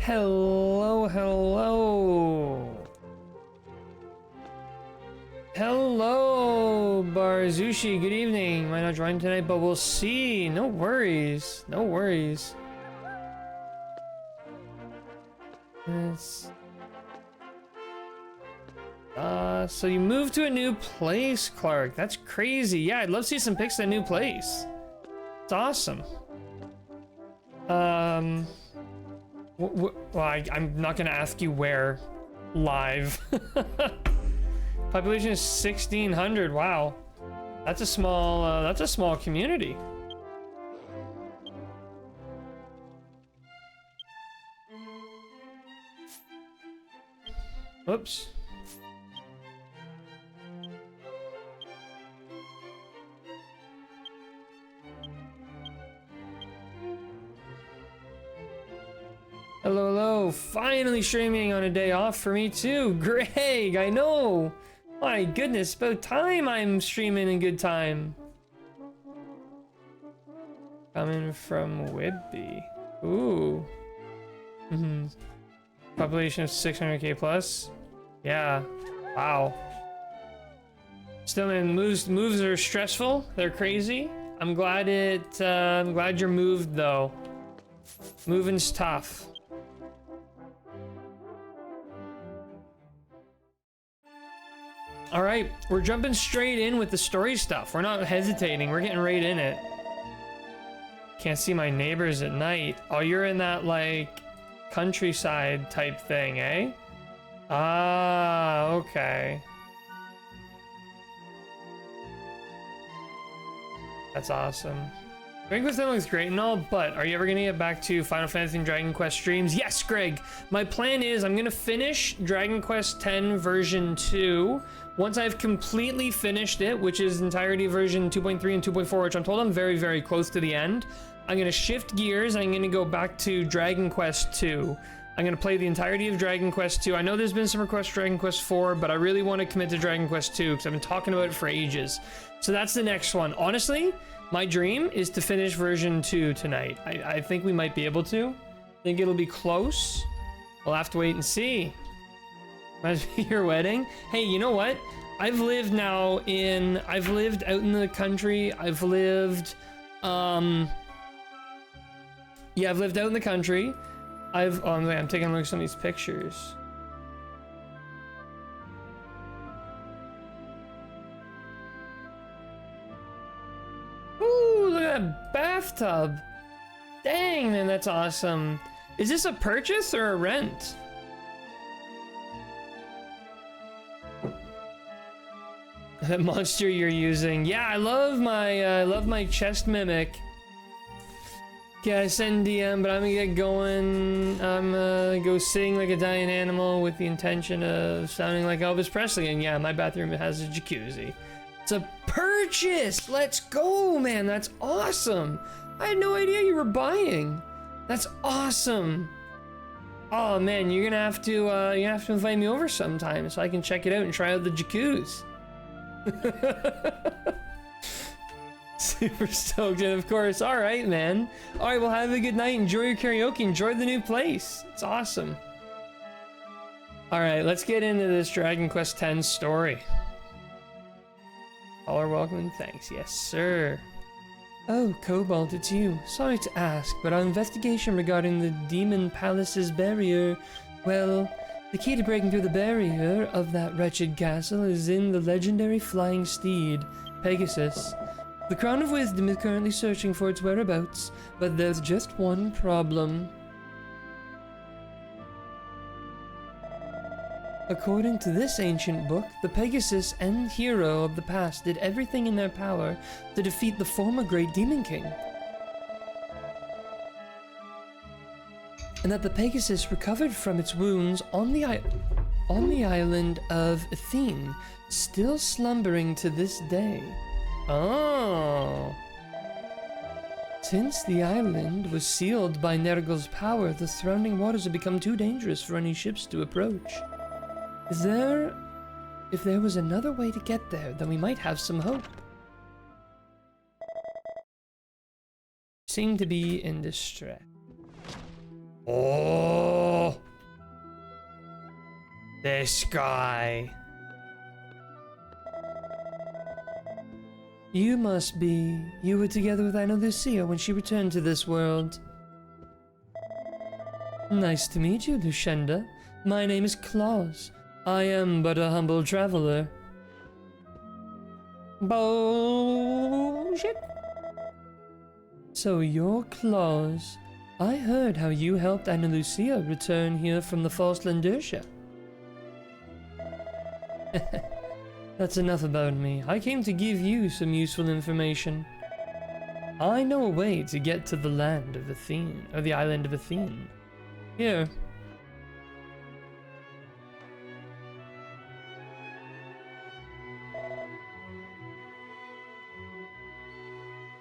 Hello, hello. Hello, Barzushi. Good evening. Might not join tonight, but we'll see. No worries. No worries. Yes. So you moved to a new place, Clark. That's crazy. Yeah, I'd love to see some pics of that new place. It's awesome. Well, I'm not gonna ask you where live. Population is 1,600. Wow, that's a small community. Oops. Hello, hello. Finally streaming on a day off for me too. Greg, I know. My goodness, about time I'm streaming in good time. Coming from Whitby. Ooh. Population of 600k plus. Yeah. Wow. Still, man, moves are stressful. They're crazy. I'm glad you're moved though. Moving's tough. All right, we're jumping straight in with the story stuff. We're not hesitating. We're getting right in it. Can't see my neighbors at night. Oh, you're in that like countryside type thing, eh? Ah, okay. That's awesome. Dragon Quest X looks great and all, but are you ever gonna get back to Final Fantasy and Dragon Quest streams? Yes, Greg. My plan is I'm gonna finish Dragon Quest X version 2. Once I've completely finished it, which is entirety version 2.3 and 2.4, which I'm told I'm very, very close to the end, I'm gonna shift gears. I'm gonna go back to Dragon Quest 2. I'm gonna play the entirety of Dragon Quest 2. I know there's been some requests for Dragon Quest 4, but I really want to commit to Dragon Quest 2 because I've been talking about it for ages. So that's the next one. Honestly, my dream is to finish version 2 tonight. I think we might be able to. I think it'll be close. We'll have to wait and see. Might be your wedding. Hey, you know what? I've lived out in the country. I've lived out in the country. I'm taking a look at some of these pictures. Ooh, look at that bathtub. Dang, man, that's awesome. Is this a purchase or a rent? That monster you're using. Yeah, I love my chest mimic. Yeah, I send DM, but I'm gonna get going. I'm gonna go sing like a dying animal with the intention of sounding like Elvis Presley. And yeah, my bathroom has a jacuzzi. It's a purchase. Let's go, man. That's awesome. I had no idea you were buying. That's awesome. Oh man, you're gonna have to invite me over sometime so I can check it out and try out the jacuzzi. Super stoked, and of course. All right, man. All right, well, have a good night. Enjoy your karaoke. Enjoy the new place. It's awesome. All right, let's get into this Dragon Quest X story. All are welcome and thanks. Yes, sir. Oh, Cobalt, it's you. Sorry to ask, but our investigation regarding the Demon Palace's barrier, well, the key to breaking through the barrier of that wretched castle is in the legendary flying steed, Pegasus. The Crown of Wisdom is currently searching for its whereabouts, but there's just one problem. According to this ancient book, the Pegasus and hero of the past did everything in their power to defeat the former great Demon King. And that the Pegasus recovered from its wounds on the island of Athene, still slumbering to this day. Oh. Since the island was sealed by Nergal's power, the surrounding waters have become too dangerous for any ships to approach. If there was another way to get there, then we might have some hope. Seem to be in distress. Oh, this guy. You must be. You were together with Anna Lucia when she returned to this world. Nice to meet you, Lucinda. My name is Claus. I am but a humble traveler. Bullshit. So you're Claus. I heard how you helped Anna Lucia return here from the false Landercia. That's enough about me. I came to give you some useful information. I know a way to get to the land of Athene, or the island of Athene. Here.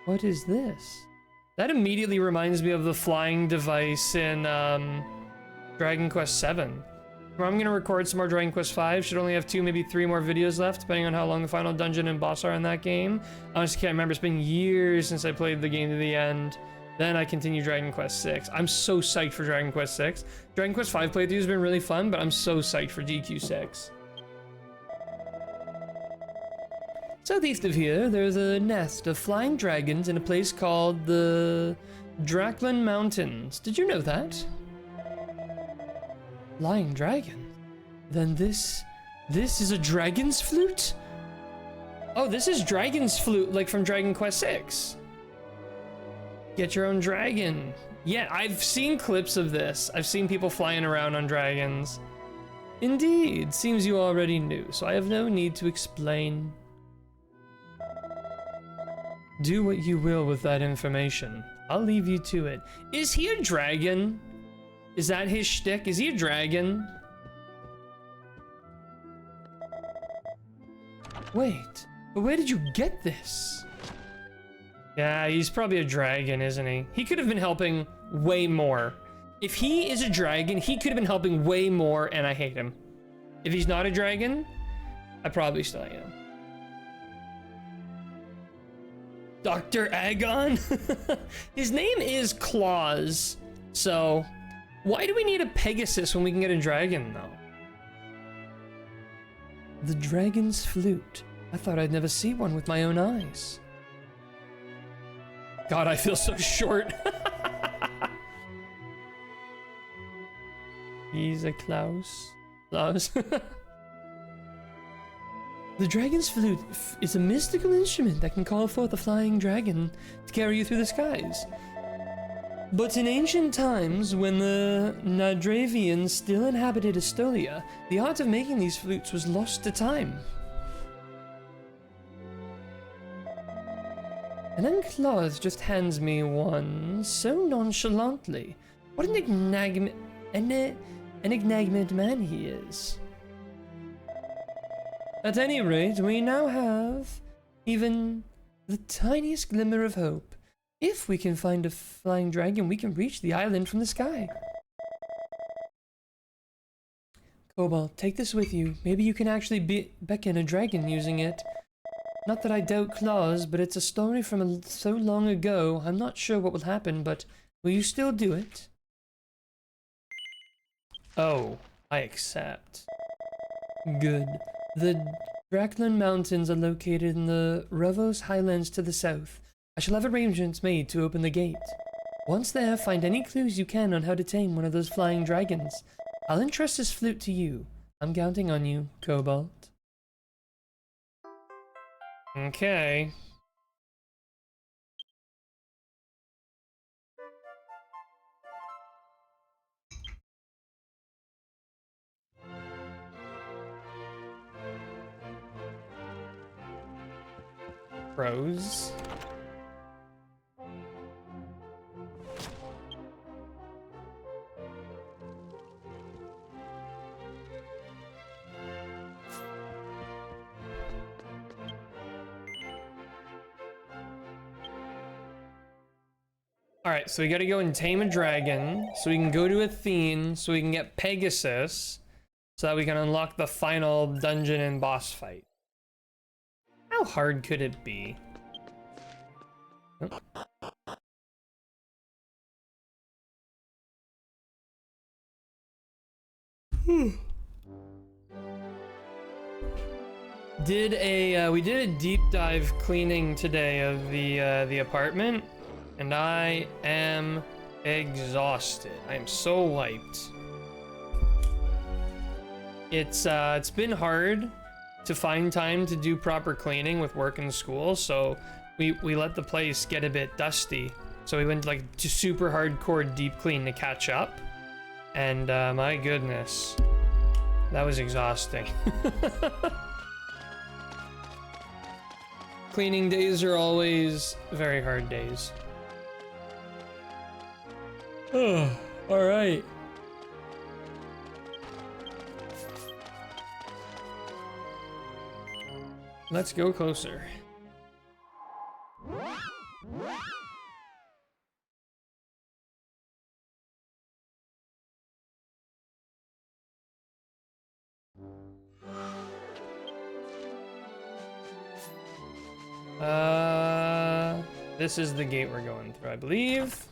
What is this? That immediately reminds me of the flying device in Dragon Quest VII. I'm gonna record some more Dragon Quest V. Should only have 2, maybe 3 more videos left, depending on how long the final dungeon and boss are in that game. I honestly can't remember. It's been years since I played the game to the end. Then I continue Dragon Quest VI. I'm so psyched for Dragon Quest VI. Dragon Quest V playthrough has been really fun, but I'm so psyched for DQ6. Southeast of here, there's a nest of flying dragons in a place called the Draklan Mountains. Did you know that? Flying dragon? Then this is a dragon's flute? Oh, this is dragon's flute, like from Dragon Quest VI. Get your own dragon. Yeah, I've seen clips of this. I've seen people flying around on dragons. Indeed, seems you already knew, so I have no need to explain. Do what you will with that information. I'll leave you to it. Is he a dragon? Is that his shtick? Is he a dragon? Wait, but where did you get this? Yeah, he's probably a dragon, isn't he? He could have been helping way more. If he is a dragon, he could have been helping way more, and I hate him. If he's not a dragon, I probably still am. Dr. Agon? His name is Claus, so why do we need a Pegasus when we can get a dragon, though? The dragon's flute. I thought I'd never see one with my own eyes. God, I feel so short. He's a Klaus. Klaus. The dragon's flute is a mystical instrument that can call forth a flying dragon to carry you through the skies. But in ancient times, when the Nadravians still inhabited Estolia, the art of making these flutes was lost to time. And then Claus just hands me one so nonchalantly. What an enigmatic man he is. At any rate, we now have even the tiniest glimmer of hope. If we can find a flying dragon, we can reach the island from the sky. Cobalt, take this with you. Maybe you can actually beckon a dragon using it. Not that I doubt Claus, but it's a story from so long ago. I'm not sure what will happen, but will you still do it? Oh, I accept. Good. The Draklan Mountains are located in the Rovos Highlands to the south. I shall have arrangements made to open the gate. Once there, find any clues you can on how to tame one of those flying dragons. I'll entrust this flute to you. I'm counting on you, Cobalt. Okay. Pros. Alright, so we gotta go and tame a dragon, so we can go to Athene, so we can get Pegasus, so that we can unlock the final dungeon and boss fight. How hard could it be? Oh. We did a deep dive cleaning today of the apartment, and I am exhausted. I am so wiped. It's been hard to find time to do proper cleaning with work and school, so we let the place get a bit dusty. So we went like to super hardcore deep clean to catch up, and my goodness, that was exhausting. Cleaning days are always very hard days. Oh, all right. Let's go closer. This is the gate we're going through, I believe.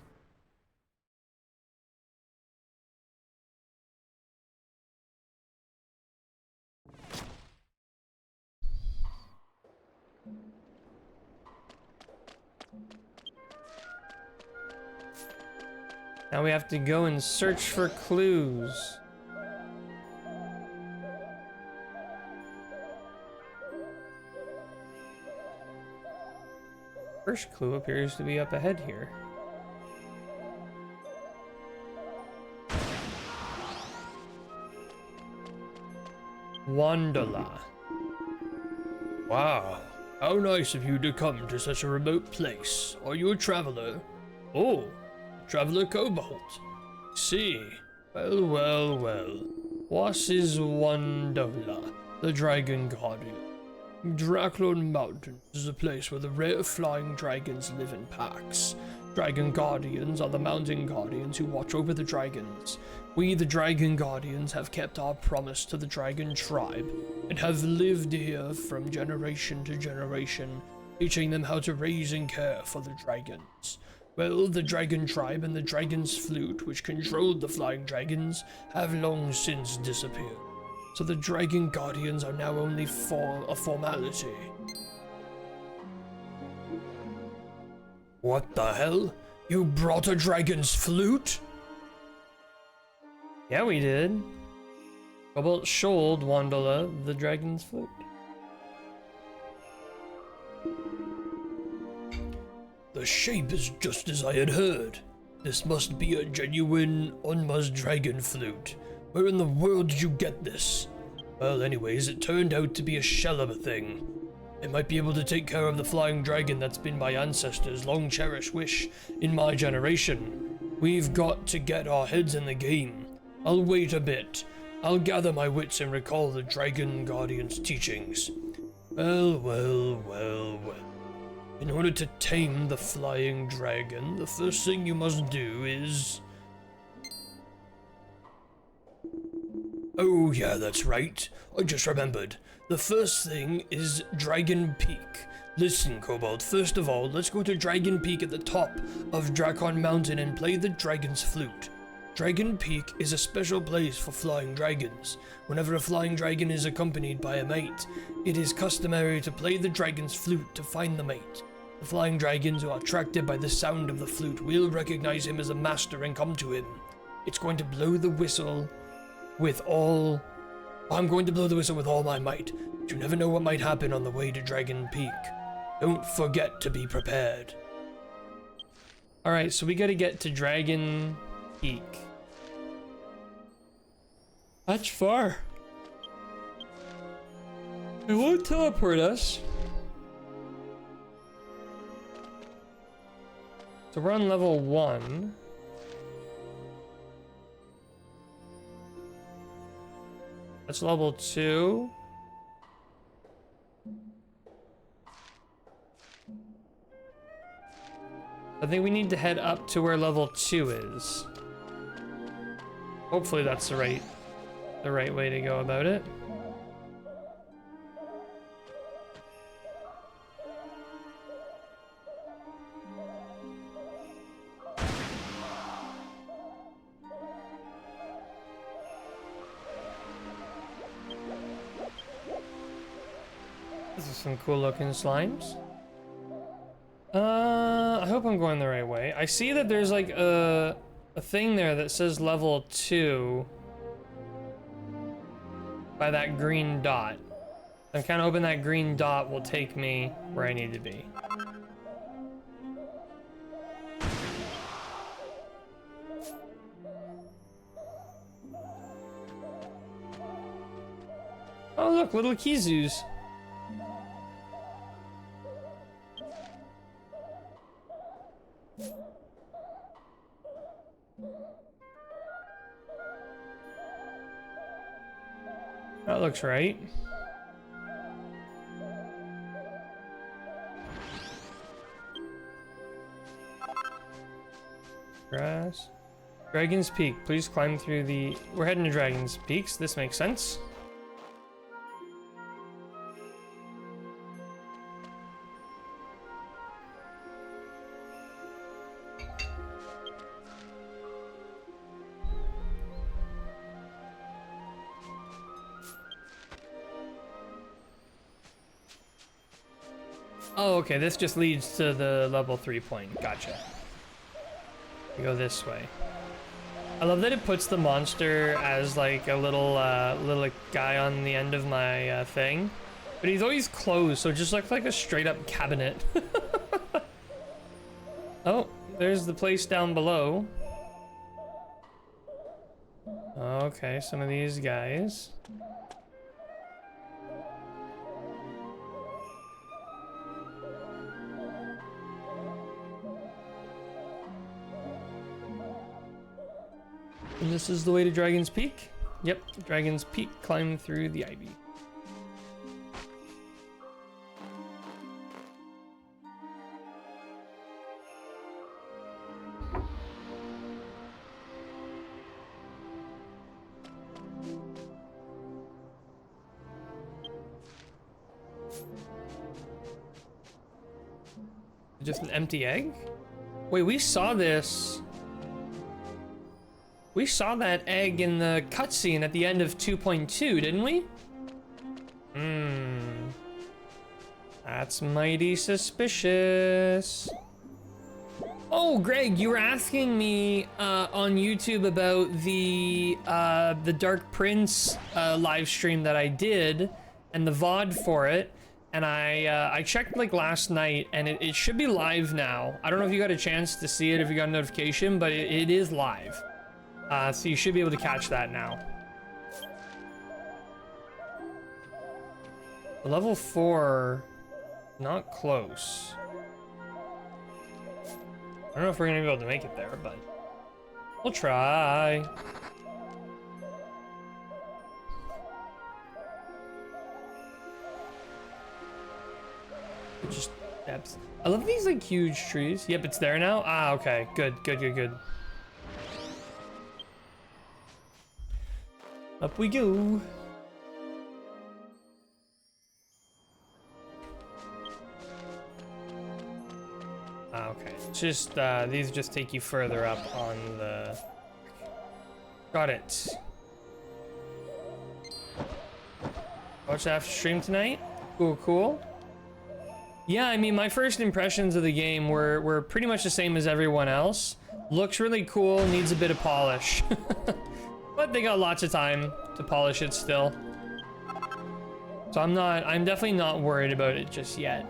Now we have to go and search for clues. First clue appears to be up ahead here. Wandola. Wow, how nice of you to come to such a remote place. Are you a traveler? Oh, traveler Cobalt. See, well, well, well. What is Wandola, the Dragon Guardian? Draklon Mountain is a place where the rare flying dragons live in packs. Dragon Guardians are the mountain guardians who watch over the dragons. We, the Dragon Guardians, have kept our promise to the Dragon Tribe and have lived here from generation to generation, teaching them how to raise and care for the dragons. Well, the Dragon Tribe and the Dragon's Flute, which controlled the flying dragons, have long since disappeared. So the Dragon Guardians are now only a formality. What the hell? You brought a dragon's flute? Yeah, we did. Cobalt showed Wandola the dragon's flute. The shape is just as I had heard. This must be a genuine Onma's dragon flute. Where in the world did you get this? Well, anyways, it turned out to be a shell of a thing. It might be able to take care of the flying dragon that's been my ancestors' long-cherished wish in my generation. We've got to get our heads in the game. I'll wait a bit. I'll gather my wits and recall the Dragon Guardian's teachings. Well, well, well, well. In order to tame the flying dragon, the first thing you must do is... Oh yeah, that's right. I just remembered. The first thing is Dragon Peak. Listen, Cobalt, first of all, let's go to Dragon Peak at the top of Drakon Mountain and play the dragon's flute. Dragon Peak is a special place for flying dragons. Whenever a flying dragon is accompanied by a mate, it is customary to play the dragon's flute to find the mate. The flying dragons who are attracted by the sound of the flute will recognize him as a master and come to him. It's going to blow the whistle with all... I'm going to blow the whistle with all my might, but you never know what might happen on the way to Dragon Peak. Don't forget to be prepared. Alright, so we gotta get to Dragon Peak. That's far. It won't teleport us. So we're on level 1. That's level 2. I think we need to head up to where level 2 is. Hopefully that's the right way to go about it. some cool looking slimes. I hope I'm going the right way. I see that there's like a thing there that says level 2 by that green dot. I'm kind of hoping that green dot will take me where I need to be. Oh look, little Kizus. That looks right. Grass. Dragon's Peak. Please climb through the... We're heading to Dragon's Peaks. This makes sense. Oh, okay, this just leads to the level 3 point. Gotcha. We go this way. I love that it puts the monster as like a little little guy on the end of my thing. But he's always closed, so it just looks like a straight up cabinet. Oh, there's the place down below. Okay, some of these guys. And this is the way to Dragon's Peak? Yep, Dragon's Peak, climb through the ivy. Just an empty egg? Wait, we saw this. We saw that egg in the cutscene at the end of 2.2, didn't we? That's mighty suspicious. Oh, Greg, you were asking me on YouTube about the Dark Prince live stream that I did and the VOD for it. And I checked like last night and it should be live now. I don't know if you got a chance to see it, if you got a notification, but it is live. So you should be able to catch that now. Level 4, not close. I don't know if we're gonna be able to make it there, but we'll try. Just steps. I love these like huge trees. Yep, it's there now. Ah, okay, good. Up we go. Ah, okay. Just these just take you further up on the. Got it. Watch that after stream tonight. Cool. Yeah, I mean, my first impressions of the game were pretty much the same as everyone else. Looks really cool, needs a bit of polish. But they got lots of time to polish it still. So I'm definitely not worried about it just yet.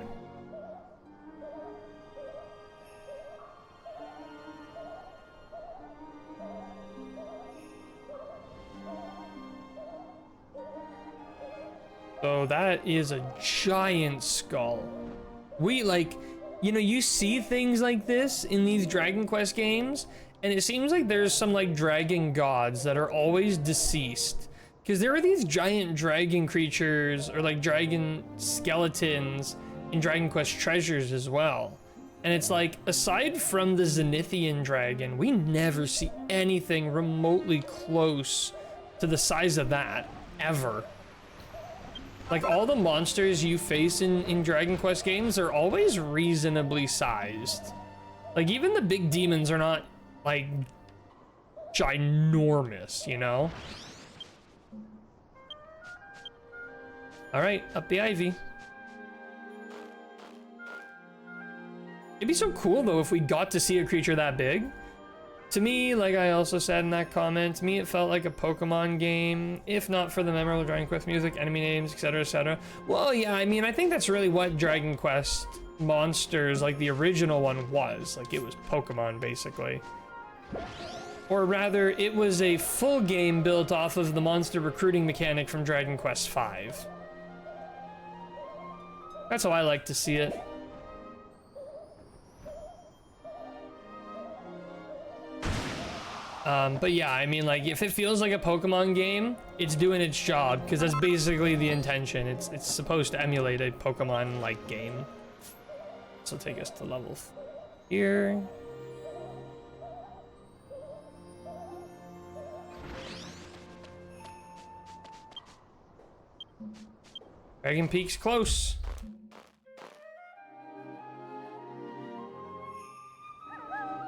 So that is a giant skull. We like, you know, you see things like this in these Dragon Quest games, and it seems like there's some like dragon gods that are always deceased. Because there are these giant dragon creatures or like dragon skeletons in Dragon Quest Treasures as well. And it's like, aside from the Zenithian dragon, we never see anything remotely close to the size of that, ever. Like, all the monsters you face in Dragon Quest games are always reasonably sized. Like, even the big demons are not, like, ginormous, you know? Alright, up the ivy. It'd be so cool though if we got to see a creature that big. To me, like I also said in that comment, to me it felt like a Pokemon game, if not for the memorable Dragon Quest music, enemy names, etc, etc. Well, yeah, I mean, I think that's really what Dragon Quest Monsters, like the original one, was. Like, it was Pokemon, basically. Or rather, it was a full game built off of the monster recruiting mechanic from Dragon Quest V. That's how I like to see it. But yeah, I mean, like, if it feels like a Pokemon game, it's doing its job, because that's basically the intention. It's supposed to emulate a Pokemon-like game. This will take us to level here. Dragon Peak's close.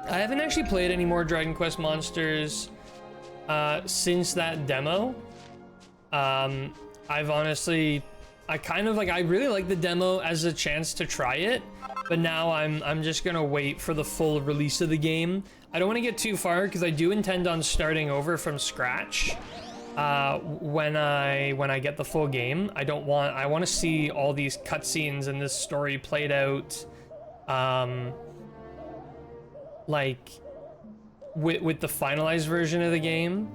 I haven't actually played any more Dragon Quest Monsters since that demo. I've honestly, I really like the demo as a chance to try it, but now I'm just gonna wait for the full release of the game. I don't want to get too far because I do intend on starting over from scratch when I get the full game. I want to see all these cutscenes and this story played out. Like with the finalized version of the game.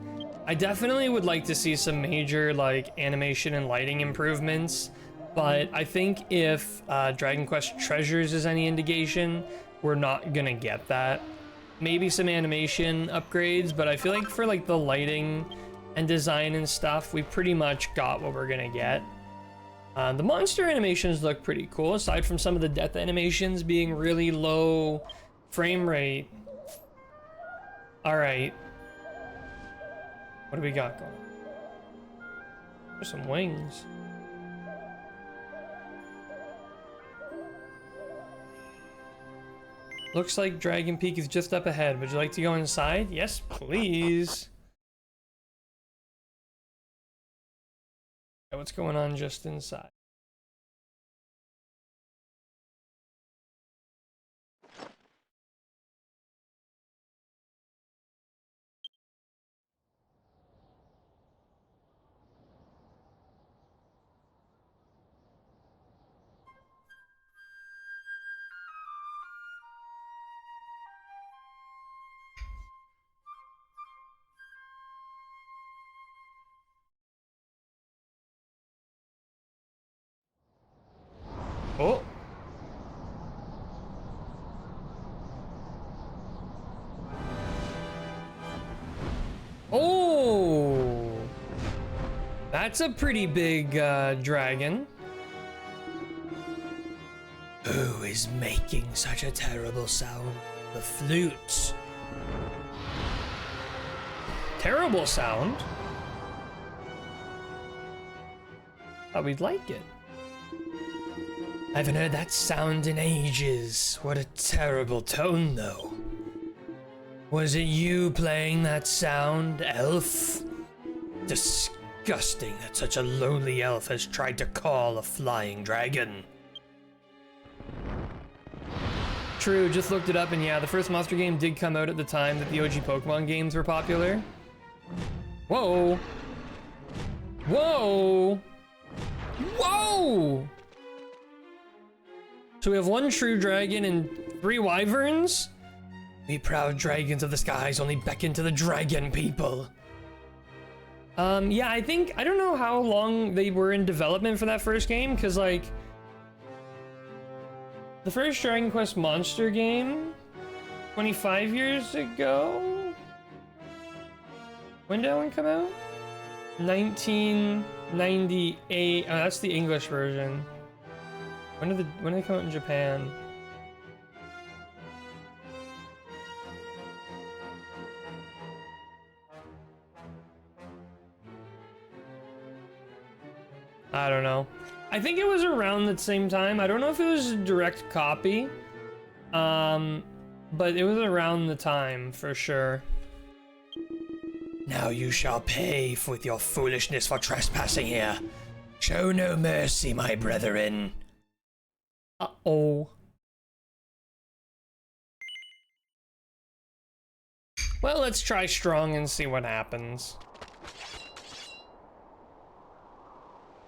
I definitely would like to see some major like animation and lighting improvements, but I think if Dragon Quest Treasures is any indication, we're not gonna get that. Maybe some animation upgrades, but I feel like for like the lighting and design and stuff, we pretty much got what we're gonna get. The monster animations look pretty cool, aside from some of the death animations being really low frame rate. All right. What do we got going? There's some wings. Looks like Dragon Peak is just up ahead. Would you like to go inside? Yes, please. What's going on just inside? Oh. Oh. That's a pretty big dragon. Who is making such a terrible sound? The flute. Terrible sound? Thought we'd like it. I haven't heard that sound in ages. What a terrible tone, though. Was it you playing that sound, elf? Disgusting that such a lonely elf has tried to call a flying dragon. True, just looked it up, and yeah, the first monster game did come out at the time that the OG Pokemon games were popular. Whoa! Whoa! Whoa! So we have one true dragon and 3 wyverns? We proud dragons of the skies only beckon to the dragon people. Yeah, I don't know how long they were in development for that first game, because like, the first Dragon Quest Monster game, 25 years ago? When did that one come out? 1998, oh, that's the English version. When did they come out in Japan? I don't know. I think it was around the same time. I don't know if it was a direct copy. But it was around the time for sure. Now you shall pay with your foolishness for trespassing here. Show no mercy, my brethren. Uh-oh. Well, let's try strong and see what happens.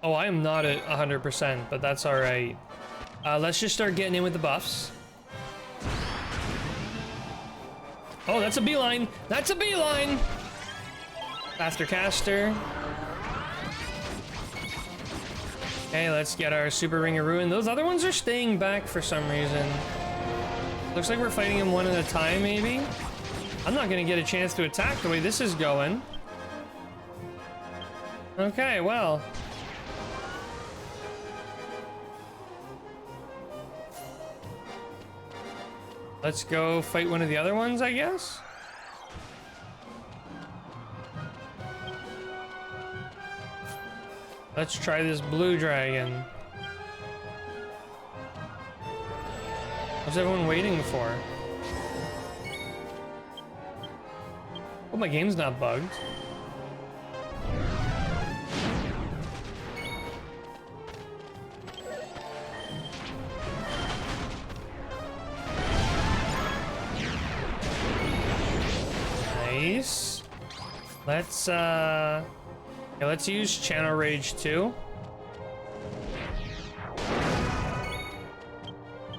Oh, I am not at 100%, but that's all right. Let's just start getting in with the buffs. Oh, that's a beeline. That's a beeline. Faster caster. Okay, let's get our Super Ring of Ruin. Those other ones are staying back for some reason. Looks like we're fighting them one at a time, maybe? I'm not gonna get a chance to attack the way this is going. Okay, well. Let's go fight one of the other ones, I guess? Let's try this blue dragon. What's everyone waiting for? Oh, my game's not bugged. Nice. Let's use Channel Rage 2.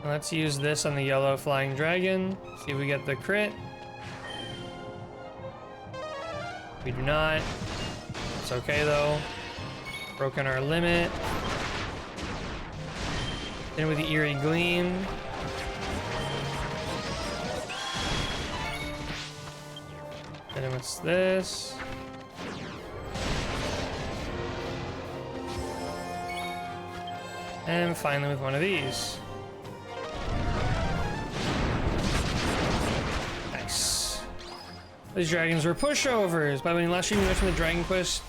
Let's use this on the yellow flying dragon. See if we get the crit. We do not. It's okay though. Broken our limit. Then with the Eerie Gleam. Then what's this? And finally with one of these. Nice. These dragons were pushovers. By the way, last year we mentioned the Dragon Quest.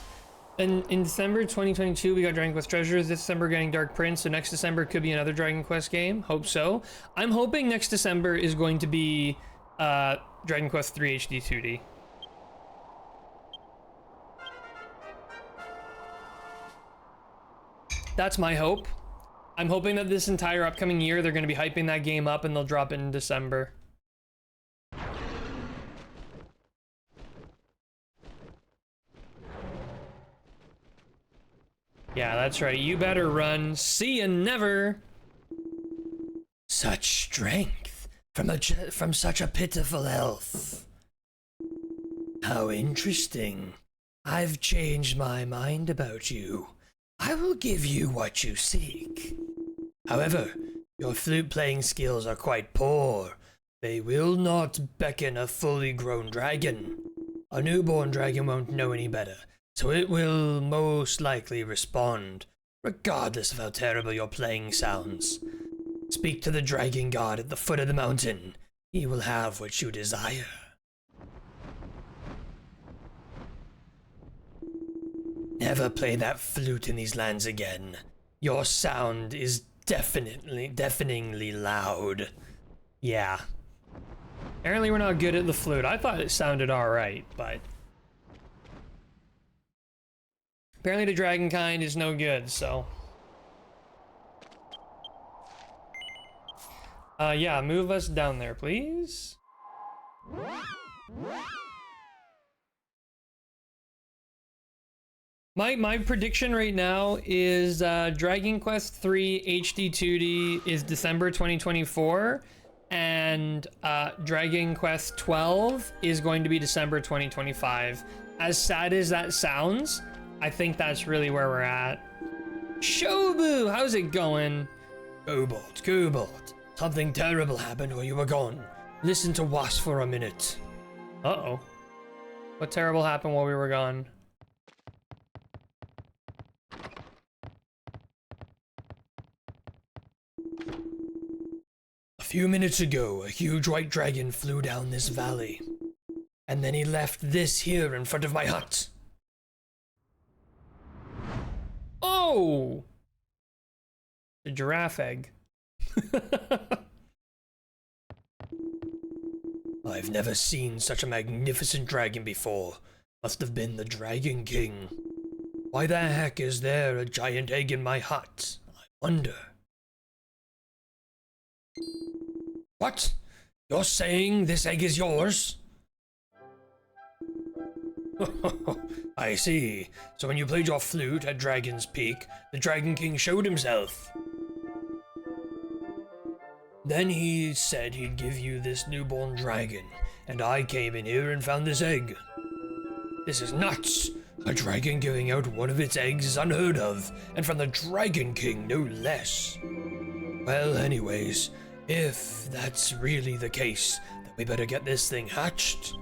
And in December 2022, we got Dragon Quest Treasures. This December, getting Dark Prince. So next December could be another Dragon Quest game. Hope so. I'm hoping next December is going to be Dragon Quest 3 HD 2D. That's my hope. I'm hoping that this entire upcoming year, they're going to be hyping that game up and they'll drop it in December. Yeah, that's right. You better run. See ya never. Such strength from such a pitiful elf. How interesting. I've changed my mind about you. I will give you what you seek. However, your flute playing skills are quite poor. They will not beckon a fully grown dragon. A newborn dragon won't know any better, so it will most likely respond, regardless of how terrible your playing sounds. Speak to the dragon god at the foot of the mountain. He will have what you desire. Never play that flute in these lands again. Your sound is deafeningly loud. Yeah. Apparently we're not good at the flute. I thought it sounded alright, but... apparently the dragon kind is no good, so... yeah, move us down there, please. My prediction right now is Dragon Quest 3 HD 2D is December 2024, and Dragon Quest 12 is going to be December 2025. As sad as that sounds, I think that's really where we're at. Shobu, how's it going? Cobalt, something terrible happened while you were gone. Listen to Was for a minute. Uh-oh. What terrible happened while we were gone? A few minutes ago, a huge white dragon flew down this valley. And then he left this here in front of my hut. Oh! The giraffe egg. I've never seen such a magnificent dragon before. Must have been the Dragon King. Why the heck is there a giant egg in my hut? I wonder. What? You're saying this egg is yours? I see. So when you played your flute at Dragon's Peak, the Dragon King showed himself. Then he said he'd give you this newborn dragon, and I came in here and found this egg. This is nuts! A dragon giving out one of its eggs is unheard of, and from the Dragon King, no less. Well, anyways, if that's really the case, then we better get this thing hatched.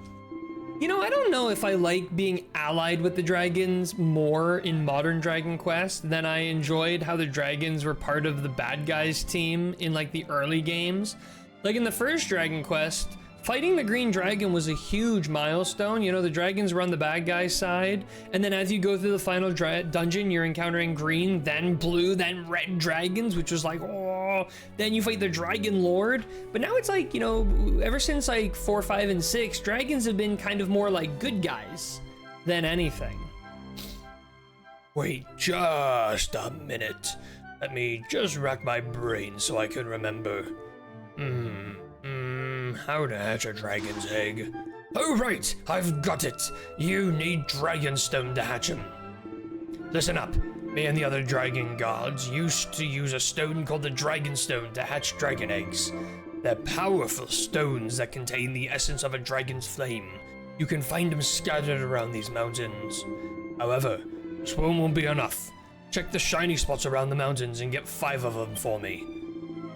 You know, I don't know if I like being allied with the dragons more in modern Dragon Quest than I enjoyed how the dragons were part of the bad guys team in like the early games. Like in the first Dragon Quest, fighting the green dragon was a huge milestone. You know, the dragons were on the bad guy's side, and then as you go through the final dungeon, you're encountering green, then blue, then red dragons, which was like, oh, then you fight the Dragon Lord. But now it's like, you know, ever since like 4, 5, and 6, dragons have been kind of more like good guys than anything. Wait just a minute. Let me just rack my brain so I can remember. How to hatch a dragon's egg. Oh right, I've got it. You need dragonstone to hatch him. Listen up. Me and the other dragon gods used to use a stone called the dragonstone to hatch dragon eggs. They're powerful stones that contain the essence of a dragon's flame. You can find them scattered around these mountains. However, this one won't be enough. Check the shiny spots around the mountains and get 5 of them for me.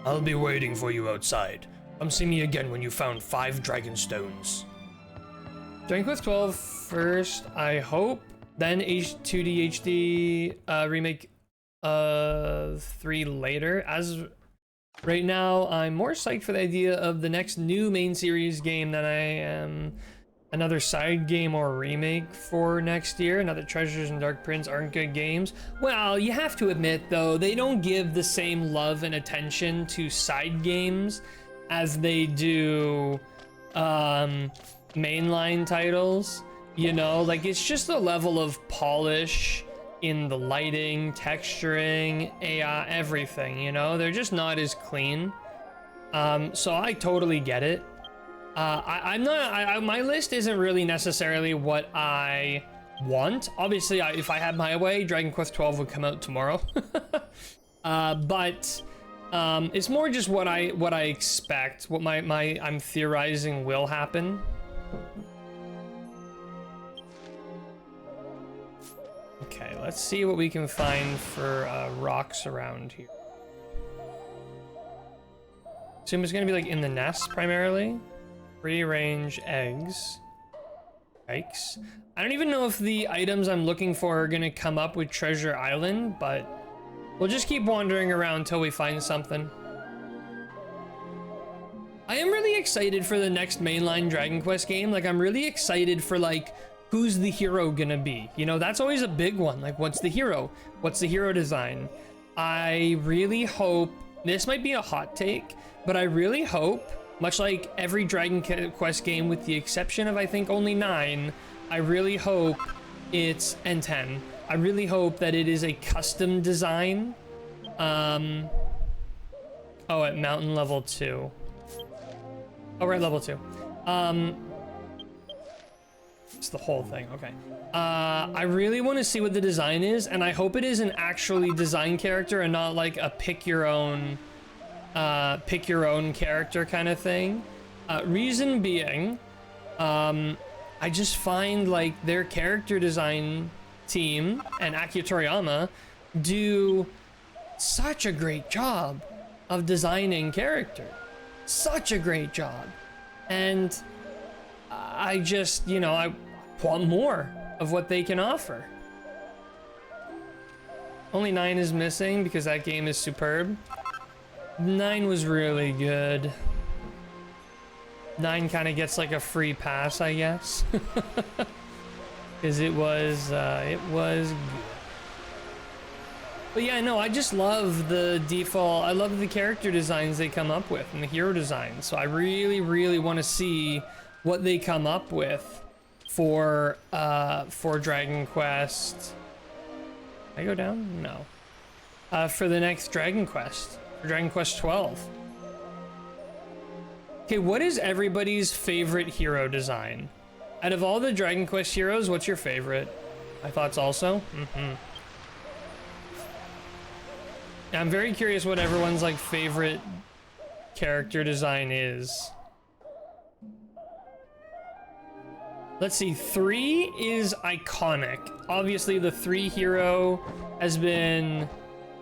I'll be waiting for you outside. Come see me again when you found 5 dragon stones. Dragon Quest 12 first, I hope. Then H2D HD remake 3 later. As right now, I'm more psyched for the idea of the next new main series game than I am another side game or remake for next year. Not that Treasures and Dark Prince aren't good games. Well, you have to admit though, they don't give the same love and attention to side games as they do mainline titles. You know, like it's just a level of polish in the lighting, texturing, AI, everything, you know? They're just not as clean. So I totally get it. My list isn't really necessarily what I want. Obviously, if I had my way, Dragon Quest 12 would come out tomorrow. But it's more just what I expect, what I'm theorizing will happen. Okay, let's see what we can find for rocks around here. Assume it's gonna be like in the nest primarily. Free range eggs. Yikes. I don't even know if the items I'm looking for are gonna come up with Treasure Island, but we'll just keep wandering around until we find something. I am really excited for the next mainline Dragon Quest game. Like, I'm really excited for, like, who's the hero gonna be? You know, that's always a big one. Like, what's the hero? What's the hero design? I really hope, this might be a hot take, but I really hope, much like every Dragon Quest game with the exception of, I think, only 9, I really hope it's, and 10, I really hope that it is a custom design. Oh, at mountain level 2. Oh, we're at level 2. It's the whole thing, okay. I really want to see what the design is, and I hope it is an actually designed character and not like a pick your own character kind of thing. Reason being, I just find like their character design team and Akira Toriyama do such a great job of designing character. Such a great job. And I just, you know, I want more of what they can offer. Only 9 is missing because that game is superb. 9 was really good. 9 kind of gets like a free pass, I guess. Because it was good. But yeah, no, I just love the default, I love the character designs they come up with and the hero designs. So I really, really want to see what they come up with for Dragon Quest. Can I go down? No. For the next Dragon Quest, for Dragon Quest 12. Okay, what is everybody's favorite hero design? Out of all the Dragon Quest heroes, what's your favorite? My thoughts also. I'm very curious what everyone's like favorite character design is. Let's see, 3 is iconic. Obviously the 3 hero has been,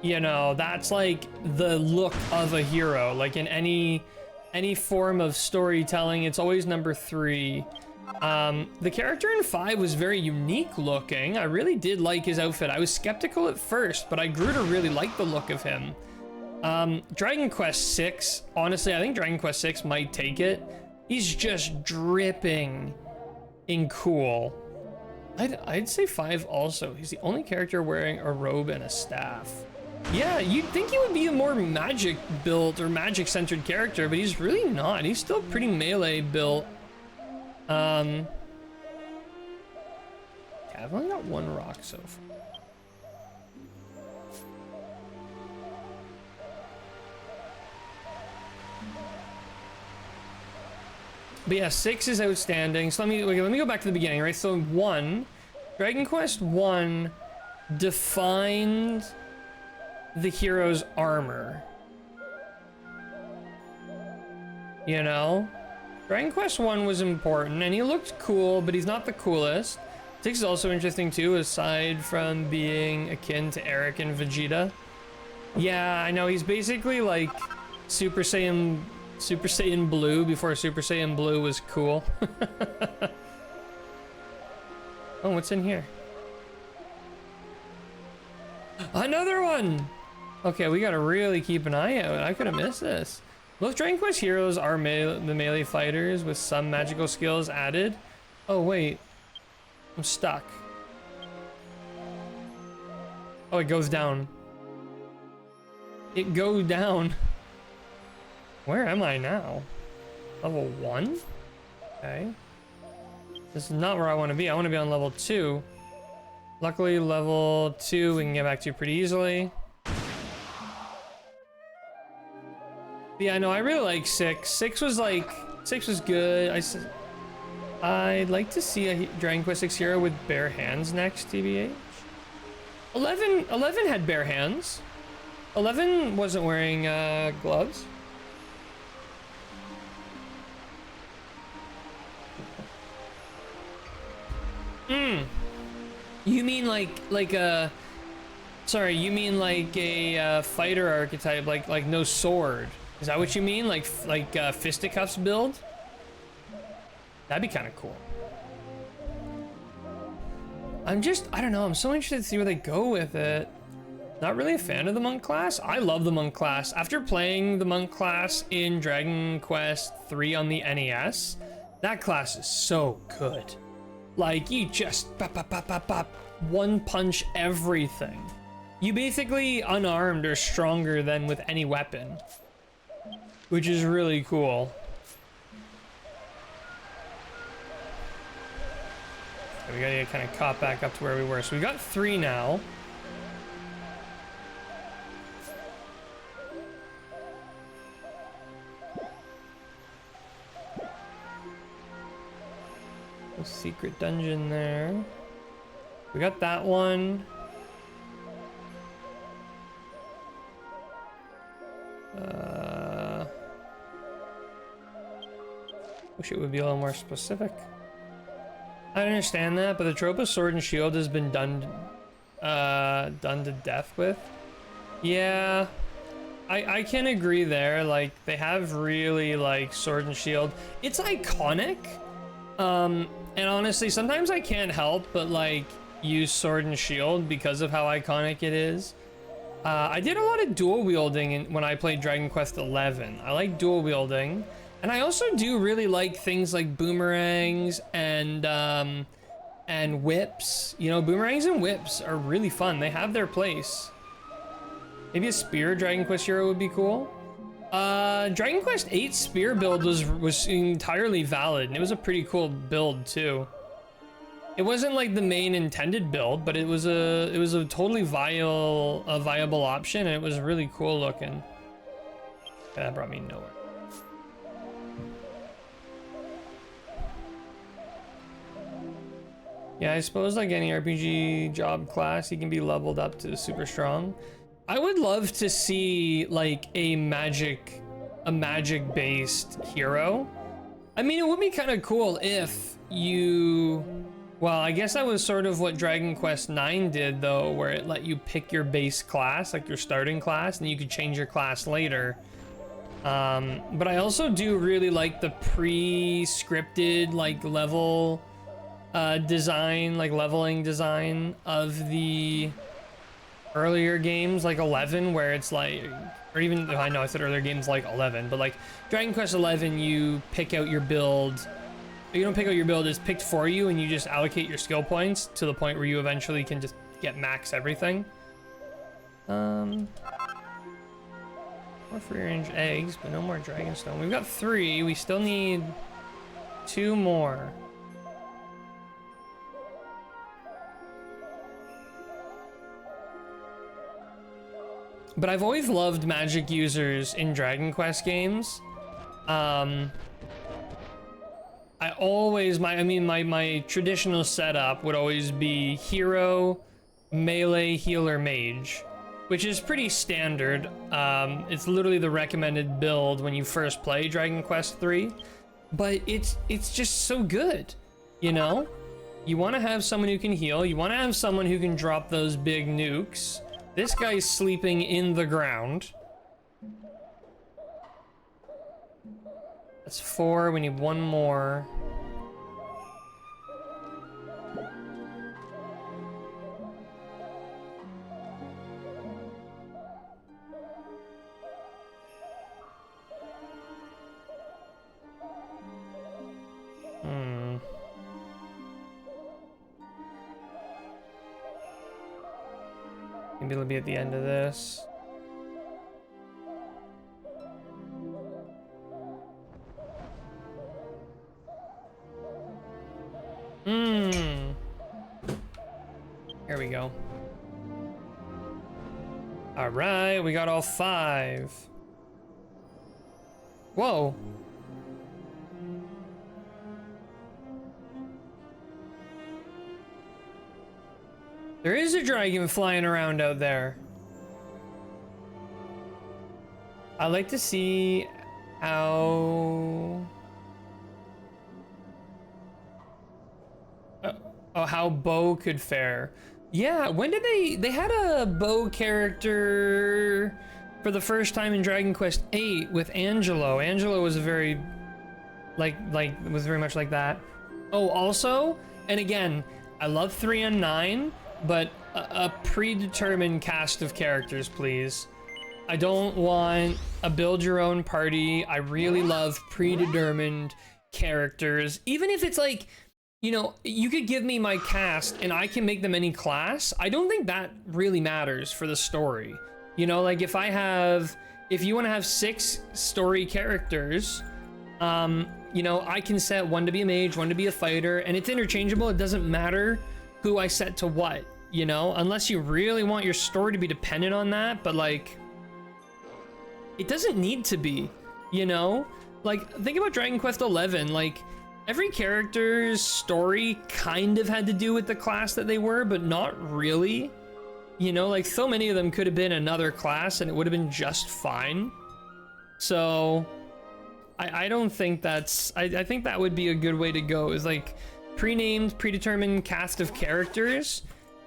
you know, that's like the look of a hero. Like in any form of storytelling, it's always number 3. The character in 5 was very unique looking. I really did like his outfit. I was skeptical at first, but I grew to really like the look of him. Dragon Quest 6, honestly, I think Dragon Quest 6 might take it. He's just dripping in cool. I'd say 5 also. He's the only character wearing a robe and a staff. Yeah, you'd think he would be a more magic built or magic centered character, but he's really not. He's still pretty melee built. Yeah, I've only got 1 rock so far. But yeah, 6 is outstanding. So let me go back to the beginning, right? So 1, Dragon Quest 1 defined the hero's armor. You know? Dragon Quest 1 was important, and he looked cool, but he's not the coolest. 6 is also interesting too, aside from being akin to Eric and Vegeta. Yeah, I know, he's basically like Super Saiyan Blue before Super Saiyan Blue was cool. Oh, what's in here? Another one! Okay, we gotta really keep an eye out. I could have missed this. Most Dragon Quest heroes are the melee fighters with some magical skills added. Oh, wait. I'm stuck. Oh, it goes down. It goes down. Where am I now? Level 1? Okay. This is not where I want to be. I want to be on level 2. Luckily, level 2 we can get back to pretty easily. But yeah, no, I really like 6. 6 was good. I'd like to see a Dragon Quest 6 hero with bare hands next, TBH. 11 had bare hands. 11 wasn't wearing gloves. You mean like a fighter archetype, like no sword? Is that what you mean? Like fisticuffs build? That'd be kind of cool. I don't know, I'm so interested to see where they go with it. Not really a fan of the monk class. I love the monk class. After playing the monk class in Dragon Quest 3 on the NES, that class is so good. Like, you just pop, pop, pop, pop, pop, one punch everything. You basically unarmed are stronger than with any weapon, which is really cool. Okay, we gotta get kind of caught back up to where we were. So we got 3 now. A secret dungeon there. We got that one. Wish it would be a little more specific. I understand that, but the trope of sword and shield has been done to death with. Yeah, I can agree there. Like, they have really like sword and shield. It's iconic. And honestly, sometimes I can't help but like use sword and shield because of how iconic it is. I did a lot of dual wielding when I played Dragon Quest XI. I like dual wielding, and I also do really like things like boomerangs and whips. You know, boomerangs and whips are really fun. They have their place. Maybe a spear Dragon Quest hero would be cool. Dragon Quest VIII spear build was entirely valid, and it was a pretty cool build too. It wasn't like the main intended build, but it was a totally viable option, and it was really cool looking. Okay, that brought me nowhere. Yeah, I suppose like any RPG job class, he can be leveled up to super strong. I would love to see like a magic based hero. I mean, it would be kind of cool if you, well, I guess that was sort of what Dragon Quest IX did though, where it let you pick your base class, like your starting class, and you could change your class later. But I also do really like the pre-scripted like level design, like leveling design of the earlier games, like 11, where it's like, or even, I know I said earlier games like 11, but like Dragon Quest 11, you pick out your build. You don't pick out your build, it's picked for you, and you just allocate your skill points to the point where you eventually can just get max everything. More free range eggs, but no more dragonstone. We've got 3, we still need 2 more. But I've always loved magic users in Dragon Quest games. I mean, my traditional setup would always be hero, melee, healer, mage, which is pretty standard. It's literally the recommended build when you first play Dragon Quest 3, but it's just so good, you know? You want to have someone who can heal, you want to have someone who can drop those big nukes. This guy's sleeping in the ground. That's 4, we need 1 more. Maybe it'll be at the end of this. Here we go. All right, we got all 5. Whoa. There is a dragon flying around out there. I'd like to see how... how Bo could fare. Yeah, when did they had a Bo character for the first time in Dragon Quest VIII with Angelo. Angelo was a very, was very much like that. Oh, also, and again, I love 3 and 9, but a predetermined cast of characters, please. I don't want a build your own party. I really love predetermined characters. Even if it's like, you know, you could give me my cast and I can make them any class. I don't think that really matters for the story. You know, like if you want to have 6 story characters, you know, I can set one to be a mage, one to be a fighter, and it's interchangeable. It doesn't matter who I set to what, you know, unless you really want your story to be dependent on that. But like, it doesn't need to be, you know, like think about Dragon Quest 11. Like every character's story kind of had to do with the class that they were, but not really, you know, like so many of them could have been another class and it would have been just fine. So I don't think that's, I think that would be a good way to go, is like pre-named, predetermined cast of characters.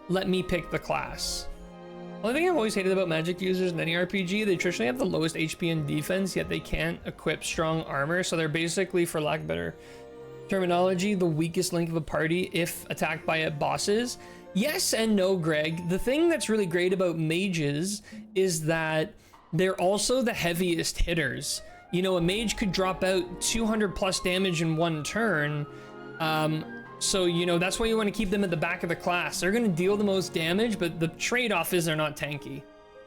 Let me pick the class. One thing I've always hated about magic users in any RPG, they traditionally have the lowest HP and defense, yet they can't equip strong armor. So they're basically, for lack of better terminology, the weakest link of a party if attacked by bosses. Yes and no, Greg. The thing that's really great about mages is that they're also the heaviest hitters. You know, a mage could drop out 200 plus damage in one turn. So, you know, that's why you want to keep them at the back of the class. They're going to deal the most damage, but the trade-off is they're not tanky.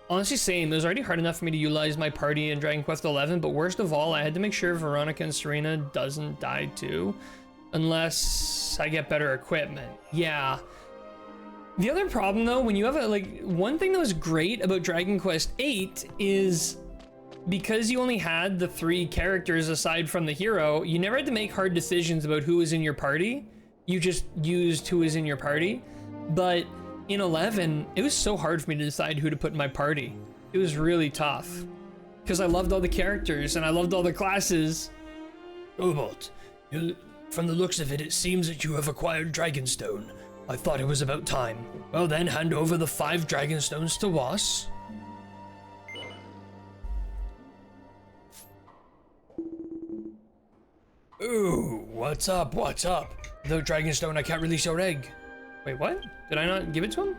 Honestly, same. It was already hard enough for me to utilize my party in Dragon Quest 11, but worst of all, I had to make sure Veronica and Serena doesn't die too, unless I get better equipment. Yeah. The other problem though, when you have one thing that was great about Dragon Quest 8 is because you only had the 3 characters aside from the hero, you never had to make hard decisions about who was in your party. you just used who is in your party. But in 11, it was so hard for me to decide who to put in my party. It was really tough because I loved all the characters and I loved all the classes. Cobalt, from the looks of it, it seems that you have acquired Dragonstone. I thought it was about time. Well then, hand over the 5 Dragonstones to Was. Ooh, what's up, what's up? Without Dragonstone, I can't release your egg. Wait, what? Did I not give it to him?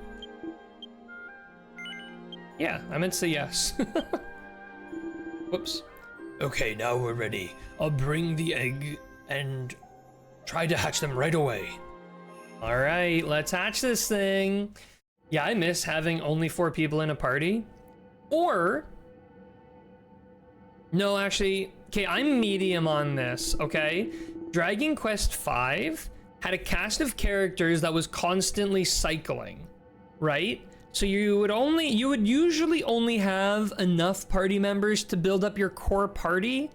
Yeah, I meant to say yes. Whoops. Okay, now we're ready. I'll bring the egg and try to hatch them right away. All right, let's hatch this thing. Yeah, I miss having only 4 people in a party. Or, no, actually, okay, I'm medium on this, okay? Dragon Quest V had a cast of characters that was constantly cycling, right? So you would usually only have enough party members to build up your core party,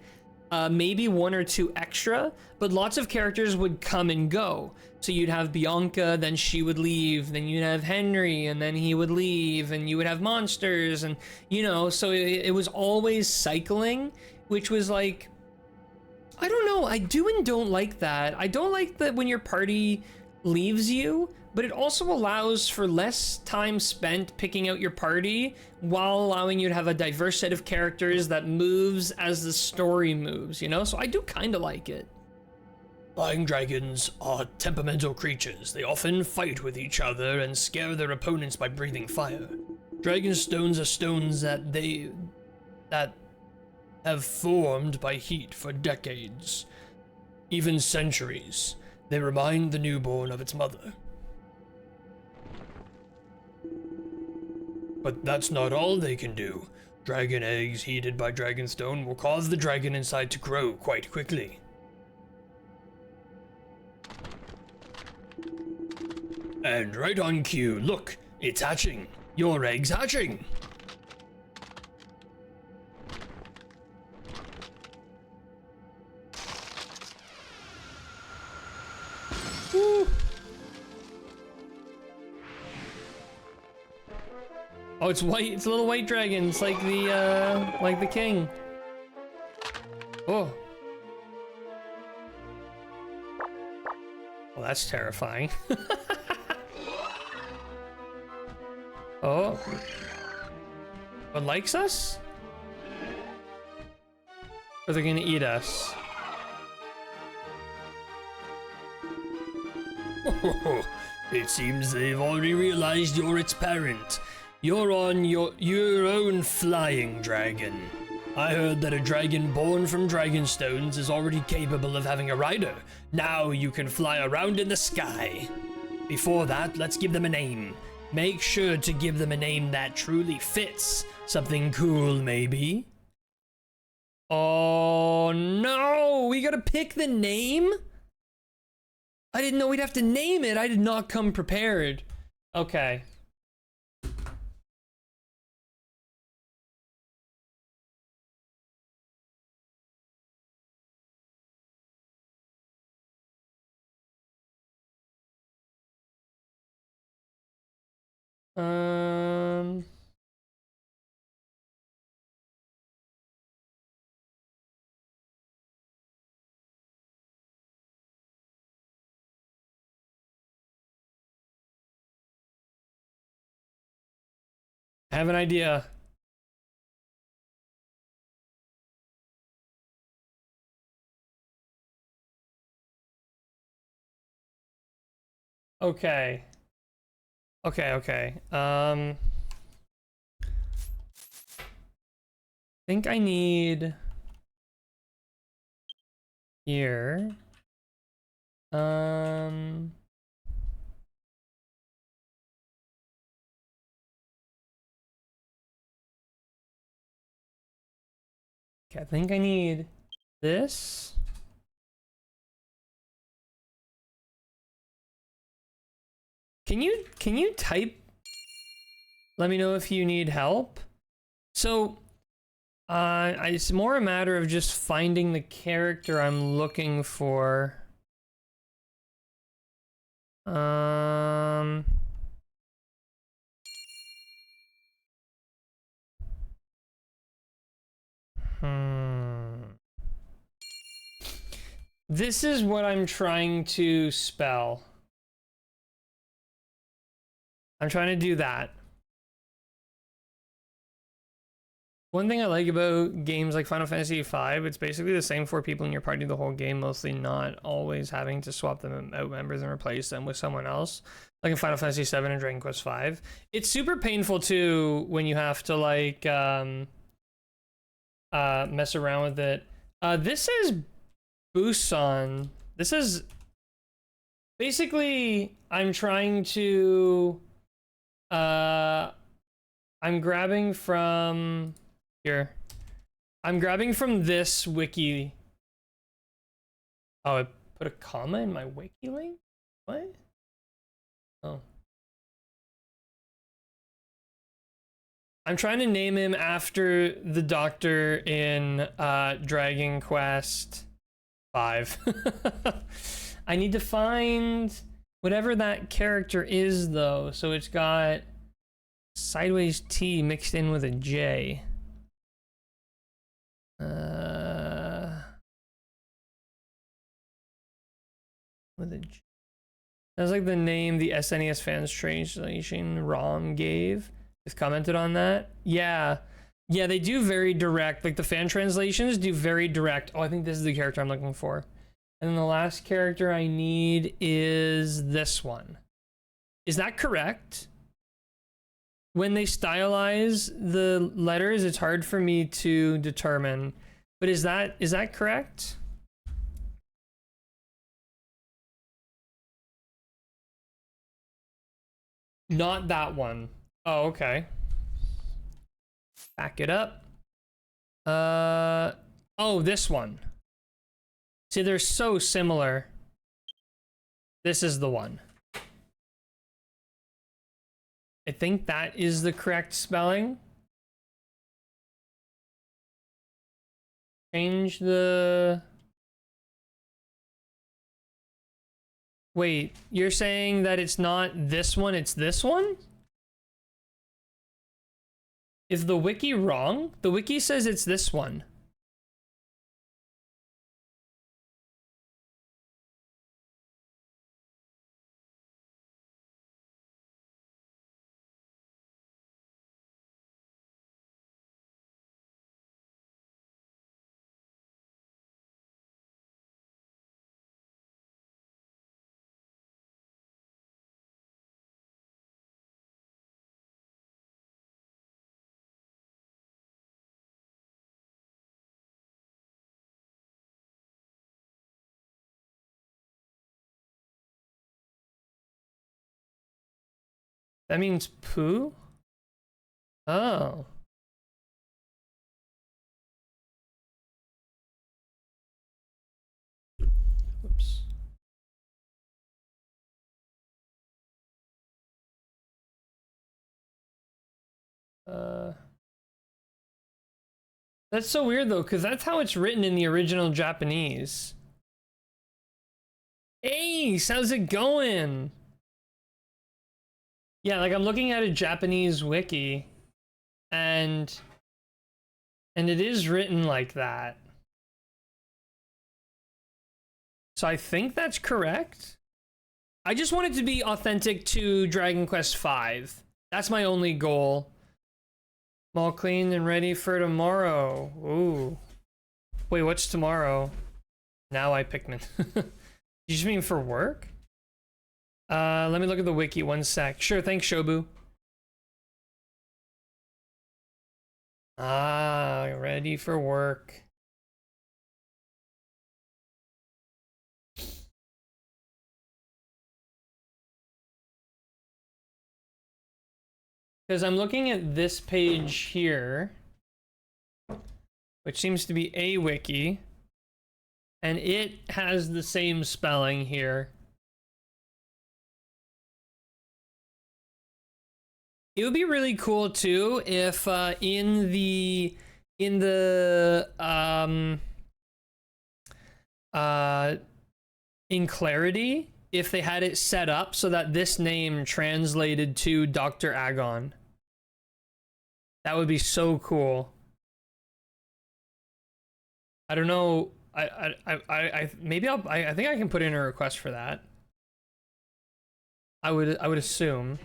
maybe 1 or 2 extra, but lots of characters would come and go. So you'd have Bianca, then she would leave, then you'd have Henry, and then he would leave, and you would have monsters, and you know, so it was always cycling, which was like, I don't know, I do and don't like that. I don't like that when your party leaves you, but it also allows for less time spent picking out your party while allowing you to have a diverse set of characters that moves as the story moves, you know? So I do kind of like it. Flying dragons are temperamental creatures. They often fight with each other and scare their opponents by breathing fire. Dragon stones are stones that have formed by heat for decades, even centuries. They remind the newborn of its mother. But that's not all they can do. Dragon eggs heated by dragonstone will cause the dragon inside to grow quite quickly. And right on cue, look, it's hatching. Your egg's hatching. Woo. Oh, it's white. It's a little white dragon. It's like the king. Oh. Well, that's terrifying. Oh. But likes us? Or they're gonna eat us? It seems they've already realized you're its parent. You're on your own flying dragon. I heard that a dragon born from dragonstones is already capable of having a rider. Now you can fly around in the sky. Before that, let's give them a name. Make sure to give them a name that truly fits. Something cool, maybe. Oh no, we gotta pick the name? I didn't know we'd have to name it. I did not come prepared. Okay. I have an idea. Okay. Okay. Think I need here. Okay, I think I need this. Can you type? Let me know if you need help. So, it's more a matter of just finding the character I'm looking for. Um. This is what I'm trying to spell. I'm trying to do that. One thing I like about games like Final Fantasy V, it's basically the same 4 people in your party the whole game, mostly not always having to swap them out members and replace them with someone else. Like in Final Fantasy VII and Dragon Quest V. It's super painful too when you have to like mess around with it. This is Busan. This is basically I'm trying to I'm grabbing from here. I'm grabbing from this wiki. Oh, I put a comma in my wiki link? What? Oh. I'm trying to name him after the doctor in Dragon Quest V. I need to find whatever that character is though. So it's got sideways T mixed in with a J. With a J. That's like the name the SNES fans translation ROM gave. Just commented on that. Yeah. Yeah, they do very direct. Like the fan translations do very direct. Oh, I think this is the character I'm looking for. And then the last character I need is this one. Is that correct? When they stylize the letters, it's hard for me to determine. But is that correct? Not that one. Oh, okay. Back it up. Oh, this one. See, they're so similar. This is the one. I think that is the correct spelling. Change the... Wait, you're saying that it's not this one, it's this one? Is the wiki wrong? The wiki says it's this one. That means poo? Oh. Oops. That's so weird though, because that's how it's written in the original Japanese. Ace, how's it going? Yeah, like I'm looking at a Japanese wiki and it is written like that. So I think that's correct. I just want it to be authentic to Dragon Quest V. That's my only goal. I'm all clean and ready for tomorrow. Ooh. Wait, what's tomorrow? Now I Pikmin. You just mean for work? Let me look at the wiki, one sec. Sure, thanks, Shobu. Ah, ready for work. Because I'm looking at this page here, which seems to be a wiki, and it has the same spelling here. It would be really cool too if in Clarity, if they had it set up so that this name translated to Dr. Agon. That would be so cool. I don't know. Maybe I think I can put in a request for that. I would assume.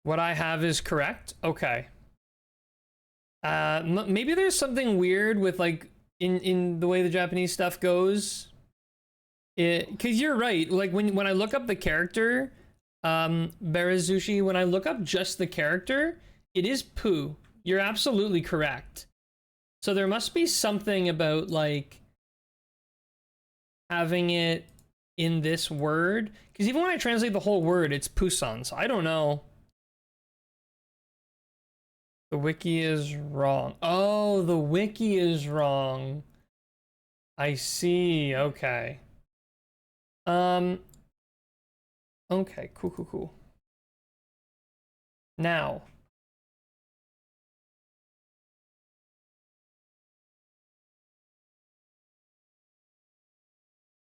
What I have is correct. Okay. Maybe there's something weird with like in the way the Japanese stuff goes. Because you're right. Like when I look up the character, Barazushi, when I look up just the character, it is Pooh. You're absolutely correct. So there must be something about like having it in this word, because even when I translate the whole word, it's Pusan. So I don't know. The wiki is wrong. Oh, the wiki is wrong. I see. Okay. Okay, cool. Now,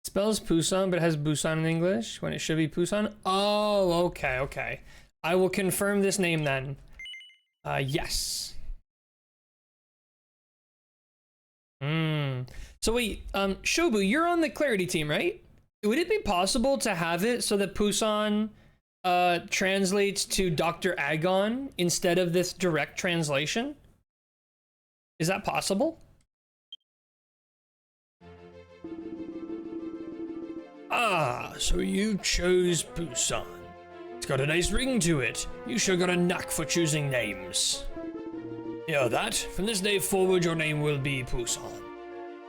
spells Pusan, but has Busan in English when it should be Pusan. Oh, okay. I will confirm this name then. Yes. So wait, Shobu, you're on the Clarity team, right? Would it be possible to have it so that Pusan translates to Dr. Agon instead of this direct translation? Is that possible? Ah, so you chose Busan. It's got a nice ring to it. You sure got a knack for choosing names. Hear that? From this day forward, your name will be Busan.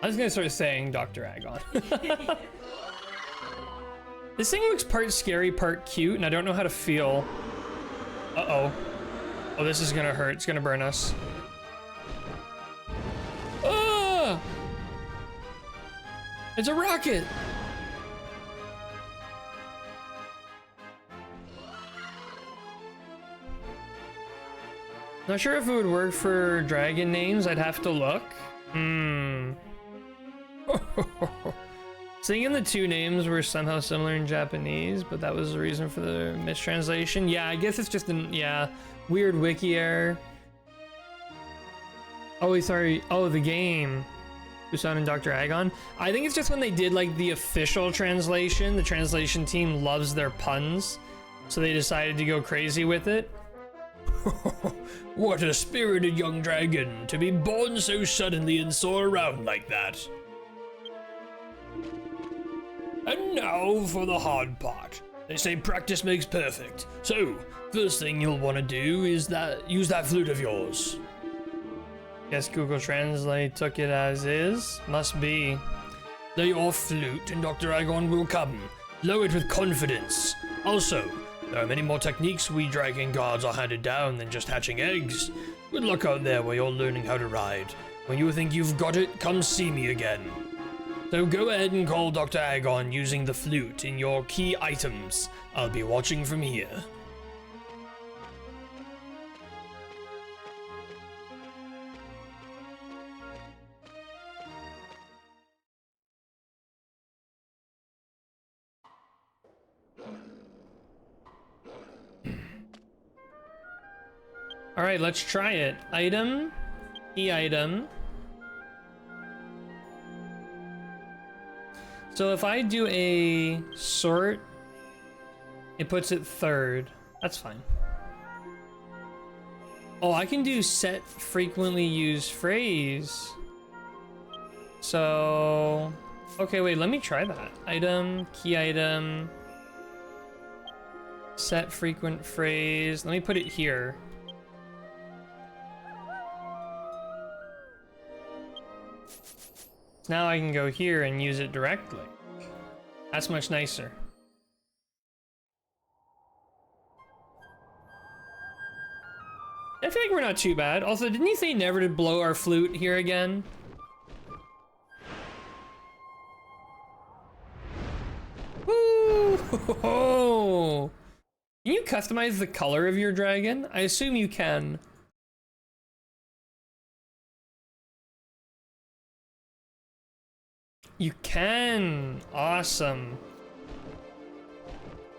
I was gonna start saying Dr. Agon. This thing looks part scary, part cute, and I don't know how to feel. Uh-oh. Oh, this is gonna hurt. It's gonna burn us. Ah! It's a rocket! Not sure if it would work for dragon names. I'd have to look. Thinking the two names were somehow similar in Japanese, but that was the reason for the mistranslation. Yeah, I guess it's just an, weird wiki error. Oh, sorry. Oh, the game. Busan and Dr. Agon. I think it's just when they did like the official translation, the translation team loves their puns, so they decided to go crazy with it. What a spirited young dragon, to be born so suddenly and soar around like that. And now for the hard part. They say practice makes perfect. So, first thing you'll want to do is use that flute of yours. Guess Google Translate took it as is. Must be. Lay your flute and Dr. Agon will come. Blow it with confidence. Also, there are many more techniques we dragon guards are handed down than just hatching eggs. Good luck out there while you're learning how to ride. When you think you've got it, come see me again. So go ahead and call Dr. Agon using the flute in your key items. I'll be watching from here. All right, let's try it. Item, key item. So if I do a sort, it puts it third. That's fine. Oh, I can do set frequently used phrase. So, okay, wait, let me try that. Item, key item, set frequent phrase. Let me put it here. Now I can go here and use it directly. That's much nicer. I feel like we're not too bad. Also, didn't you say never to blow our flute here again? Woo! Can you customize the color of your dragon? I assume you can. You can. Awesome.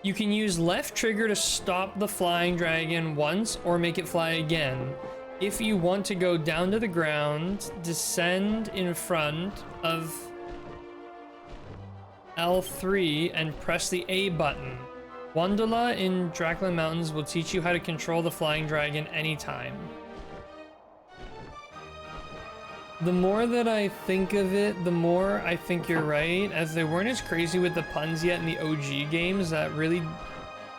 You can use left trigger to stop the flying dragon once or make it fly again. If you want to go down to the ground, descend in front of L3 and press the A button. Wandala in Dracula Mountains will teach you how to control the flying dragon anytime. The more that I think of it, the more I think you're right, as they weren't as crazy with the puns yet in the OG games that really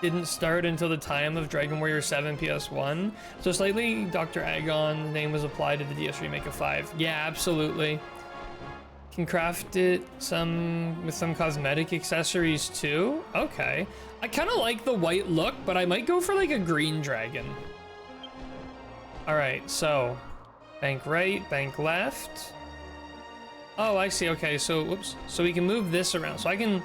didn't start until the time of Dragon Warrior 7 PS1. So slightly Dr. Agon's name was applied to the DS remake of 5. Yeah, absolutely. Can craft it with some cosmetic accessories too? Okay. I kind of like the white look, but I might go for like a green dragon. All right, so bank right, bank left. Oh, I see. Okay, so whoops. So we can move this around. So I can.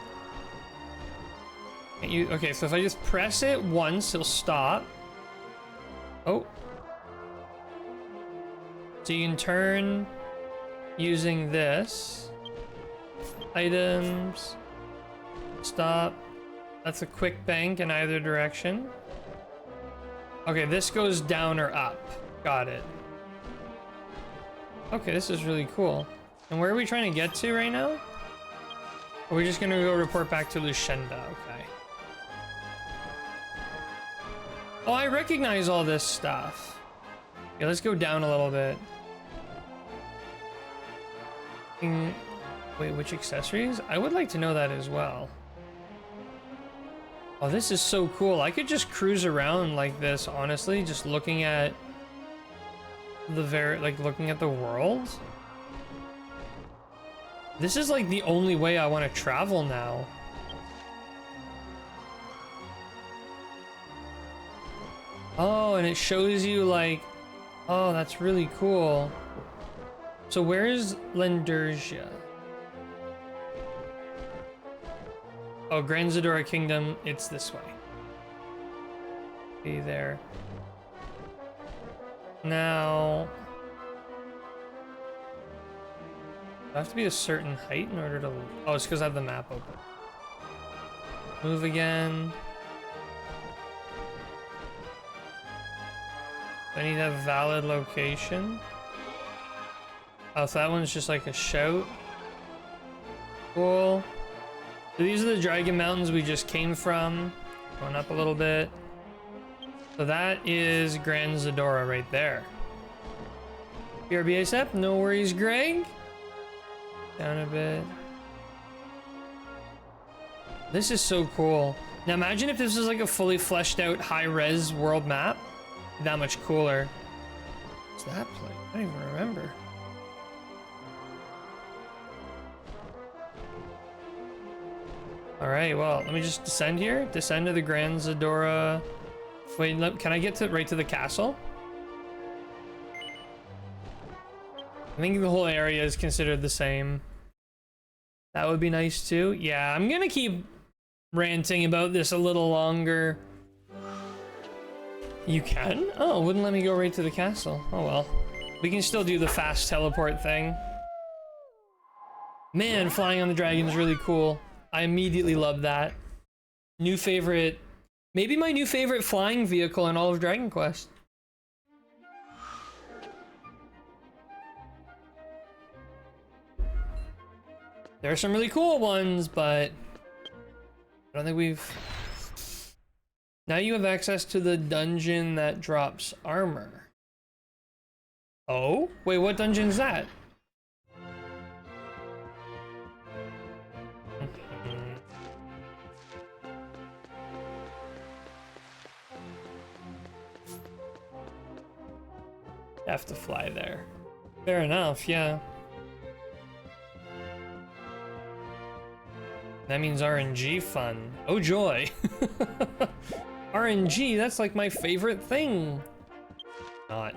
Okay, so if I just press it once, he'll stop. Oh. So you can turn using this. Items. Stop. That's a quick bank in either direction. Okay, this goes down or up. Got it. Okay, this is really cool. And where are we trying to get to right now? Are we just gonna go report back to Lucinda? Okay. Oh, I recognize all this stuff. Yeah, let's go down a little bit. Wait, which accessories? I would like to know that as well. Oh, this is so cool. I could just cruise around like this, honestly, just looking at the looking at the world. This is like the only way I want to travel now. Oh, and it shows you like, oh, that's really cool. So where is Lendersia? Oh, Grand Zadora Kingdom, it's this way. Be there. Now, I have to be a certain height in order to... Oh, it's because I have the map open. Move again. I need a valid location. Oh, so that one's just like a shout. Cool. So these are the Dragon Mountains we just came from. Going up a little bit. So that is Grand Zadora right there. BRB ASAP, no worries, Greg. Down a bit. This is so cool. Now imagine if this was like a fully fleshed out high-res world map. That much cooler. What's that play? I don't even remember. Alright, well, let me just descend here. Descend to the Grand Zadora. Wait, can I get right to the castle? I think the whole area is considered the same. That would be nice too. Yeah, I'm gonna keep ranting about this a little longer. You can? Oh, wouldn't let me go right to the castle. Oh well. We can still do the fast teleport thing. Man, flying on the dragon is really cool. I immediately love that. New favorite, maybe my new favorite flying vehicle in all of Dragon Quest. There are some really cool ones, but I don't think we've... Now you have access to the dungeon that drops armor. Oh? Wait, what dungeon's that? Have to fly there. Fair enough, yeah. That means RNG fun. Oh joy. RNG, that's like my favorite thing. Not.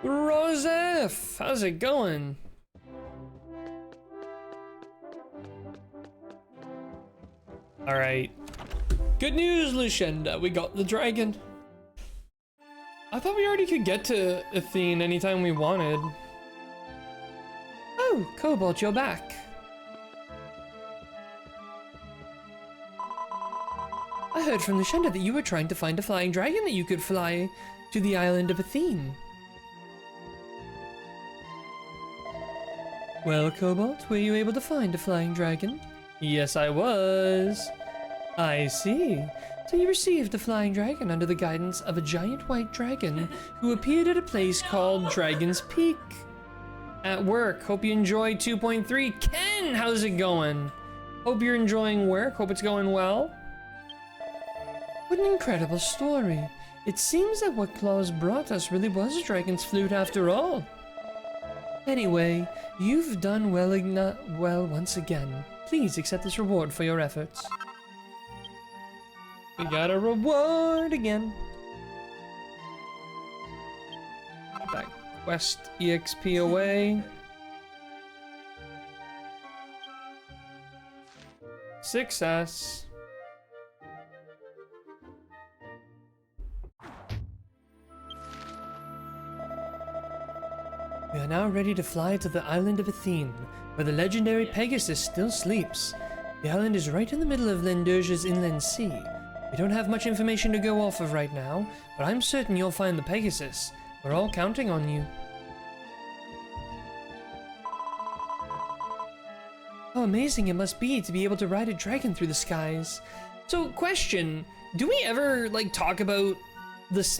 Rosef, how's it going? All right. Good news, Lucinda. We got the dragon. I thought we already could get to Athene anytime we wanted. Oh, Cobalt, you're back. I heard from Lucinda that you were trying to find a flying dragon that you could fly to the island of Athene. Well, Cobalt, were you able to find a flying dragon? Yes, I was. I see. So you received a flying dragon under the guidance of a giant white dragon who appeared at a place called Dragon's Peak. At work. Hope you enjoy 2.3. Ken, how's it going? Hope you're enjoying work. Hope it's going well. What an incredible story. It seems that what Claus brought us really was a dragon's flute after all. Anyway, you've done well once again. Please accept this reward for your efforts. We got a reward again. Put that quest EXP away. Success. We are now ready to fly to the island of Athene, where the legendary Pegasus still sleeps. The island is right in the middle of Lendurge's inland sea. We don't have much information to go off of right now, but I'm certain you'll find the Pegasus. We're all counting on you. How amazing it must be to be able to ride a dragon through the skies. So, question, do we ever, like, talk about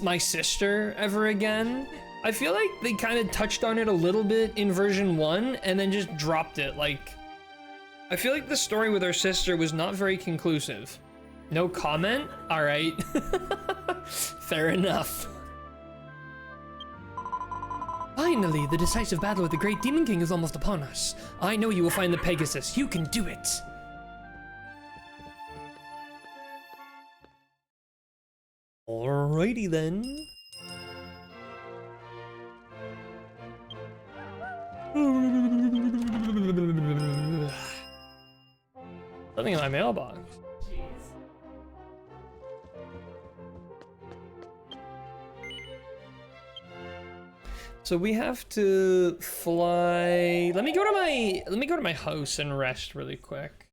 my sister ever again? I feel like they kind of touched on it a little bit in version 1 and then just dropped it. Like, I feel like the story with her sister was not very conclusive. No comment? All right. Fair enough. Finally, the decisive battle with the Great Demon King is almost upon us. I know you will find the Pegasus. You can do it. Alrighty then. Something in my mailbox. So we have to fly. Let me go to my house and rest really quick.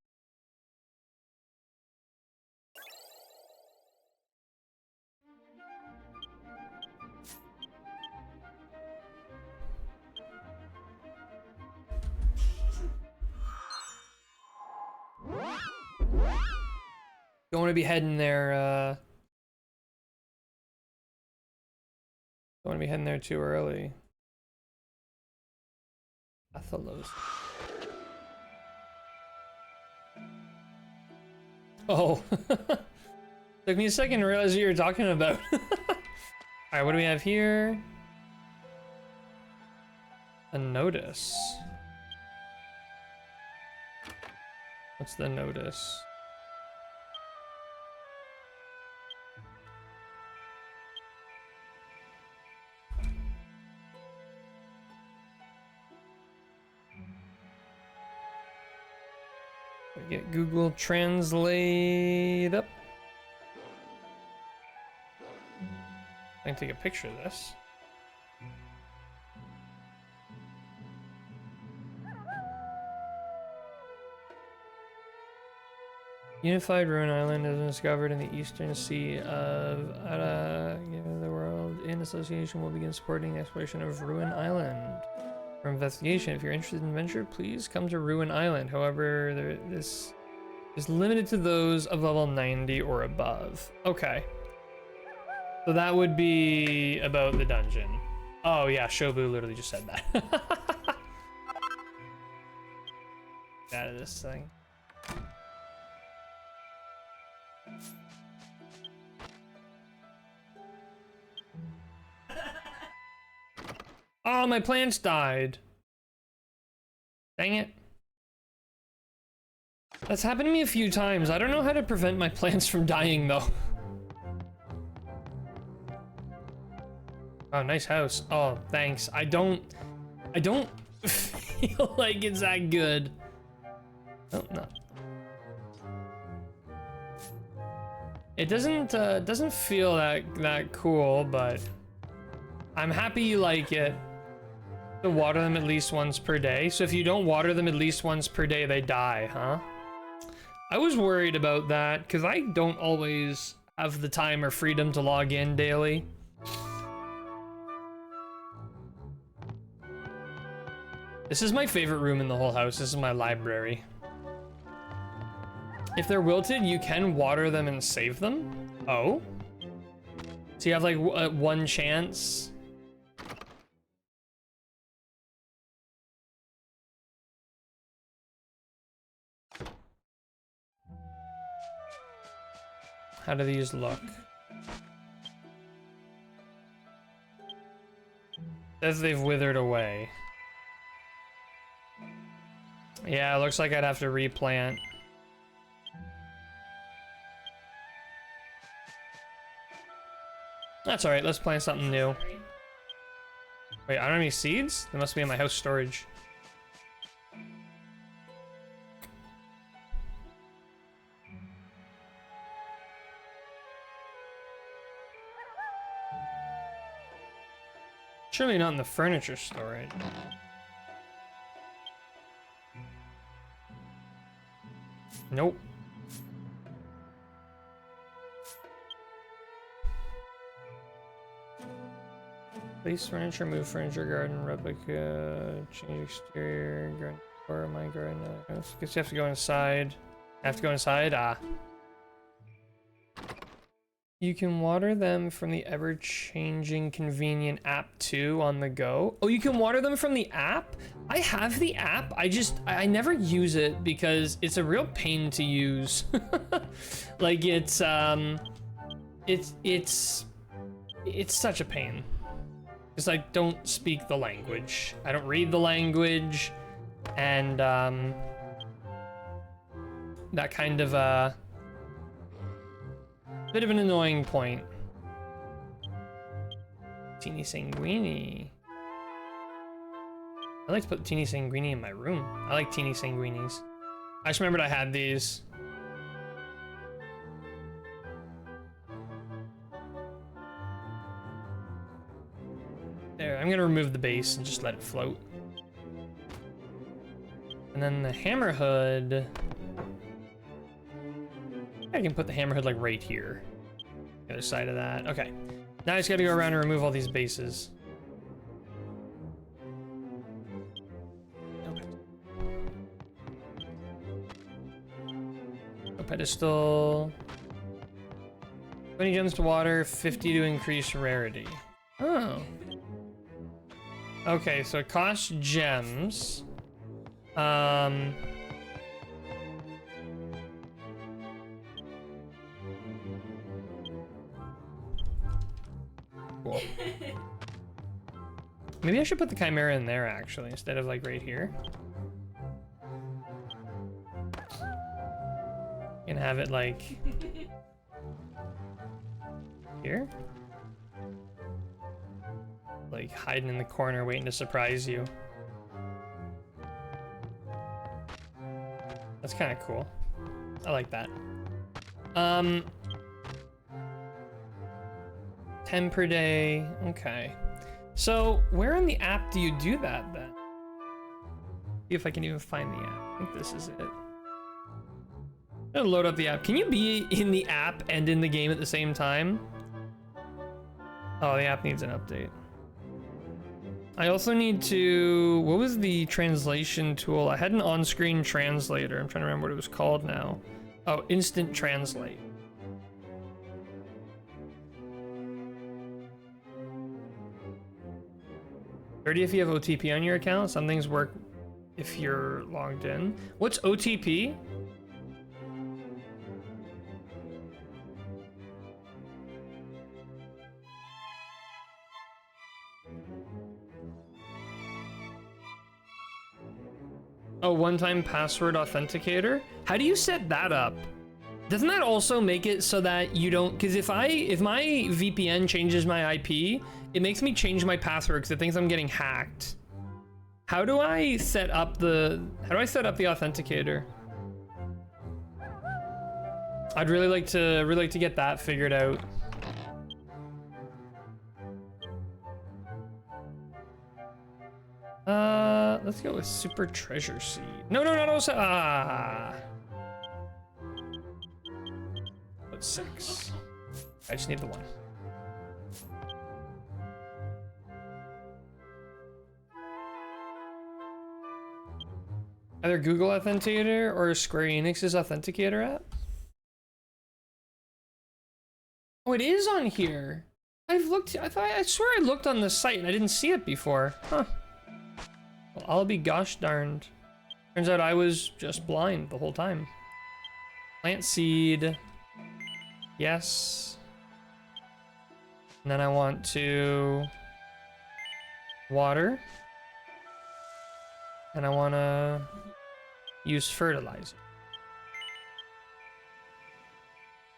Don't want to be heading there, don't want to be heading there too early. Athalos. Oh. Took me a second to realize what you were talking about. Alright, what do we have here? A notice. What's the notice? Get Google Translate up. I can take a picture of this. Unified Ruin Island is discovered in the eastern sea of Ada. Given the world in association will begin supporting the exploration of Ruin Island. For investigation, if you're interested in adventure, please come to Ruin Island. However, this is limited to those of level 90 or above. Okay. So that would be about the dungeon. Oh yeah, Shobu literally just said that. Get out of this thing. Oh, my plants died. Dang it. That's happened to me a few times. I don't know how to prevent my plants from dying, though. Oh, nice house. Oh, thanks. I don't feel like it's that good. Oh, no. It doesn't feel that cool, but I'm happy you like it. To water them at least once per day. So if you don't water them at least once per day, they die, huh? I was worried about that because I don't always have the time or freedom to log in daily. This is my favorite room in the whole house. This is my library. If they're wilted, you can water them and save them. Oh? So you have like one chance. How do these look? Says they've withered away. Yeah, it looks like I'd have to replant. That's alright, let's plant something new. Wait, I don't have any seeds? They must be in my house storage. Surely not in the furniture storage. Nope. Place furniture, move furniture, garden, replica, change exterior, garden, or my garden. Guess you have to go inside. I have to go inside? Ah. You can water them from the ever-changing convenient app too on the go. Oh, you can water them from the app? I have the app. I never use it because it's a real pain to use. Like it's such a pain. Because I don't speak the language. I don't read the language, and that kind of bit of an annoying point. Teeny Sanguini. I like to put Teeny Sanguini in my room. I like Teeny Sanguinis. I just remembered I had these. There, I'm gonna remove the base and just let it float. And then the hammer hood. I can put the hammerhead like right here. The other side of that. Okay. Now I just gotta go around and remove all these bases. Okay. No pedestal. 20 gems to water, 50 to increase rarity. Oh. Okay, so it costs gems. Cool. Maybe I should put the chimera in there actually, instead of like right here. And have it like here. Like hiding in the corner waiting to surprise you. That's kind of cool. I like that. 10 per day. Okay. So where in the app do you do that then? See if I can even find the app. I think this is it. I'm gonna load up the app. Can you be in the app and in the game at the same time? Oh, the app needs an update. I also need to... What was the translation tool? I had an on-screen translator. I'm trying to remember what it was called now. Oh, Instant Translate. If you have OTP on your account, some things work if you're logged in. What's OTP? Oh, one-time password authenticator? How do you set that up? Doesn't that also make it so that you don't, because if my VPN changes my IP, it makes me change my password because it thinks I'm getting hacked. How do I set up the authenticator? I'd really like to get that figured out. Let's go with Super Treasure Seed. No, no, not also. But 6. I just need the 1. Either Google Authenticator or Square Enix's Authenticator app. Oh, it is on here. I've looked. I swear I looked on the site and I didn't see it before. Huh. Well, I'll be gosh darned. Turns out I was just blind the whole time. Plant seed. Yes. And then I want to water. And I want to use fertilizer.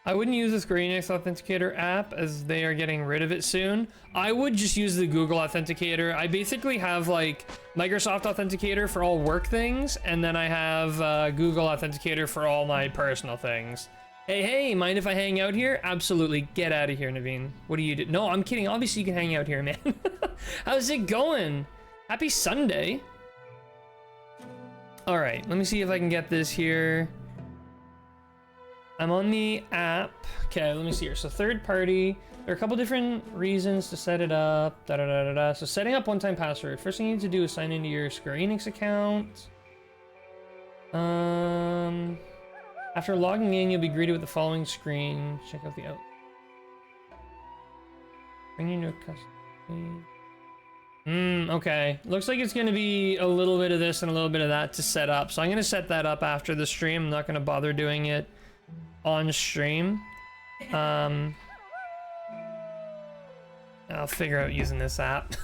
I wouldn't use the Square Enix Authenticator app as they are getting rid of it soon. I would just use the Google Authenticator. I basically have like Microsoft Authenticator for all work things, and then I have Google Authenticator for all my personal things. Hey, mind if I hang out here? Absolutely. Get out of here, Naveen. What do you do? No, I'm kidding. Obviously you can hang out here, man. How's it going? Happy Sunday. All right, let me see if I can get this here. I'm on the app. Okay, let me see here. So third party, there are a couple different reasons to set it up. So setting up one-time password. First thing you need to do is sign into your Square Enix account. After logging in, you'll be greeted with the following screen. Check out the out. Bring you to custody. Okay. Looks like it's gonna be a little bit of this and a little bit of that to set up. So I'm gonna set that up after the stream. I'm not gonna bother doing it on stream. I'll figure out using this app.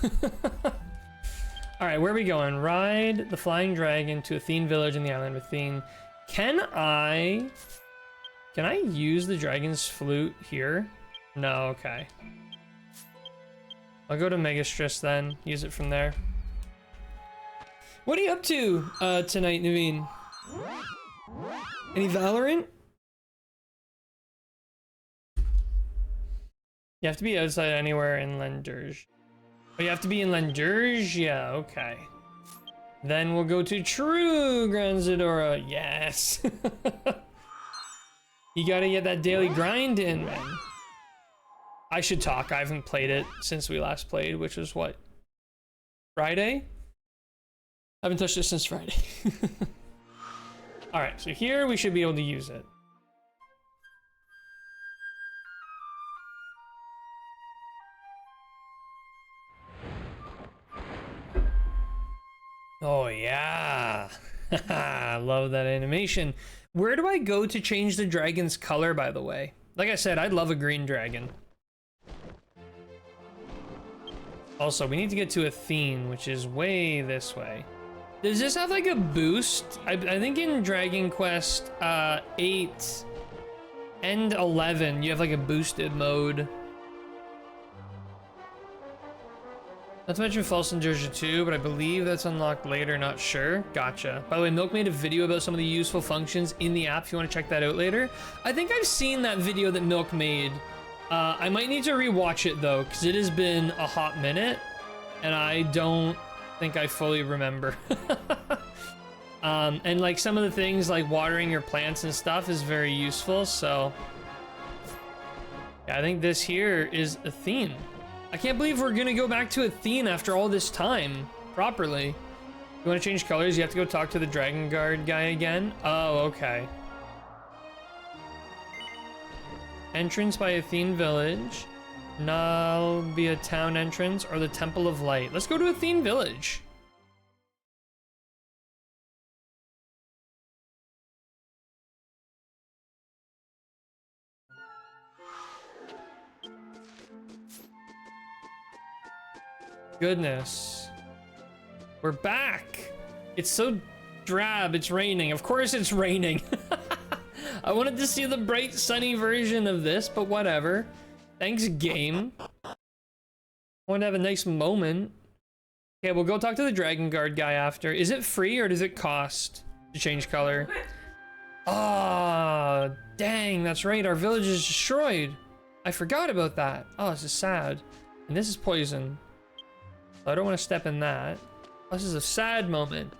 Alright, where are we going? Ride the flying dragon to Athene village in the island of Athene. Can I use the dragon's flute here? No, okay. I'll go to Megastress then, use it from there. What are you up to tonight, Naveen? Any Valorant? You have to be outside anywhere in Lenderge. Oh, you have to be in Lenderge? Yeah, okay. Then we'll go to True Grand Zadora. Yes. You gotta get that daily grind in, man. I should talk. I haven't played it since we last played, which was what? Friday? I haven't touched it since Friday. Alright, so here we should be able to use it. Oh yeah. I love that animation. Where do I go to change the dragon's color, by the way? Like I said, I'd love a green dragon. Also, we need to get to Athene, which is way this way. Does this have like a boost? I think in Dragon Quest 8 and 11, you have like a boosted mode. Not to mention False and Georgia 2, but I believe that's unlocked later, not sure. Gotcha. By the way, Milk made a video about some of the useful functions in the app if you want to check that out later. I think I've seen that video that Milk made. I might need to rewatch it though, because it has been a hot minute, and I don't think I fully remember. And like some of the things like watering your plants and stuff is very useful, so yeah, I think this here is Athene. I can't believe we're gonna go back to Athene after all this time, properly. You wanna change colors, you have to go talk to the Dragon Guard guy again? Oh, okay. Entrance by Athene Village. Nalbia Town entrance or the Temple of Light. Let's go to Athene Village. Goodness. We're back. It's so drab, it's raining. Of course it's raining. I wanted to see the bright sunny version of this, but whatever. Thanks, game. I want to have a nice moment. Okay, we'll go talk to the Dragon Guard guy after. Is it free or does it cost to change color? Ah, dang, that's right. Our village is destroyed. I forgot about that. Oh, this is sad. And this is poison. So I don't want to step in that. This is a sad moment.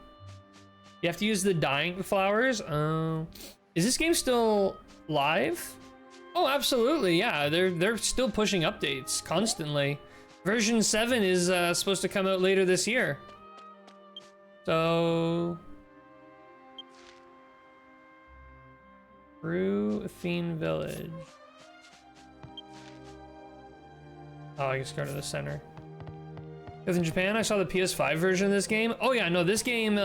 You have to use the dying flowers. Oh, is this game still live? Oh, absolutely. Yeah, they're still pushing updates constantly. Version 7 is supposed to come out later this year. So, Rue Athene Village. Oh, I guess go to the center. Because in Japan, I saw the PS5 version of this game. Oh yeah, no, this game,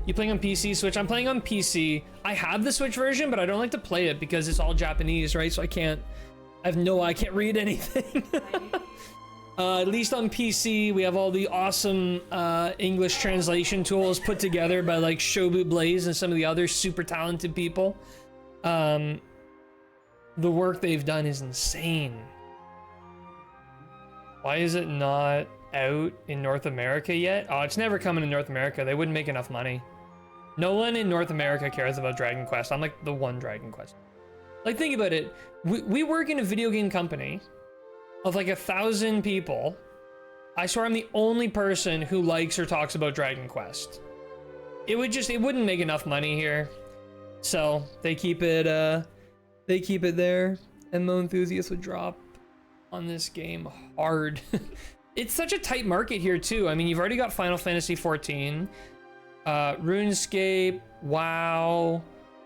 you playing on PC, Switch. I'm playing on PC. I have the Switch version, but I don't like to play it because it's all Japanese, right? So I can't read anything. At least on PC, we have all the awesome English translation tools put together by like Shobu Blaze and some of the other super talented people. The work they've done is insane. Why is it not out in North America yet? Oh, it's never coming to North America. They wouldn't make enough money. No one in North America cares about Dragon Quest. I'm like the one Dragon Quest. Like, think about it. We work in a video game company of like 1,000 people. I swear I'm the only person who likes or talks about Dragon Quest. It wouldn't make enough money here. So they keep it there. MMO enthusiasts would drop on this game hard. It's such a tight market here too. I mean, you've already got Final Fantasy 14, RuneScape, WoW,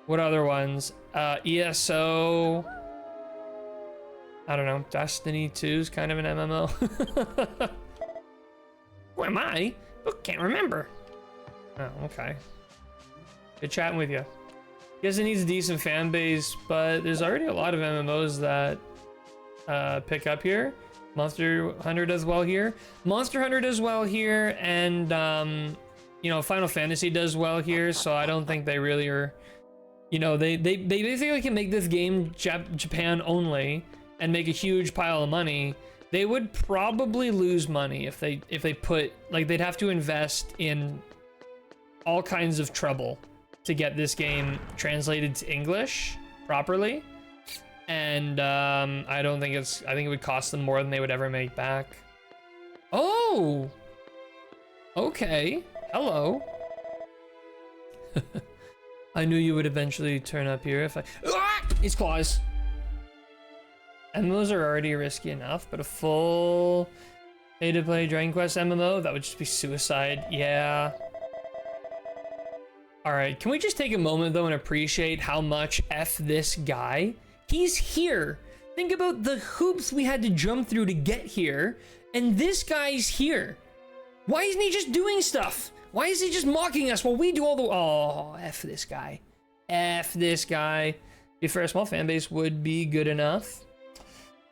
what other ones? ESO. I don't know. Destiny 2 is kind of an MMO. Who am I? Oh, can't remember. Oh, okay. Good chatting with you. Guess it needs a decent fan base, but there's already a lot of MMOs that pick up here. Monster Hunter does well here. Monster Hunter does well here, and you know, Final Fantasy does well here. So I don't think they really are. You know, they basically can make this game Japan only and make a huge pile of money. They would probably lose money if they put, like, they'd have to invest in all kinds of trouble to get this game translated to English properly. And I think it would cost them more than they would ever make back. Oh, okay. Hello. I knew you would eventually turn up here if I... Ah! It's claws. MMOs are already risky enough, but a full pay-to-play Dragon Quest MMO, that would just be suicide. Yeah. All right, can we just take a moment though and appreciate how much F this guy? He's here. Think about the hoops we had to jump through to get here, and this guy's here. Why isn't he just doing stuff? Why is he just mocking us while we do all the... Oh, F this guy. F this guy. If for a small fan base would be good enough.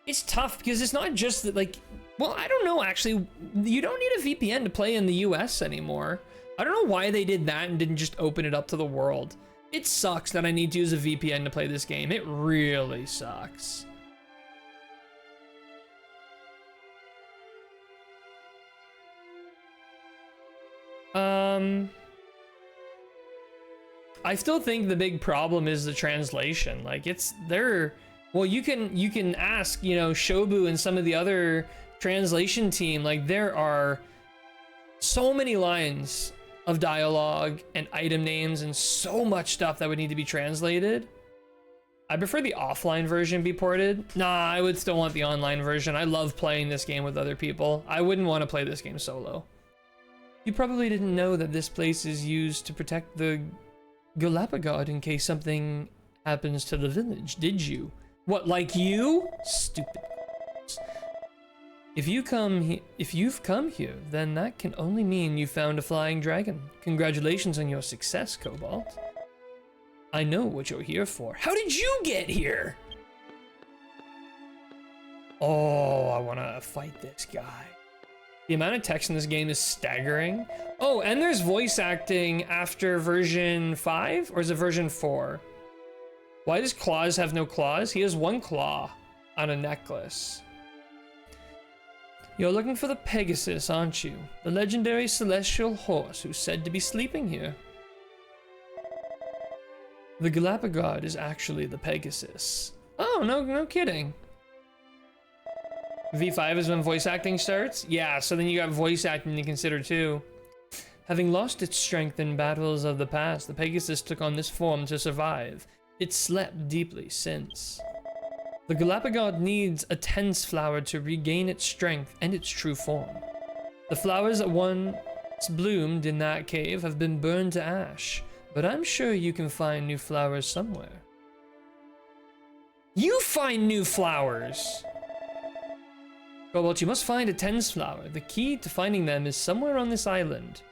It's tough because it's not just that, like... Well, I don't know, actually. You don't need a VPN to play in the US anymore. I don't know why they did that and didn't just open it up to the world. It sucks that I need to use a VPN to play this game. It really sucks. I still think the big problem is the translation. Like, it's there. Well, you can ask, you know, Shobu and some of the other translation team. Like, there are so many lines of dialogue and item names and so much stuff that would need to be translated. I prefer the offline version be ported. Nah, I would still want the online version. I love playing this game with other people. I wouldn't want to play this game solo. You probably didn't know that this place is used to protect the Galapagos in case something happens to the village, did you? What, like you? Stupid. If you've come here, then that can only mean you found a flying dragon. Congratulations on your success, Cobalt. I know what you're here for. How did you get here? Oh, I want to fight this guy. The amount of text in this game is staggering. Oh, and there's voice acting after version 5, or is it version 4? Why does Claus have no claws? He has one claw on a necklace. You're looking for the Pegasus, aren't you? The legendary celestial horse who's said to be sleeping here. The Galapagos is actually the Pegasus. Oh, no kidding. V5 is when voice acting starts? Yeah, so then you got voice acting to consider too. Having lost its strength in battles of the past, the Pegasus took on this form to survive. It slept deeply since. The Galapagos needs a tense flower to regain its strength and its true form. The flowers that once bloomed in that cave have been burned to ash, but I'm sure you can find new flowers somewhere. You find new flowers! Cobalt, you must find a tense flower. The key to finding them is somewhere on this island.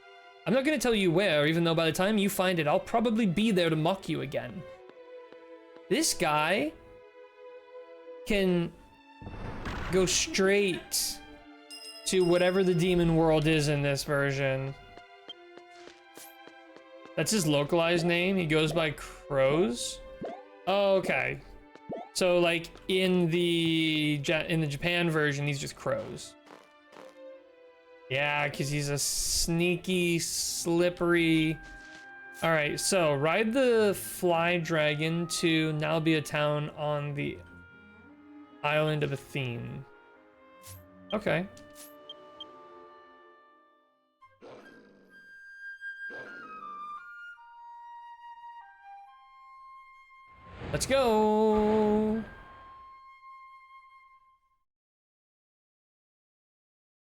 I'm not going to tell you where, even though by the time you find it, I'll probably be there to mock you again. This guy can go straight to whatever the demon world is in this version. That's his localized name. He goes by Crows. Oh, okay. So like in the Japan version, he's just Crows. Yeah, because he's a sneaky, slippery... Alright, so ride the fly dragon to Nalbia town on the island of Athene. Okay. Let's go!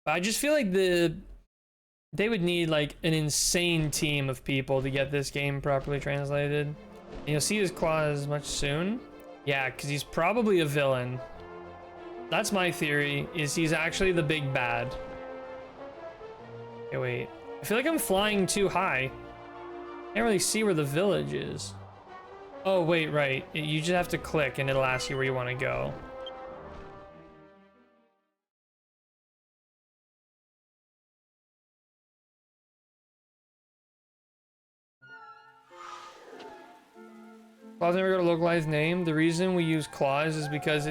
I just feel like they would need like an insane team of people to get this game properly translated. And you'll see his claws much soon. Yeah, because he's probably a villain. That's my theory, is he's actually the big bad. Okay, wait. I feel like I'm flying too high. Can't really see where the village is. Oh, wait, right. You just have to click and it'll ask you where you want to go. Claws never got a localized name. The reason we use Claws is because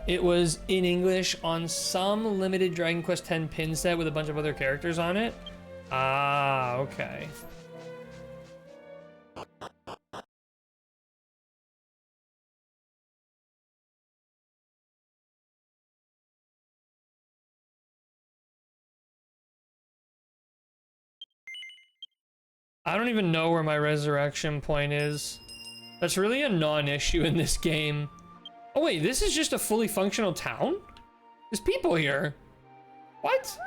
it was in English on some limited Dragon Quest X pin set with a bunch of other characters on it. Ah, okay. I don't even know where my resurrection point is. That's really a non-issue in this game. Oh wait, this is just a fully functional town? There's people here. What?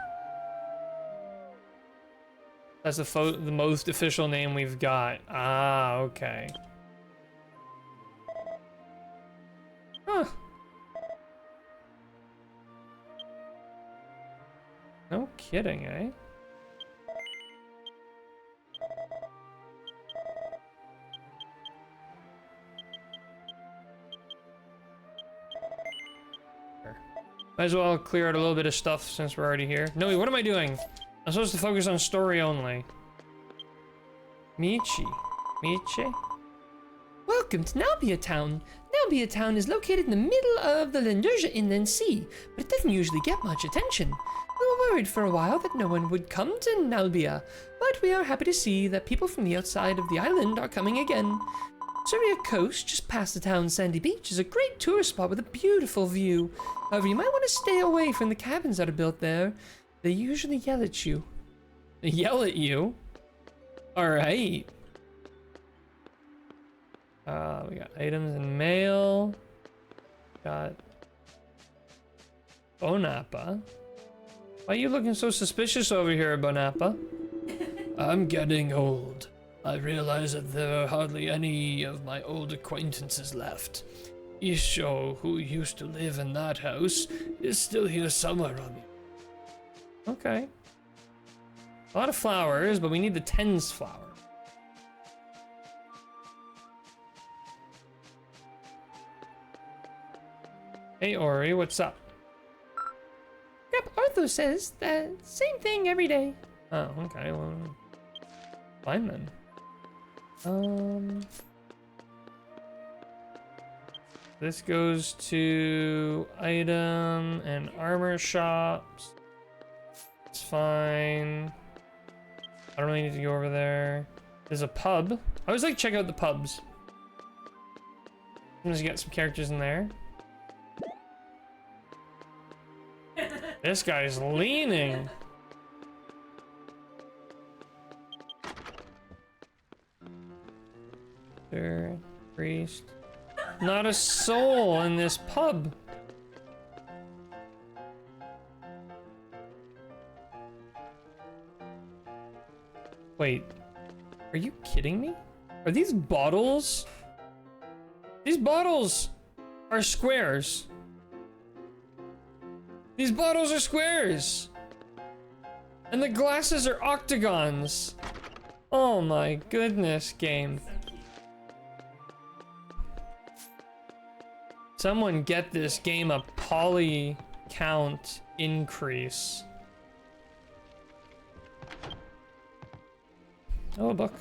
That's the most official name we've got. Ah, okay. Huh. No kidding, eh? Might as well clear out a little bit of stuff since we're already here. No, what am I doing? I'm supposed to focus on story only. Michi. Welcome to Nalbia Town. Nalbia Town is located in the middle of the Lenderja Inland Sea, but it doesn't usually get much attention. We were worried for a while that no one would come to Nalbia, but we are happy to see that people from the outside of the island are coming again. Surya Coast, just past the town's sandy beach, is a great tourist spot with a beautiful view. However, you might want to stay away from the cabins that are built there. They usually yell at you. They yell at you? Alright. We got items and mail. Got Bonappa. Why are you looking so suspicious over here, Bonappa? I'm getting old. I realize that there are hardly any of my old acquaintances left. Isho, who used to live in that house, is still here somewhere on the... Okay. A lot of flowers, but we need the tens flower. Hey Ori, what's up? Yep, Arthur says the same thing every day. Oh, okay, well, fine then. This goes to item and armor shops. It's fine. I don't really need to go over there. There's a pub. I always like to check out the pubs. Sometimes you get some characters in there. This guy's leaning. Sir, priest. Not a soul in this pub. Wait, are you kidding me? Are these bottles? These bottles are squares. These bottles are squares. And the glasses are octagons. Oh my goodness, game. Someone get this game a poly count increase. Oh, a book.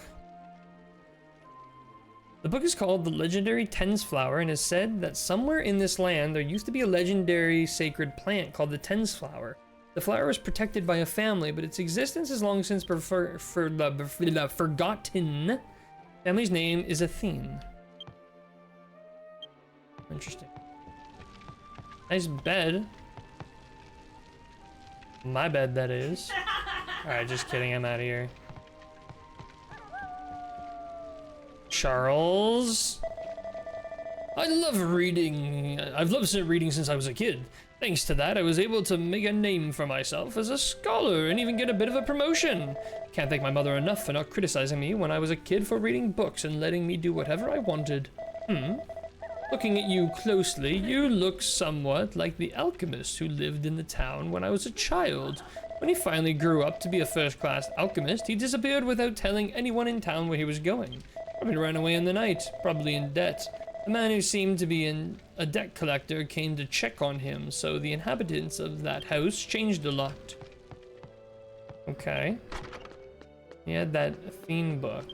The book is called The Legendary Tens Flower and is said that somewhere in this land there used to be a legendary sacred plant called the Tens Flower. The flower is protected by a family, but its existence is long since forgotten. Family's name is Athene. Interesting. Nice bed. My bed, that is. Alright, just kidding, I'm out of here. Charles. I love reading. I've loved reading since I was a kid. Thanks to that, I was able to make a name for myself as a scholar and even get a bit of a promotion. Can't thank my mother enough for not criticizing me when I was a kid for reading books and letting me do whatever I wanted. Looking at you closely, you look somewhat like the alchemist who lived in the town when I was a child. When he finally grew up to be a first-class alchemist, he disappeared without telling anyone in town where he was going. Probably ran away in the night, probably in debt. The man who seemed to be a debt collector came to check on him, so the inhabitants of that house changed a lot. Okay. He had that Athene book.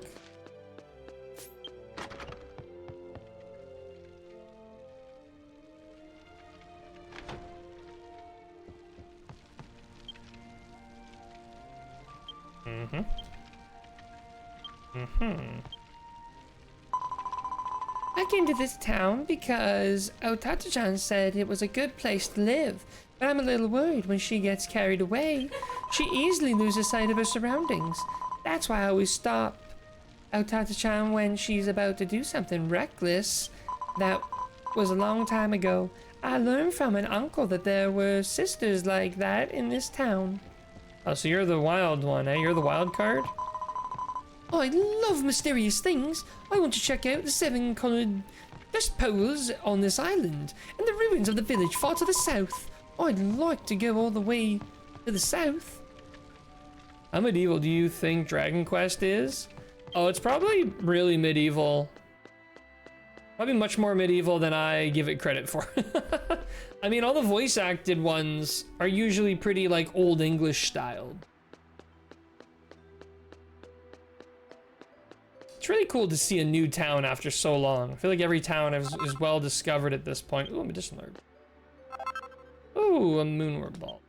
I came to this town because Otata-chan said it was a good place to live, but I'm a little worried when she gets carried away. She easily loses sight of her surroundings. That's why I always stop Otata-chan when she's about to do something reckless. That was a long time ago. I learned from an uncle that there were sisters like that in this town. Oh, so you're the wild one, eh? You're the wild card? Oh, I love mysterious things. I want to check out the 7-colored dust poles on this island and the ruins of the village far to the south. I'd like to go all the way to the south. How medieval do you think Dragon Quest is? Oh, it's probably really medieval. Probably much more medieval than I give it credit for. I mean, all the voice acted ones are usually pretty like old English styled. It's really cool to see a new town after so long. I feel like every town is well discovered at this point. Ooh, a medicinal herb. Ooh, a moonwort ball.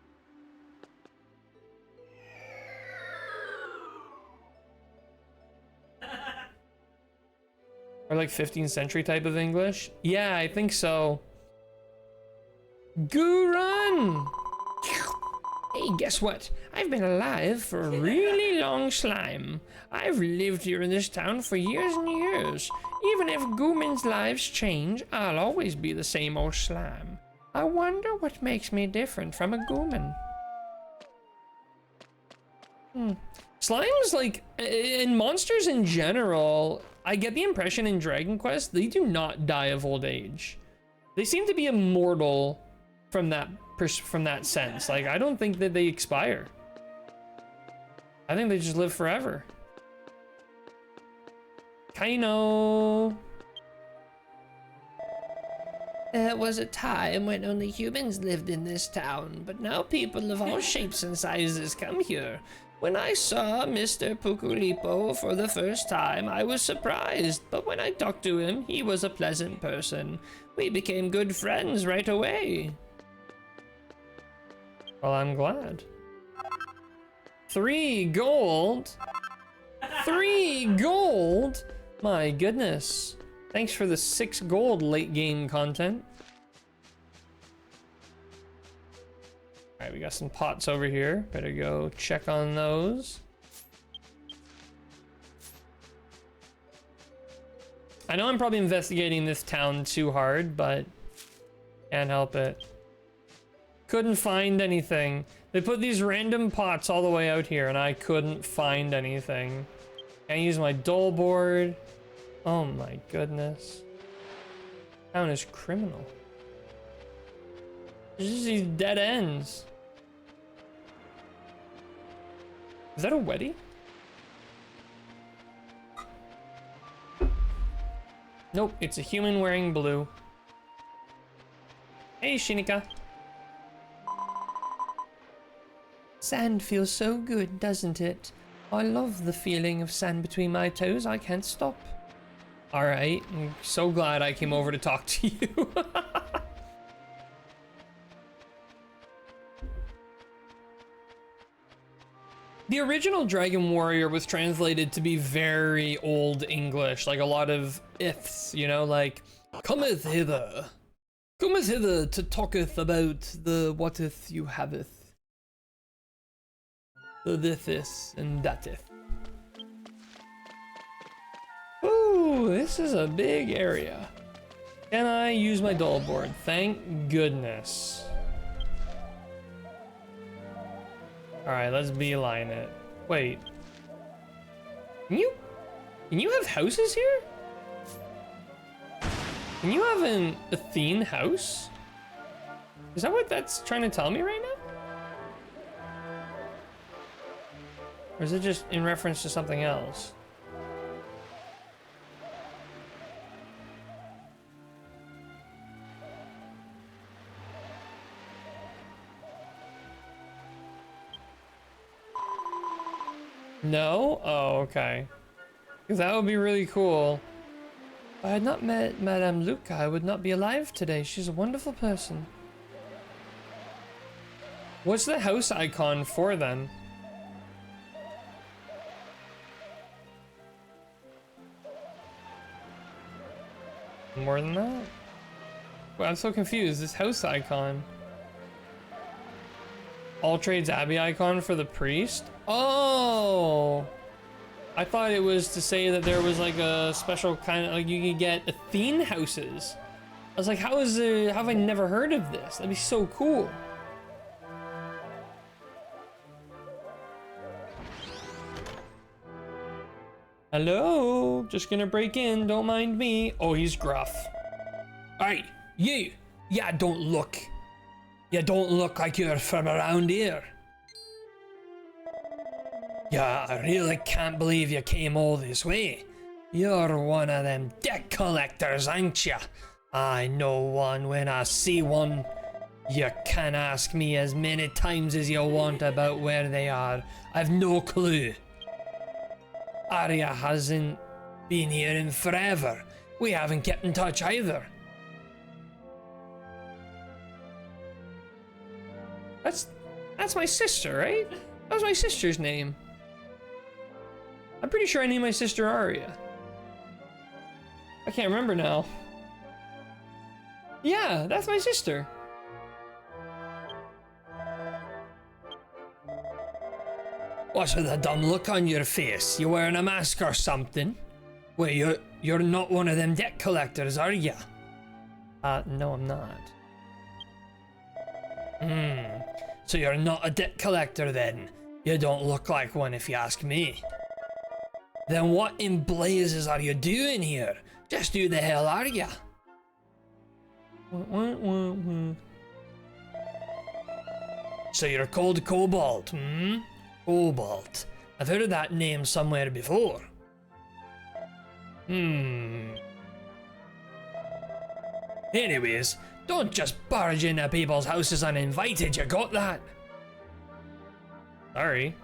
Or like 15th century type of English? Yeah, I think so. Gurun! Hey, guess what? I've been alive for a really long slime. I've lived here in this town for years and years. Even if Gooman's lives change, I'll always be the same old slime. I wonder what makes me different from a Gooman. Slimes, like, and monsters in general, I get the impression in Dragon Quest, they do not die of old age. They seem to be immortal from that sense. Like, I don't think that they expire. I think they just live forever. Kaino. There was a time when only humans lived in this town, but now people of all shapes and sizes come here. When I saw Mr. Pukulipo for the first time, I was surprised, but when I talked to him, he was a pleasant person. We became good friends right away. Well, I'm glad. 3 gold? 3 gold? My goodness. Thanks for the 6 gold late game content. Alright, we got some pots over here. Better go check on those. I know I'm probably investigating this town too hard, but can't help it. Couldn't find anything. They put these random pots all the way out here, and I couldn't find anything. Can't use my dole board. Oh my goodness. Town is criminal. There's just these dead ends. Is that a wedding? Nope, it's a human wearing blue. Hey, Shinika. Sand feels so good, doesn't it? I love the feeling of sand between my toes. I can't stop. Alright, I'm so glad I came over to talk to you. The original Dragon Warrior was translated to be very old English, like a lot of ifs, you know, like, cometh hither to talketh about the whateth you haveth, the thitheth and thateth. Ooh, this is a big area. Can I use my dull board? Thank goodness. Alright, let's beeline it. Wait. Can you have houses here? Can you have an Athene house? Is that what that's trying to tell me right now? Or is it just in reference to something else? No? Oh, okay. Because that would be really cool. If I had not met Madame Luca, I would not be alive today. She's a wonderful person. What's the house icon for then? More than that? Well, I'm so confused. This house icon. All Trades Abbey icon for the priest? Oh! I thought it was to say that there was like a special kind of, like you could get Athene houses. I was like, how have I never heard of this? That'd be so cool. Hello? Just gonna break in, don't mind me. Oh, he's gruff. Hey, you! You don't look like you're from around here. Yeah, I really can't believe you came all this way. You're one of them debt collectors, ain't ya? I know one when I see one. You can ask me as many times as you want about where they are. I've no clue. Arya hasn't been here in forever. We haven't kept in touch either. That's my sister, right? That was my sister's name. I'm pretty sure I named my sister Arya. I can't remember now. Yeah, that's my sister. What's with the dumb look on your face? You wearing a mask or something? Wait, you're not one of them debt collectors, are ya? No, I'm not. So you're not a debt collector then? You don't look like one if you ask me. Then what in blazes are you doing here? Just who the hell are ya? So you're called Cobalt, Cobalt. I've heard of that name somewhere before. Anyways, don't just barge into people's houses uninvited, you got that? Sorry.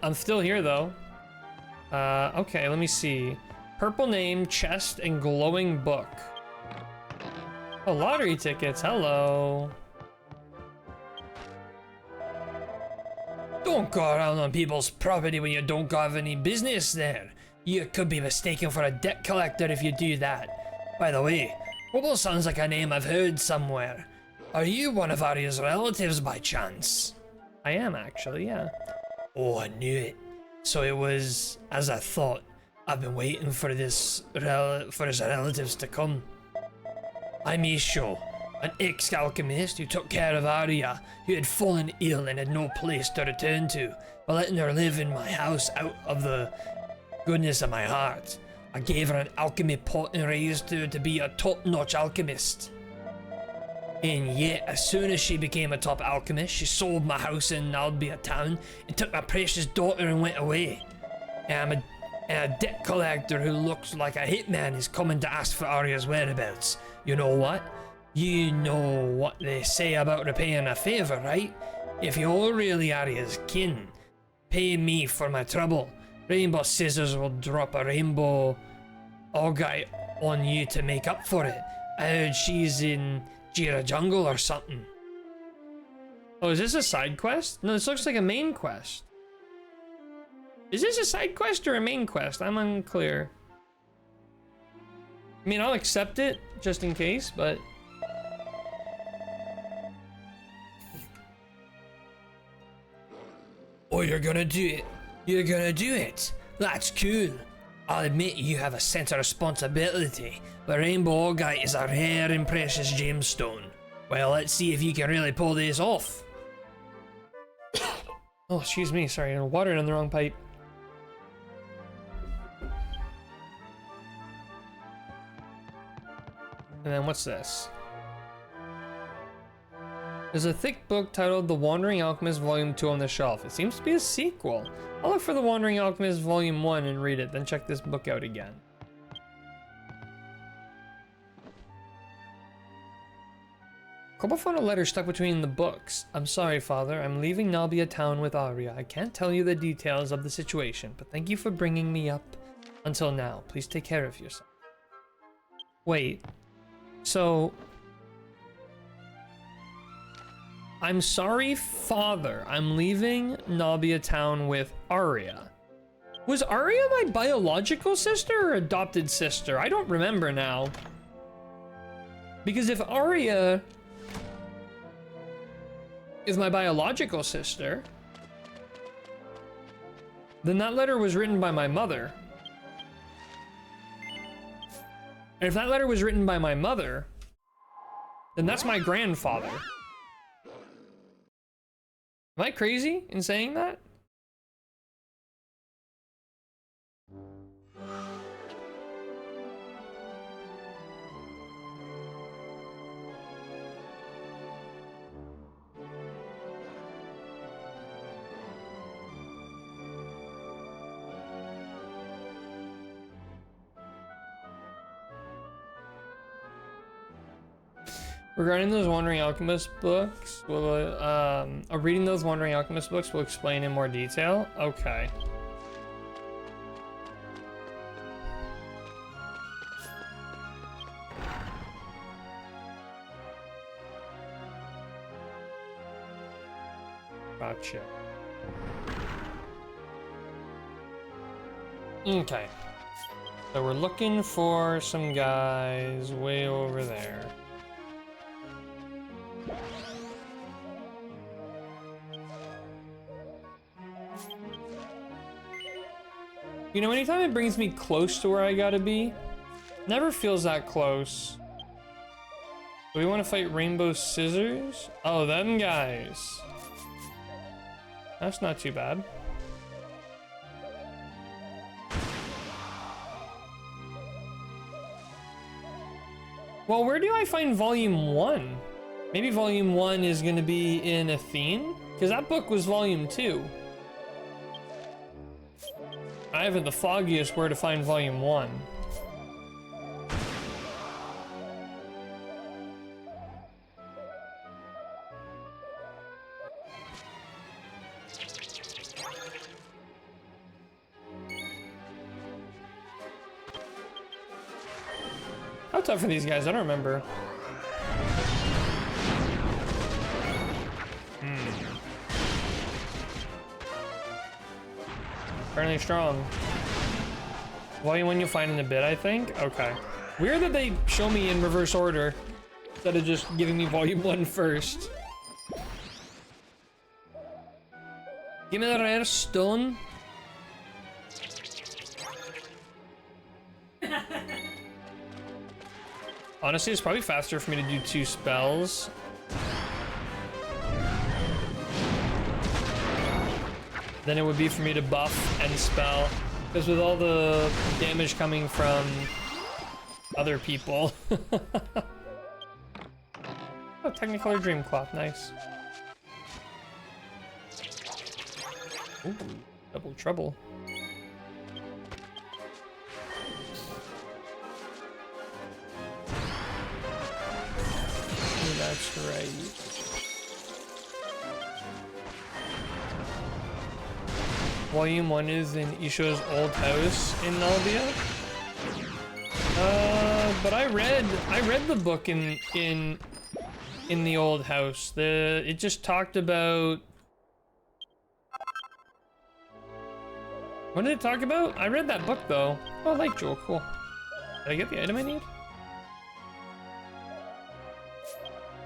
I'm still here though. Okay, let me see. Purple name, chest, and glowing book. Oh, lottery tickets, hello. Don't go around on people's property when you don't have any business there. You could be mistaken for a debt collector if you do that. By the way, Cobalt sounds like a name I've heard somewhere. Are you one of Arya's relatives by chance? I am actually, yeah. Oh, I knew it. So it was, as I thought, I've been waiting for his relatives to come. I'm Isho, an ex-alchemist who took care of Arya, who had fallen ill and had no place to return to, by letting her live in my house out of the goodness of my heart. I gave her an alchemy pot and raised her to be a top-notch alchemist. And yet, as soon as she became a top alchemist, she sold my house in Albia town and took my precious daughter and went away. And a debt collector who looks like a hitman is coming to ask for Arya's whereabouts. You know what? You know what they say about repaying a favour, right? If you're really Arya's kin, pay me for my trouble. Rainbow Scissors will drop a rainbow Ogite on you to make up for it. I heard she's in Jira Jungle or something. Oh, is this a side quest? No, this looks like a main quest. Is this a side quest or a main quest? I'm unclear. I mean, I'll accept it just in case, but... Oh, you're gonna do it. You're gonna do it. That's cool. I'll admit you have a sense of responsibility, but Rainbow Ogite is a rare and precious gemstone. Well, let's see if you can really pull this off. Oh, excuse me, sorry, I watered in the wrong pipe. And then what's this? There's a thick book titled The Wandering Alchemist Volume 2 on the shelf. It seems to be a sequel. I'll look for The Wandering Alchemist Volume 1 and read it, then check this book out again. Kobo found a letter stuck between the books. I'm sorry, Father. I'm leaving Nalbia town with Arya. I can't tell you the details of the situation, but thank you for bringing me up until now. Please take care of yourself. Wait. So... I'm sorry, Father. I'm leaving Nalbia town with Arya. Was Arya my biological sister or adopted sister? I don't remember now. Because if Arya is my biological sister, then that letter was written by my mother. And if that letter was written by my mother, then that's my grandfather. Am I crazy in saying that? Regarding those Wandering Alchemist books, reading those Wandering Alchemist books will explain in more detail. Okay. Gotcha. Okay. So we're looking for some guys way over there. You know, anytime it brings me close to where I gotta be, never feels that close. Do we want to fight Rainbow Scissors? Oh, them guys. That's not too bad. Well, where do I find Volume 1? Maybe Volume 1 is gonna be in Athene? Because that book was Volume 2. I haven't the foggiest where to find Volume 1. How tough are these guys? I don't remember. Apparently strong. Volume 1 you'll find in a bit, I think? Okay. Weird that they show me in reverse order instead of just giving me Volume 1 first. Give me the rare stone. Honestly, it's probably faster for me to do 2 spells. Than it would be for me to buff and spell. Because with all the damage coming from other people. Oh, Technicolor Dream Cloth, nice. Ooh, double trouble. Oh, that's right. Volume 1 is in Isho's old house in Nalbia. But I read the book in the old house. It just talked about. What did it talk about? I read that book though. Oh, I like Joel. Cool. Did I get the item I need?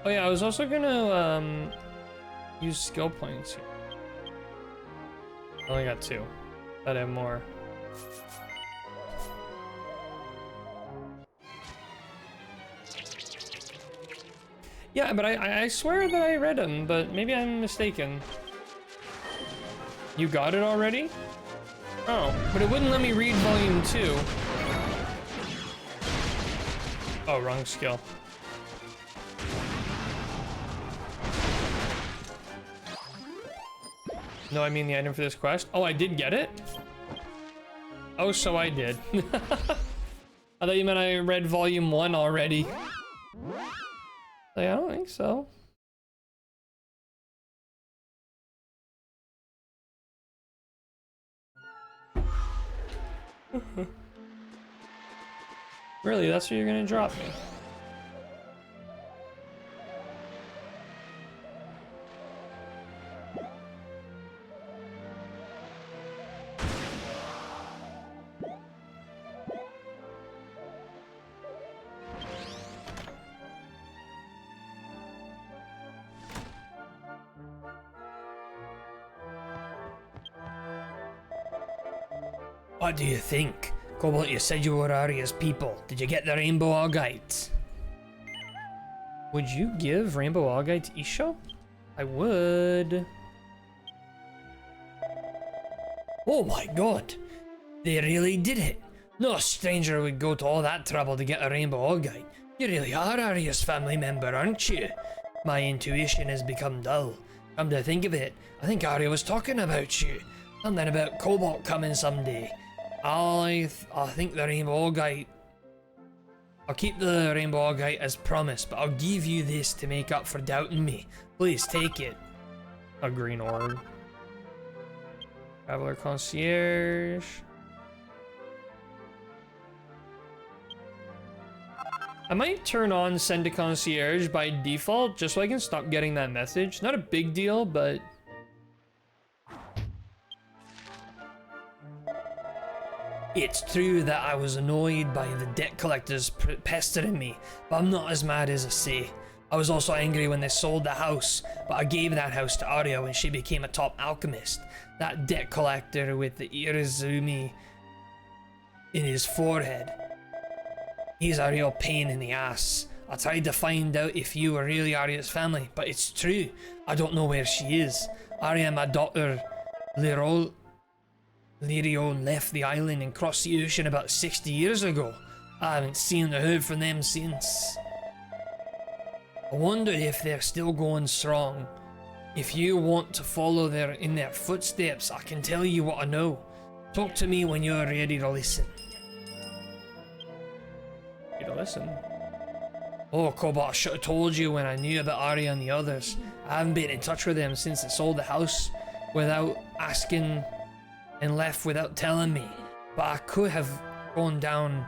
Oh yeah, I was also gonna use skill points here. I only got 2. I'd have more. Yeah, but I swear that I read them, but maybe I'm mistaken. You got it already? Oh, but it wouldn't let me read volume 2. Oh, wrong skill. No, I mean the item for this quest. Oh, I did get it? Oh, so I did. I thought you meant I read volume 1 already. Like, I don't think so. Really, that's what you're gonna drop me? What do you think? Cobalt, you said you were Arya's people. Did you get the Rainbow Augite? Would you give Rainbow Augite to Isho? I would. Oh my god! They really did it! No stranger would go to all that trouble to get a Rainbow Augite. You really are Arya's family member, aren't you? My intuition has become dull. Come to think of it, I think Arya was talking about you. Something about Cobalt coming someday. I think the Rainbow Augite. I'll keep the Rainbow Augite as promised, but I'll give you this to make up for doubting me. Please take it. A green orb. Traveler Concierge. I might turn on Send to Concierge by default, just so I can stop getting that message. Not a big deal, but... It's true that I was annoyed by the debt collectors pestering me, but I'm not as mad as I say. I was also angry when they sold the house, but I gave that house to Arya when she became a top alchemist. That debt collector with the Irizumi in his forehead. He's a real pain in the ass. I tried to find out if you were really Arya's family, but it's true. I don't know where she is. Arya and my daughter, Lyrion left the island and crossed the ocean about 60 years ago. I haven't seen or heard from them since. I wonder if they're still going strong. If you want to follow in their footsteps, I can tell you what I know. Talk to me when you're ready to listen. Ready to listen? Oh, Cobalt, I should have told you when I knew about Arya and the others. I haven't been in touch with them since they sold the house without asking and left without telling me. But I could have gone down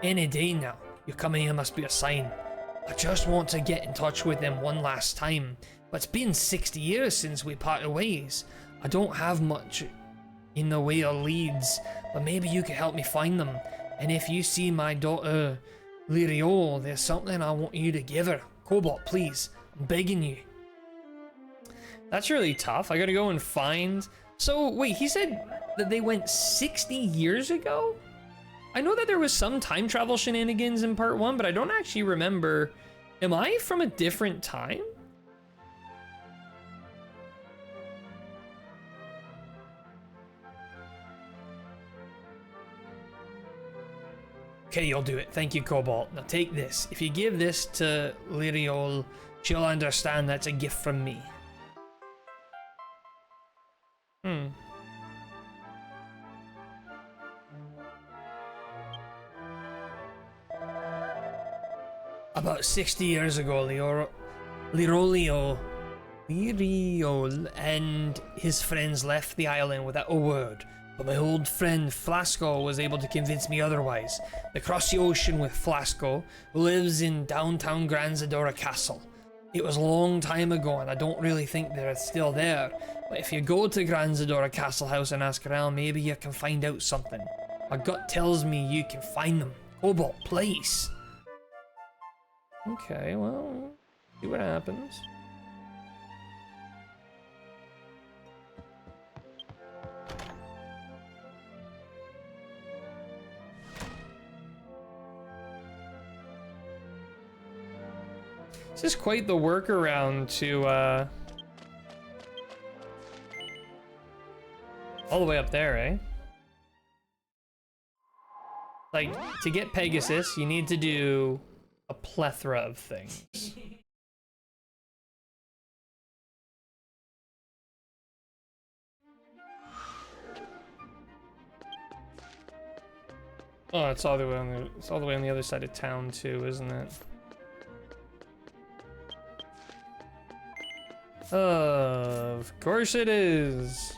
any day now. You coming here must be a sign. I just want to get in touch with them one last time. But it's been 60 years since we parted ways. I don't have much in the way of leads, but maybe you can help me find them. And if you see my daughter Lyriol, there's something I want you to give her. Cobalt, please. I'm begging you. That's really tough. I gotta go and find... So, wait, he said that they went 60 years ago? I know that there was some time travel shenanigans in part 1, but I don't actually remember. Am I from a different time? Okay, you'll do it. Thank you, Cobalt. Now take this. If you give this to Lyriol, she'll understand that's a gift from me. About 60 years ago, Liriol and his friends left the island without a word, but my old friend Flasco was able to convince me otherwise. They crossed the ocean with Flasco, who lives in downtown Granzadora Castle. It was a long time ago, and I don't really think they're still there, but if you go to Granzadora Castle House and ask around, maybe you can find out something. My gut tells me you can find them. Cobalt, please. Okay, well, see what happens. This is quite the workaround to, all the way up there, eh? Like, to get Pegasus, you need to do a plethora of things. Oh, it's all the way on the other side of town too, isn't it? Of course it is.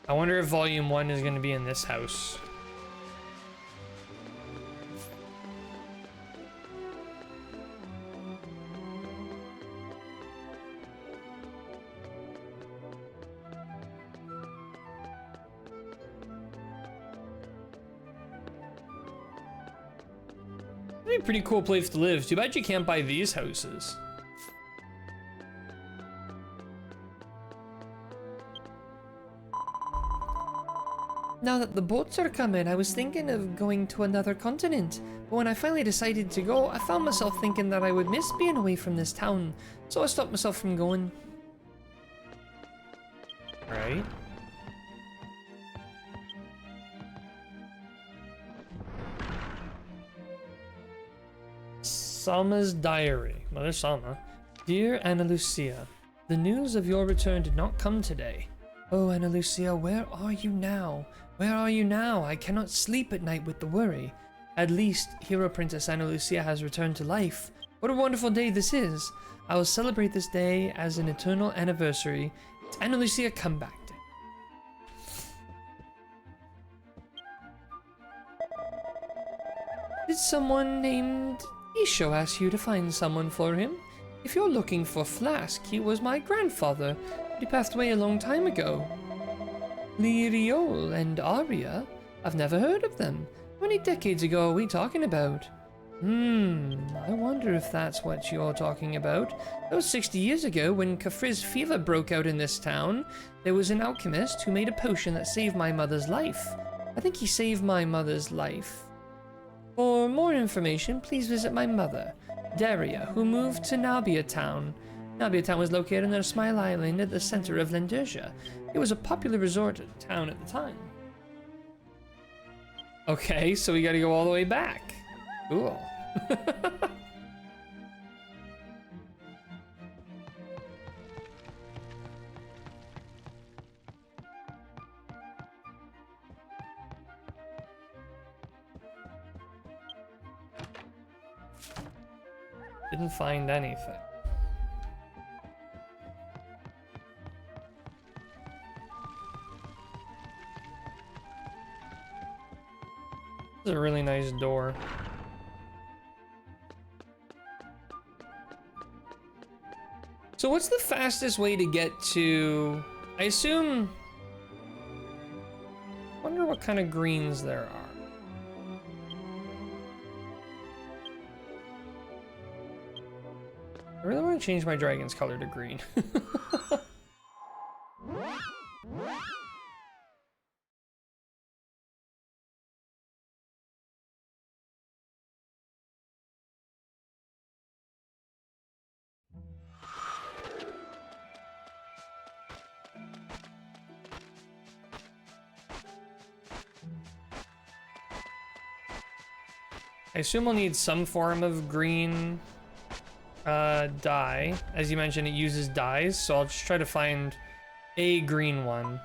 I wonder if Volume 1 is going to be in this house. That'd be a pretty cool place to live. Too bad you can't buy these houses. Now that the boats are coming, I was thinking of going to another continent. But when I finally decided to go, I found myself thinking that I would miss being away from this town. So I stopped myself from going. Right. Salma's diary. Mother Salma. Dear Ana Lucia, the news of your return did not come today. Oh, Ana Lucia, where are you now? Where are you now? I cannot sleep at night with the worry. At least, Hero Princess Ana Lucia has returned to life. What a wonderful day this is. I will celebrate this day as an eternal anniversary. It's Ana Lucia comeback day. Did someone named Isho ask you to find someone for him? If you're looking for Flask, he was my grandfather, but he passed away a long time ago. Liriol and Aria? I've never heard of them. How many decades ago are we talking about? I wonder if that's what you're talking about. That was 60 years ago when Kafriz fever broke out in this town. There was an alchemist who made a potion that saved my mother's life. I think he saved my mother's life. For more information, please visit my mother, Daria, who moved to Nabia Town. Nabia Town was located on Smile Island at the center of Lendersia. It was a popular resort town at the time. Okay, so we gotta go all the way back. Cool. Didn't find anything. This is a really nice door. So what's the fastest way to get to... I assume... Wonder what kind of greens there are. I really want to change my dragon's color to green. I assume we'll need some form of green dye. As you mentioned, it uses dyes, so I'll just try to find a green one.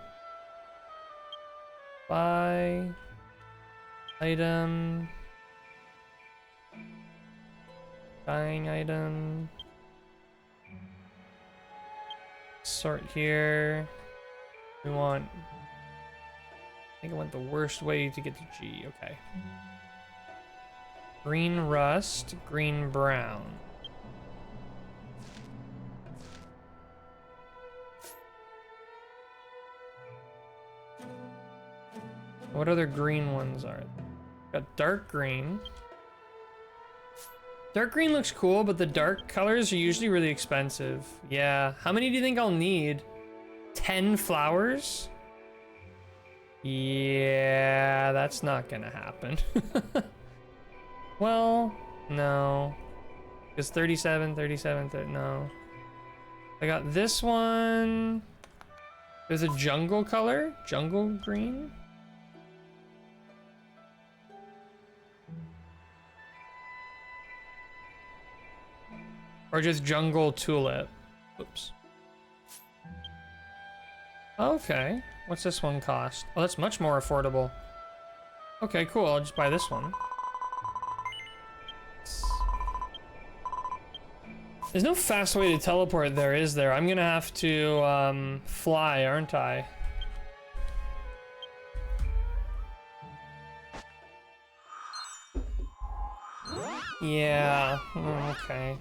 Buy item, dyeing item, sort here. We want, I think I went the worst way to get to G. Okay. Green rust, green brown. What other green ones are there? Got dark green. Dark green looks cool, but the dark colors are usually really expensive. Yeah, how many do you think I'll need? 10 flowers? Yeah, that's not gonna happen. Well, no. It's 37, 37, no. I got this one. There's a jungle color, jungle green. Or just jungle tulip. Oops. Okay, what's this one cost? Oh, that's much more affordable. Okay, cool, I'll just buy this one. There's no fast way to teleport there, is there? I'm gonna have to fly, aren't I? Yeah, okay.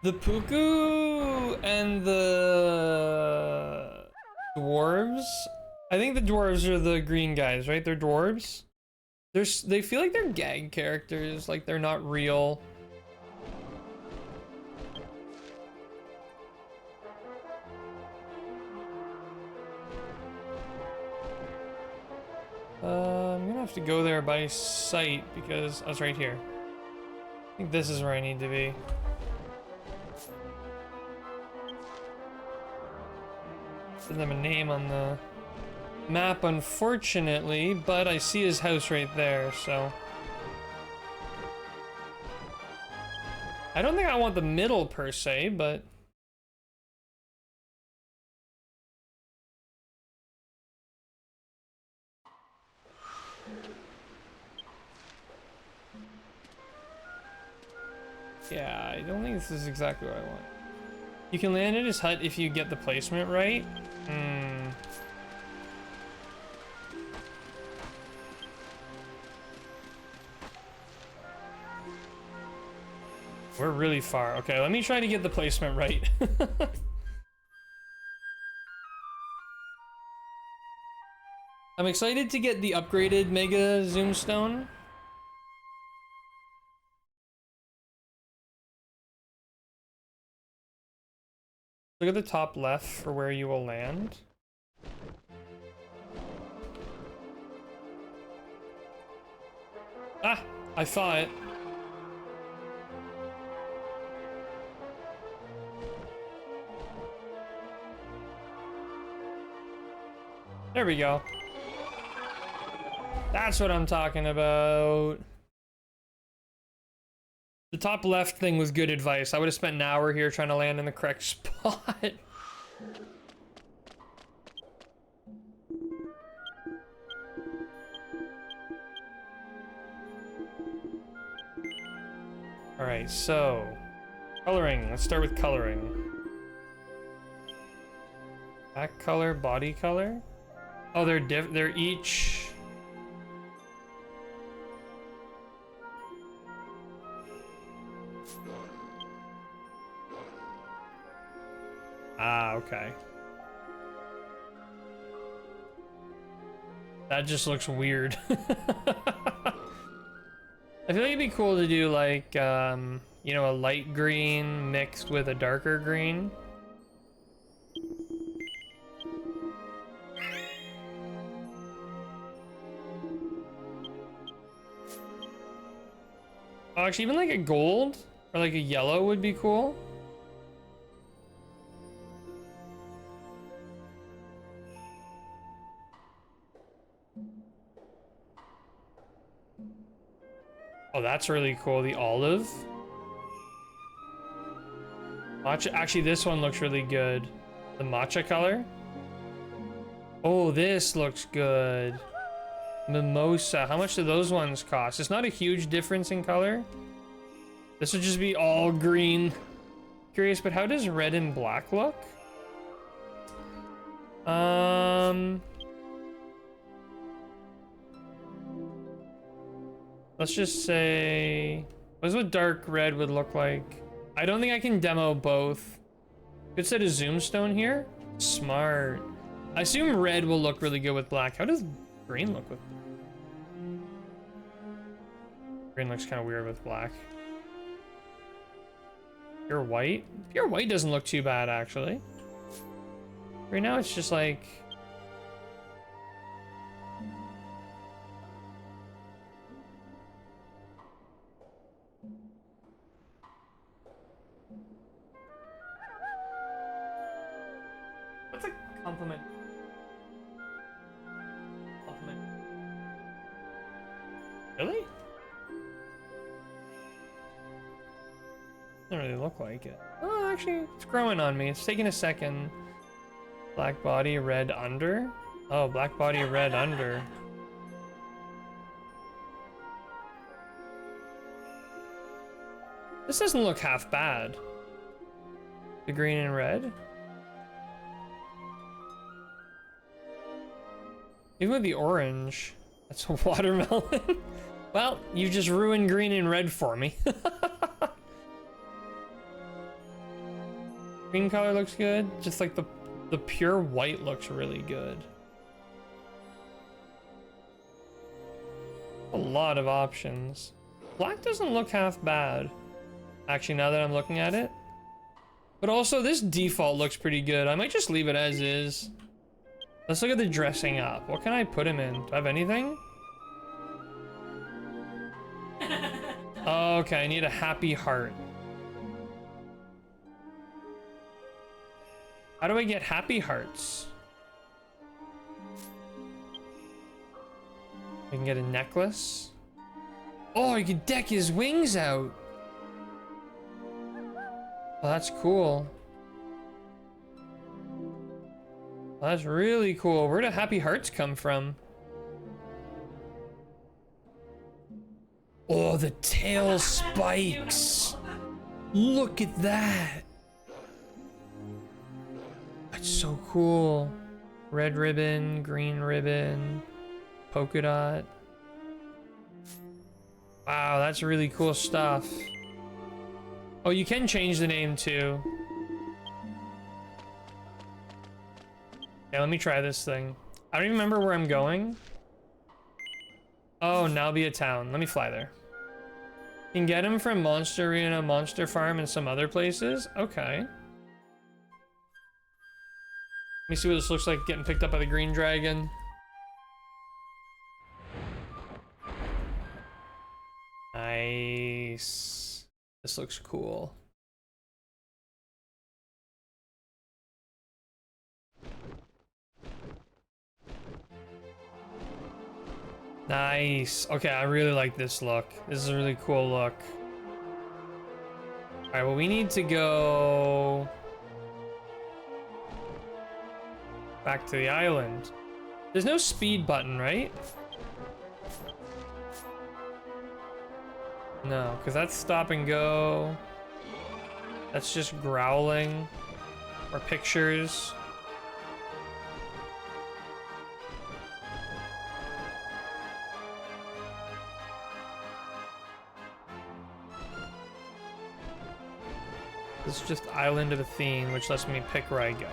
The Puku and the dwarves. I think the dwarves are the green guys, right? They're dwarves. They feel like they're gag characters, like they're not real. I'm gonna have to go there by sight because I was right here. I think this is where I need to be. Give them a name on the map, unfortunately, but I see his house right there, so. I don't think I want the middle per se, but. Yeah, I don't think this is exactly what I want. You can land in his hut if you get the placement right. We're really far. Okay, let me try to get the placement right. I'm excited to get the upgraded Mega Zoom Stone. Look at the top left for where you will land. Ah, I saw it. There we go. That's what I'm talking about. The top left thing was good advice. I would have spent an hour here trying to land in the correct spot. Alright, so coloring. Let's start with coloring. Back color, body color. Oh, they're each... Ah, okay. That just looks weird. I feel like it'd be cool to do like, you know, a light green mixed with a darker green. Oh, actually, even like a gold or like a yellow would be cool. Oh, that's really cool. The olive. Matcha. Actually, this one looks really good. The matcha color. Oh, this looks good. Mimosa. How much do those ones cost? It's not a huge difference in color. This would just be all green. Curious, but how does red and black look? Let's just say... What's what dark red would look like? I don't think I can demo both. Could set a zoom stone here. Smart. I assume red will look really good with black. How does green look with... Green looks kind of weird with black. Pure white? Pure white doesn't look too bad, actually. Right now it's just like... What's a compliment? Compliment. Really? Doesn't really look like it. Oh, actually, it's growing on me. It's taking a second. Black body, red under. Oh, black body, red under. This doesn't look half bad. The green and red. Even with the orange. That's a watermelon. Well, you just ruined green and red for me. Green color looks good. Just like the pure white looks really good. A lot of options. Black doesn't look half bad. Actually, now that I'm looking at it. But also, this default looks pretty good. I might just leave it as is. Let's look at the dressing up. What can I put him in? Do I have anything? Okay, I need a happy heart. How do I get happy hearts? I can get a necklace. Oh, you can deck his wings out. Oh, that's cool. Oh, that's really cool. Where do happy hearts come from? Oh, the tail spikes. Look at that. That's so cool. Red ribbon, green ribbon, polka dot. Wow, that's really cool stuff. Oh, you can change the name too. Yeah, let me try this thing. I don't even remember where I'm going. Oh, Nalbia Town. Let me fly there. You can get him from Monster Arena, Monster Farm, and some other places. Okay. Let me see what this looks like getting picked up by the green dragon. Nice. This looks cool. Nice. Okay, I really like this look. This is a really cool look. All right, well, we need to go back to the island. There's no speed button, right? No, because that's stop and go. That's just growling. Or pictures. This is just Island of Athene, which lets me pick where I go.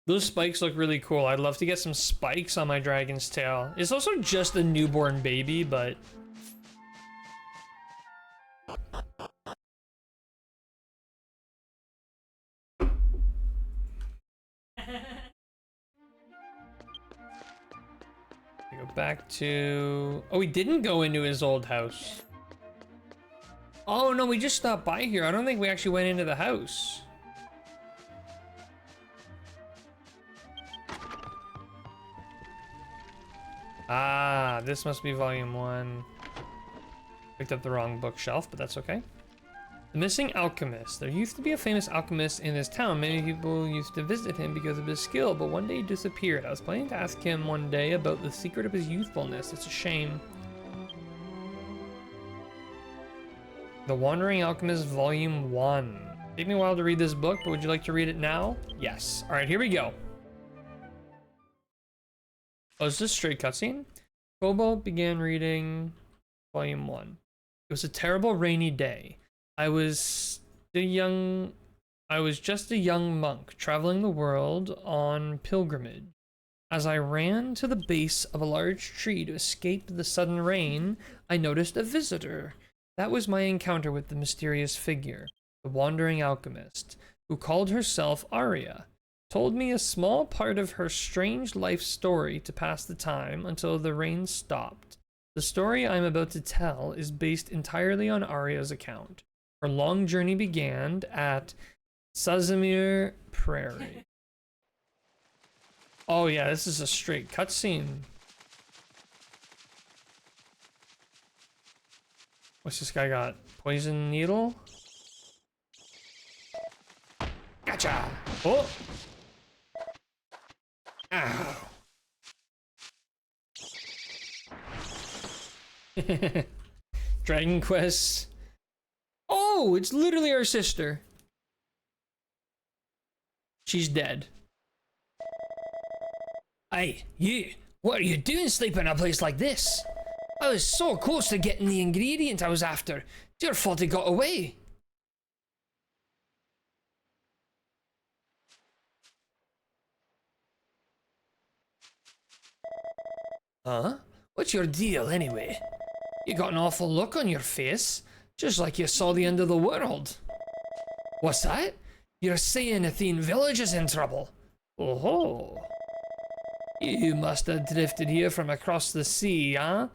Those spikes look really cool. I'd love to get some spikes on my dragon's tail. It's also just a newborn baby, but... Go back to... Oh, we didn't go into his old house. Oh, no, we just stopped by here. I don't think we actually went into the house. Ah, this must be volume 1. Picked up the wrong bookshelf, but that's okay. The Missing Alchemist. There used to be a famous alchemist in this town. Many people used to visit him because of his skill, but one day he disappeared. I was planning to ask him one day about the secret of his youthfulness. It's a shame. The Wandering Alchemist, Volume 1. Take me a while to read this book, but would you like to read it now? Yes. Alright, here we go. Oh, is this a straight cutscene? Cobalt began reading Volume 1. It was a terrible rainy day. I was just a young monk traveling the world on pilgrimage. As I ran to the base of a large tree to escape the sudden rain, I noticed a visitor. That was my encounter with the mysterious figure, the wandering alchemist, who called herself Arya. Told me a small part of her strange life story to pass the time until the rain stopped. The story I'm about to tell is based entirely on Arya's account. Her long journey began at Sazamir Prairie. Oh yeah, this is a straight cutscene. What's this guy got? Poison needle? Gotcha! Oh! Ow! Dragon Quest. Oh, it's literally our sister. She's dead. Hey, you! What are you doing sleeping in a place like this? I was so close to getting the ingredient I was after. It's your fault it got away. Huh? What's your deal anyway? You got an awful look on your face, just like you saw the end of the world. What's that? You're saying Athene Village is in trouble? Oh-ho. You must have drifted here from across the sea, huh?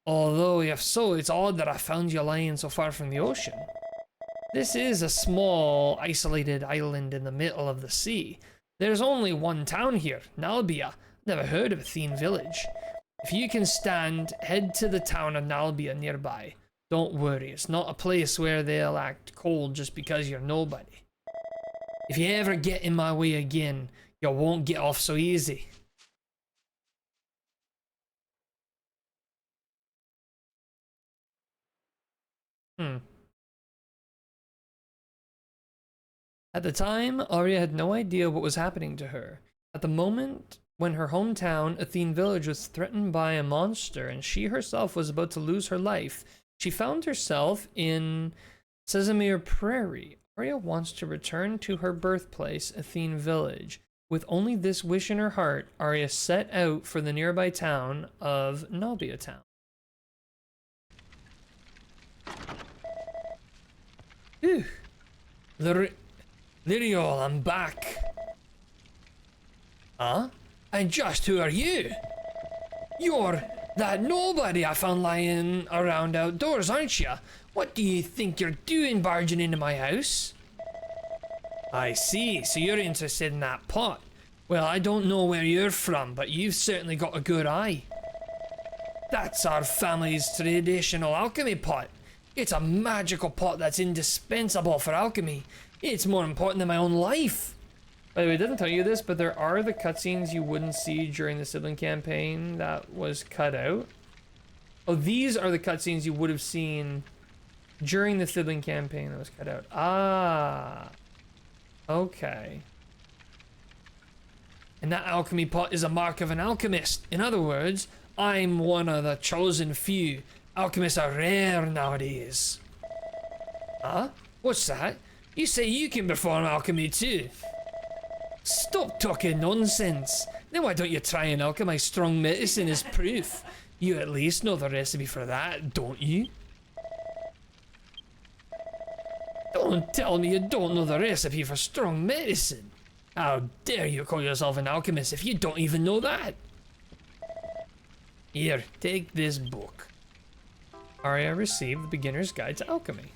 Although if so, it's odd that I found you lying so far from the ocean. This is a small, isolated island in the middle of the sea. There's only one town here, Nalbia. Never heard of Athene Village. If you can stand, head to the town of Nalbia nearby. Don't worry, it's not a place where they'll act cold just because you're nobody. If you ever get in my way again, you won't get off so easy. At the time, Arya had no idea what was happening to her. At the moment when her hometown, Athene Village, was threatened by a monster and she herself was about to lose her life, she found herself in Sazamir Prairie. Arya wants to return to her birthplace, Athene Village. With only this wish in her heart, Arya set out for the nearby town of Nalbia Town. Phew. Lyriol, I'm back. Huh? And just who are you? You're that nobody I found lying around outdoors, aren't you? What do you think you're doing barging into my house? I see, so you're interested in that pot. Well, I don't know where you're from, but you've certainly got a good eye. That's our family's traditional alchemy pot. It's a magical pot that's indispensable for alchemy. It's more important than my own life. By the way, it doesn't tell you this, but there are the cutscenes you wouldn't see during the sibling campaign that was cut out. Oh, these are the cutscenes you would have seen during the sibling campaign that was cut out. Ah. Okay. And that alchemy pot is a mark of an alchemist. In other words, I'm one of the chosen few. Alchemists are rare nowadays. Huh? What's that? You say you can perform alchemy too? Stop talking nonsense. Then why don't you try and alchemize strong medicine as proof? You at least know the recipe for that, don't you? Don't tell me you don't know the recipe for strong medicine. How dare you call yourself an alchemist if you don't even know that? Here, take this book. Arya received the Beginner's Guide to Alchemy.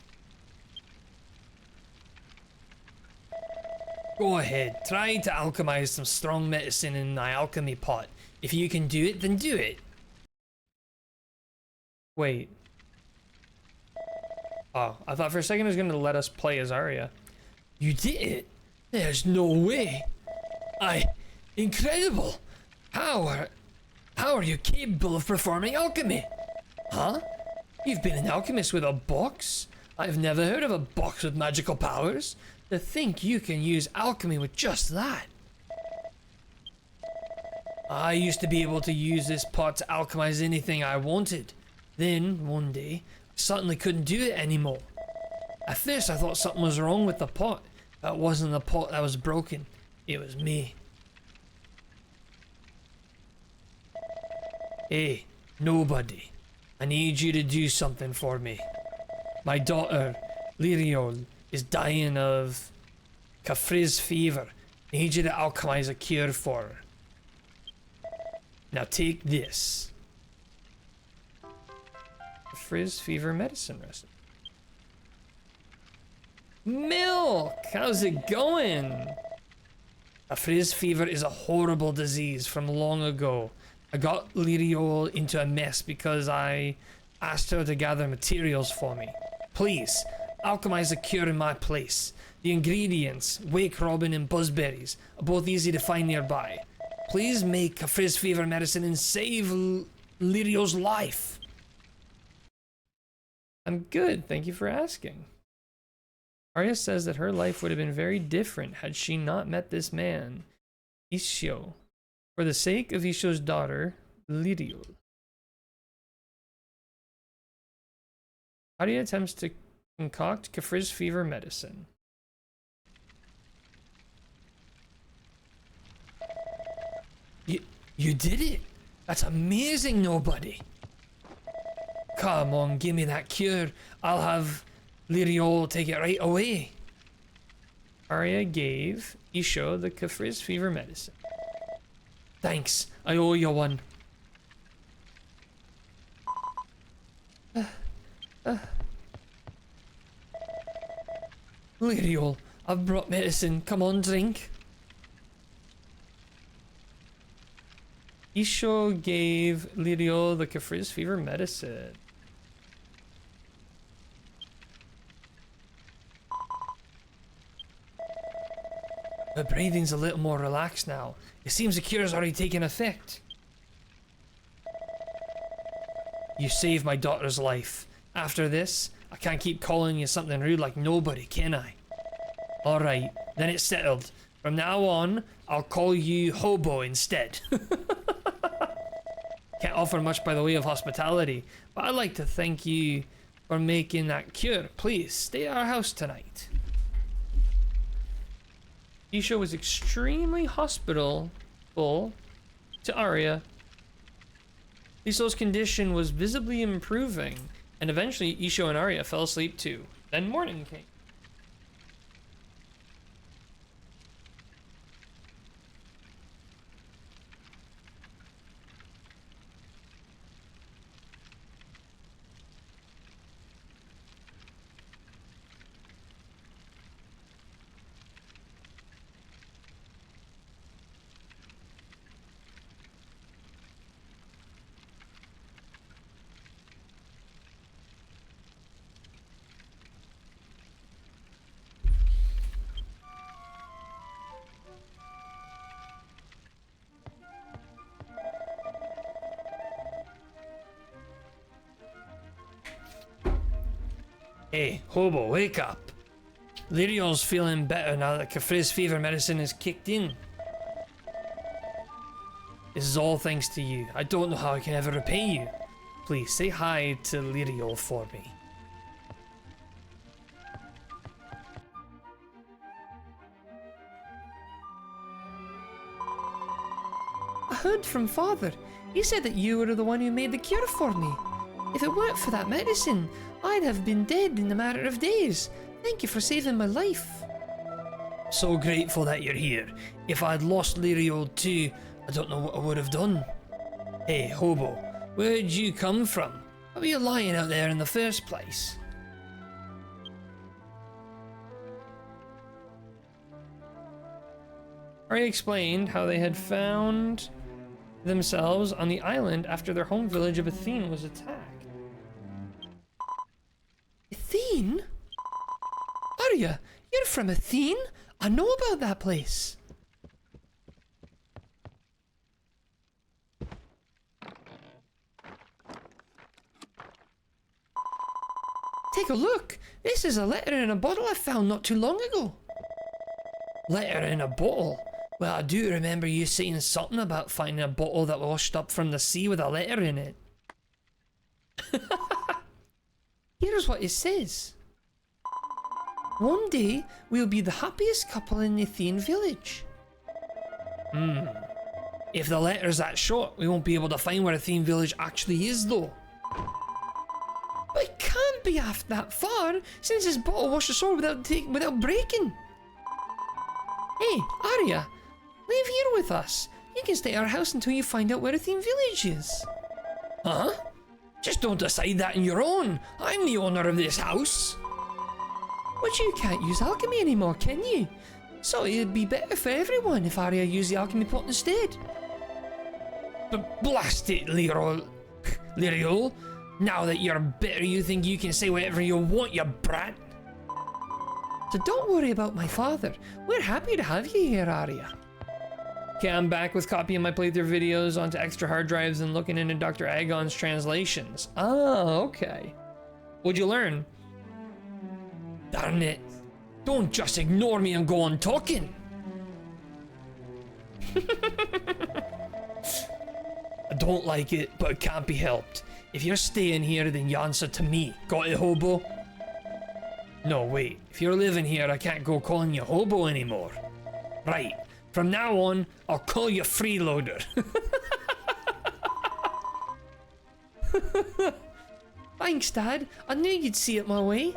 Go ahead, try to alchemize some strong medicine in my alchemy pot. If you can do it, then do it. Wait. Oh, I thought for a second it was going to let us play as Arya. You did it? There's no way. Incredible. How are you capable of performing alchemy? Huh? You've been an alchemist with a box? I've never heard of a box with magical powers. To think you can use alchemy with just that. I used to be able to use this pot to alchemize anything I wanted. Then, one day, I suddenly couldn't do it anymore. At first I thought something was wrong with the pot. But it wasn't the pot that was broken. It was me. Hey, nobody. I need you to do something for me. My daughter, Lyriol, is dying of Kafriz fever. I need you to alchemize a cure for her. Now take this. Kafriz fever medicine recipe. Milk! How's it going? Kafriz fever is a horrible disease from long ago. I got Lyriol into a mess because I asked her to gather materials for me. Please, alchemize a cure in my place. The ingredients, wake robin and buzzberries, are both easy to find nearby. Please make a frizz fever medicine and save Lyriol's life. I'm good, thank you for asking. Arya says that her life would have been very different had she not met this man, Ishio, for the sake of Ishio's daughter, Lyriol. Arya attempts to concoct Kafriz fever medicine. You did it! That's amazing, nobody! Come on, give me that cure. I'll have Lyriol take it right away. Arya gave Isho the Kafriz fever medicine. Thanks, I owe you one. Lyriol, I've brought medicine. Come on, drink. Isho gave Lyriol the Kafriz fever medicine. My breathing's a little more relaxed now. It seems the cure's already taken effect. You saved my daughter's life. After this, I can't keep calling you something rude like nobody, can I? Alright, then it's settled. From now on, I'll call you Hobo instead. Can't offer much by the way of hospitality, but I'd like to thank you for making that cure. Please, stay at our house tonight. Isho was extremely hospitable to Arya. Isho's condition was visibly improving, and eventually Isho and Arya fell asleep too. Then morning came. Hey, Hobo, wake up. Lyriol's feeling better now that Kafriz fever medicine is kicked in. This is all thanks to you. I don't know how I can ever repay you. Please say hi to Lirio for me. I heard from Father. He said that you were the one who made the cure for me. If it weren't for that medicine, I'd have been dead in a matter of days. Thank you for saving my life. So grateful that you're here. If I'd lost Lirio too, I don't know what I would have done. Hey, hobo, where'd you come from? Why were you lying out there in the first place? Arya explained how they had found themselves on the island after their home village of Athene was attacked. Athene? Arya, you're from Athene? I know about that place. Take a look. This is a letter in a bottle I found not too long ago. Letter in a bottle? Well, I do remember you saying something about finding a bottle that washed up from the sea with a letter in it. Here's what it says. One day, we'll be the happiest couple in the Athene village. If the letter's that short, we won't be able to find where Athene village actually is though. But it can't be after that far, since this bottle washed ashore without breaking. Hey, Arya, live here with us. You can stay at our house until you find out where Athene village is. Huh? Just don't decide that on your own. I'm the owner of this house. But you can't use alchemy anymore, can you? So it'd be better for everyone if Arya used the alchemy pot instead. Blast it, Lirio. Now that you're bitter, you think you can say whatever you want, you brat. So don't worry about my father. We're happy to have you here, Arya. Okay, I'm back with copying my playthrough videos onto extra hard drives and looking into Dr. Agon's translations. Oh, okay. What'd you learn? Darn it. Don't just ignore me and go on talking. I don't like it, but it can't be helped. If you're staying here, then you answer to me. Got it, hobo? No, wait. If you're living here, I can't go calling you hobo anymore. Right. From now on, I'll call you freeloader. Thanks, Dad. I knew you'd see it my way.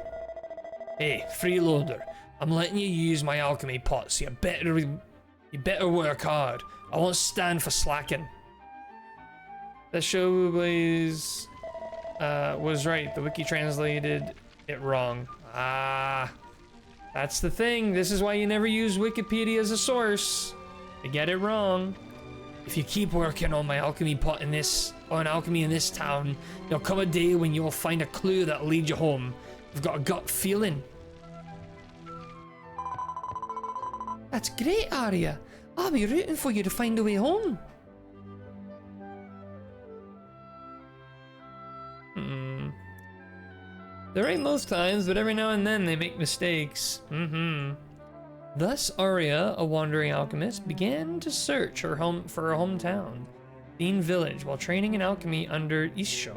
Hey, freeloader. I'm letting you use my alchemy pot, so you better work hard. I won't stand for slacking. That show was right. The wiki translated it wrong. Ah, that's the thing. This is why you never use Wikipedia as a source. You get it wrong. If you keep working on my alchemy pot on alchemy in this town, there'll come a day when you'll find a clue that'll lead you home. I've got a gut feeling. That's great, Arya. I'll be rooting for you to find a way home. They're right most times, but every now and then they make mistakes. Thus, Arya, a wandering alchemist, began to search for her hometown, Athene Village, while training in alchemy under Isho.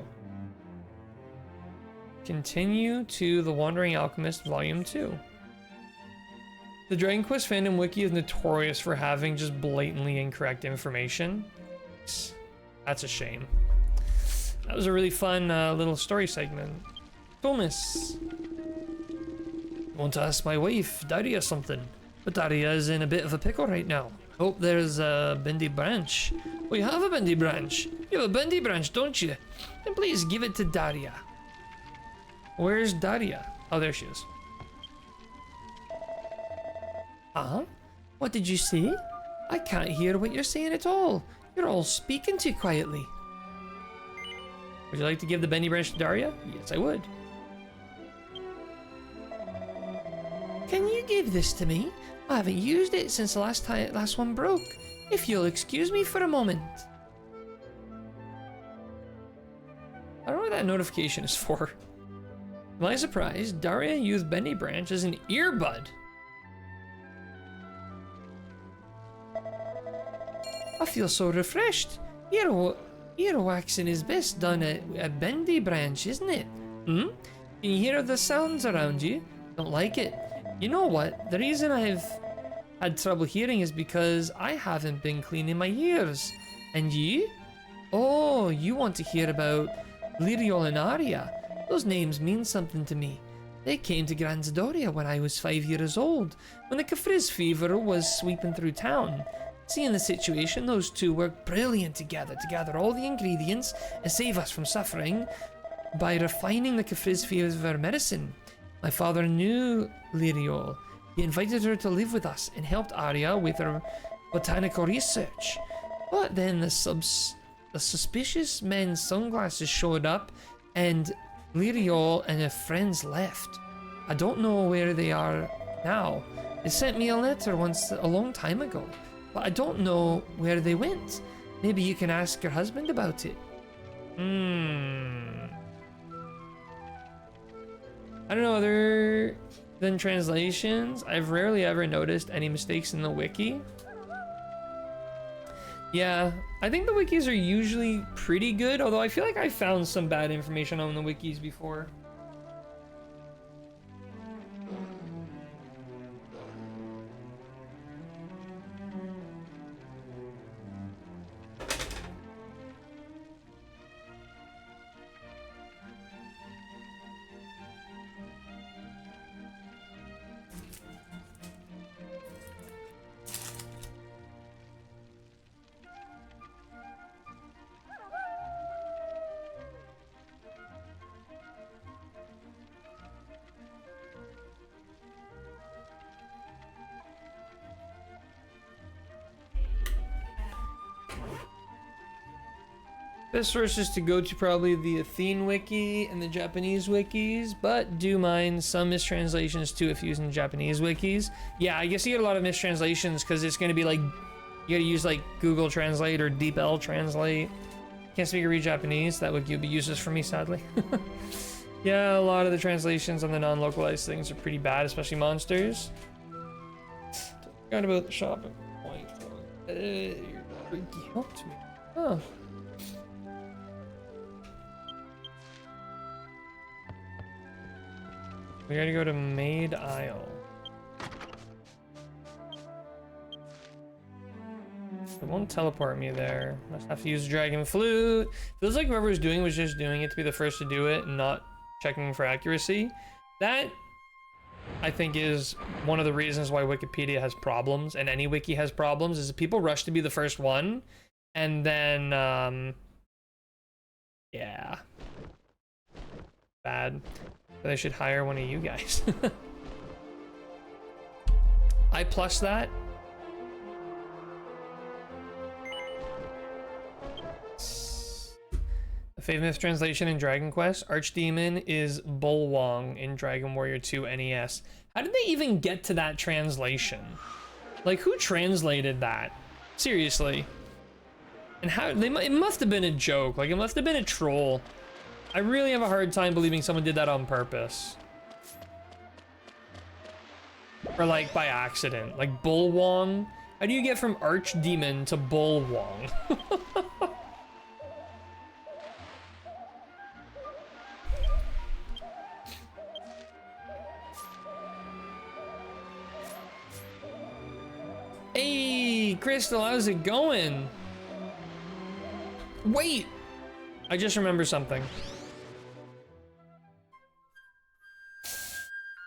Continue to The Wandering Alchemist, Volume 2. The Dragon Quest fandom wiki is notorious for having just blatantly incorrect information. That's a shame. That was a really fun little story segment. Thomas. I want to ask my wife, Daria, something. But Daria is in a bit of a pickle right now. Hope there's a bendy branch. We have a bendy branch. You have a bendy branch, don't you? Then please give it to Daria. Where's Daria? Oh, there she is. Huh? What did you say? I can't hear what you're saying at all. You're all speaking too quietly. Would you like to give the bendy branch to Daria? Yes, I would. Can you give this to me? I haven't used it since the last one broke. If you'll excuse me for a moment. I don't know what that notification is for. To my surprise, Daria used bendy branch as an earbud. I feel so refreshed. Here, Earwaxing is best done at a bendy branch, isn't it? Hmm? Can you hear the sounds around you? Don't like it. You know what? The reason I've had trouble hearing is because I haven't been cleaning my ears. And you? Oh, you want to hear about Liriol and Aria. Those names mean something to me. They came to Gran Zadoria when I was 5 years old, when the Kafriz fever was sweeping through town. Seeing the situation, those two worked brilliant together to gather all the ingredients and save us from suffering by refining the Kafriz fever medicine. My father knew Liriol. He invited her to live with us and helped Aria with her botanical research. But then the suspicious men's sunglasses showed up and Liriol and her friends left. I don't know where they are now. They sent me a letter once a long time ago, but I don't know where they went. Maybe you can ask your husband about it. I don't know, other than translations, I've rarely ever noticed any mistakes in the wiki. Yeah, I think the wikis are usually pretty good, although I feel like I found some bad information on the wikis before. Best sources to go to probably the Athene wiki and the Japanese wikis, but do mind some mistranslations too if using Japanese wikis. Yeah, I guess you get a lot of mistranslations because it's going to be like, you got to use like Google Translate or DeepL Translate. Can't speak or read Japanese. That wiki would be useless for me, sadly. Yeah, a lot of the translations on the non-localized things are pretty bad, especially monsters. Forgot about the shopping point. You're freaky helped me. Oh. We gotta go to Maid Isle. It won't teleport me there. Must have to use Dragon Flute. Feels like whoever was doing was just doing it to be the first to do it and not checking for accuracy. That, I think, is one of the reasons why Wikipedia has problems, and any wiki has problems, is that people rush to be the first one, and then, yeah. Bad. They should hire one of you guys. I plus that. The famous translation in Dragon Quest, Archdemon is Bulwong in Dragon Warrior 2 NES. How did they even get to that translation? Like, who translated that? Seriously. And how, it must have been a joke. Like, it must have been a troll. I really have a hard time believing someone did that on purpose. Or like by accident. Like Bulwong. How do you get from Archdemon to Bulwong? Hey, Crystal, how's it going? Wait! I just remembered something.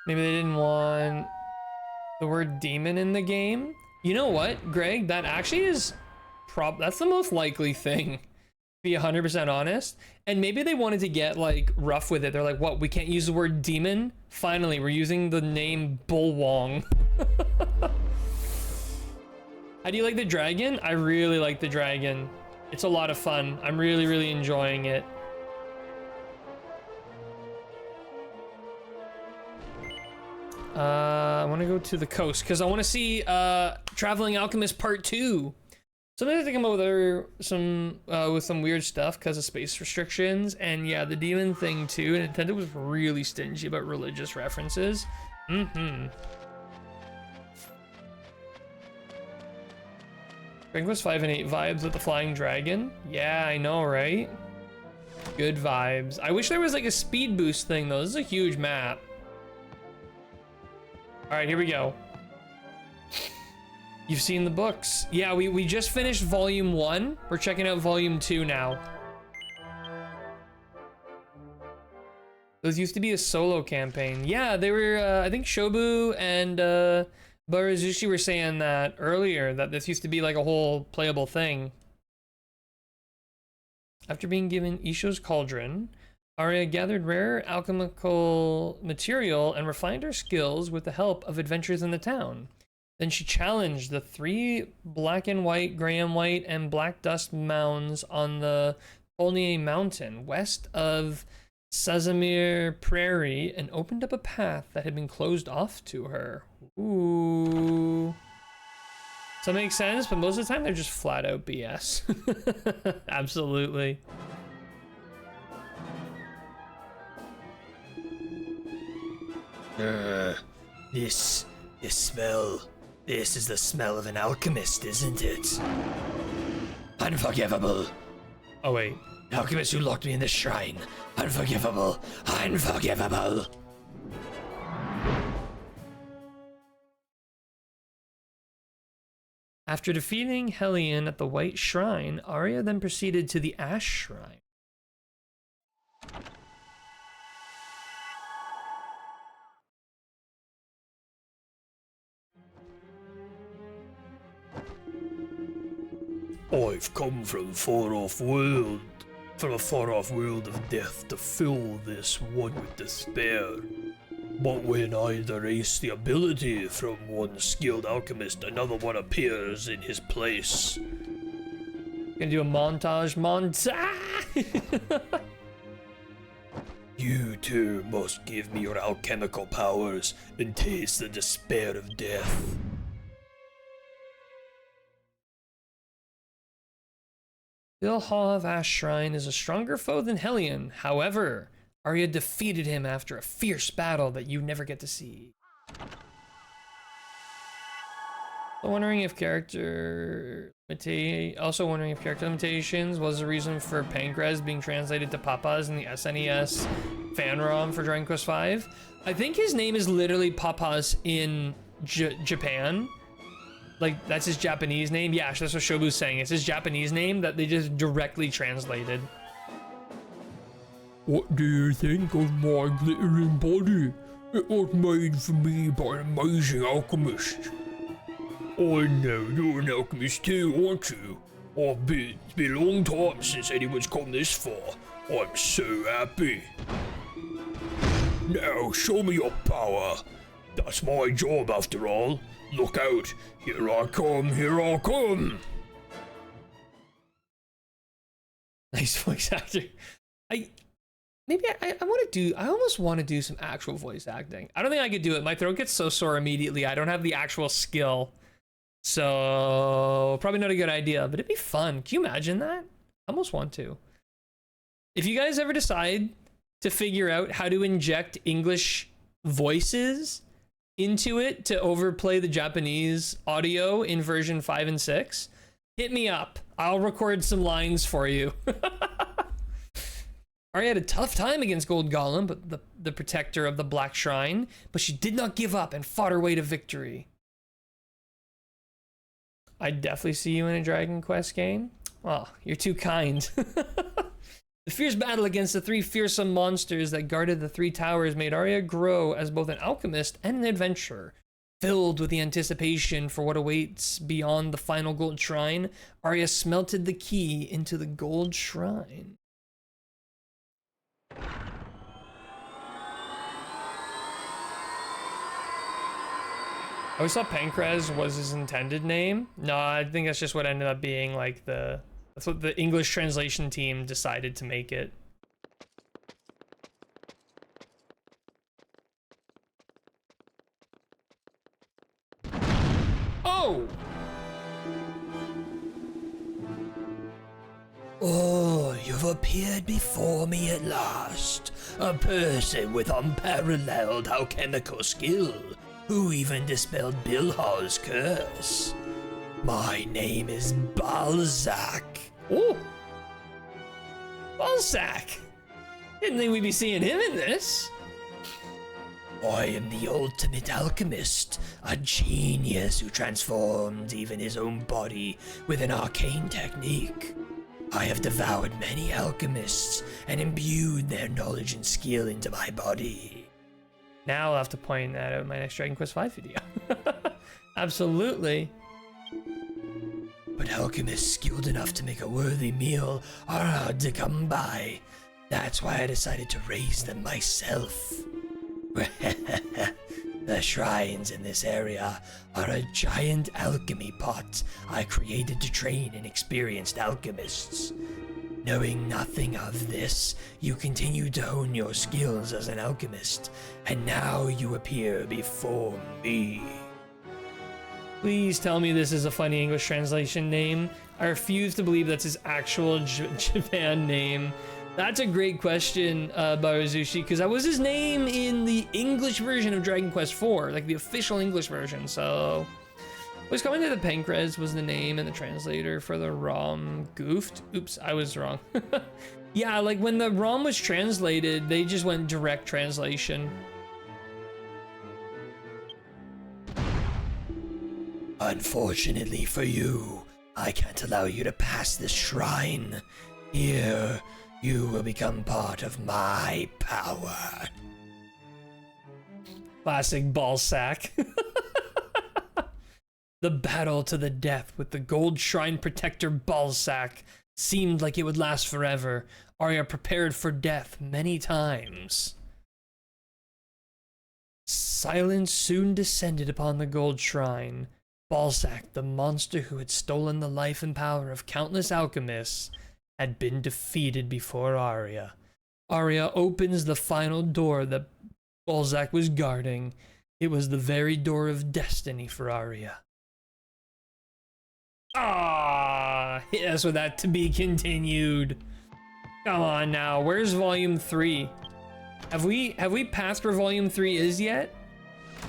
Maybe they didn't want the word demon in the game. You know what, Greg? That actually is that's the most likely thing, to be 100% honest. And maybe they wanted to get like rough with it. They're like, what, we can't use the word demon? Finally, we're using the name Bulwong. How do you like the dragon? I really like the dragon. It's a lot of fun. I'm really, really enjoying it. I want to go to the coast because I want to see Traveling Alchemist Part 2. So they have to come up with some weird stuff because of space restrictions, and yeah, the demon thing too. And Nintendo was really stingy about religious references. Dragon Quest 5 and 8 vibes with the flying dragon. Yeah, I know, right? Good vibes. I wish there was like a speed boost thing though. This is a huge map. All right, here we go. You've seen the books. Yeah, we just finished volume 1. We're checking out volume 2 now. Those used to be a solo campaign. Yeah, they were, I think Shobu and Barazushi were saying that earlier, that this used to be like a whole playable thing. After being given Isho's cauldron, Arya gathered rare alchemical material and refined her skills with the help of adventurers in the town. Then she challenged the 3 black and white, gray and white, and black dust mounds on the Polnier Mountain, west of Sazamir Prairie, and opened up a path that had been closed off to her. Ooh. So it makes sense, but most of the time they're just flat out BS. Absolutely. This smell. This is the smell of an alchemist, isn't it? Unforgivable. Oh, wait. The alchemist who locked me in the shrine. Unforgivable. Unforgivable. After defeating Hellion at the White Shrine, Arya then proceeded to the Ash Shrine. I've come from a far-off world of death to fill this one with despair. But when I erase the ability from one skilled alchemist, another one appears in his place. Gonna do a montage. You too must give me your alchemical powers and taste the despair of death. Bilhah of Ash Shrine is a stronger foe than Hellion. However, Arya defeated him after a fierce battle that you never get to see. Wondering if character limitations was the reason for Pancrez being translated to Papas in the SNES fan ROM for Dragon Quest V. I think his name is literally Papas in Japan. Like, that's his Japanese name. Yeah, that's what Shobu's saying. It's his Japanese name that they just directly translated. What do you think of my glittering body? It was made for me by an amazing alchemist. I know you're an alchemist too, aren't you? It's been a long time since anyone's come this far. I'm so happy. Now show me your power. That's my job after all. Look out, here I come, here I come. Nice voice actor. I almost want to do some actual voice acting. I don't think I could do it. My throat gets so sore immediately. I don't have the actual skill. So probably not a good idea, but it'd be fun. Can you imagine that? I almost want to. If you guys ever decide to figure out how to inject English voices into it to overplay the Japanese audio in version 5 and 6, hit me up. I'll record some lines for you. Arya had a tough time against Gold Golem, but the protector of the Black Shrine, but she did not give up and fought her way to victory. I'd definitely see you in a Dragon Quest game. Oh, you're too kind. The fierce battle against the 3 fearsome monsters that guarded the 3 towers made Arya grow as both an alchemist and an adventurer. Filled with the anticipation for what awaits beyond the final Gold Shrine, Arya smelted the key into the Gold Shrine. I always thought Pancrez was his intended name. No, I think that's just what ended up being like that's what the English translation team decided to make it. Oh! Oh, you've appeared before me at last. A person with unparalleled alchemical skill, who even dispelled Bilhah's curse. My name is Balzac. Oh, Balzac. Didn't think we'd be seeing him in this. I am the ultimate alchemist, a genius who transformed even his own body with an arcane technique. I have devoured many alchemists and imbued their knowledge and skill into my body. Now I'll have to point that out in my next Dragon Quest V video. Absolutely. But alchemists skilled enough to make a worthy meal are hard to come by. That's why I decided to raise them myself. The shrines in this area are a giant alchemy pot I created to train inexperienced alchemists. Knowing nothing of this, you continue to hone your skills as an alchemist, and now you appear before me. Please tell me this is a funny English translation name. I refuse to believe that's his actual Japan name. That's a great question, Barazushi, because that was his name in the English version of Dragon Quest IV, like the official English version. So, was coming to the Pancrez was the name, and the translator for the ROM goofed. Oops, I was wrong. Yeah, like when the ROM was translated, they just went direct translation. Unfortunately for you, I can't allow you to pass this shrine. Here, you will become part of my power. Classic Balzac. The battle to the death with the Gold Shrine Protector Balzac seemed like it would last forever. Arya prepared for death many times. Silence soon descended upon the Gold Shrine. Balzac, the monster who had stolen the life and power of countless alchemists, had been defeated before Arya. Arya opens the final door that Balzac was guarding. It was the very door of destiny for Arya. Ah, yes, with that to be continued. Come on now, where's Volume 3? Have we passed where Volume 3 is yet?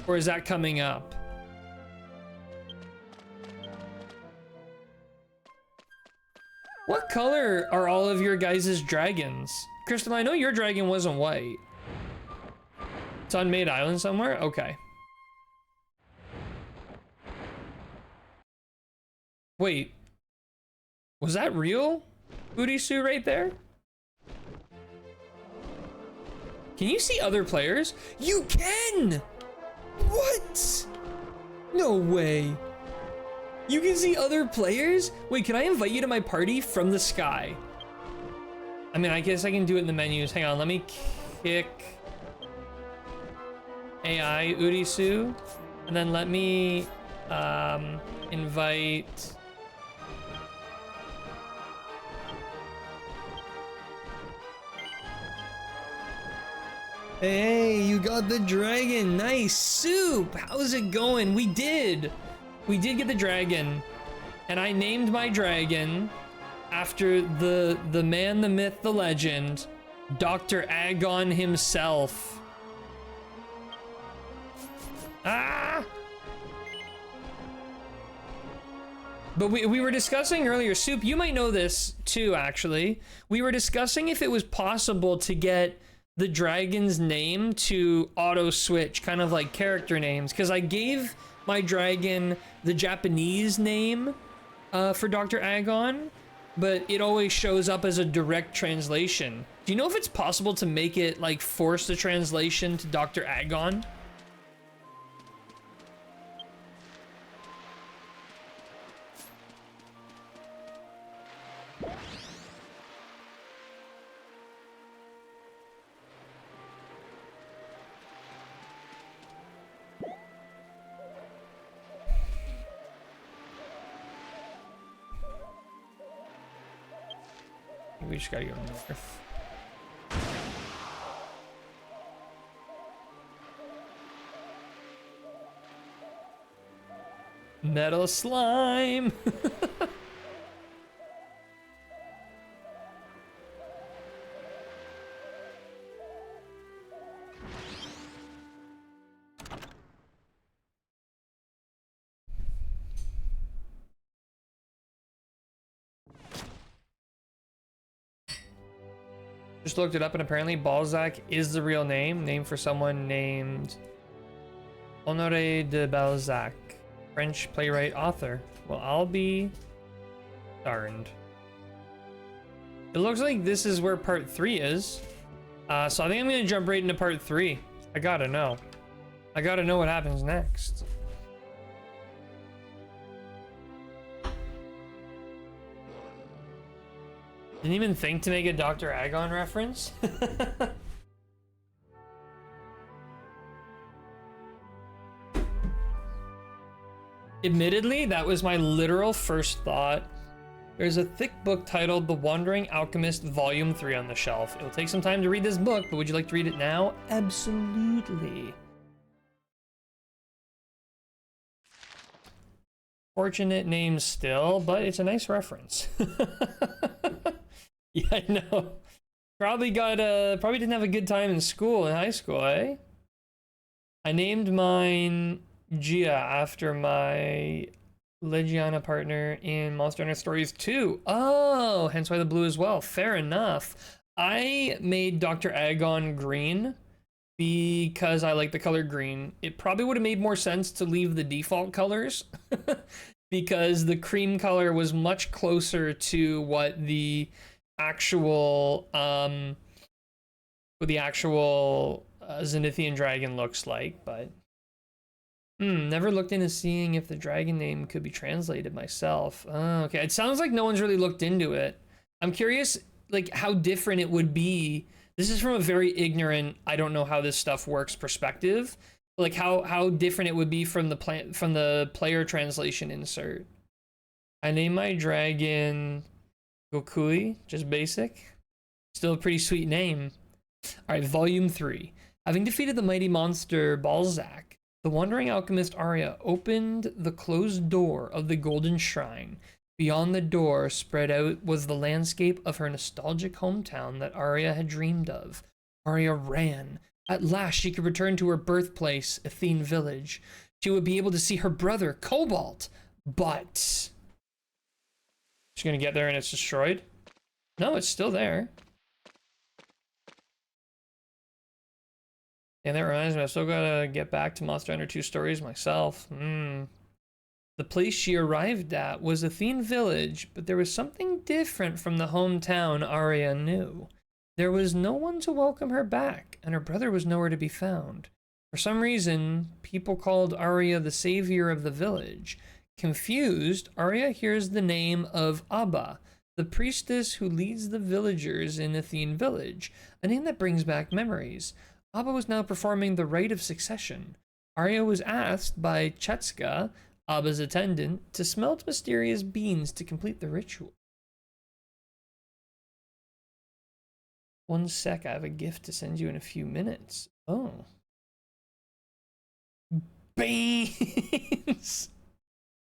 Or is that coming up? What color are all of your guys' dragons? Crystal, I know your dragon wasn't white. It's on Maid Island somewhere? Okay. Wait. Was that real? Urisu right there? Can you see other players? You can! What? No way. You can see other players? Wait, can I invite you to my party from the sky? I mean, I guess I can do it in the menus. Hang on, let me kick AI Urisu. And then let me invite... Hey, you got the dragon. Nice. Soup, how's it going? We did get the dragon, and I named my dragon after the man, the myth, the legend, Dr. Agon himself. Ah! But we were discussing earlier, Soup, you might know this too, actually. We were discussing if it was possible to get the dragon's name to auto switch, kind of like character names, because I gave my dragon the Japanese name for Dr. Agon, but it always shows up as a direct translation. Do you know if it's possible to make it like force the translation to Dr. Agon? We just gotta go north. Metal slime! Just looked it up and apparently Balzac is the real name. Name for someone named Honoré de Balzac. French playwright author. Well, I'll be darned. It looks like this is where part 3 is. So I think I'm gonna jump right into part 3. I gotta know. I gotta know what happens next. Didn't even think to make a Dr. Agon reference. Admittedly, that was my literal first thought. There's a thick book titled The Wandering Alchemist Volume 3 on the shelf. It'll take some time to read this book, but would you like to read it now? Absolutely. Fortunate name still, but it's a nice reference. Yeah, I know. Probably didn't have a good time in school, in high school, eh? I named mine Gia after my Legiana partner in Monster Hunter Stories 2. Oh, hence why the blue as well. Fair enough. I made Dr. Agon green because I like the color green. It probably would have made more sense to leave the default colors because the cream color was much closer to what the actual Zenithian dragon looks like, but never looked into seeing if the dragon name could be translated myself. Oh, okay, it sounds like no one's really looked into it. I'm curious, like, how different it would be. This is from a very ignorant, I don't know how this stuff works perspective. Like how different it would be from the player translation insert. I named my dragon Gokui, just basic. Still a pretty sweet name. All right, Volume 3. Having defeated the mighty monster Balzac, the wandering alchemist Arya opened the closed door of the Golden Shrine. Beyond the door, spread out, was the landscape of her nostalgic hometown that Arya had dreamed of. Arya ran. At last, she could return to her birthplace, Athene Village. She would be able to see her brother, Cobalt. But she's gonna get there and it's destroyed? No, it's still there. And that reminds me, I still gotta get back to Monster Hunter 2 Stories myself. The place she arrived at was Athene Village, but there was something different from the hometown Arya knew. There was no one to welcome her back, and her brother was nowhere to be found. For some reason, people called Arya the savior of the village. Confused, Arya hears the name of Abba, the priestess who leads the villagers in Athene Village, a name that brings back memories. Abba was now performing the rite of succession. Arya was asked by Chetska, Abba's attendant, to smelt mysterious beans to complete the ritual. One sec, I have a gift to send you in a few minutes. Oh. Beans!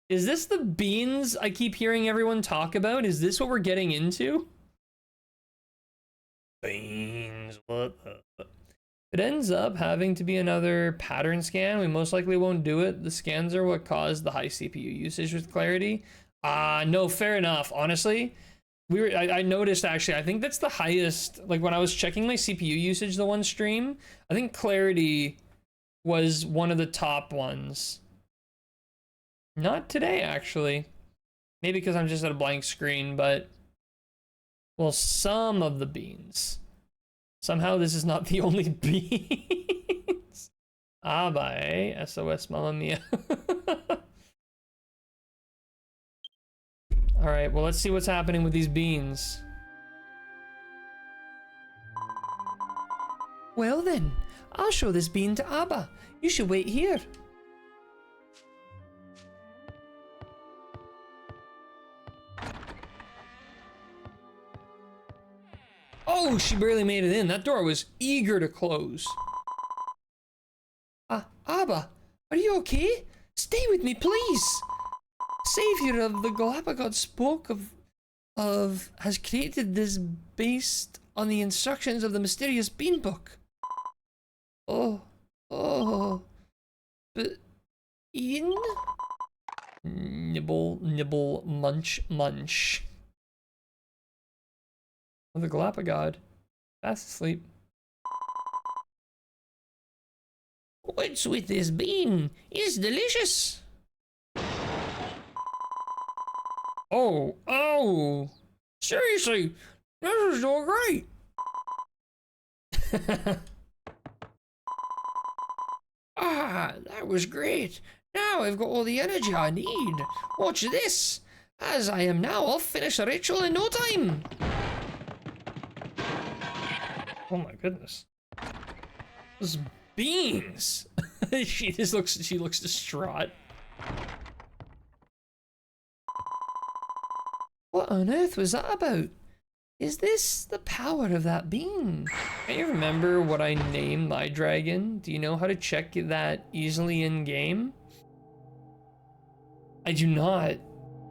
Is this the beans I keep hearing everyone talk about? Is this what we're getting into? Beans, what the... It ends up having to be another pattern scan. We most likely won't do it. The scans are what caused the high CPU usage with clarity. No, fair enough. Honestly, I noticed actually, I think that's the highest, like when I was checking my CPU usage the one stream, I think clarity was one of the top ones. Not today, actually. Maybe because I'm just at a blank screen, but well, some of the beans. Somehow this is not the only beans. Bye. SOS Mamma Mia. Alright, well let's see what's happening with these beans. Well then, I'll show this bean to Abba. You should wait here. Oh, she barely made it in. That door was eager to close. Abba, are you okay? Stay with me, please. Savior of the Galapagos spoke of has created this based on the instructions of the mysterious bean book. Oh, but in Nibble, nibble, munch, munch. Oh, the Galapagos. Fast asleep. What's with this bean? It's delicious. Oh, oh! Seriously, this is so great. Ah, that was great. Now I've got all the energy I need. Watch this. As I am now, I'll finish the ritual in no time. Oh my goodness. Those beans. She looks distraught. What on earth was that about? Is this the power of that bean? Can you remember what I named my dragon? Do you know how to check that easily in game? I do not.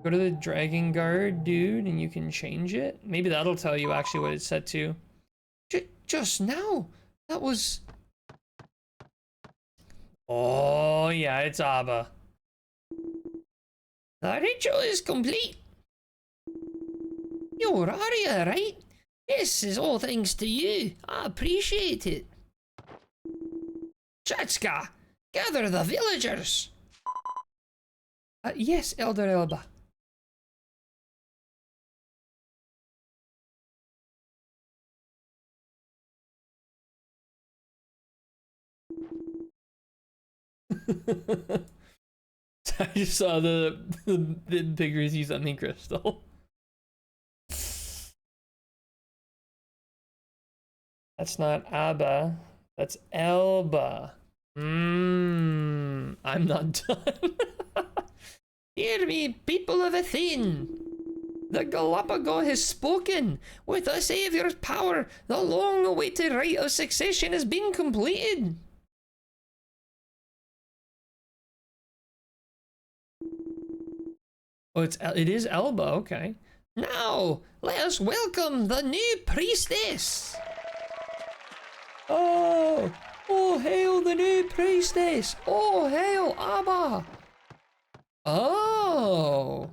Go to the dragon guard, dude, and you can change it. Maybe that'll tell you actually what it's set to. Just now. That was... Oh, yeah, it's Abba. The ritual is complete. You're Arya, right? This is all thanks to you. I appreciate it. Chatska, gather the villagers. yes, Elder Elba. I just saw the pictures use something crystal. That's not Abba. That's Elba. I'm not done. Hear me, people of Athene. The Galapagos has spoken. With the Saviour's power, the long-awaited rite of succession has been completed. Oh, it is Elba. Okay. Now, let us welcome the new priestess. Oh! Oh, hail the new priestess! Oh, hail Abba! Oh.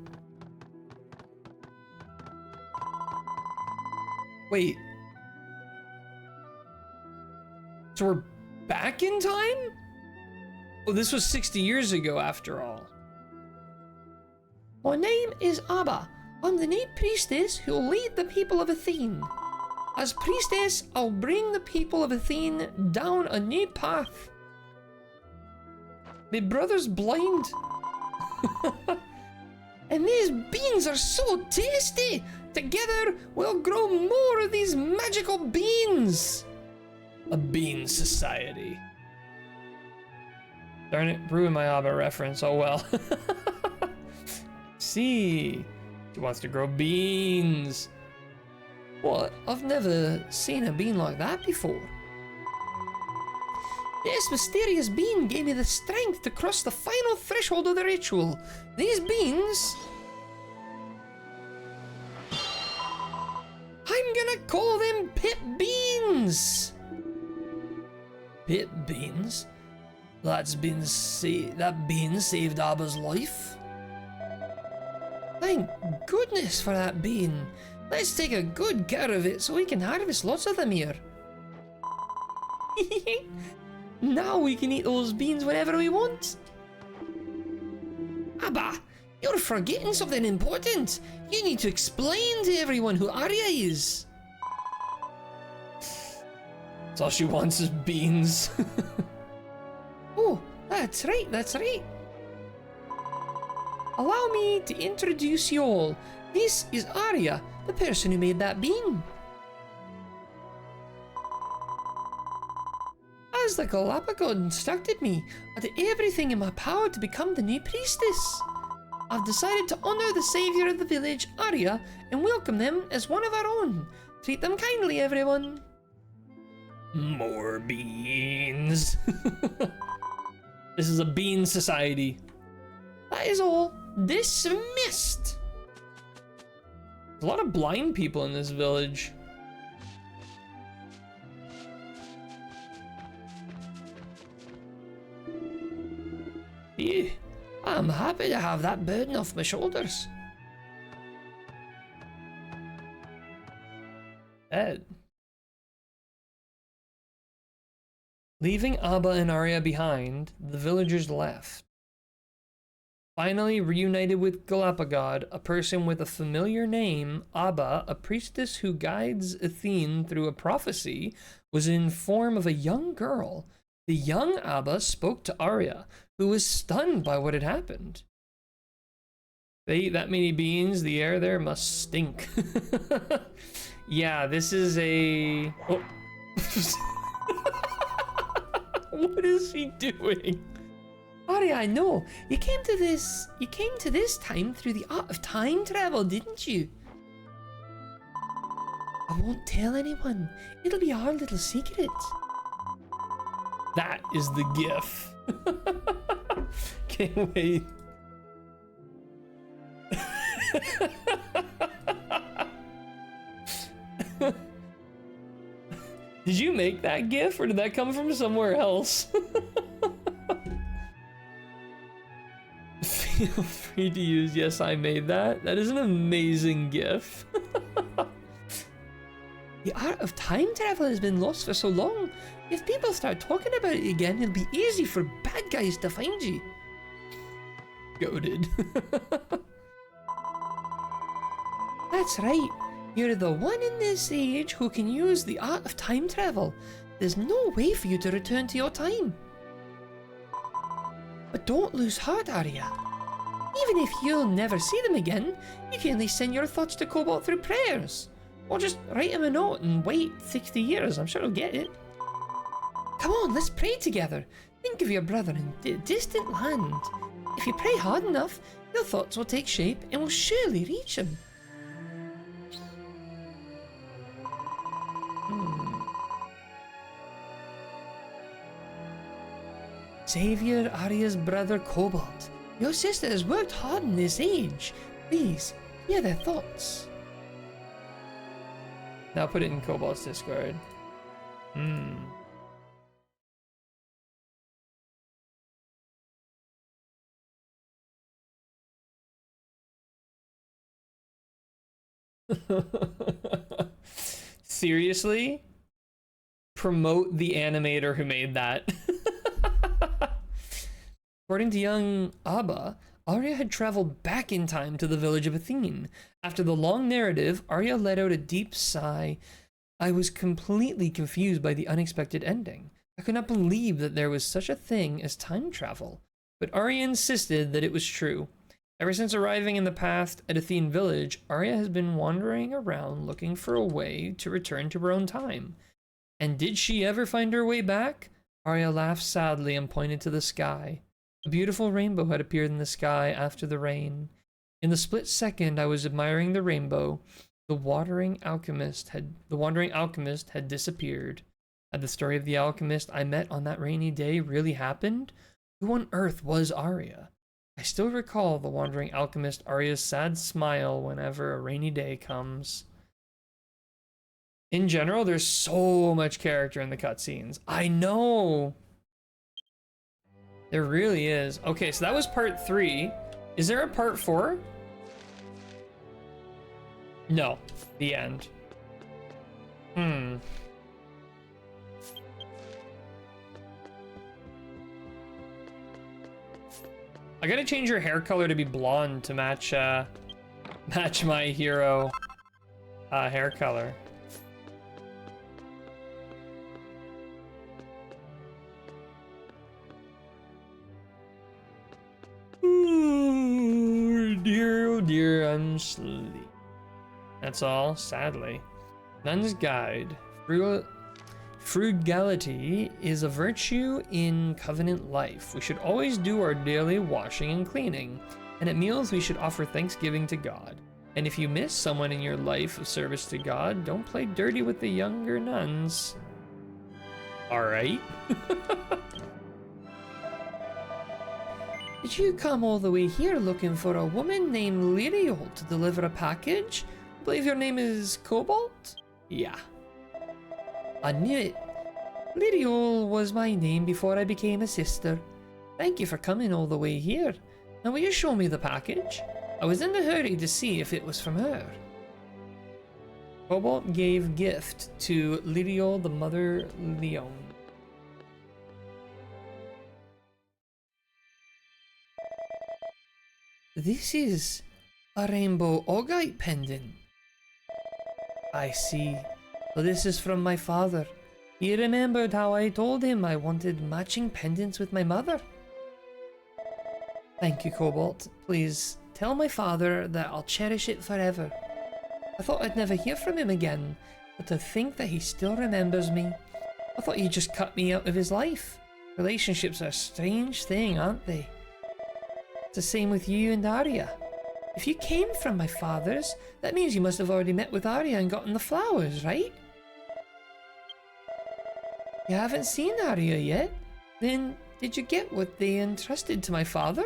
Wait. So we're back in time? Oh, this was 60 years ago after all. My name is Abba. I'm the new priestess who'll lead the people of Athene. As priestess, I'll bring the people of Athene down a new path. My brother's blind. And these beans are so tasty! Together, we'll grow more of these magical beans! A bean society. Darn it, ruined my Abba reference. Oh well. See, she wants to grow beans. What? I've never seen a bean like that before. This mysterious bean gave me the strength to cross the final threshold of the ritual. These beans... I'm gonna call them pit beans! Pit beans? That bean saved Abba's life? Thank goodness for that bean. Let's take a good care of it so we can harvest lots of them here. Now we can eat those beans whenever we want. Abba, you're forgetting something important. You need to explain to everyone who Arya is. That's all she wants is beans. Oh, that's right, that's right. Allow me to introduce you all. This is Arya, the person who made that bean. As the Galapagos instructed me, I did everything in my power to become the new priestess. I've decided to honor the savior of the village, Arya, and welcome them as one of our own. Treat them kindly, everyone. More beans. This is a bean society. That is all. Dismissed. There's a lot of blind people in this village. Phew, I'm happy to have that burden off my shoulders. Ed. Leaving Abba and Arya behind, the villagers left. Finally reunited with Galapagod, a person with a familiar name, Abba, a priestess who guides Athene through a prophecy, was in form of a young girl. The young Abba spoke to Arya, who was stunned by what had happened. They eat that many beans, the air there must stink. Yeah, this is a... Oh. What is he doing? Arya, I know. You came to this time through the art of time travel, didn't you? I won't tell anyone. It'll be our little secret. That is the gif. Can't wait. Did you make that gif or did that come from somewhere else? Feel free to use. Yes, I made that. That is an amazing gif. The art of time travel has been lost for so long. If people start talking about it again, it'll be easy for bad guys to find you. Goated. That's right. You're the one in this age who can use the art of time travel. There's no way for you to return to your time. But don't lose heart, Arya. Even if you'll never see them again, you can at least send your thoughts to Cobalt through prayers. Or just write him a note and wait 60 years. I'm sure he'll get it. Come on, let's pray together. Think of your brother in a distant land. If you pray hard enough, your thoughts will take shape and will surely reach him. Savior, Arya's brother Cobalt. Your sister has worked hard in this age. Please, hear their thoughts. Now put it in Cobalt's Discord. Seriously? Promote the animator who made that. According to young Abba, Arya had traveled back in time to the village of Athene. After the long narrative, Arya let out a deep sigh. I was completely confused by the unexpected ending. I could not believe that there was such a thing as time travel. But Arya insisted that it was true. Ever since arriving in the past at Athene village, Arya has been wandering around looking for a way to return to her own time. And did she ever find her way back? Arya laughed sadly and pointed to the sky. A beautiful rainbow had appeared in the sky after the rain. In the split second I was admiring the rainbow, the wandering alchemist had disappeared. Had the story of the alchemist I met on that rainy day really happened? Who on earth was Arya? I still recall the wandering alchemist Arya's sad smile whenever a rainy day comes. In general, there's so much character in the cutscenes. I know! There really is. Okay, so that was part 3. Is there a part 4? No. The end. I gotta change your hair color to be blonde to match my hero hair color. Oh dear, I'm sleepy. That's all, sadly. Nun's Guide. Frugality is a virtue in covenant life. We should always do our daily washing and cleaning, and at meals we should offer thanksgiving to God. And if you miss someone in your life of service to God, don't play dirty with the younger nuns. Alright. Did you come all the way here looking for a woman named Lyriol to deliver a package? I believe your name is Cobalt? Yeah. I knew it. Lyriol was my name before I became a sister. Thank you for coming all the way here. Now will you show me the package? I was in a hurry to see if it was from her. Cobalt gave gift to Lyriol the Mother Leone. This is a rainbow augite pendant. I see. Well, this is from my father. He remembered how I told him I wanted matching pendants with my mother. Thank you, Cobalt. Please tell my father that I'll cherish it forever. I thought I'd never hear from him again, but to think that he still remembers me. I thought he just cut me out of his life. Relationships are a strange thing, aren't they? It's the same with you and Arya. If you came from my father's, that means you must have already met with Arya and gotten the flowers, right? You haven't seen Arya yet? Then did you get what they entrusted to my father?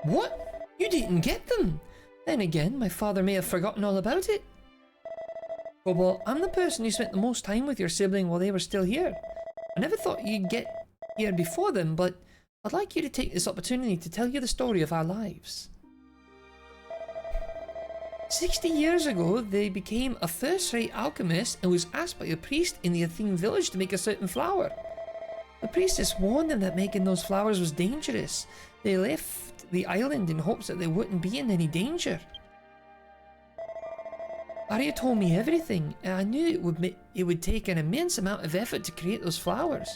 What? You didn't get them? Then again, my father may have forgotten all about it. Cobalt, I'm the person who spent the most time with your sibling while they were still here. I never thought you'd get here before them, but I'd like you to take this opportunity to tell you the story of our lives. 60 years ago, they became a first-rate alchemist and was asked by a priest in the Athene village to make a certain flower. The priestess warned them that making those flowers was dangerous. They left the island in hopes that they wouldn't be in any danger. Arya told me everything, and I knew it would take an immense amount of effort to create those flowers.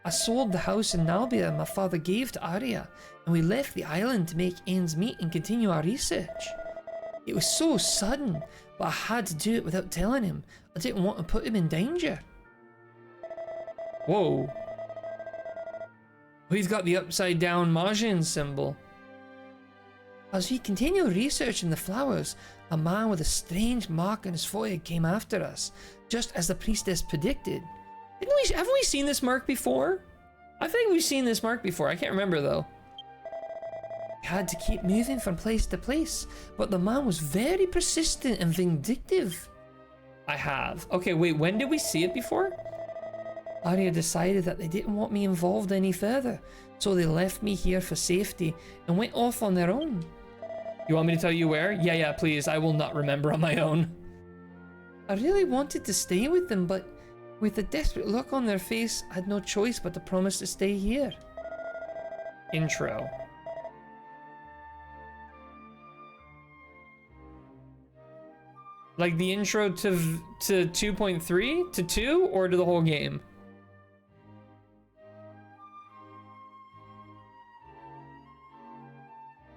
I sold the house in Nalbia my father gave to Arya, and we left the island to make ends meet and continue our research. It was so sudden, but I had to do it without telling him. I didn't want to put him in danger. Whoa. He's got the upside down Majin symbol. As we continued researching the flowers, a man with a strange mark on his forehead came after us, just as the priestess predicted. Haven't we seen this mark before? I think we've seen this mark before. I can't remember though. We had to keep moving from place to place, but the man was very persistent and vindictive. I have. Okay, wait, when did we see it before? Arya decided that they didn't want me involved any further, so they left me here for safety and went off on their own. You want me to tell you where? Yeah, please. I will not remember on my own. I really wanted to stay with them, but with the desperate look on their face, I had no choice but to promise to stay here. Intro. Like the intro to 2.3? To 2? Or to the whole game?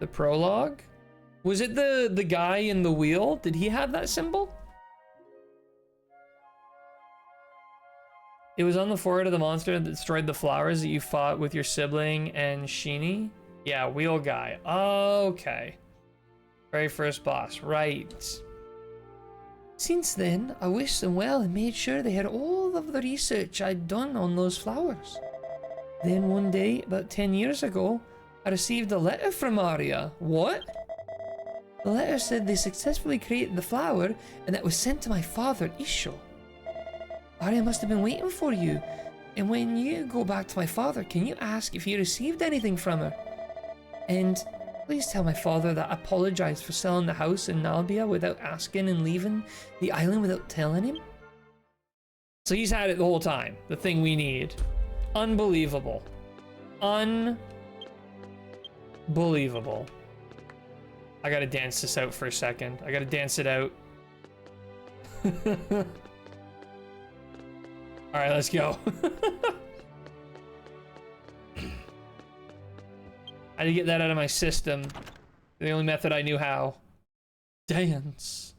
The prologue? Was it the guy in the wheel? Did he have that symbol? It was on the forehead of the monster that destroyed the flowers that you fought with your sibling and Sheeny? Yeah, wheel guy. Okay. Very first boss, right. Since then, I wished them well and made sure they had all of the research I'd done on those flowers. Then one day, about 10 years ago, I received a letter from Arya. What? The letter said they successfully created the flower and that was sent to my father, Isho. Arya must have been waiting for you. And when you go back to my father, can you ask if he received anything from her? And please tell my father that I apologized for selling the house in Nalbia without asking and leaving the island without telling him. So he's had it the whole time. The thing we need. Unbelievable. Unbelievable. I gotta dance this out for a second. I gotta dance it out. Alright, let's go. I had to get that out of my system. The only method I knew how. Dance.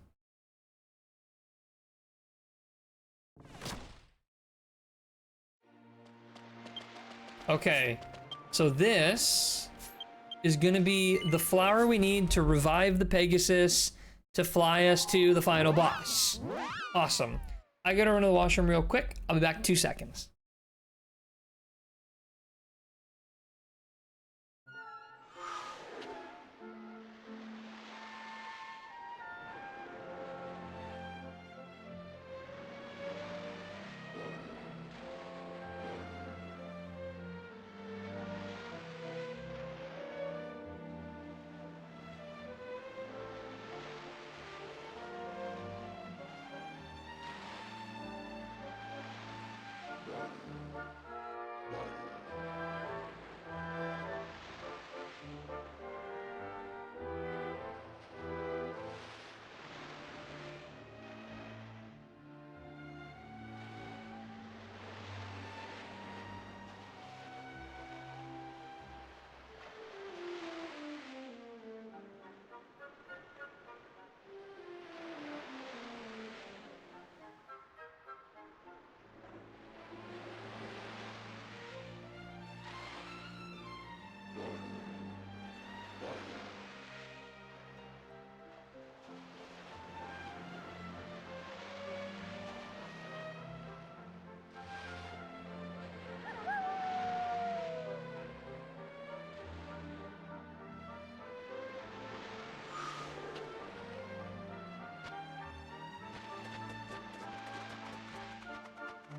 Okay, so this is gonna be the flower we need to revive the Pegasus to fly us to the final boss. Awesome. I gotta run to the washroom real quick. I'll be back in 2 seconds.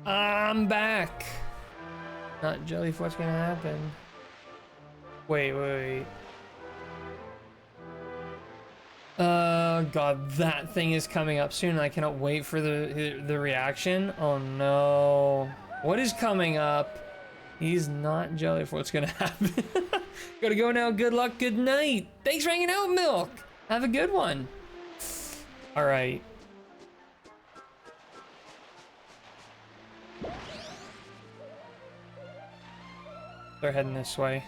I'm back. Not jelly. What's gonna happen? Wait. God, that thing is coming up soon. I cannot wait for the reaction. Oh no. What is coming up? He's not jelly. What's gonna happen? Gotta go now. Good luck. Good night. Thanks for hanging out, Milk. Have a good one. All right. They're heading this way.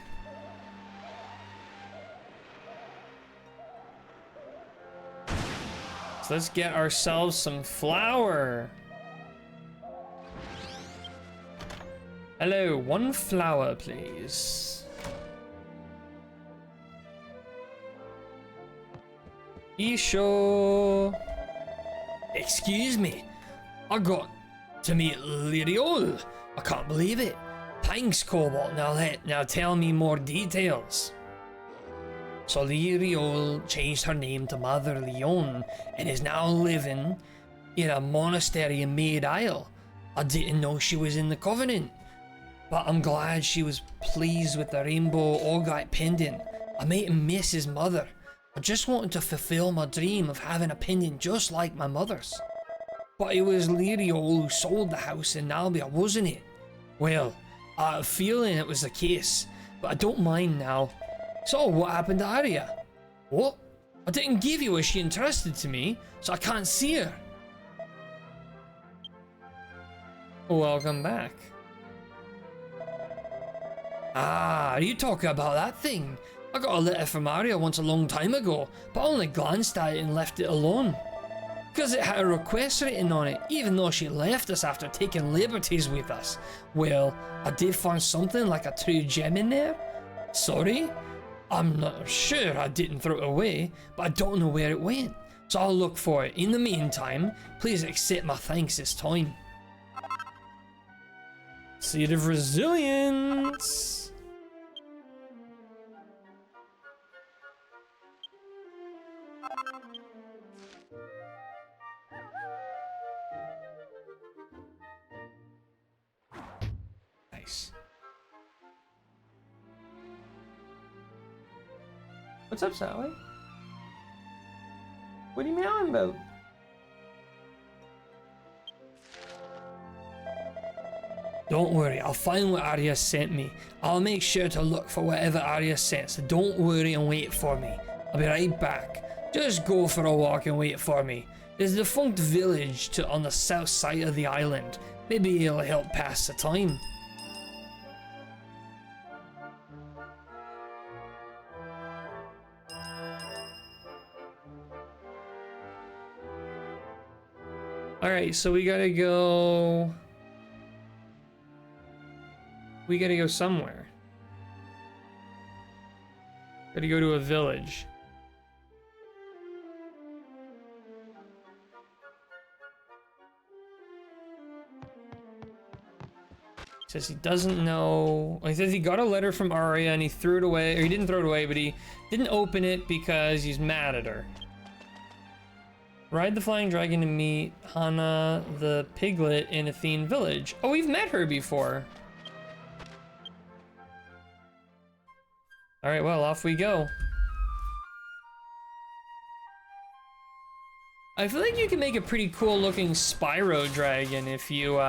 So let's get ourselves some flour. Hello, 1 flour, please. Isho. Excuse me. I got to meet Lyriol. I can't believe it. Thanks, Cobalt. Now tell me more details. So Lyriol changed her name to Mother Leon and is now living in a monastery in Maid Isle. I didn't know she was in the Covenant, but I'm glad she was pleased with the rainbow augite pendant. I might miss his mother. I just wanted to fulfill my dream of having a pendant just like my mother's. But it was Lyriol who sold the house in Nalbia, wasn't it? Well, I had a feeling it was the case, but I don't mind now. So, what happened to Arya? What? I didn't give you her. She entrusted to me, so I can't see her. Welcome back. Ah, are you talking about that thing? I got a letter from Arya once a long time ago, but I only glanced at it and left it alone. Because it had a request written on it, even though she left us after taking liberties with us. Well, I did find something like a true gem in there. Sorry? I'm not sure I didn't throw it away, but I don't know where it went. So I'll look for it. In the meantime, please accept my thanks this time. Seed of Resilience. Nice. What's up, Sally? What are you meowing about? Don't worry, I'll find what Arya sent me. I'll make sure to look for whatever Arya sent, so don't worry and wait for me. I'll be right back. Just go for a walk and wait for me. There's a defunct village on the south side of the island. Maybe it'll help pass the time. Alright, so we gotta go somewhere. Gotta go to a village. Says he doesn't know. He says he got a letter from Arya and he threw it away, or he didn't throw it away, but he didn't open it because he's mad at her. Ride the flying dragon to meet Hana the piglet in Athene village. Oh, we've met her before. All right, well, off we go. I feel like you can make a pretty cool looking Spyro dragon if you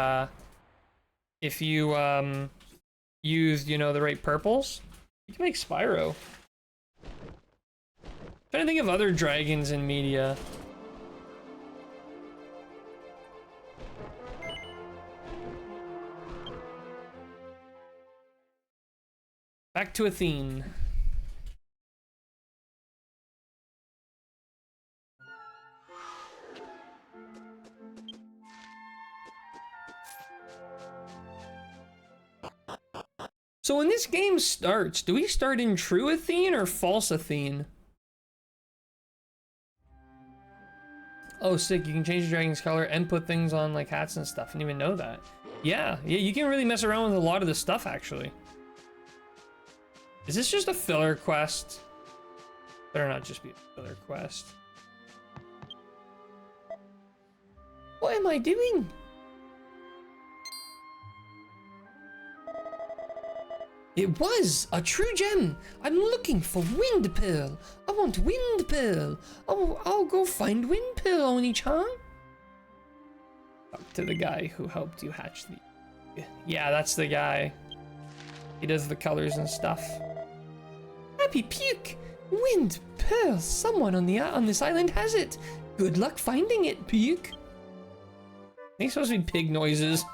used, you know, the right purples. You can make Spyro. Trying to think of other dragons in media. Back to Athene. So when this game starts, do we start in true Athene or false Athene? Oh, sick, you can change the dragon's color and put things on like hats and stuff. I didn't even know that. Yeah, you can really mess around with a lot of this stuff, actually. Is this just a filler quest? Better not just be a filler quest. What am I doing? It was a true gem. I'm looking for Wind Pearl. I want Wind Pearl. Oh, I'll go find Wind Pearl, Oni-chan. Talk to the guy who helped you hatch the... Yeah, that's the guy. He does the colors and stuff. Happy Puke. Wind Pearl. Someone on this island has it. Good luck finding it, Puke. I think it's supposed to be pig noises.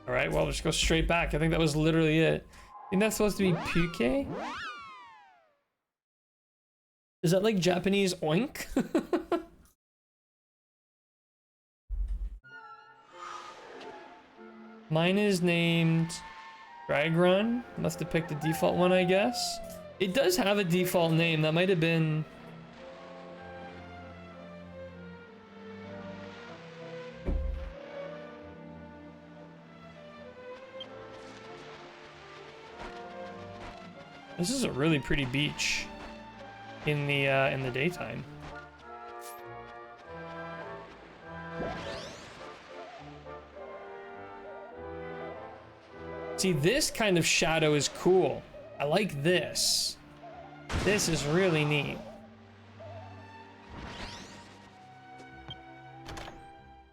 Alright, well, just go straight back. I think that was literally it. I think that's supposed to be puke? Is that like Japanese oink? Mine is named Drag Run. Must have picked the default one, I guess. It does have a default name. That might have been... This is a really pretty beach in the daytime. See, this kind of shadow is cool. I like this. This is really neat.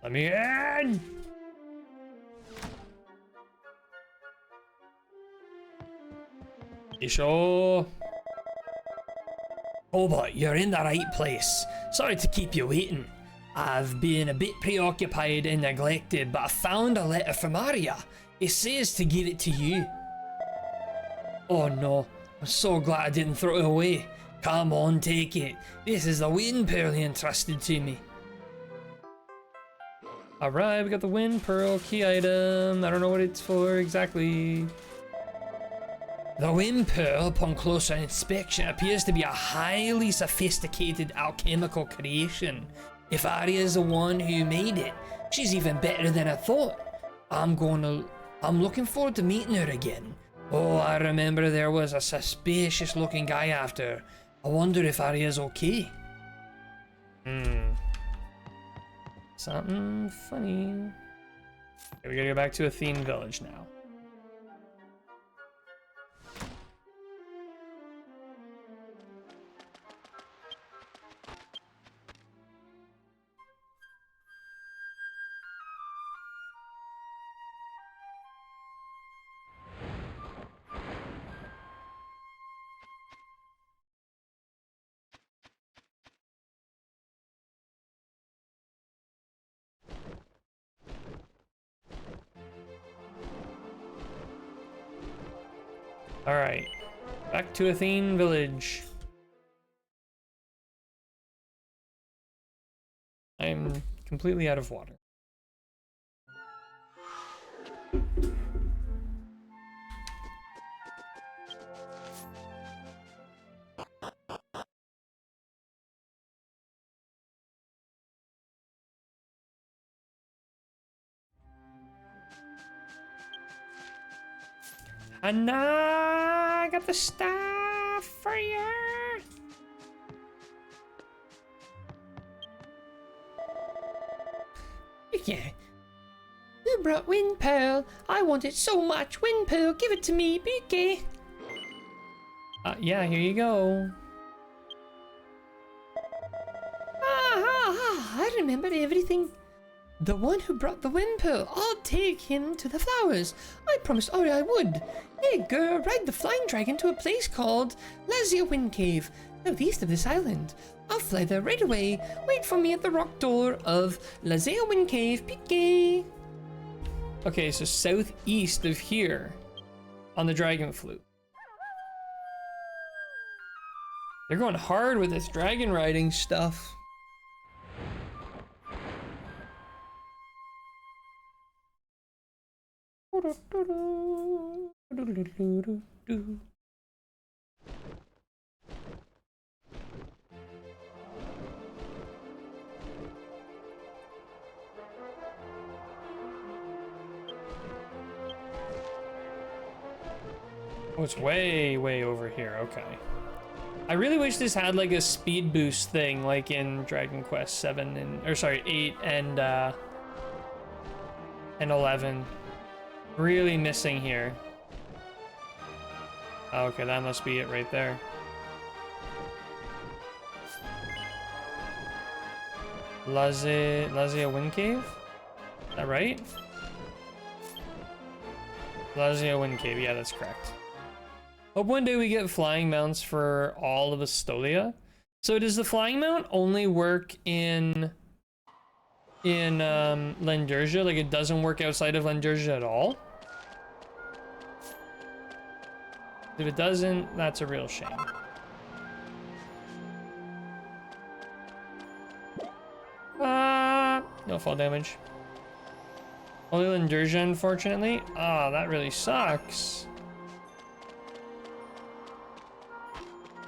Let me in! You sure? Oh, but you're in the right place. Sorry to keep you waiting. I've been a bit preoccupied and neglected, but I found a letter from Arya. It says to give it to you. Oh no, I'm so glad I didn't throw it away. Come on, take it. This is the wind pearl he entrusted to me. Alright, we got the Wind Pearl key item. I don't know what it's for exactly. The wind pearl, upon closer inspection, appears to be a highly sophisticated alchemical creation. If Arya's the one who made it, she's even better than I thought. I'm looking forward to meeting her again. Oh, I remember there was a suspicious looking guy after her. I wonder if Arya's okay. Something funny. Okay, we gotta go back to Athene Village now. Alright, back to Athene Village. I'm completely out of water. Anna, I got the stuff for you. Yeah. Who brought Wind Pearl? I want it so much. Wind Pearl, give it to me, Buke. Yeah, here you go. I remember everything. The one who brought the Wind Pearl. I'll take him to the flowers. I promised Ori I would. Hey, girl, ride the flying dragon to a place called Lazia Wind Cave, southeast of this island. I'll fly there right away. Wait for me at the rock door of Lazia Wind Cave, Pique. Okay, so southeast of here on the dragon flute. They're going hard with this dragon riding stuff. Oh, it's way, way over here. Okay. I really wish this had like a speed boost thing like in Dragon Quest 7 and or sorry 8 and 11. Really missing here. Oh, okay, that must be it right there. Lazia Wind Cave? Is that right? Lazia Wind Cave, yeah, that's correct. Hope one day we get flying mounts for all of Astolia. So does the flying mount only work in Lenderja? Like it doesn't work outside of Lenderja at all? If it doesn't, that's a real shame. No fall damage. Only Lenderja, unfortunately. Ah, that really sucks.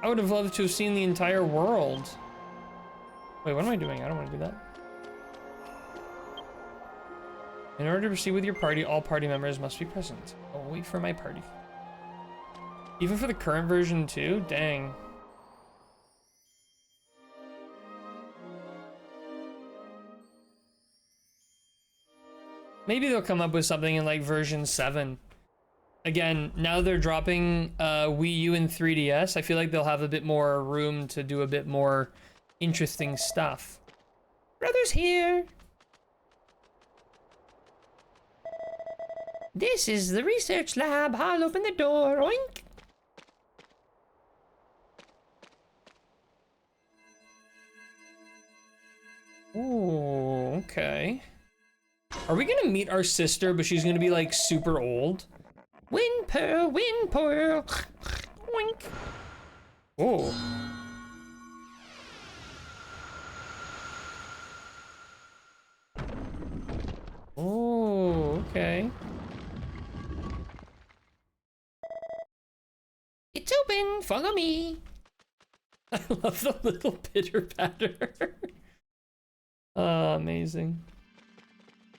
I would have loved to have seen the entire world. Wait, what am I doing? I don't want to do that. In order to proceed with your party, all party members must be present. I'll wait for my party. Even for the current version too? Dang. Maybe they'll come up with something in like version 7. Again, now they're dropping Wii U and 3DS. I feel like they'll have a bit more room to do a bit more interesting stuff. Brother's here. This is the research lab. I'll open the door. Oink. Ooh, okay. Are we gonna meet our sister, but she's gonna be like super old? Wind pearl, wind pearl. Oink. Oh. Oh, okay. It's open. Follow me. I love the little pitter patter. Oh, amazing.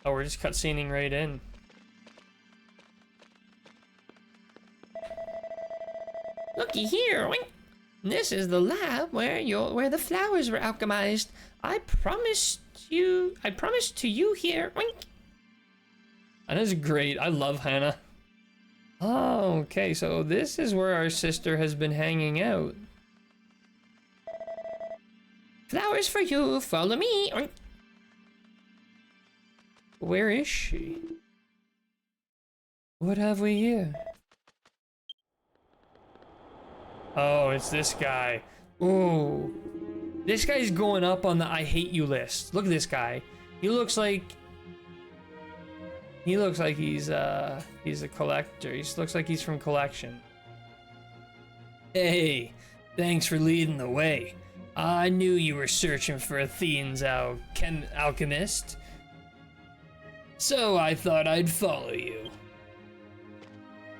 Oh, we're just cutscening right in. Looky here. Oink. This is the lab where the flowers were alchemized. I promised to you here. Oink. Hannah's great. I love Hannah. Oh, okay. So this is where our sister has been hanging out. Flowers for you. Follow me. Oink. Where is she? What have we here? Oh, it's this guy. Ooh. This guy's going up on the I hate you list. Look at this guy. He looks like he's a collector. He looks like he's from collection. Hey, thanks for leading the way. I knew you were searching for Athene's alchemist. So I thought I'd follow you.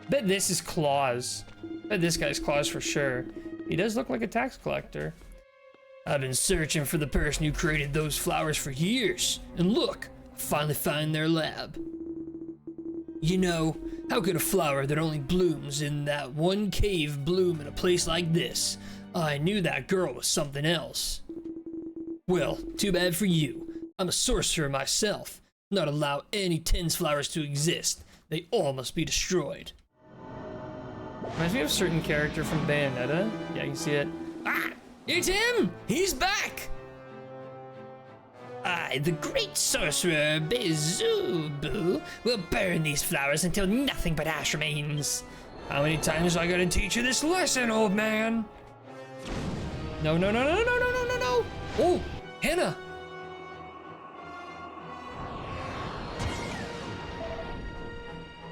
Bet this is Claus. Bet this guy's Claus for sure. He does look like a tax collector. I've been searching for the person who created those flowers for years. And look, I finally found their lab. You know, how could a flower that only blooms in that one cave bloom in a place like this? I knew that girl was something else. Well, too bad for you. I'm a sorcerer myself. Not allow any Tens flowers to exist. They all must be destroyed. Reminds me of a certain character from Bayonetta. Yeah, you can see it. Ah! It's him! He's back! I, the great sorcerer Beelzebub, will burn these flowers until nothing but ash remains. How many times I gotta teach you this lesson, old man? No, no, no, no, no, no, no, no, no! Oh, Hannah!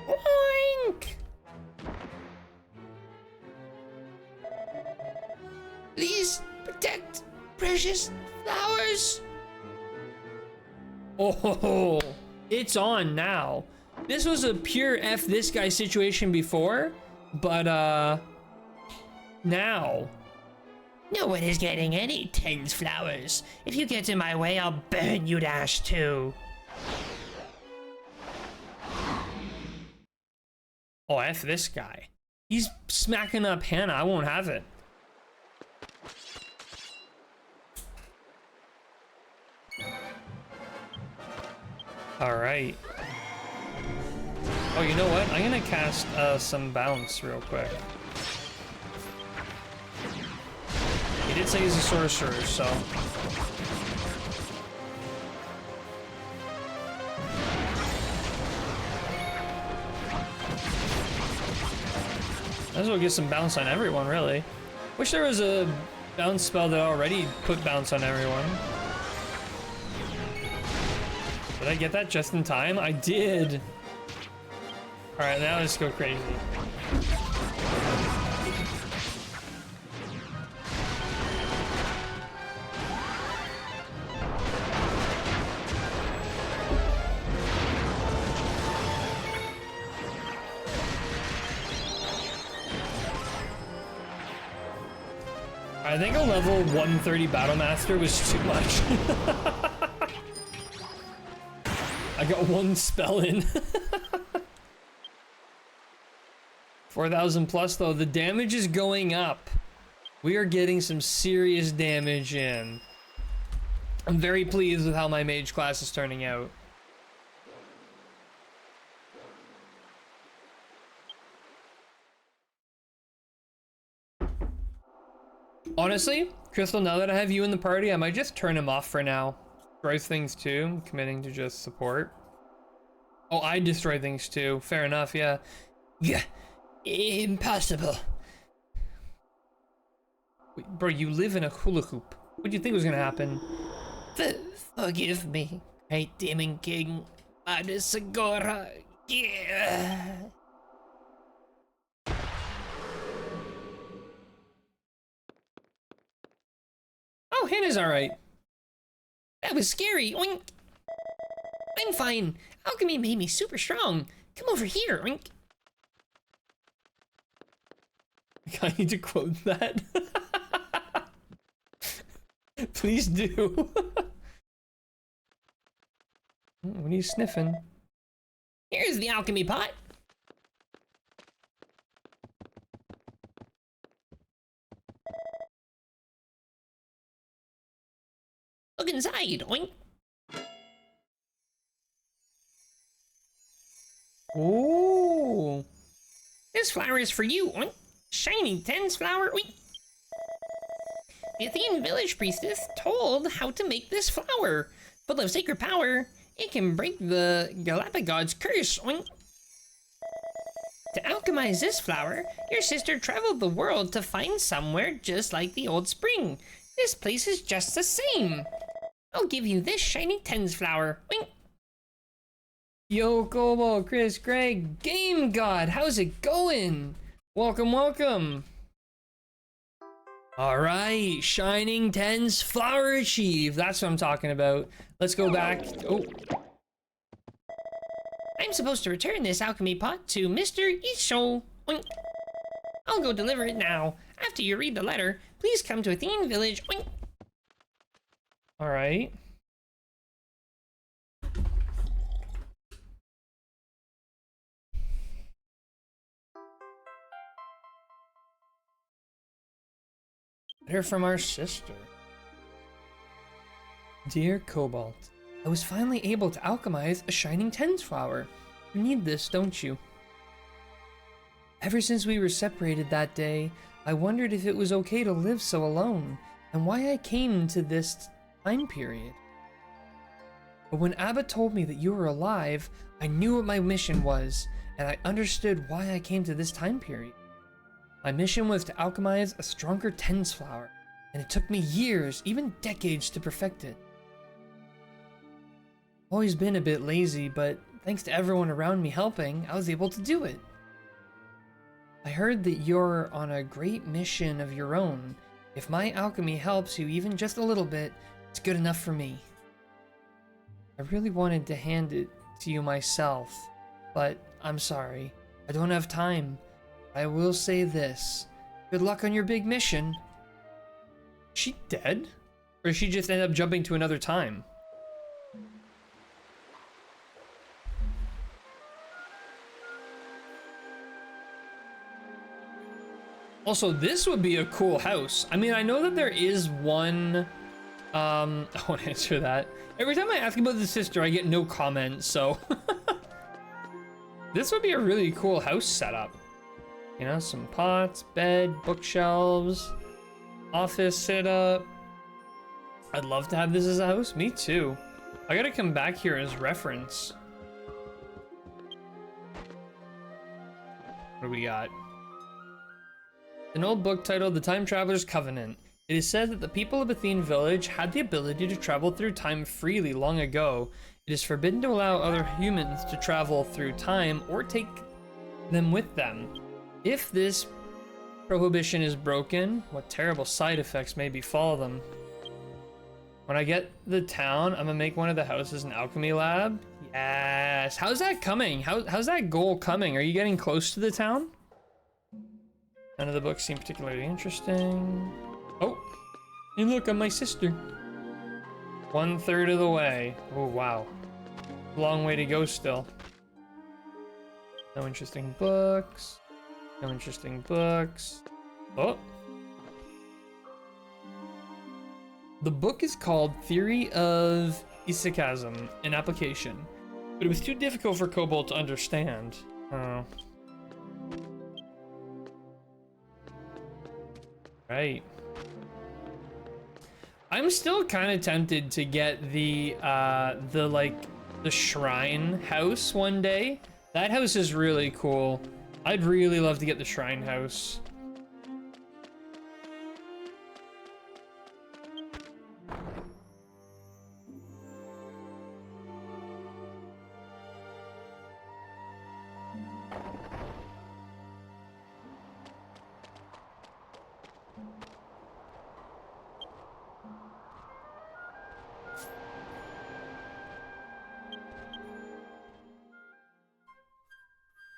Oink! Please protect precious flowers. Oh, it's on now. This was a pure F this guy situation before, but now. No one is getting any Tens flowers. If you get in my way, I'll burn you to ash too. Oh, F this guy. He's smacking up Hannah. I won't have it. All right. Oh, you know what? I'm gonna cast some bounce real quick. He did say he's a sorcerer, so. Might as well get some bounce on everyone, really. Wish there was a bounce spell that already put bounce on everyone. Did I get that just in time? I did. All right, now let's go crazy. I think a level 130 Battle Master was too much. I got one spell in. 4,000 plus though, the damage is going up. We are getting some serious damage in. I'm very pleased with how my mage class is turning out. Honestly, Crystal, now that I have you in the party, I might just turn him off for now. Destroy things too, I'm committing to just support. Oh, I destroy things too. Fair enough, yeah. Yeah, impossible. Wait, bro, you live in a hula hoop. What do you think was gonna happen? Forgive me, great demon king. Adesagora. Yeah. Oh, Hannah's alright. That was scary. Oink. I'm fine. Alchemy made me super strong. Come over here. Oink. I need to quote that. Please do. What are you sniffing? Here's the alchemy pot. Look inside. Oink. Ooh. This flower is for you. Oink. Shiny tens flower. Oink. The Athenian village priestess told how to make this flower. Full of sacred power, it can break the Galapagos curse. Oink. To alchemize this flower, your sister traveled the world to find somewhere just like the old spring. This place is just the same. I'll give you this shiny tens flower. Oink. Yo, Kobo, Chris, Greg, Game God, how's it going? Welcome, welcome. All right, Shining Tens Flower Achieve. That's what I'm talking about. Let's go back. Oh. I'm supposed to return this alchemy pot to Mr. Isho. Oink. I'll go deliver it now. After you read the letter, please come to Athene Village. Oink. All right. Letter from our sister. Dear Cobalt, I was finally able to alchemize a Shining Tens flower. You need this, don't you? Ever since we were separated that day, I wondered if it was okay to live so alone, and why I came to this time period. But when Abba told me that you were alive, I knew what my mission was, and I understood why I came to this time period. My mission was to alchemize a stronger tens flower, and it took me years, even decades, to perfect it. I've always been a bit lazy, but thanks to everyone around me helping, I was able to do it. I heard that you're on a great mission of your own. If my alchemy helps you even just a little bit, it's good enough for me. I really wanted to hand it to you myself, but I'm sorry. I don't have time. I will say this. Good luck on your big mission. Is she dead? Or did she just end up jumping to another time? Also, this would be a cool house. I mean, I know that there is one I won't answer that. Every time I ask about the sister, I get no comment, so. This would be a really cool house setup. You know, some pots, bed, bookshelves, office setup. I'd love to have this as a house. Me too. I gotta come back here as reference. What do we got? An old book titled The Time Traveler's Covenant. It is said that the people of Athene village had the ability to travel through time freely long ago. It is forbidden to allow other humans to travel through time or take them with them. If this prohibition is broken, what terrible side effects may befall them? When I get the town, I'm gonna make one of the houses an alchemy lab. Yes. How's that coming? How's that goal coming? Are you getting close to the town? None of the books seem particularly interesting. Oh, hey look, I'm my sister. 1/3 of the way. Oh, wow. Long way to go still. No interesting books. No interesting books. Oh. The book is called Theory of Isekism, an application, but it was too difficult for Kobold to understand. Oh. Right. I'm still kind of tempted to get the shrine house one day. That house is really cool. I'd really love to get the shrine house.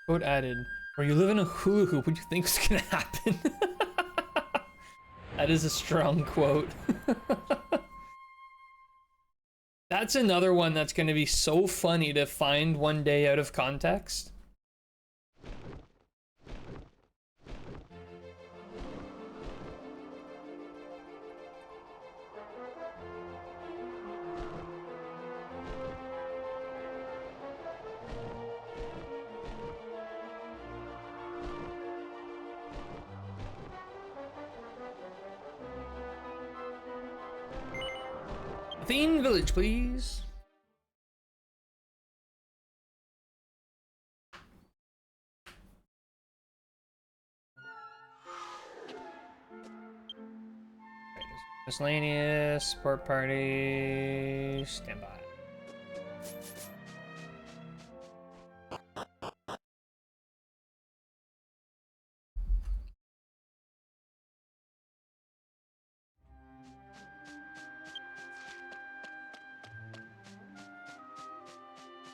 Quote added, where you live in a hula hoop, what do you think's gonna happen? That is a strong quote. That's another one that's gonna be so funny to find one day out of context. Athene Village, please. Miscellaneous, support party, standby.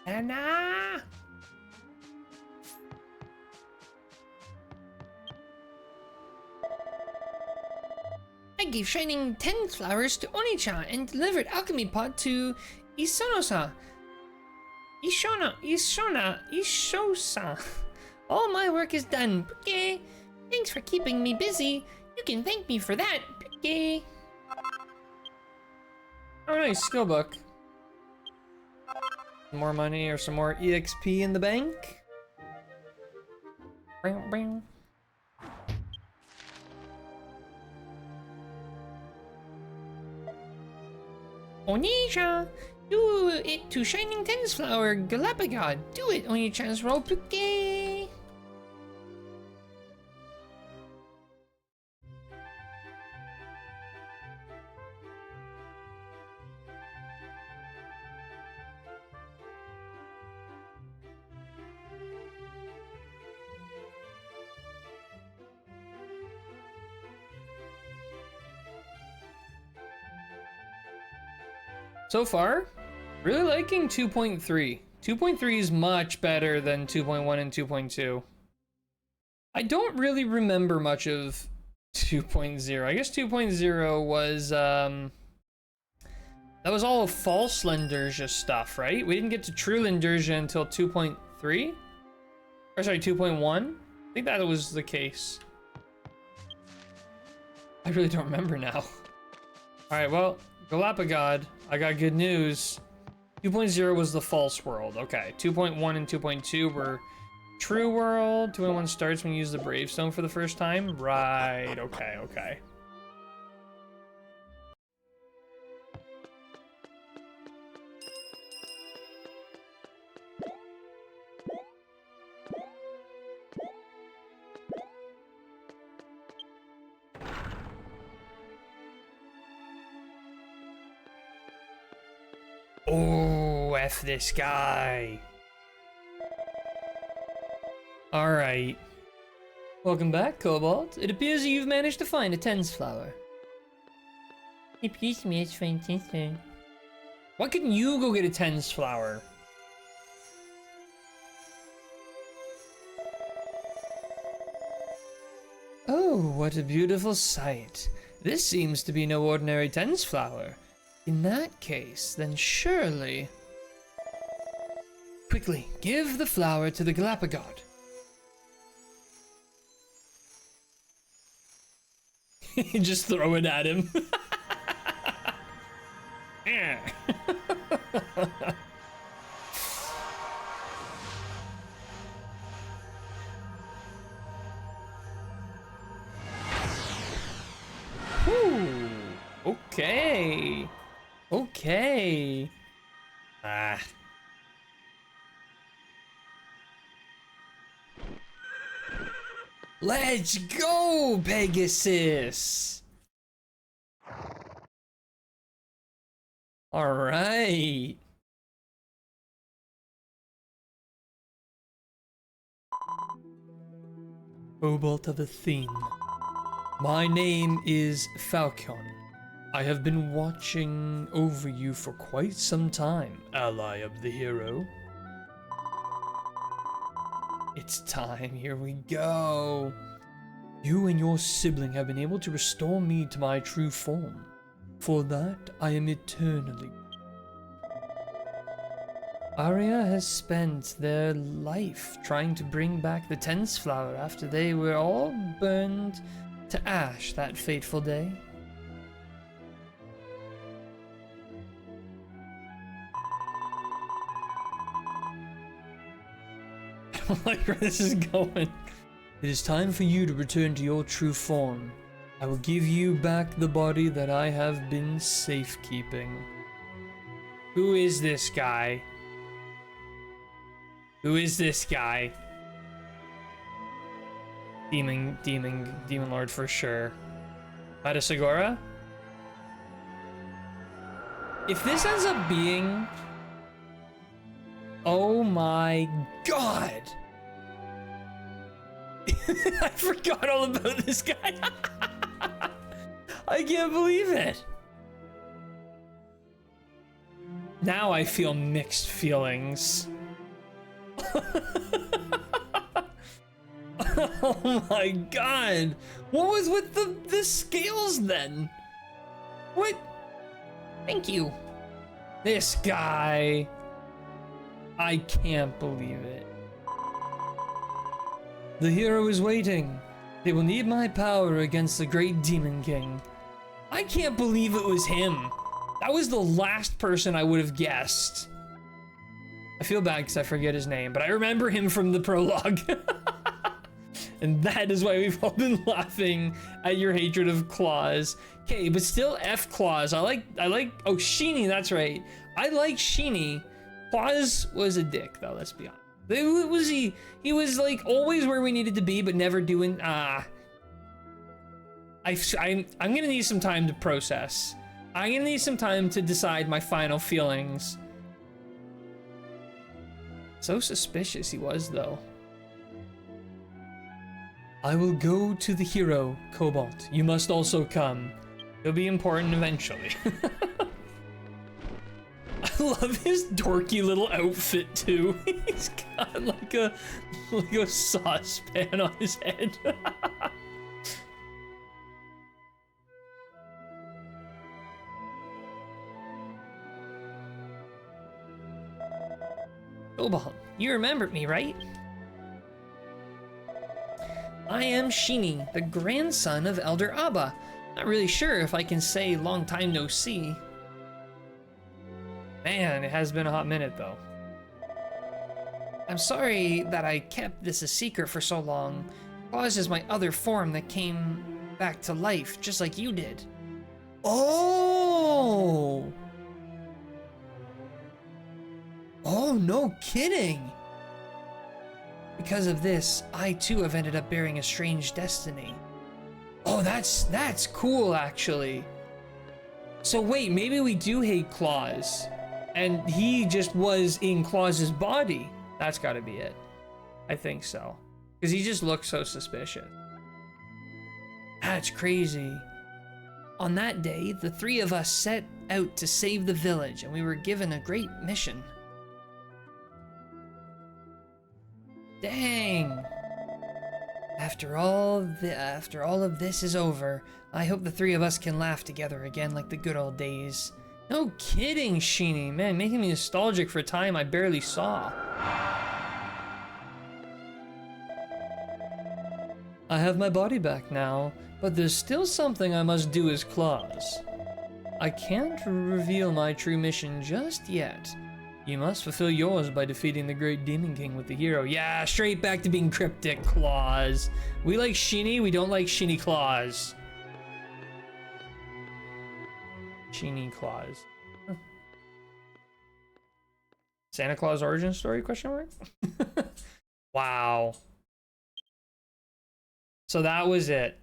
Anna! I gave Shining 10 flowers to Onichan and delivered alchemy pot to Isonosa. Ishosa. All my work is done. Okay. Thanks for keeping me busy. You can thank me for that. Okay. Oh, nice skill book. More money or some more EXP in the bank. Onisha, do it to Shining Ten's Flower, Galapagod. Do it, Onichan's roll, Puke. So far, really liking 2.3. 2.3 is much better than 2.1 and 2.2. I don't really remember much of 2.0. I guess 2.0 was, that was all of false Lenderja stuff, right? We didn't get to true Lenderja until 2.3? Or sorry, 2.1? I think that was the case. I really don't remember now. Alright, well, Galapagos, I got good news. 2.0 was the false world. Okay, 2.1 and 2.2 were true world. 2.1 starts when you use the Bravestone for the first time. Right, okay, okay. Oh, F this guy. Alright. Welcome back, Cobalt. It appears that you've managed to find a Tens flower. It appears to me it's fantastic. Why couldn't you go get a Tens flower? Oh, what a beautiful sight. This seems to be no ordinary Tens flower. In that case, then surely... Quickly, give the flower to the Galapagos. Just throw it at him. Whew. Okay. Okay. Ah. Let's go, Pegasus. All right. Cobalt of Athene. My name is Falcon. I have been watching over you for quite some time, ally of the hero. It's time, here we go. You and your sibling have been able to restore me to my true form. For that, I am eternally. Arya has spent their life trying to bring back the Tens flower after they were all burned to ash that fateful day. I don't like where this is going. It is time for you to return to your true form. I will give you back the body that I have been safekeeping. Who is this guy? Who is this guy? Demon Lord for sure. Madasagora? If this ends up being... Oh my god! I forgot all about this guy. I can't believe it. Now I feel mixed feelings. Oh my god. What was with the scales then? What? Thank you. This guy. I can't believe it. The hero is waiting. They will need my power against the great Demon King. I can't believe it was him. That was the last person I would have guessed. I feel bad because I forget his name, but I remember him from the prologue. And that is why we've all been laughing at your hatred of Claws. Okay, but still F Claws. I like, oh, Sheeny, that's right. I like Sheeny. Claws was a dick though, let's be honest. It was he was like always where we needed to be, but never doing, I'm gonna need some time to process. I'm gonna need some time to decide my final feelings. So suspicious he was though. I will go to the hero, Cobalt. You must also come. He'll be important eventually. I love his dorky little outfit too. He's got like a saucepan on his head. Cobalt, you remembered me, right? I am Sheeny, the grandson of Elder Abba. Not really sure if I can say long time no see. Man, it has been a hot minute though. I'm sorry that I kept this a secret for so long. Claus is my other form that came back to life, just like you did. Oh! Oh, no kidding! Because of this, I too have ended up bearing a strange destiny. Oh, that's cool, actually. So wait, maybe we do hate Claus, and he just was in Claus's body. That's gotta be it. I think so. Because he just looks so suspicious. That's crazy. On that day, the three of us set out to save the village, and we were given a great mission. Dang! After all of this is over, I hope the three of us can laugh together again like the good old days. No kidding, Sheeny. Man, making me nostalgic for a time I barely saw. I have my body back now, but there's still something I must do as Claus. I can't reveal my true mission just yet. You must fulfill yours by defeating the great Demon King with the hero. Yeah, straight back to being cryptic, Claus. We like Sheeny, we don't like Sheeny Claus. Sheeny Claus. Huh. Santa Claus origin story, question mark? Wow. So that was it.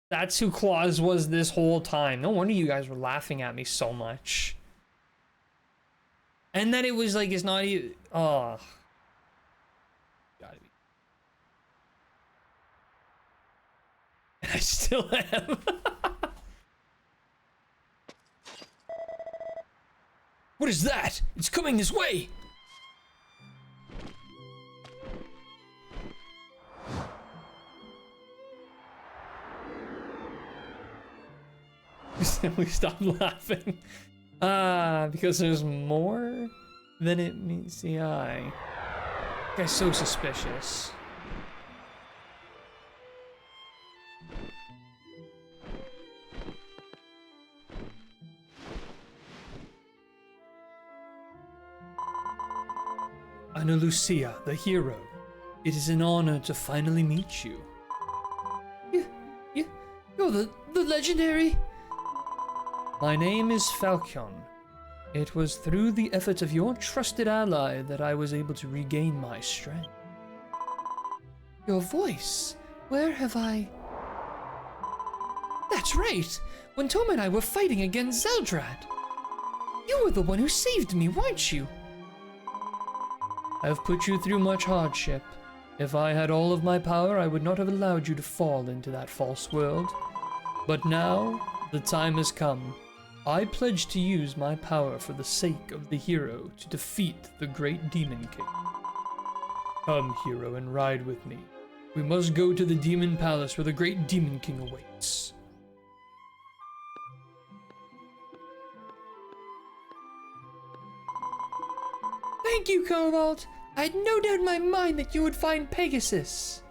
That's who Claus was this whole time. No wonder you guys were laughing at me so much. And then it was like, it's not even, oh. Gotta be. And I still am. What is that? It's coming this way! We stopped laughing. Because there's more than it meets the eye. That guy's so suspicious. Ana Lucia, the hero. It is an honor to finally meet you. You're the legendary... My name is Falcon. It was through the efforts of your trusted ally that I was able to regain my strength. Your voice. Where have I... That's right! When Tom and I were fighting against Zeldrad. You were the one who saved me, weren't you? I've put you through much hardship. If I had all of my power, I would not have allowed you to fall into that false world. But now, the time has come. I pledge to use my power for the sake of the hero to defeat the great Demon King. Come, hero, and ride with me. We must go to the Demon Palace where the great Demon King awaits. Thank you, Cobalt. I had no doubt in my mind that you would find Pegasus.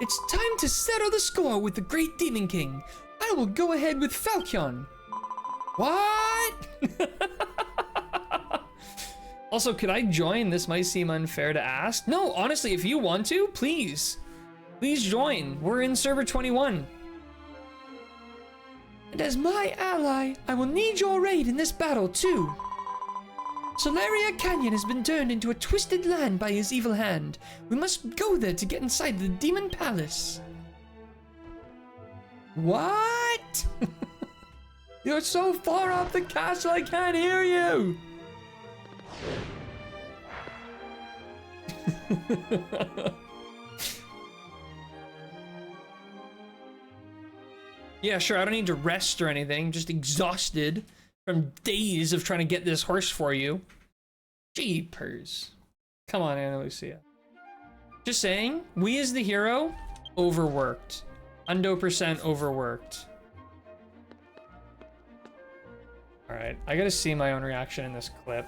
It's time to settle the score with the great Demon King. I will go ahead with Falcon. What? Also, could I join? This might seem unfair to ask. No, honestly, if you want to, please. Please join. We're in server 21. And as my ally, I will need your aid in this battle too. Solaria Canyon has been turned into a twisted land by his evil hand. We must go there to get inside the Demon Palace. What? You're so far up the castle, I can't hear you. Yeah, sure, I don't need to rest or anything. Just exhausted from days of trying to get this horse for you. Jeepers. Come on, Ana Lucia. Just saying, we as the hero, overworked. 100% overworked. Alright, I gotta see my own reaction in this clip.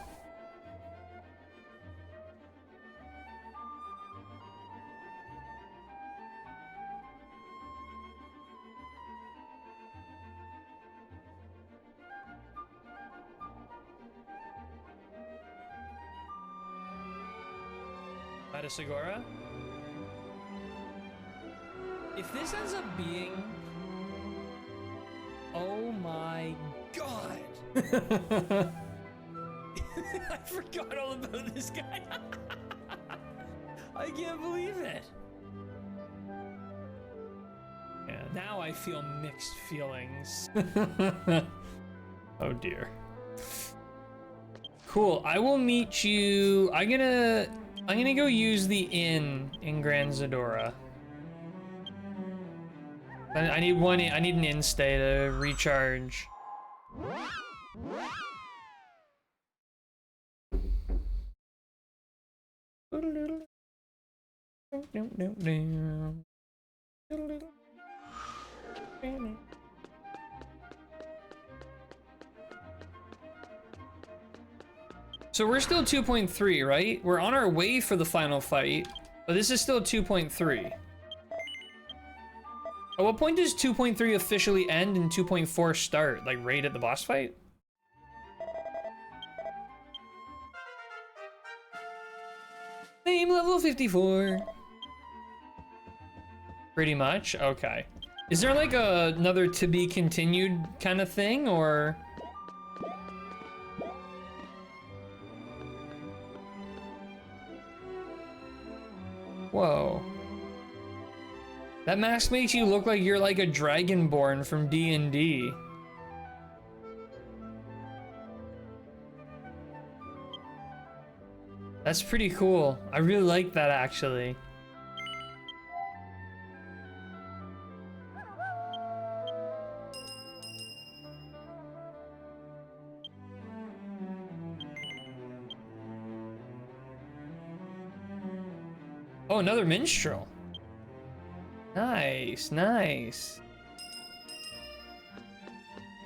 Status Agora. If this ends up being... Oh my god! I forgot all about this guy. I can't believe it. Yeah, now I feel mixed feelings. Oh dear. Cool. I will meet you. I'm gonna go use the inn in Grand Zadora. I need an inn stay to recharge. So we're still 2.3, right? We're on our way for the final fight, but this is still 2.3. At what point does 2.3 officially end and 2.4 start? Like right at the boss fight? Same level 54. Pretty much, okay. Is there like another to be continued kind of thing, or? Whoa. That mask makes you look like you're like a dragonborn from D&D. That's pretty cool. I really like that, actually. Oh, another minstrel. Nice, nice.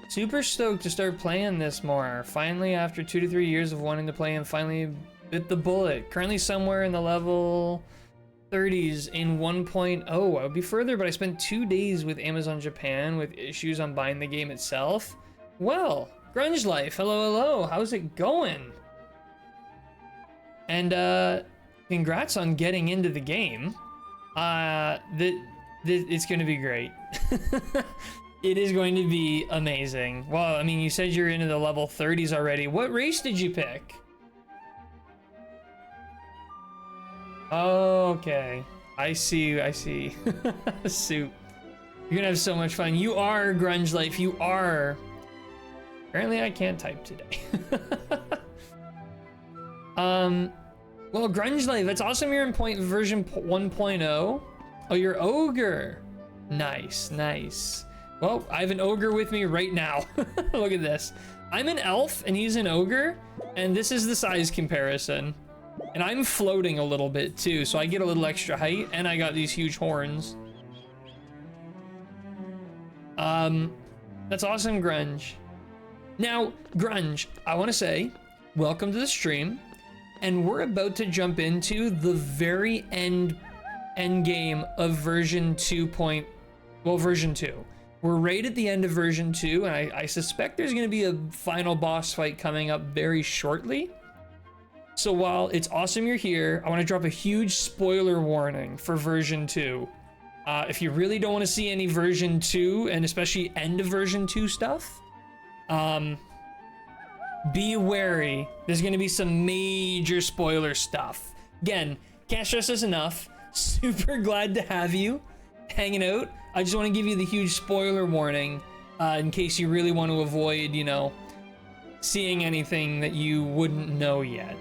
Super stoked to start playing this more. Finally, after 2 to 3 years of wanting to play, and finally bit the bullet. Currently somewhere in the level 30s in 1.0. I would be further, but I spent 2 days with Amazon Japan with issues on buying the game itself. Well, Grunge Life, hello, hello. How's it going? And congrats on getting into the game. It's going to be great. It is going to be amazing. Well, I mean, you said you're into the level 30s already. What race did you pick? Okay. I see, I see. Soup. You're gonna have so much fun. You are Grunge Life, you are. Apparently I can't type today. Well, Grunge Life, that's awesome you're in version 1.0. Oh, you're Ogre. Nice, nice. Well, I have an Ogre with me right now. Look at this. I'm an elf and he's an Ogre, and this is the size comparison. And I'm floating a little bit too, so I get a little extra height, and I got these huge horns. That's awesome, Grunge. Now, Grunge, I want to say, welcome to the stream, and we're about to jump into the very end game of version 2. Version 2. We're right at the end of version 2, and I suspect there's going to be a final boss fight coming up very shortly. So while it's awesome you're here, I want to drop a huge spoiler warning for version 2. If you really don't want to see any version 2, and especially end of version 2 stuff, be wary. There's going to be some major spoiler stuff. Again, can't stress this enough. Super glad to have you hanging out. I just want to give you the huge spoiler warning in case you really want to avoid, you know, seeing anything that you wouldn't know yet.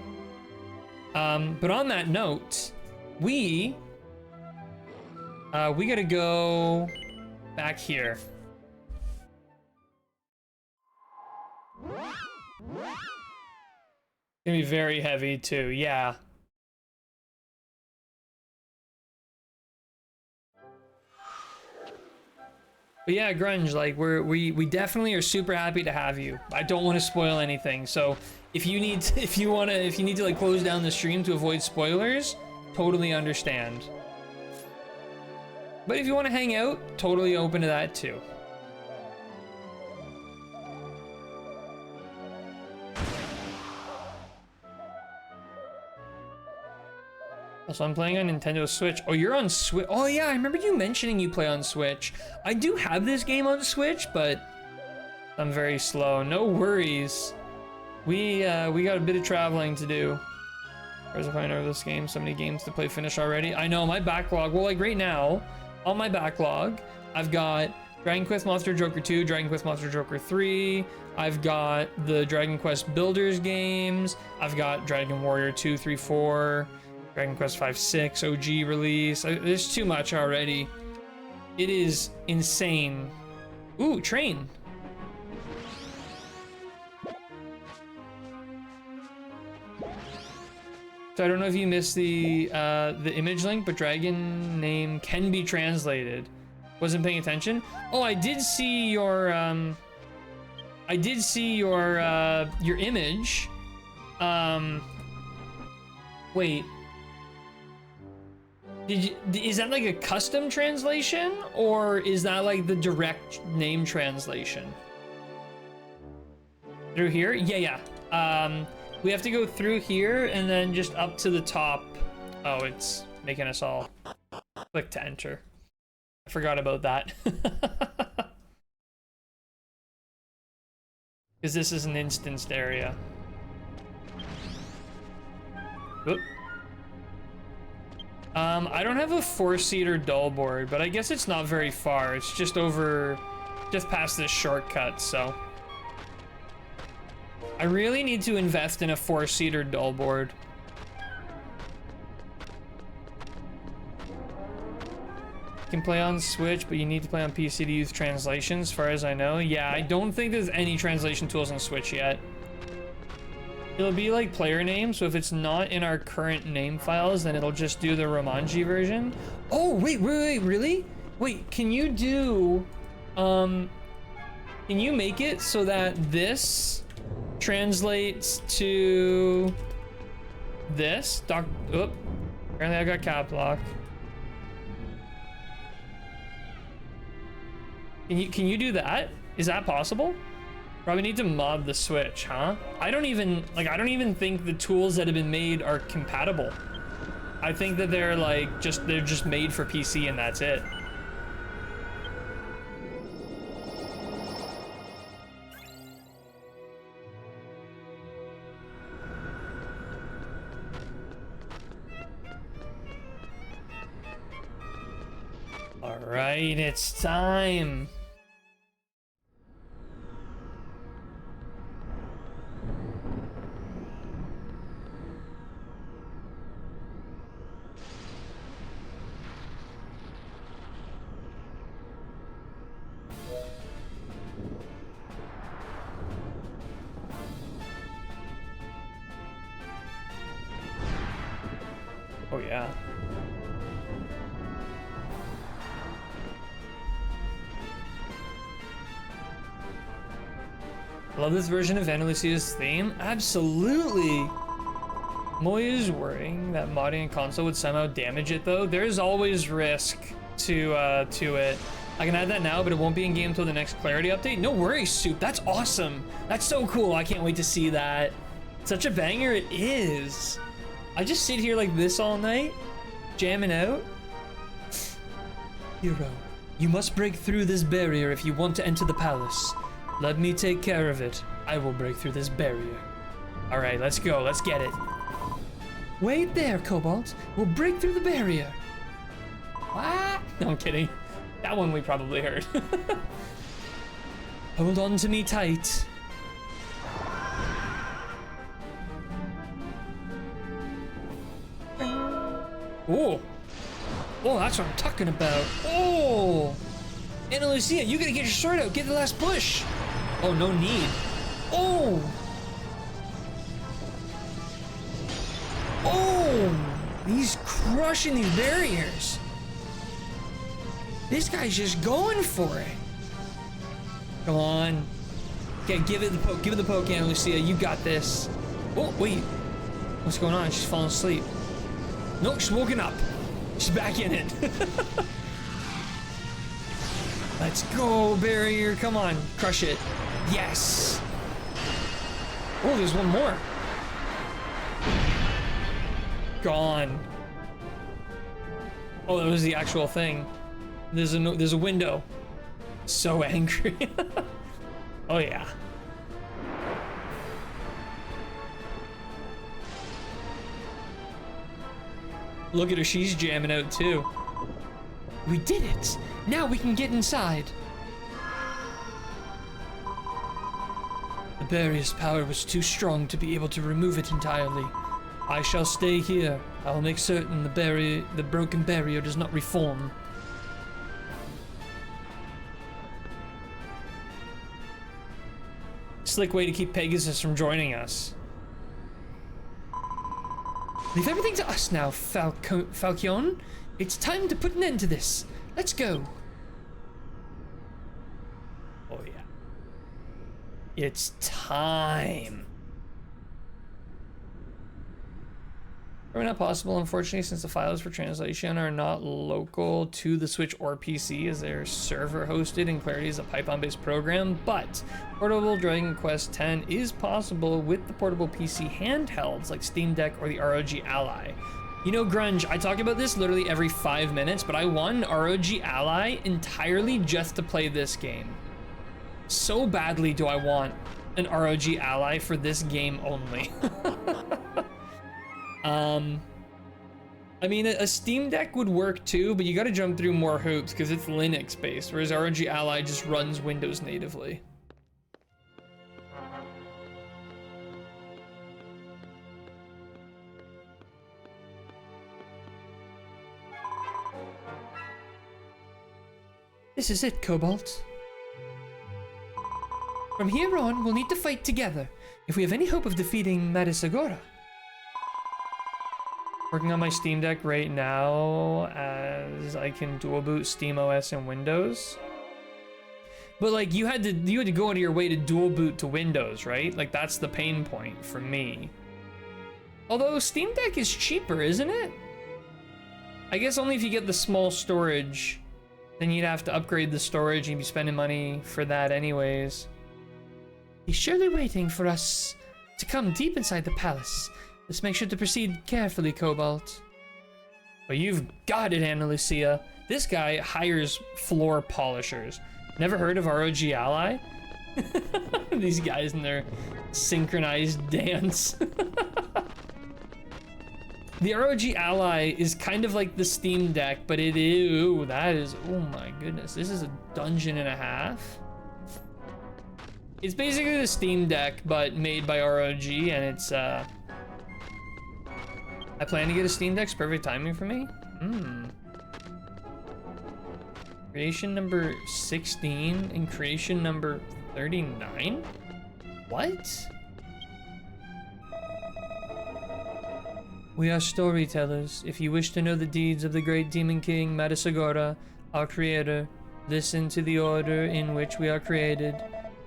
But on that note, we gotta go back here. It's gonna be very heavy too, yeah. But yeah, Grunge, like we definitely are super happy to have you. I don't want to spoil anything, so if you need to like close down the stream to avoid spoilers, totally understand. But if you want to hang out, totally open to that too. Also, I'm playing on Nintendo Switch. Oh, you're on Switch. Oh yeah, I remember you mentioning you play on Switch. I do have this game on Switch, but I'm very slow. No worries. We got a bit of traveling to do. Where's the point of this game? So many games to play finish already. I know, my backlog. Well, like right now, on my backlog, I've got Dragon Quest Monster Joker 2, Dragon Quest Monster Joker 3. I've got the Dragon Quest Builders games. I've got Dragon Warrior 2, 3, 4. Dragon Quest 5, 6 OG release. There's too much already. It is insane. Ooh, train. So I don't know if you missed the image link, but dragon name can be translated. Wasn't paying attention. Oh, I did see your your image. Wait. Is that like a custom translation, or is that like the direct name translation? Through here? Yeah. We have to go through here and then just up to the top. Oh, it's making us all click to enter. I forgot about that. Because this is an instanced area. Oop. I don't have a 4-seater dull board, but I guess it's not very far. It's just past this shortcut, so. I really need to invest in a 4-seater dull board. You can play on Switch, but you need to play on PC to use translations, as far as I know. Yeah, I don't think there's any translation tools on Switch yet. It'll be like player name, so if it's not in our current name files, then it'll just do the Romanji version. Oh, wait, really? Wait, can you do, can you make it so that this translates to this? Oop, apparently I got cap lock. Can you do that? Is that possible? Probably need to mod the Switch, huh? I don't even think the tools that have been made are compatible. I think that they're just made for PC and that's it. All right, it's time. Oh yeah. Love this version of Ana Lucia's theme. Absolutely. Moya's worrying that modding a console would somehow damage it though. There's always risk to it. I can add that now, but it won't be in game until the next clarity update. No worries, Soup. That's awesome. That's so cool. I can't wait to see that. Such a banger it is. I just sit here like this all night, jamming out. Hero, you must break through this barrier if you want to enter the palace. Let me take care of it. I will break through this barrier. All right, let's go. Let's get it. Wait there, Cobalt. We'll break through the barrier. What? No, I'm kidding. That one we probably heard. Hold on to me tight. Oh. Oh, that's what I'm talking about. Oh. Ana Lucia, you gotta get your sword out. Get the last push. Oh, no need. Oh. Oh. He's crushing these barriers. This guy's just going for it. Come on. Okay, give it the poke. Give it the poke, Ana Lucia. You got this. Oh, wait. What's going on? She's falling asleep. Nope, she's woken up. She's back in it. Let's go, barrier. Come on. Crush it. Yes. Oh, there's one more. Gone. Oh, that was the actual thing. There's a window. So angry. Oh yeah. Look at her, she's jamming out too. We did it! Now we can get inside. The barrier's power was too strong to be able to remove it entirely. I shall stay here. I will make certain the broken barrier does not reform. Slick way to keep Pegasus from joining us. Leave everything to us now, Falcon. It's time to put an end to this. Let's go. Oh yeah. It's time. Probably not possible, unfortunately, since the files for translation are not local to the Switch or PC, as they're server hosted and Clarity is a Python-based program, but portable Dragon Quest X is possible with the portable PC handhelds like Steam Deck or the ROG Ally. You know, Grunge, I talk about this literally every 5 minutes, but I won ROG Ally entirely just to play this game. So badly do I want an ROG Ally for this game only. I mean, a Steam Deck would work too, but you gotta jump through more hoops because it's Linux based, whereas ROG Ally just runs Windows natively. This is it, Cobalt. From here on, we'll need to fight together if we have any hope of defeating Madisagora. Working on my Steam Deck right now as I can dual boot SteamOS and Windows. But like you had to go out of your way to dual boot to Windows, right? Like that's the pain point for me. Although Steam Deck is cheaper, isn't it? I guess only if you get the small storage, then you'd have to upgrade the storage and you'd be spending money for that anyways. He's surely waiting for us to come deep inside the palace. Let's make sure to proceed carefully, Cobalt. Well, you've got it, Ana Lucia. This guy hires floor polishers. Never heard of ROG Ally? These guys in their synchronized dance. The ROG Ally is kind of like the Steam Deck, but it is, ooh, that is, oh my goodness. This is a dungeon and a half. It's basically the Steam Deck, but made by ROG, and it's, I plan to get a Steam Deck's perfect timing for me. Creation number 16 and creation number 39? What? We are storytellers. If you wish to know the deeds of the great Demon King Madisagora, our creator, listen to the order in which we are created.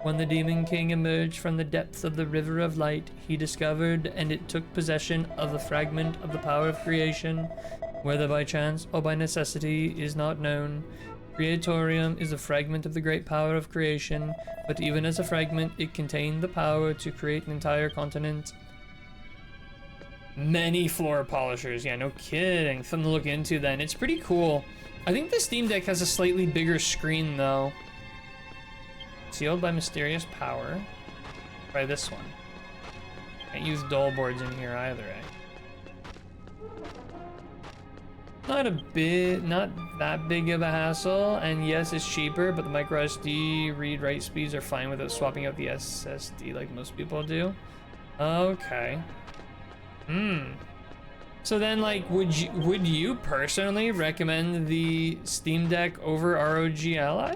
When the Demon King emerged from the depths of the River of Light, he discovered and it took possession of a fragment of the power of creation, whether by chance or by necessity is not known. Creatorium is a fragment of the great power of creation, but even as a fragment, it contained the power to create an entire continent. Many floor polishers, yeah, no kidding. Something to look into then. It's pretty cool. I think the Steam Deck has a slightly bigger screen though. Sealed by mysterious power. Try this one. Can't use dull boards in here either, eh? Not that big of a hassle, and yes, it's cheaper, but the micro SD read-write speeds are fine without swapping out the SSD like most people do. Okay. So then, like, would you personally recommend the Steam Deck over ROG Ally?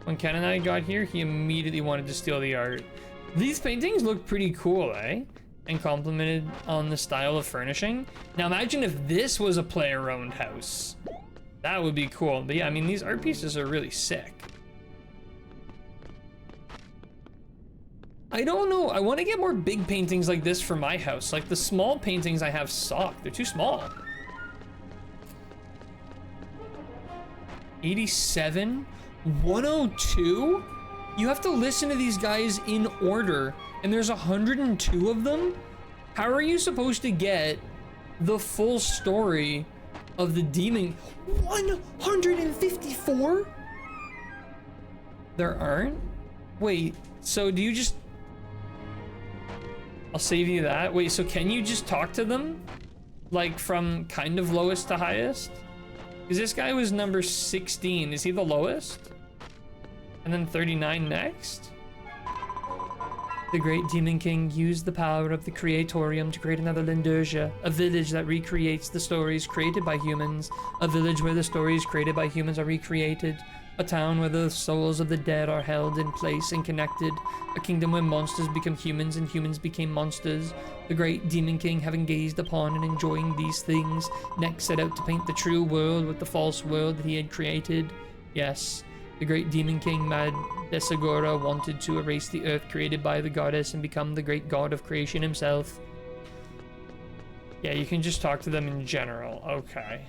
When Ken and I got here, he immediately wanted to steal the art. These paintings look pretty cool, eh? And complimented on the style of furnishing. Now imagine if this was a player-owned house. That would be cool. But yeah, I mean, these art pieces are really sick. I don't know. I want to get more big paintings like this for my house. Like the small paintings I have suck. They're too small. 87? 102? You have to listen to these guys in order, and there's 102 of them? How are you supposed to get the full story of the demon. 154? There aren't? Wait, so do you just... I'll save you that. Wait, so can you just talk to them? Like from kind of lowest to highest? Because this guy was number 16. Is he the lowest? And then 39 next? The great demon king used the power of the Creatorium to create another Lendersia, a village that recreates the stories created by humans, a village where the stories created by humans are recreated, a town where the souls of the dead are held in place and connected, a kingdom where monsters become humans and humans became monsters. The great demon king, having gazed upon and enjoying these things, next set out to paint the true world with the false world that he had created. Yes, the great demon king, Mad Desagora, wanted to erase the earth created by the goddess and become the great god of creation himself. Yeah, you can just talk to them in general. Okay.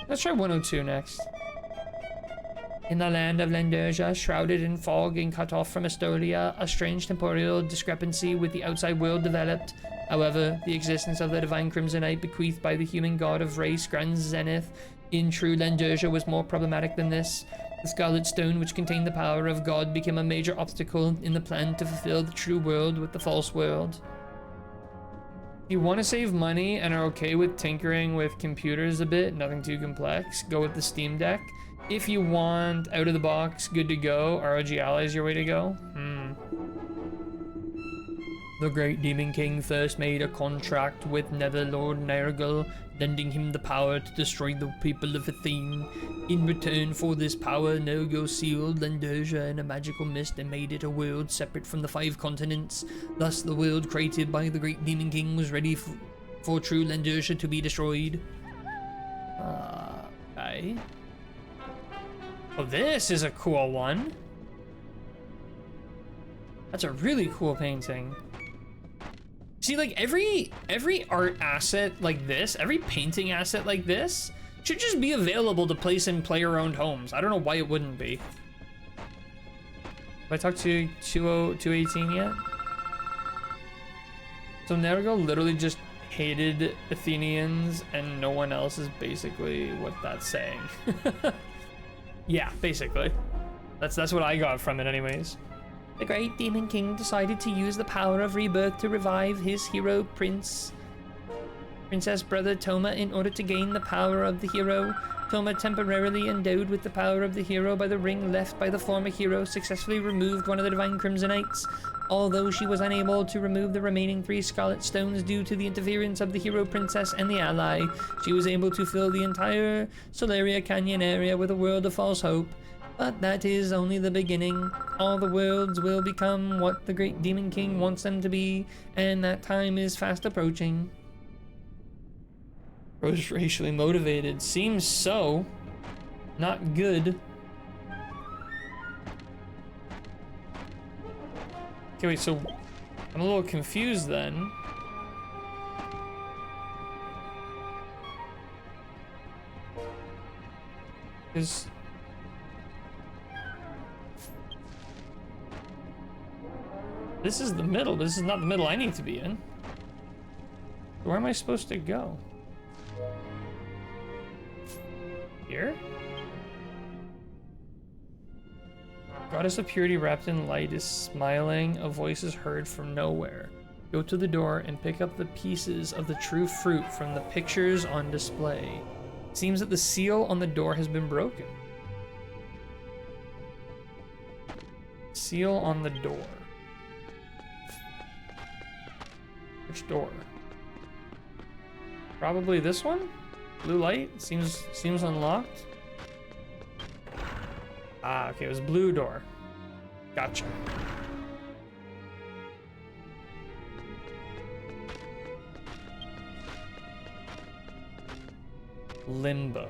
Let's try 102 next. In the land of Lendersia, shrouded in fog and cut off from Estolia, a strange temporal discrepancy with the outside world developed. However, the existence of the divine Crimsonite bequeathed by the human god of race, Grand Zenith, in true Lendersia was more problematic than this. The Scarlet Stone, which contained the power of God, became a major obstacle in the plan to fulfill the true world with the false world. If you want to save money and are okay with tinkering with computers a bit, nothing too complex, go with the Steam Deck. If you want out of the box, good to go, ROG Ally is your way to go. The great demon king first made a contract with Netherlord Nergal, lending him the power to destroy the people of Athene. In return for this power, Nergal sealed Lendersia in a magical mist and made it a world separate from the 5 continents. Thus, the world created by the great demon king was ready for true Lendersia to be destroyed. Okay. Oh, this is a cool one. That's a really cool painting. See, like every art asset like this, every painting asset like this should just be available to place in player-owned homes. I don't know why it wouldn't be. Have I talked to 218 yet? So Nergal literally just hated Athenians and no one else is basically what that's saying. Yeah, basically. That's what I got from it anyways. The great demon king decided to use the power of rebirth to revive his hero princess brother Toma in order to gain the power of the hero. Toma, temporarily endowed with the power of the hero by the ring left by the former hero, successfully removed one of the divine Crimsonites. Although she was unable to remove the remaining 3 Scarlet Stones due to the interference of the hero princess and the ally, she was able to fill the entire Solaria Canyon area with a world of false hope. But that is only the beginning. All the worlds will become what the great demon king wants them to be, and that time is fast approaching. Rose racially motivated. Seems so. Not good. Okay, wait, so I'm a little confused then. Because this is the middle. This is not the middle I need to be in. Where am I supposed to go? Here? Goddess of purity wrapped in light is smiling. A voice is heard from nowhere. Go to the door and pick up the pieces of the true fruit from the pictures on display. It seems that the seal on the door has been broken. Seal on the door. Which door? Probably this one? Blue light? Seems unlocked. Ah, okay, it was blue door. Gotcha. Limbo.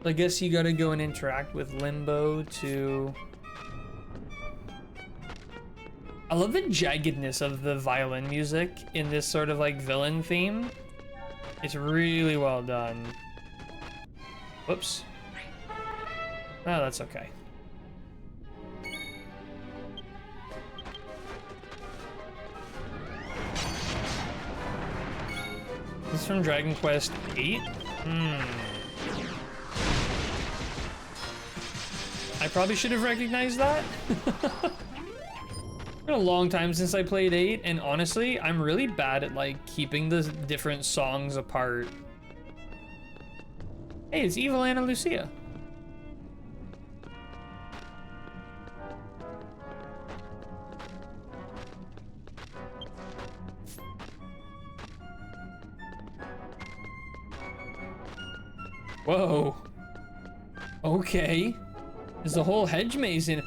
I guess you gotta go and interact with Limbo to... I love the jaggedness of the violin music in this sort of like villain theme. It's really well done. Whoops. Oh, that's okay. This is from Dragon Quest 8? I probably should have recognized that. It's been a long time since I played 8, and honestly, I'm really bad at like keeping the different songs apart. Hey, it's Evil Ana Lucia. Whoa. Okay. There's a whole hedge maze in it.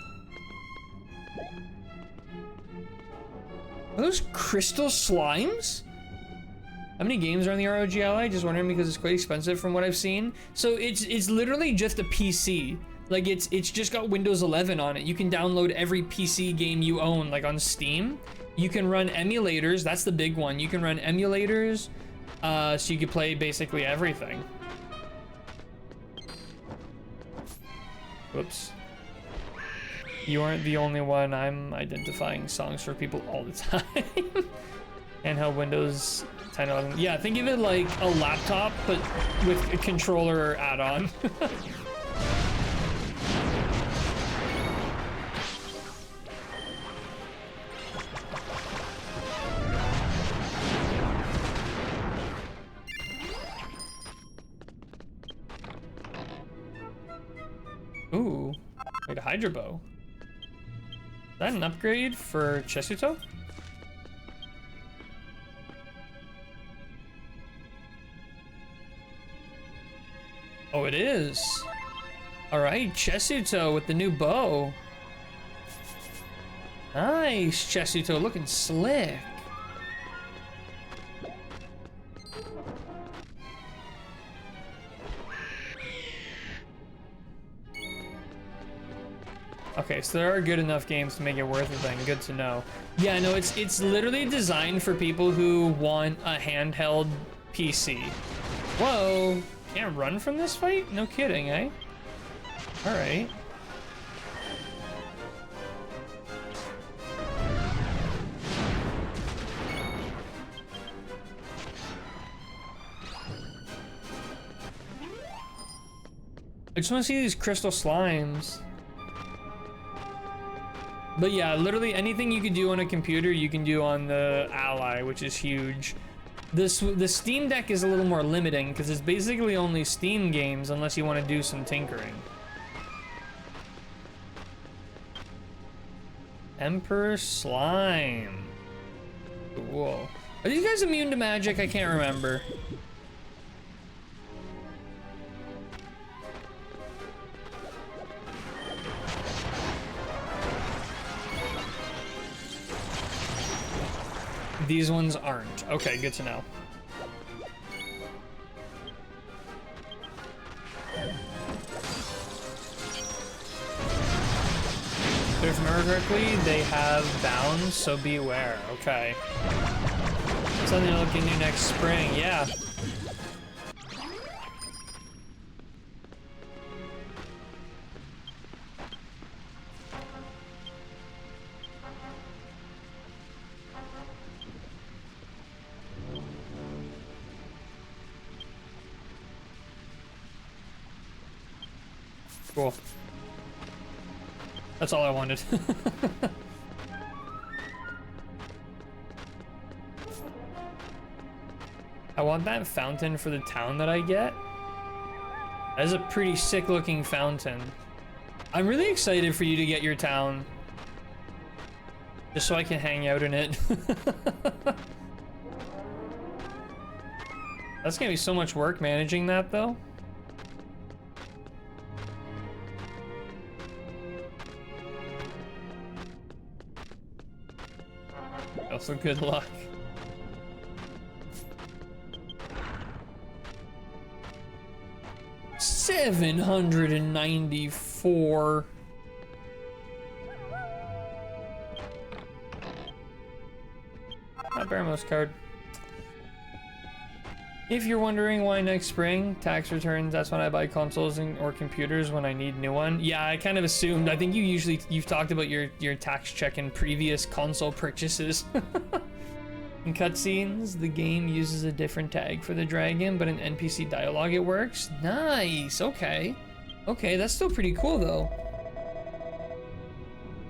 Are those crystal slimes? How many games are on the ROG Ally? Just wondering because it's quite expensive from what I've seen. So it's literally just a PC. Like it's just got Windows 11 on it. You can download every PC game you own, like on Steam. You can run emulators. That's the big one. You can run emulators, so you can play basically everything. Whoops. You aren't the only one. I'm identifying songs for people all the time. And how Windows 10, 11. Yeah, think of it like a laptop, but with a controller add-on. Ooh, wait, a Hydra Bow. Is that an upgrade for Chesuto? Oh, it is. All right, Chesuto with the new bow. Nice, Chesuto, looking slick. Okay, so there are good enough games to make it worth it then. Good to know. Yeah, no, it's literally designed for people who want a handheld PC. Whoa, can't run from this fight? No kidding, eh? All right. I just want to see these crystal slimes. But yeah, literally anything you can do on a computer, you can do on the Ally, which is huge. The Steam Deck is a little more limiting because it's basically only Steam games unless you want to do some tinkering. Emperor Slime. Whoa. Are these guys immune to magic? I can't remember. These ones aren't. Okay, good to know. If I remember correctly, they have bounds, so beware. Okay. Something to look into next spring, yeah. Cool. That's all I wanted. I want that fountain for the town that I get. That is a pretty sick looking fountain. I'm really excited for you to get your town. Just so I can hang out in it. That's gonna be so much work managing that though. Also, good luck. $794. Not Baramos card. If you're wondering why next spring, tax returns, that's when I buy consoles or computers when I need new one. Yeah, I kind of assumed. I think you've talked about your tax check in previous console purchases. In cutscenes, the game uses a different tag for the dragon, but in NPC dialogue it works. Nice, okay. Okay, that's still pretty cool though.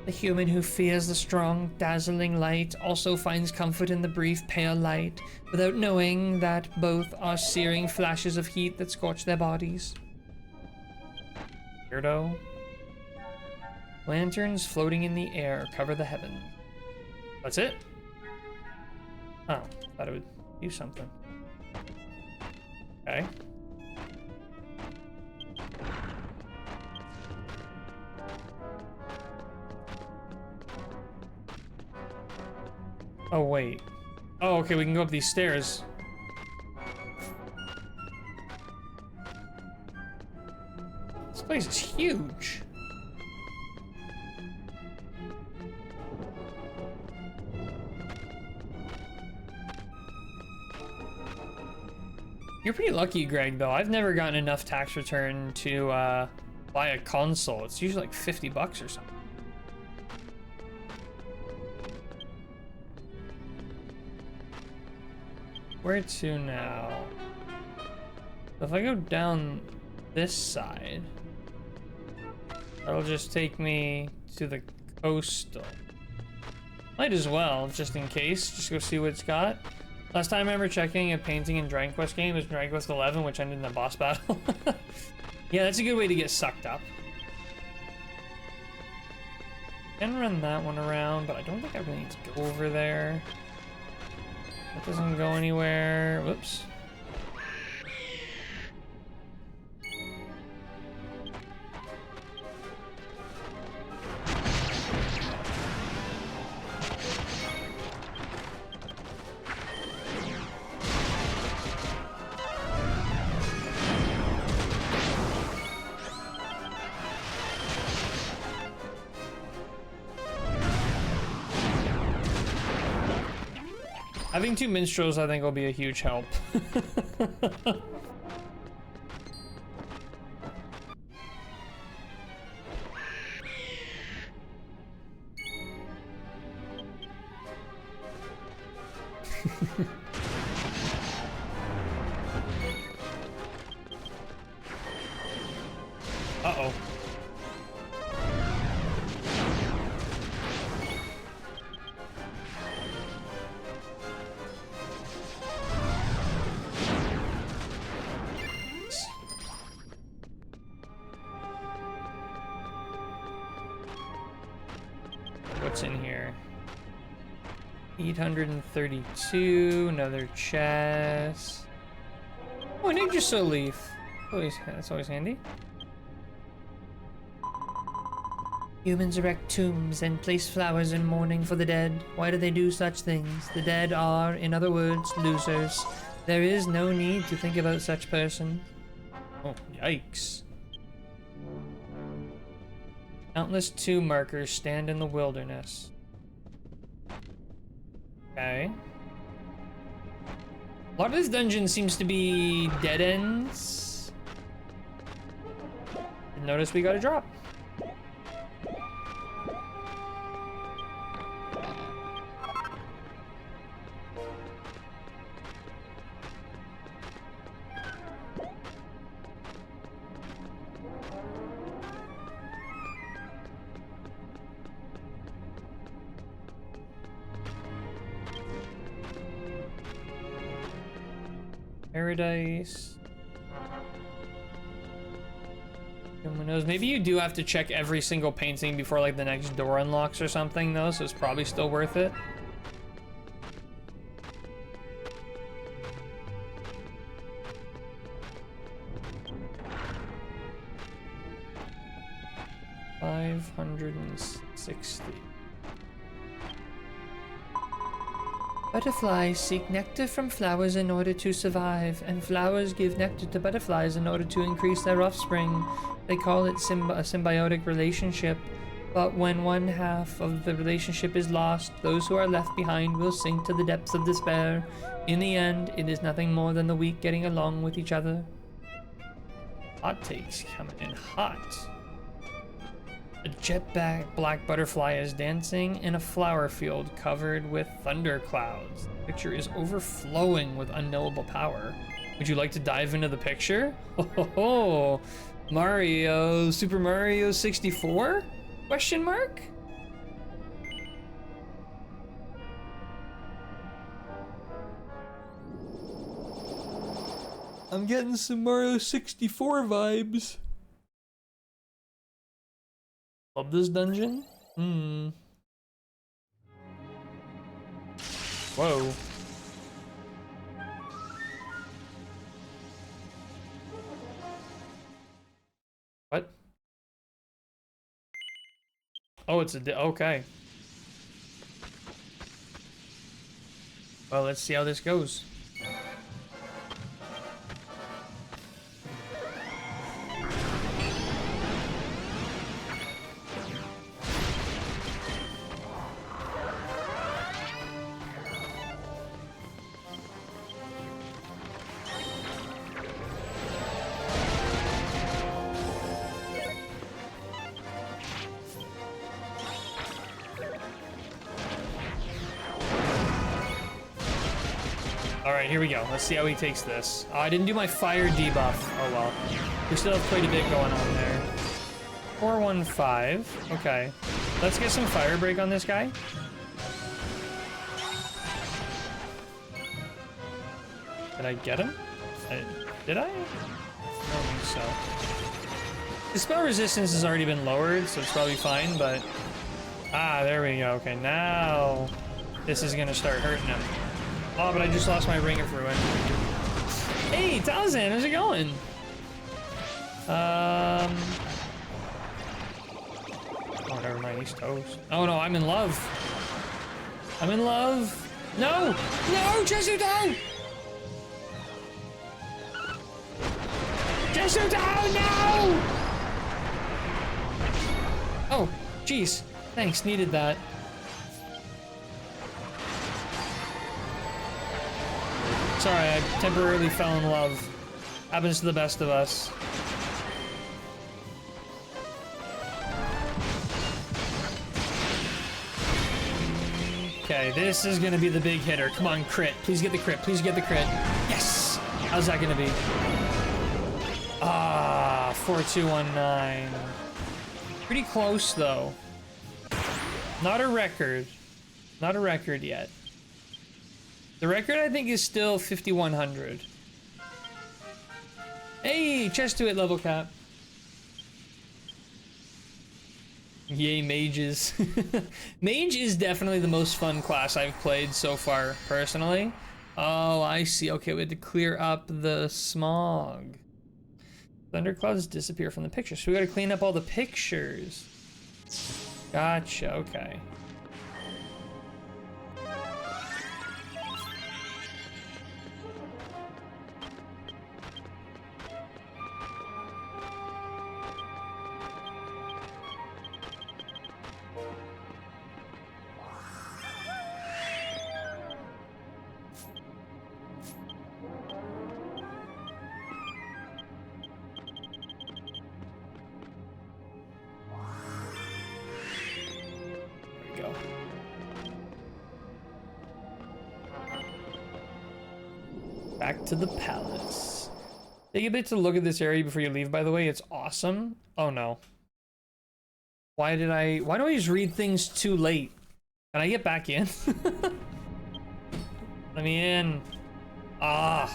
The human who fears the strong, dazzling light also finds comfort in the brief, pale light, without knowing that both are searing flashes of heat that scorch their bodies. Weirdo. Lanterns floating in the air cover the heavens. That's it? Oh, thought it would do something. Okay. Oh, wait. Oh, okay, we can go up these stairs. This place is huge. You're pretty lucky, Greg, though. I've never gotten enough tax return to buy a console. It's usually like 50 bucks or something. Where to now? If I go down this side, that'll just take me to the coastal. Might as well, just in case. Just go see what it's got. Last time I remember checking a painting in Dragon Quest game was Dragon Quest 11, which ended in a boss battle. Yeah, that's a good way to get sucked up. Can run that one around, but I don't think I really need to go over there. That doesn't go anywhere. Whoops. Having two minstrels, I think, will be a huge help. Uh-oh. What's in here? 832, another chest. Oh, an Yggdrasil leaf. That's always handy. Humans erect tombs and place flowers in mourning for the dead. Why do they do such things? The dead are, in other words, losers. There is no need to think about such person. Oh, yikes. Countless tomb markers stand in the wilderness. Okay. A lot of this dungeon seems to be dead ends. Notice we got a drop. Paradise. Who knows? Maybe you do have to check every single painting before like the next door unlocks or something though, so it's probably still worth it. $560. Butterflies seek nectar from flowers in order to survive, and flowers give nectar to butterflies in order to increase their offspring. They call it a symbiotic relationship, but when one half of the relationship is lost, those who are left behind will sink to the depths of despair. In the end, it is nothing more than the weak getting along with each other. Hot takes coming in hot. A jet black butterfly is dancing in a flower field covered with thunderclouds. The picture is overflowing with unknowable power. Would you like to dive into the picture? Oh, Mario, Super Mario 64? Question mark? I'm getting some Mario 64 vibes. Love this dungeon. Whoa. What? Oh, it's a okay. Well, let's see how this goes. Alright, here we go. Let's see how he takes this. Oh, I didn't do my fire debuff. Oh well. We still have quite a bit going on there. 415. Okay. Let's get some fire break on this guy. Did I get him? Did I? I don't think so. The spell resistance has already been lowered, so it's probably fine, but... Ah, there we go. Okay, now... This is gonna start hurting him. Oh, but I just lost my Ring of Ruin. Hey, Tarzan, how's it going? Oh, never mind, he's toast. Oh no, I'm in love. I'm in love. No! No, Jesudo! Jesudo, no! Oh, jeez. Thanks, needed that. Sorry, I temporarily fell in love. Happens to the best of us. Okay, this is gonna be the big hitter. Come on, crit. Please get the crit. Please get the crit. Yes! How's that gonna be? Ah, 4219. Pretty close, though. Not a record. Not a record yet. The record, I think, is still 5100. Hey, chest to it, level cap. Yay, mages. Mage is definitely the most fun class I've played so far, personally. Oh, I see. Okay, we had to clear up the smog. Thunderclouds disappear from the picture, so we gotta clean up all the pictures. Gotcha, okay. Back to the palace. Take a bit to look at this area before you leave, by the way. It's awesome. Oh no. Why do I just read things too late? Can I get back in? Let me in. Ah,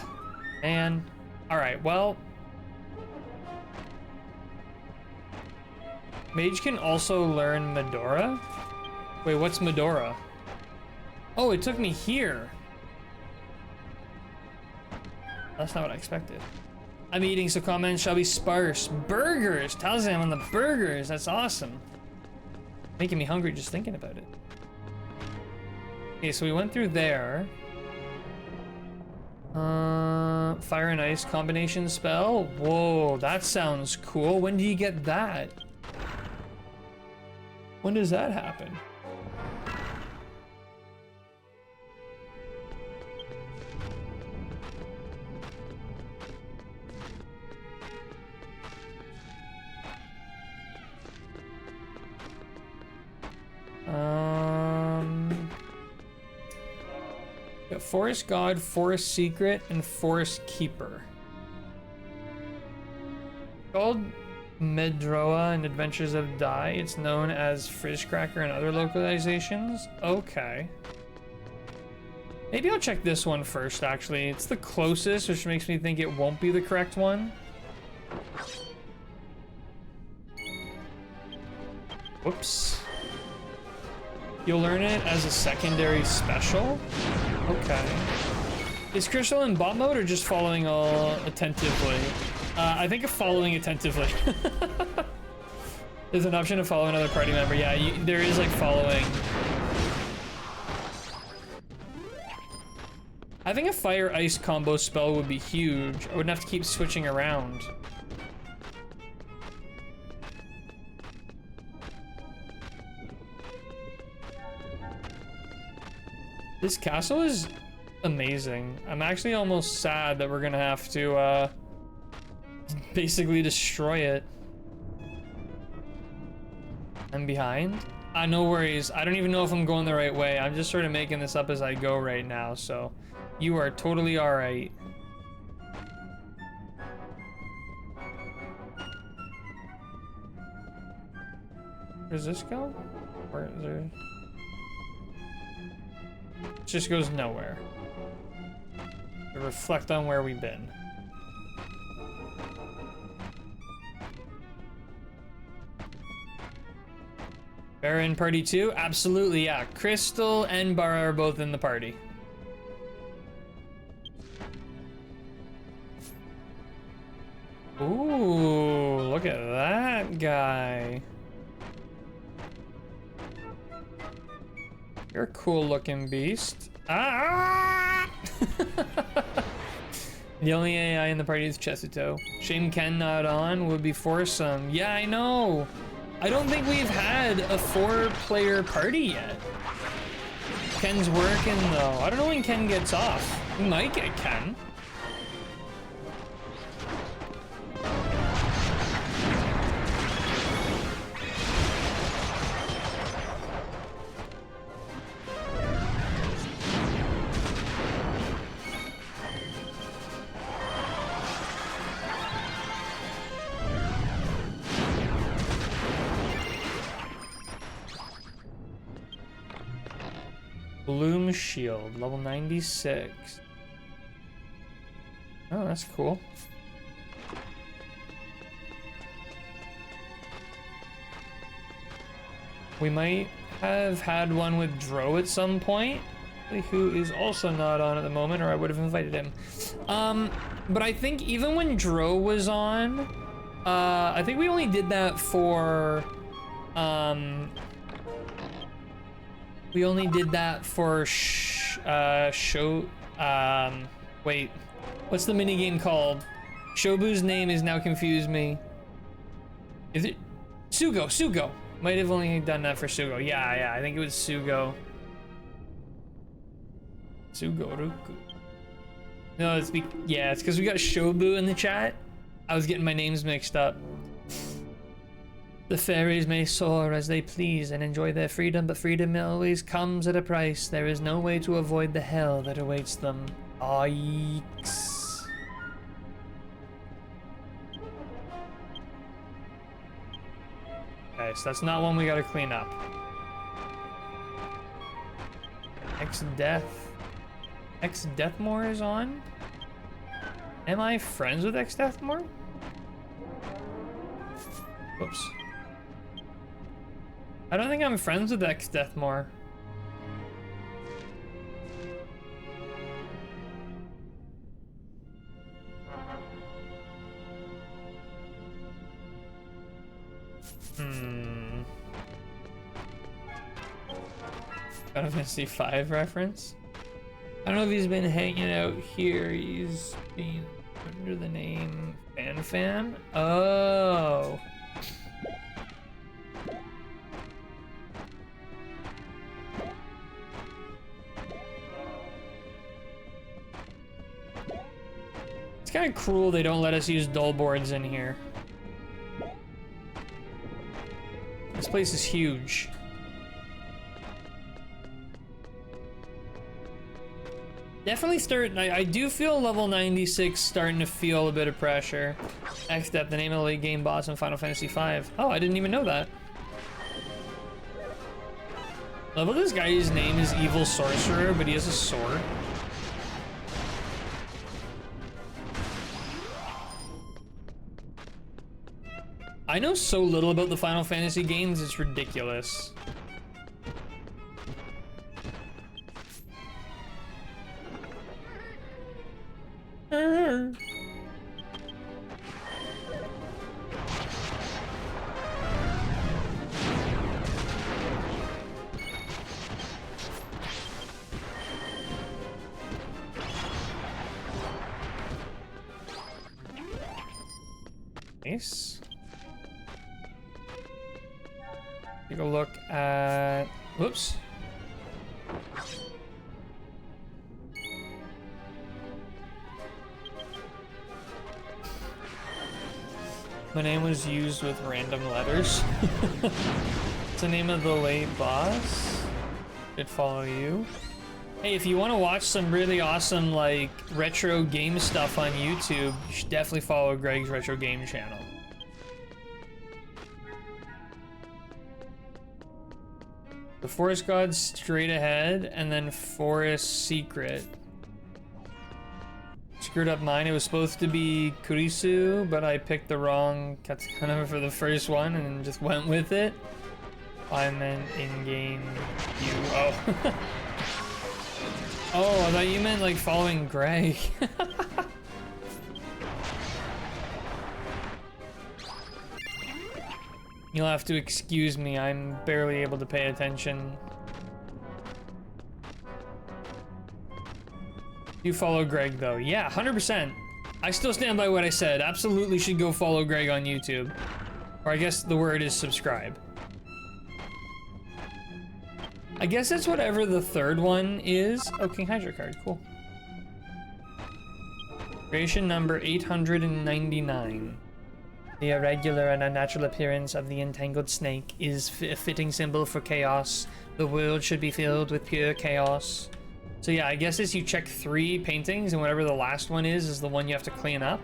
man. Alright, well. Mage can also learn Medora? Wait, what's Medora? Oh, it took me here. That's not what I expected. I'm eating, so comments shall be sparse. Burgers! Tarzan on the burgers! That's awesome. Making me hungry just thinking about it. Okay, so we went through there. Fire and ice combination spell? Whoa, that sounds cool. When do you get that? When does that happen? got Forest God, Forest Secret, and Forest Keeper. Called Medroa and Adventures of Dai. It's known as Frizzcracker in other localizations. Okay. Maybe I'll check this one first, actually. It's the closest, which makes me think it won't be the correct one. Whoops. You'll learn it as a secondary special? Okay. Is Crystal in bot mode or just following all attentively? I think of following attentively. There's an option to follow another party member. Yeah, there is like following. I think a fire ice combo spell would be huge. I wouldn't have to keep switching around. This castle is amazing. I'm actually almost sad that we're gonna have to basically destroy it. I'm behind? No worries. I don't even know if I'm going the right way. I'm just sort of making this up as I go right now, so you are totally alright. Where's this go? Where is there? It just goes nowhere. To reflect on where we've been. Barra in party 2? Absolutely, yeah. Crystal and Barra are both in the party. Ooh, look at that guy. You're a cool looking beast. Ah! The only AI in the party is Chesuto. Shame Ken not on would be foursome. Yeah, I know. I don't think we've had a 4-player party yet. Ken's working though. I don't know when Ken gets off. We might get Ken. Bloom Shield, level 96. Oh, that's cool. We might have had one with Dro at some point, who is also not on at the moment, or I would have invited him. But I think even when Dro was on, I think we only did that for, we only did that for wait, what's the minigame called? Shobu's name is now confused me. Is it Sugo? Might have only done that for Sugo. Yeah, I think it was Sugo. Sugoruku. No, it's because we got Shobu in the chat. I was getting my names mixed up. The fairies may soar as they please and enjoy their freedom, but freedom always comes at a price. There is no way to avoid the hell that awaits them. Yikes. Okay, so that's not one we gotta clean up. X-Deathmore is on? Am I friends with X-Deathmore? Whoops. I don't think I'm friends with X-Deathmore. Final Fantasy V reference? I don't know if he's been hanging out here. He's been under the name Fan. Oh. It's kind of cruel they don't let us use dull boards in here. This place is huge. Definitely start. I do feel level 96 starting to feel a bit of pressure. Next up, the name of the late game boss in Final Fantasy V. Oh, I didn't even know that. Love this guy's name is Evil Sorcerer, but he has a sword. I know so little about the Final Fantasy games, it's ridiculous. Nice. Take a look at... Whoops. My name was used with random letters. It's the name of the late boss. Should follow you. Hey, if you want to watch some really awesome, like, retro game stuff on YouTube, you should definitely follow Greg's Retro Game channel. The Forest God straight ahead, and then Forest Secret. Screwed up mine. It was supposed to be Kurisu, but I picked the wrong katana for the first one and just went with it. I meant in-game you. Oh. Oh, I thought you meant like following Greg. You'll have to excuse me, I'm barely able to pay attention. You follow Greg though. Yeah, 100%. I still stand by what I said. Absolutely should go follow Greg on YouTube. Or I guess the word is subscribe. I guess it's whatever the third one is. Oh, King Hydra card, cool. Creation number 899. The irregular and unnatural appearance of the entangled snake is a fitting symbol for chaos. The world should be filled with pure chaos. So yeah, I guess as you check 3 paintings and whatever the last one is the one you have to clean up.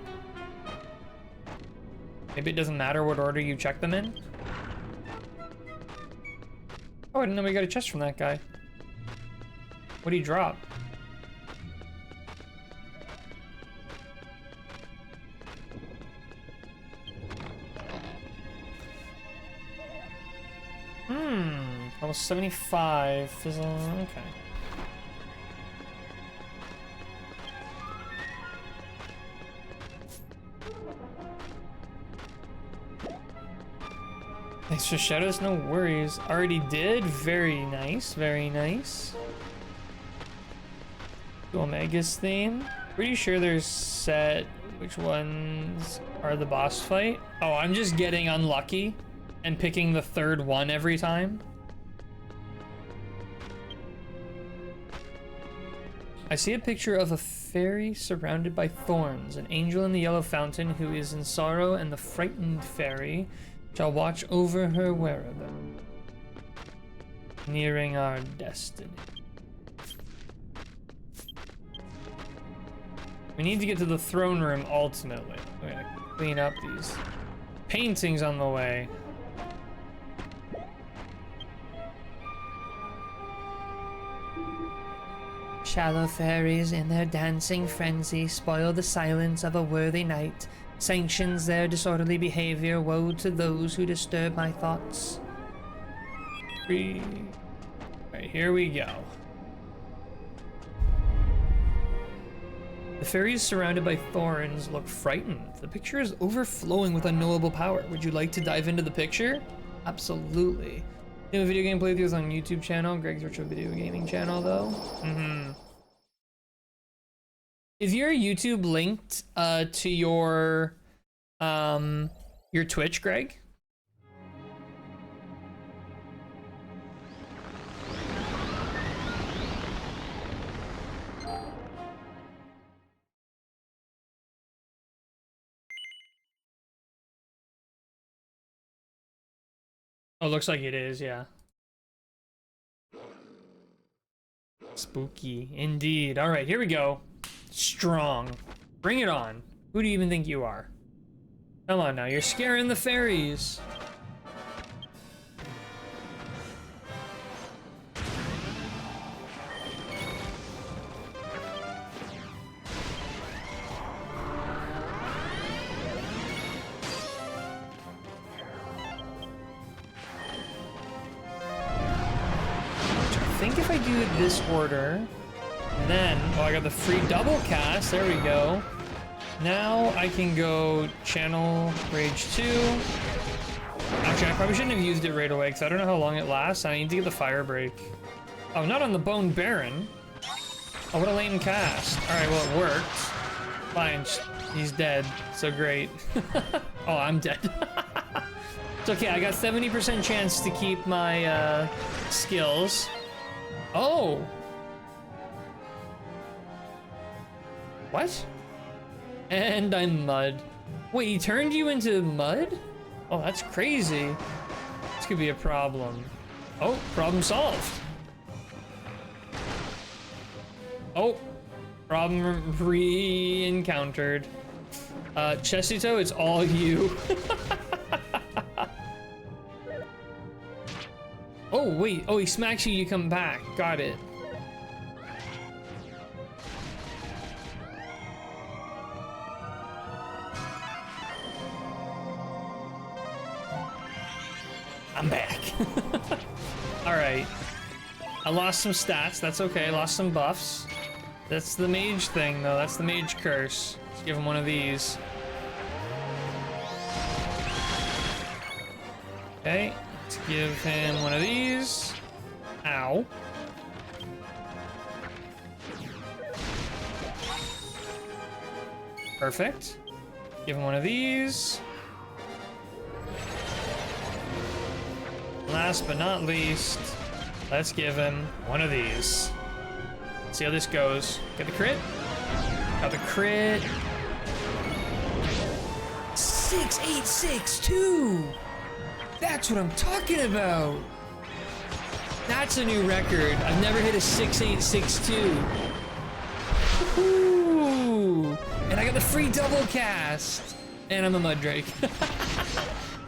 Maybe it doesn't matter what order you check them in. Oh, I didn't know we got a chest from that guy. What'd he drop? Almost 75. Fizzle. Okay. Thanks for shadows, no worries. Already did. Very nice, very nice. The Omega's theme. Pretty sure there's set which ones are the boss fight. Oh, I'm just getting unlucky and picking the third one every time. I see a picture of a fairy surrounded by thorns, an angel in the yellow fountain who is in sorrow, and the frightened fairy shall watch over her wherever, nearing our destiny. We need to get to the throne room ultimately. We're gonna clean up these paintings on the way. Shallow fairies in their dancing frenzy spoil the silence of a worthy night. Sanctions their disorderly behavior. Woe to those who disturb my thoughts. Alright, here we go. The fairies surrounded by thorns look frightened. The picture is overflowing with unknowable power. Would you like to dive into the picture? Absolutely. You have a video game playthroughs on YouTube channel, Greg's Retro Video Gaming channel though. Is your YouTube linked to your Twitch, Greg? Oh, looks like it is, yeah. Spooky, indeed. All right, here we go. Strong. Bring it on. Who do you even think you are? Come on now, you're scaring the fairies. I think if I do it this order, and then, oh, I got the free double cast, there we go. Now I can go channel Rage 2. Actually, I probably shouldn't have used it right away because I don't know how long it lasts. I need to get the fire break. Oh, not on the Bone Baron. Oh, what a lame cast. Alright, well, it worked. Fine, he's dead. So great. Oh, I'm dead. It's okay, I got 70% chance to keep my skills. Oh! What? And I'm mud. Wait, he turned you into mud? Oh, that's crazy. This could be a problem. Oh, problem solved. Oh, problem re-encountered. Chesito, it's all you. Oh, wait. Oh, he smacks you, you come back. Got it. I'm back. All right. I lost some stats. That's okay. I lost some buffs. That's the mage thing, though. That's the mage curse. Let's give him one of these. Okay. Let's give him one of these. Ow. Perfect. Give him one of these. Last but not least, let's give him one of these. See how this goes. Get the crit. Got the crit. 6862. That's what I'm talking about. That's a new record. I've never hit a 6862. Ooh. And I got the free double cast. And I'm a mud drake.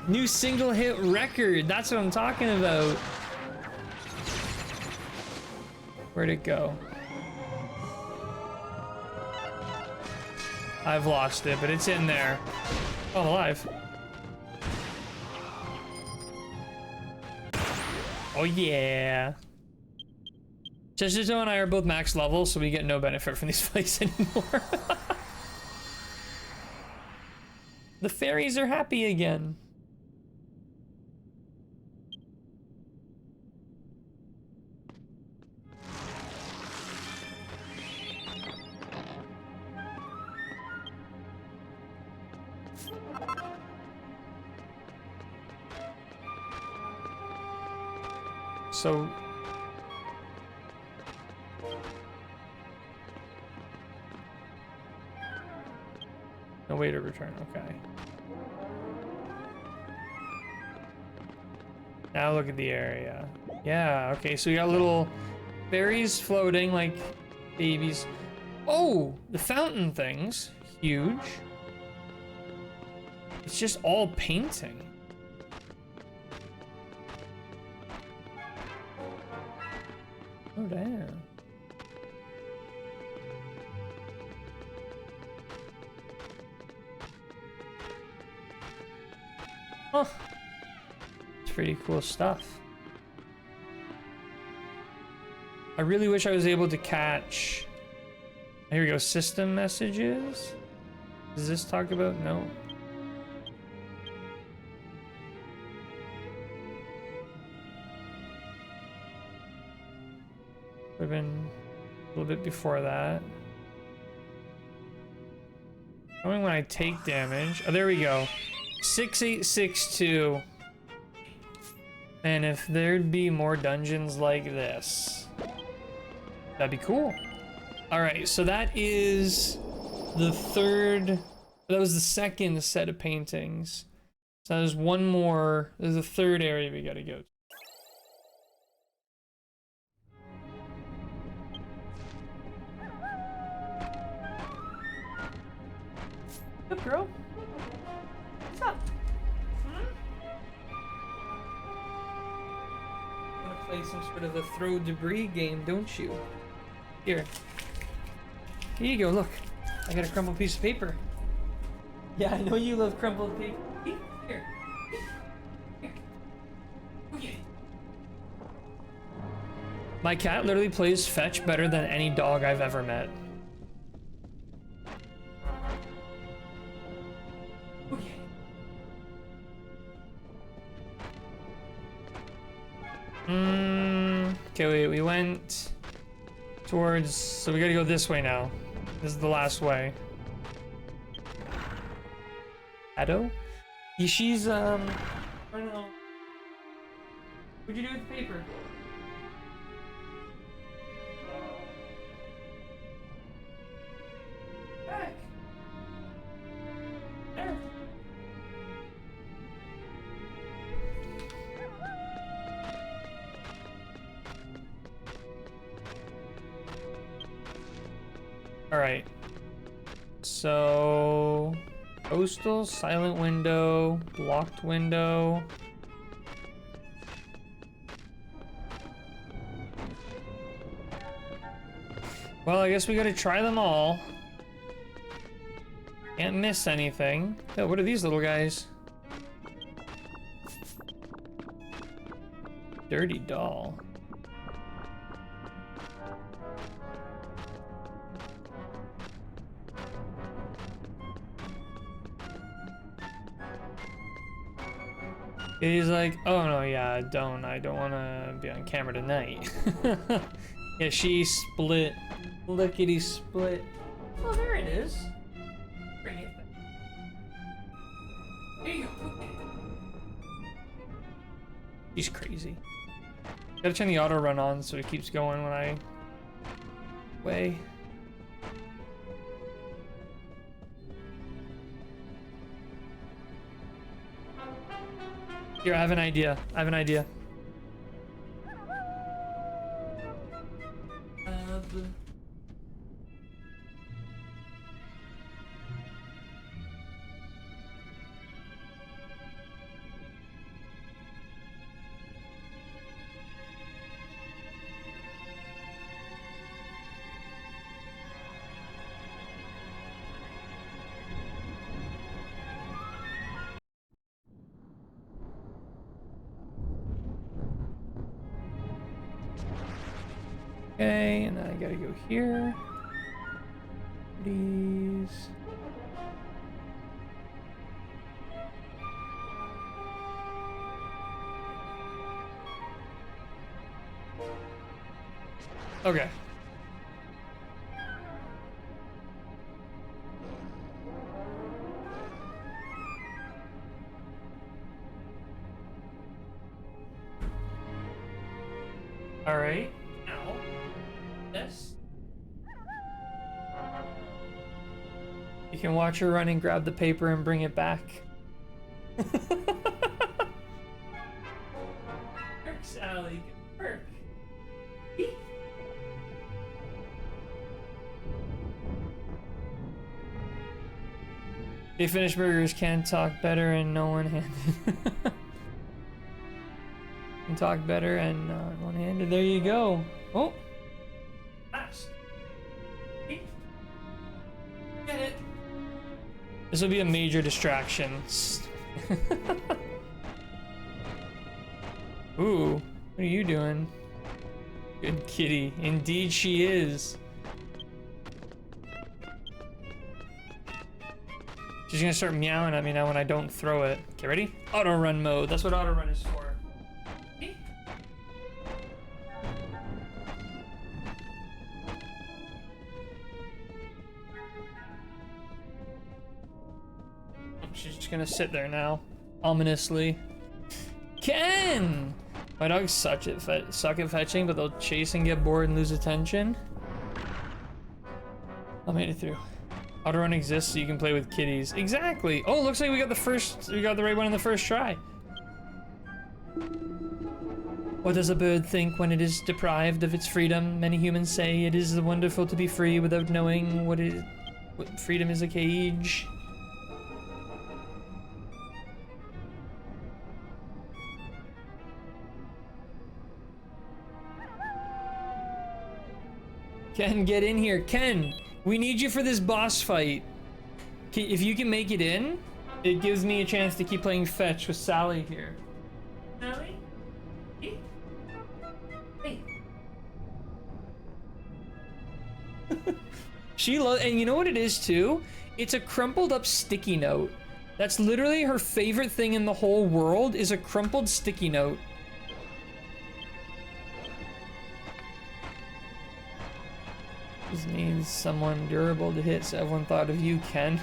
New single hit record. That's what I'm talking about. Where'd it go? I've lost it, but it's in there. Oh, I'm alive. Oh yeah. Cheshito and I are both max level, so we get no benefit from these fights anymore. The fairies are happy again. So no way to return, okay. Now look at the area. Yeah, okay, so we got little berries floating like babies. Oh, the fountain things, huge. It's just all painting. Oh, damn. Huh. It's pretty cool stuff. I really wish I was able to catch... Here we go, system messages. Does this talk about... No. Would have been a little bit before that. Knowing when I take damage. Oh, there we go. 6862. And if there'd be more dungeons like this, that'd be cool. All right, so that is the third. That was the second set of paintings. So there's one more. There's a third area we gotta go to. What's up, girl? What's up? Wanna play some sort of a throw debris game, don't you? Here. Here you go, look. I got a crumpled piece of paper. Yeah, I know you love crumpled paper. Here. Here. Okay. My cat literally plays fetch better than any dog I've ever met. Okay. Okay, wait, we went towards, so we gotta go this way now. This is the last way. Addo? Yeah, she's, I don't know. What'd you do with the paper? Back. There. All right. So, postal, silent window, blocked window. Well, I guess we gotta try them all. Can't miss anything. Oh, what are these little guys? Dirty doll. He's like, oh no, yeah, I don't want to be on camera tonight. Yeah, she split. Lickety split. Oh, there it is. Bring it back. There you go. Okay. She's crazy. Gotta turn the auto run on so it keeps going when I weigh. Here, I have an idea. Okay, and then I gotta go here. These. Okay. All right. Now, this. You can watch her run and grab the paper and bring it back. Work, Sally. Good work. They finished burgers, can't talk better and no one-handed. Can talk better and not one-handed. There you go. Oh. Fast. Get it. This will be a major distraction. Ooh, what are you doing? Good kitty. Indeed she is. She's gonna start meowing at me now when I don't throw it. Okay, ready? Auto run mode. That's what auto run is for. She's just gonna sit there now, ominously. Ken! My dogs suck at fetching, but they'll chase and get bored and lose attention. I made it through. Autorun exists so you can play with kitties. Exactly. Oh, looks like we got the right one in the first try. What does a bird think when it is deprived of its freedom? Many humans say it is wonderful to be free without knowing what freedom is a cage. Ken, get in here. Ken, we need you for this boss fight. If you can make it in, it gives me a chance to keep playing fetch with Sally here. Sally? Hey. She loves, and you know what it is too? It's a crumpled up sticky note. That's literally her favorite thing in the whole world is a crumpled sticky note. This needs someone durable to hit, so everyone thought of you, Ken.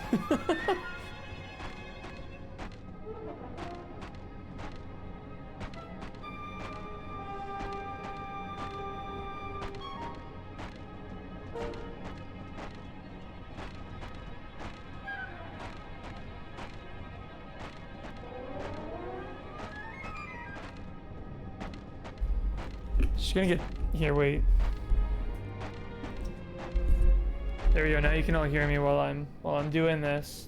Just gonna get here. Wait. There we go. Now you can all hear me while I'm doing this.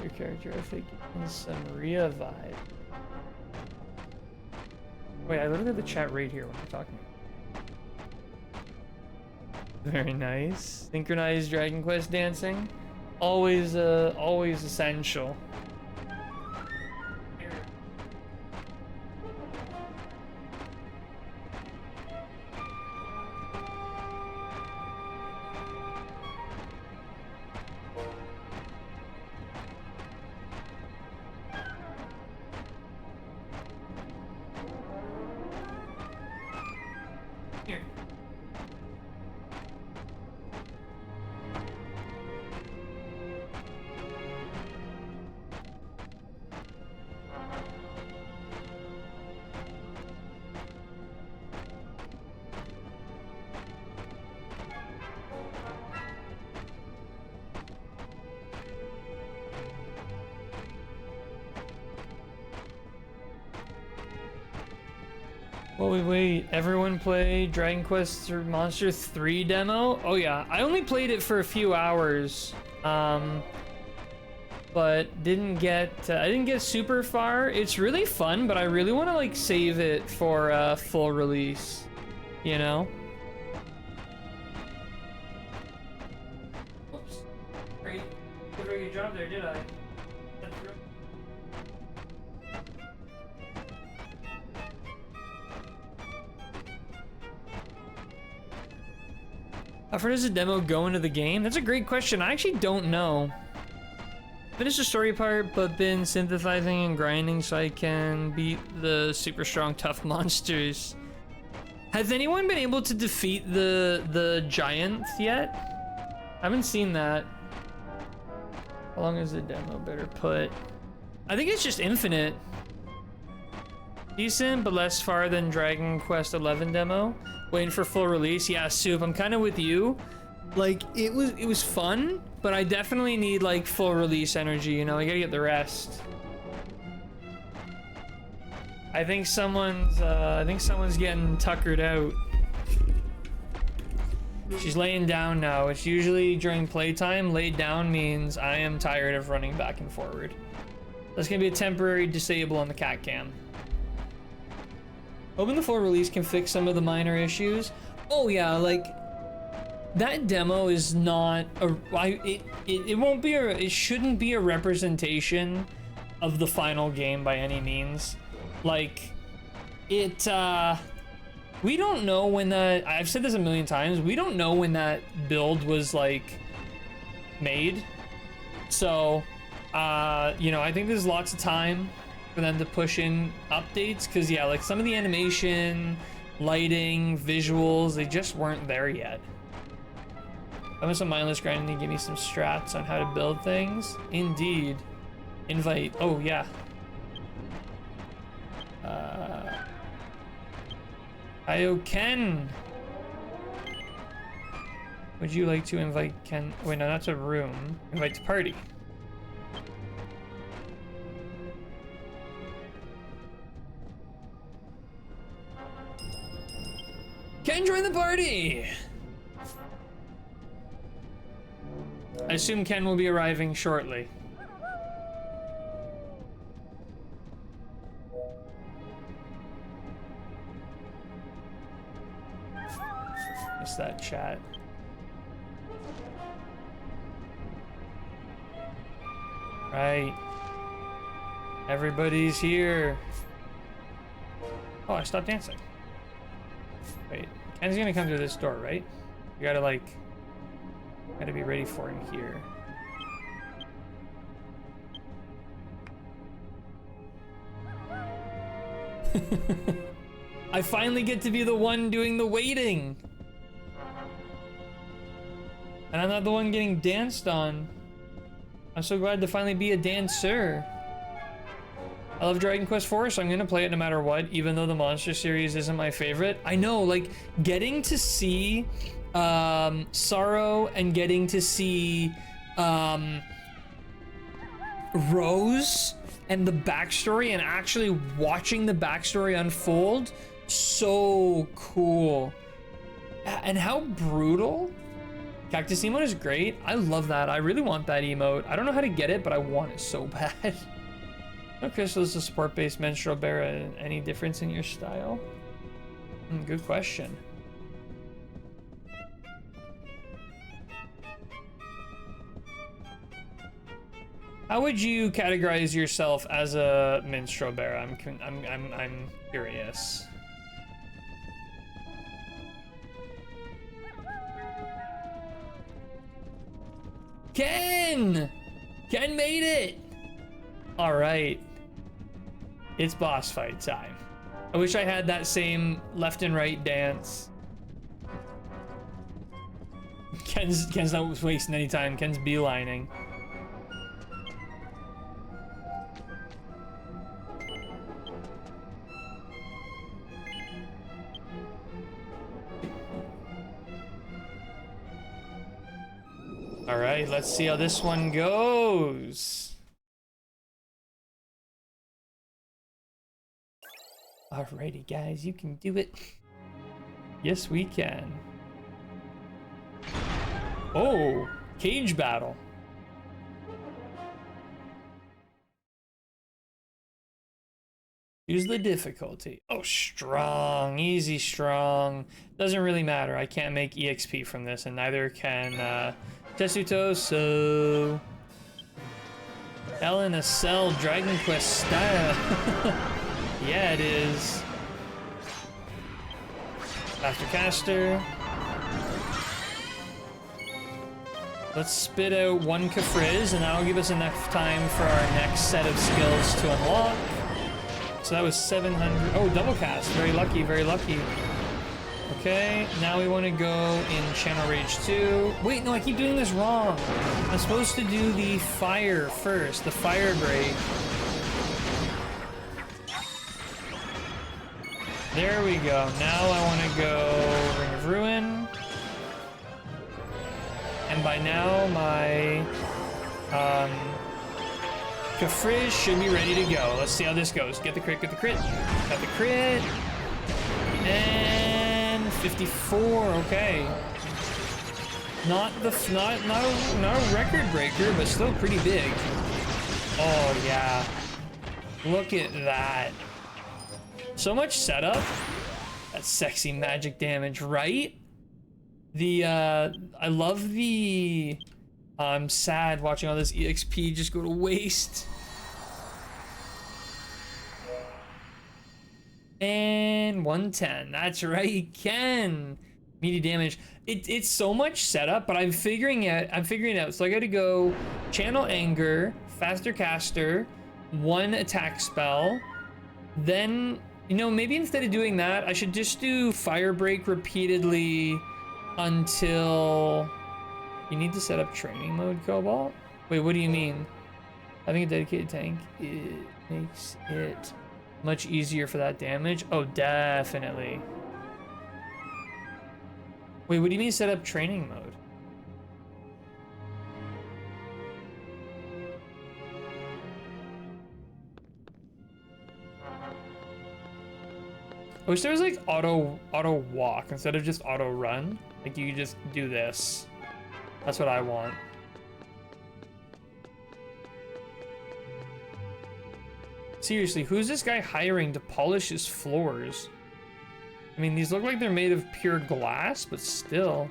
Your character, I think, in some Ria vibe. Wait, I literally have the chat right here when I'm talking. Very nice. Synchronized Dragon Quest dancing, always essential. Here. Well, wait, everyone play Dragon Quest or Monster 3 demo? Oh yeah, I only played it for a few hours, but I didn't get super far. It's really fun, but I really want to like save it for full release, you know? Oops, great, did a very good job there, did I? How far does the demo go into the game? That's a great question. I actually don't know. Finished the story part, but been synthesizing and grinding so I can beat the super strong, tough monsters. Has anyone been able to defeat the giants yet? I haven't seen that. How long is the demo? Better put. I think it's just infinite. Decent, but less far than Dragon Quest 11 demo. Waiting for full release. Yeah, Soup, I'm kind of with you. Like, it was fun, but I definitely need like full release energy, you know? I gotta get the rest. I think someone's getting tuckered out. She's laying down now. It's usually during playtime. Laid down means I am tired of running back and forward. That's gonna be a temporary disable on the cat cam. Hoping the full release can fix some of the minor issues. Oh yeah, like that demo is not a. It won't be a. It shouldn't be a representation of the final game by any means. Like it. We don't know when that. I've said this a million times. We don't know when that build was like made. So, you know, I think there's lots of time for them to push in updates, because yeah, like some of the animation, lighting, visuals, they just weren't there yet. I want some mindless grinding to give me some strats on how to build things. Indeed. Invite. Oh yeah. Hiyo Ken. Would you like to invite Ken? Wait, no, that's a room. Invite to party. Ken, join the party! I assume Ken will be arriving shortly. missed that chat. Right. Everybody's here. Oh, I stopped dancing. Wait, Ken's gonna come through this door, right? You gotta like, gotta be ready for him here. I finally get to be the one doing the waiting. And I'm not the one getting danced on. I'm so glad to finally be a dancer. I love Dragon Quest IV, so I'm gonna play it no matter what, even though the Monster series isn't my favorite. I know, like, getting to see Sorrow and getting to see Rose and the backstory and actually watching the backstory unfold, so cool. And how brutal. Cactus emote is great. I love that. I really want that emote. I don't know how to get it, but I want it so bad. No, Crystal is a sport-based menstrual bear. Any difference in your style? Good question. How would you categorize yourself as a minstrel bear? I'm curious. Ken! Ken made it! All right. It's boss fight time. I wish I had that same left and right dance. Ken's not wasting any time. Ken's beelining. All right, let's see how this one goes. Alrighty, guys, you can do it. Yes, we can. Oh, cage battle. Use the difficulty. Oh, strong, easy, strong. Doesn't really matter. I can't make EXP from this, and neither can Tesuto, so... Hell in a Cell Dragon Quest style. Yeah, it is. Faster caster. Let's spit out one Kafriz, and that'll give us enough time for our next set of skills to unlock. So that was 700. Oh, double cast. Very lucky, very lucky. Okay, now we want to go in Channel Rage 2. Wait, no, I keep doing this wrong. I'm supposed to do the fire first, the fire break. There we go. Now I want to go Ring of Ruin. And by now, my Kafriz should be ready to go. Let's see how this goes. Get the crit, get the crit. Got the crit. And 54, okay. Not a record breaker, but still pretty big. Oh yeah. Look at that. So much setup. That's sexy magic damage, right? I love the... I'm sad watching all this EXP just go to waste. And 110. That's right, Ken. Meaty damage. It's so much setup, but I'm figuring it out. So I gotta go Channel Anger, Faster Caster, one attack spell, then... You know, maybe instead of doing that, I should just do Fire Break repeatedly until... You need to set up training mode, Cobalt? Wait, what do you mean? Having a dedicated tank, it makes it much easier for that damage? Oh, definitely. Wait, what do you mean set up training mode? I wish there was like auto walk instead of just auto run. Like you could just do this. That's what I want. Seriously, who's this guy hiring to polish his floors? I mean, these look like they're made of pure glass, but still.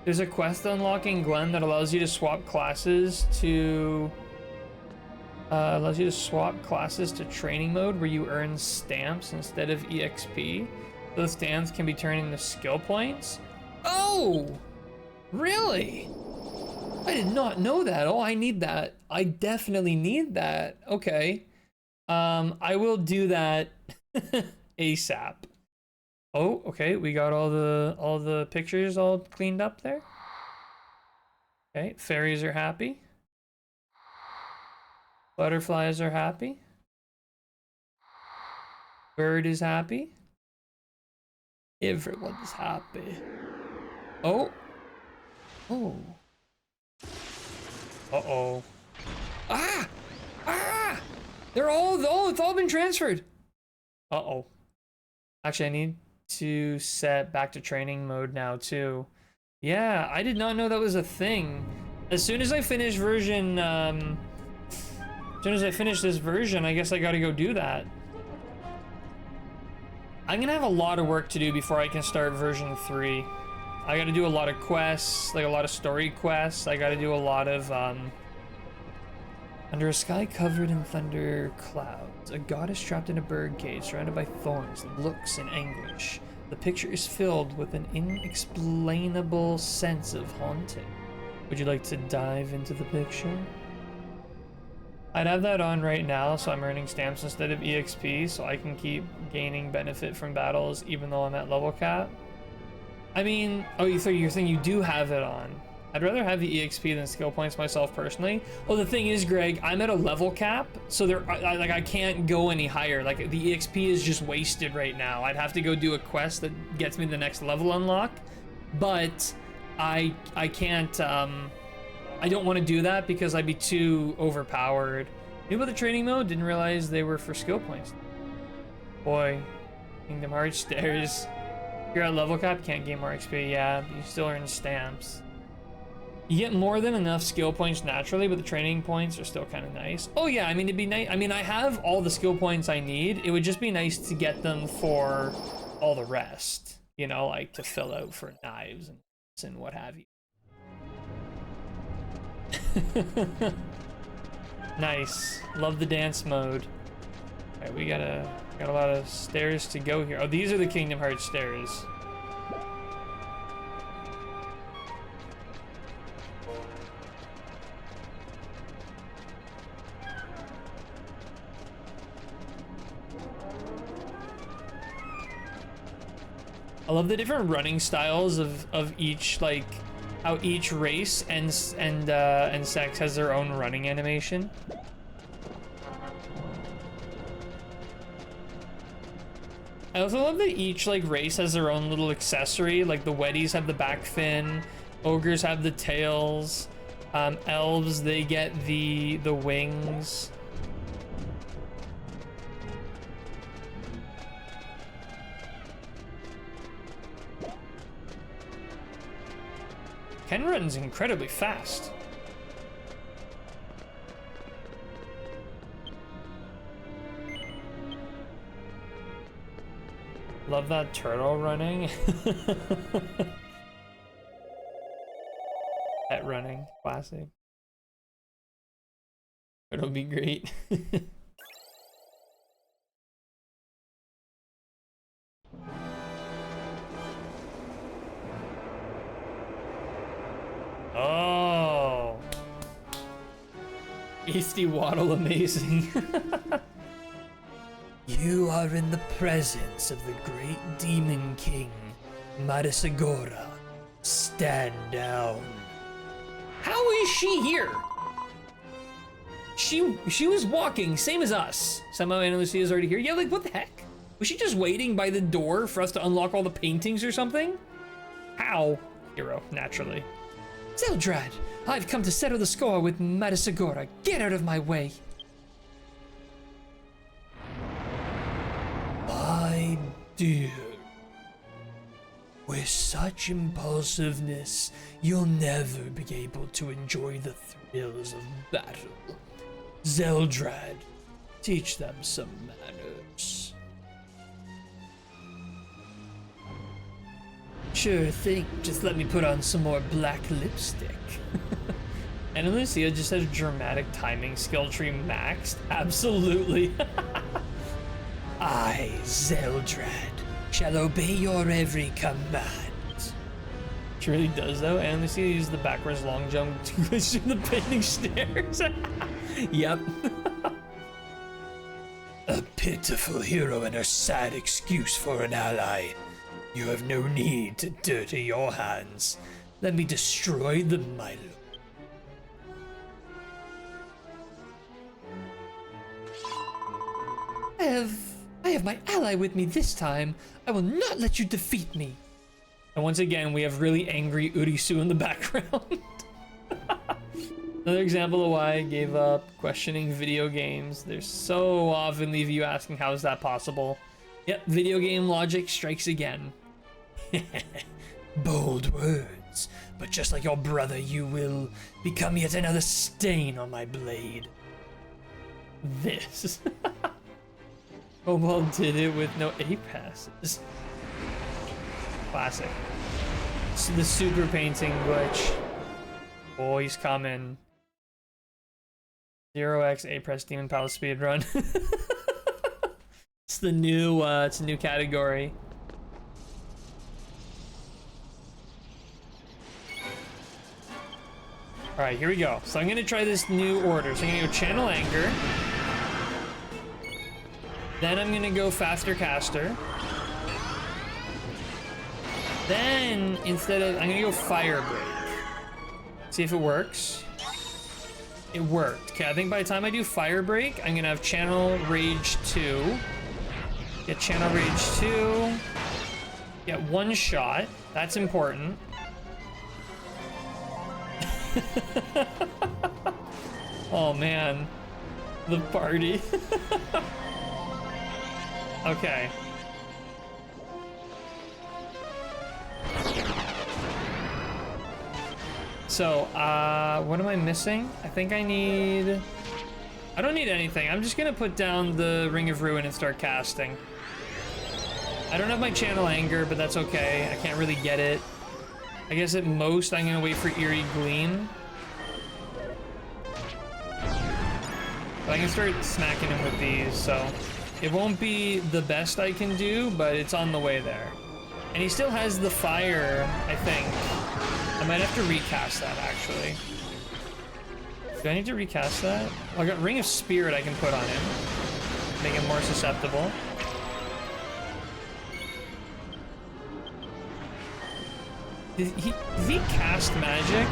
There's a quest unlocking Glen that allows you to swap classes to training mode where you earn stamps instead of EXP. Those stamps can be turned into skill points. Oh, really? I did not know that. Oh, I need that. I definitely need that. Okay. I will do that ASAP. Oh, okay. We got all the pictures all cleaned up there. Okay, fairies are happy. Butterflies are happy. Bird is happy. Everyone's happy. Oh. Oh. Uh-oh. Ah! Ah! They're all, oh, it's all been transferred. Uh-oh. Actually, I need to set back to training mode now, too. Yeah, I did not know that was a thing. As soon as I finish version, as soon as I finish this version, I guess I gotta go do that. I'm gonna have a lot of work to do before I can start version 3. I gotta do a lot of quests, like a lot of story quests. I gotta do a lot of, Under a sky covered in thunder clouds, a goddess trapped in a bird cage surrounded by thorns looks in anguish. The picture is filled with an inexplainable sense of haunting. Would you like to dive into the picture? I'd have that on right now, so I'm earning stamps instead of EXP, so I can keep gaining benefit from battles even though I'm at level cap. I mean, oh, you're saying you do have it on. I'd rather have the EXP than skill points myself personally. Well, the thing is, Greg, I'm at a level cap, so I can't go any higher. Like, the EXP is just wasted right now. I'd have to go do a quest that gets me the next level unlock, but I can't, I don't want to do that because I'd be too overpowered. Knew about the training mode, didn't realize they were for skill points. Boy, Kingdom Hearts stairs. If you're at level cap, can't gain more XP, yeah, but you still earn stamps. You get more than enough skill points naturally, but the training points are still kind of nice. Oh yeah, I mean, it'd be nice. I mean, I have all the skill points I need. It would just be nice to get them for all the rest, you know, like to fill out for knives and what have you. Nice. Love the dance mode. All right, we got a lot of stairs to go here. Oh, these are the Kingdom Hearts stairs. I love the different running styles of each, like how each race and sex has their own running animation. I also love that each like race has their own little accessory. Like the Weddies have the back fin, ogres have the tails, elves they get the wings. Ken runs incredibly fast. Love that turtle running. Pet running, classic. It'll be great. Oh, Easty Waddle, amazing. You are in the presence of the great demon king, Marisagora. Stand down. How is she here? She was walking, same as us. Somehow Ana Lucia's already here. Yeah, like what the heck? Was she just waiting by the door for us to unlock all the paintings or something? How? Hero, naturally. Zeldrad, I've come to settle the score with Marisagora. Get out of my way. My dear, with such impulsiveness, you'll never be able to enjoy the thrills of battle. Zeldrad, teach them some manners. Sure thing. Just let me put on some more black lipstick. And Lucia just has dramatic timing skill tree maxed. Absolutely. I, Zeldrad, shall obey your every command. She really does though. And Lucia uses the backwards long jump to glitch through the painting stairs. Yep. A pitiful hero and a sad excuse for an ally. You have no need to dirty your hands. Let me destroy them, my lord. I have my ally with me this time. I will not let you defeat me. And once again, we have really angry Urisu in the background. Another example of why I gave up questioning video games. They so often leave you asking, how is that possible? Yep, video game logic strikes again. Bold words, but just like your brother, you will become yet another stain on my blade. This. Cobalt did it with no A passes. Classic. The super painting glitch. Oh, he's coming. 0x A press Demon Palace speedrun. It's a new category. Alright, here we go. So I'm gonna try this new order. So I'm gonna go Channel Anger. Then I'm gonna go Faster Caster. Then, I'm gonna go Fire Break. See if it works. It worked. Okay, I think by the time I do Fire Break, I'm gonna have Channel Rage 2. Get Channel Rage 2. Get one shot. That's important. Oh man. The party. Okay. So, what am I missing? I think I don't need anything. I'm just gonna put down the Ring of Ruin and start casting. I don't have my Channel Anger, but that's okay. I can't really get it. I guess at most I'm gonna wait for Eerie Gleam. But I can start smacking him with these, so it won't be the best I can do, but it's on the way there. And he still has the fire, I think. I might have to recast that, actually. Do I need to recast that? Well, I got Ring of Spirit I can put on him. Make him more susceptible. Did he cast magic?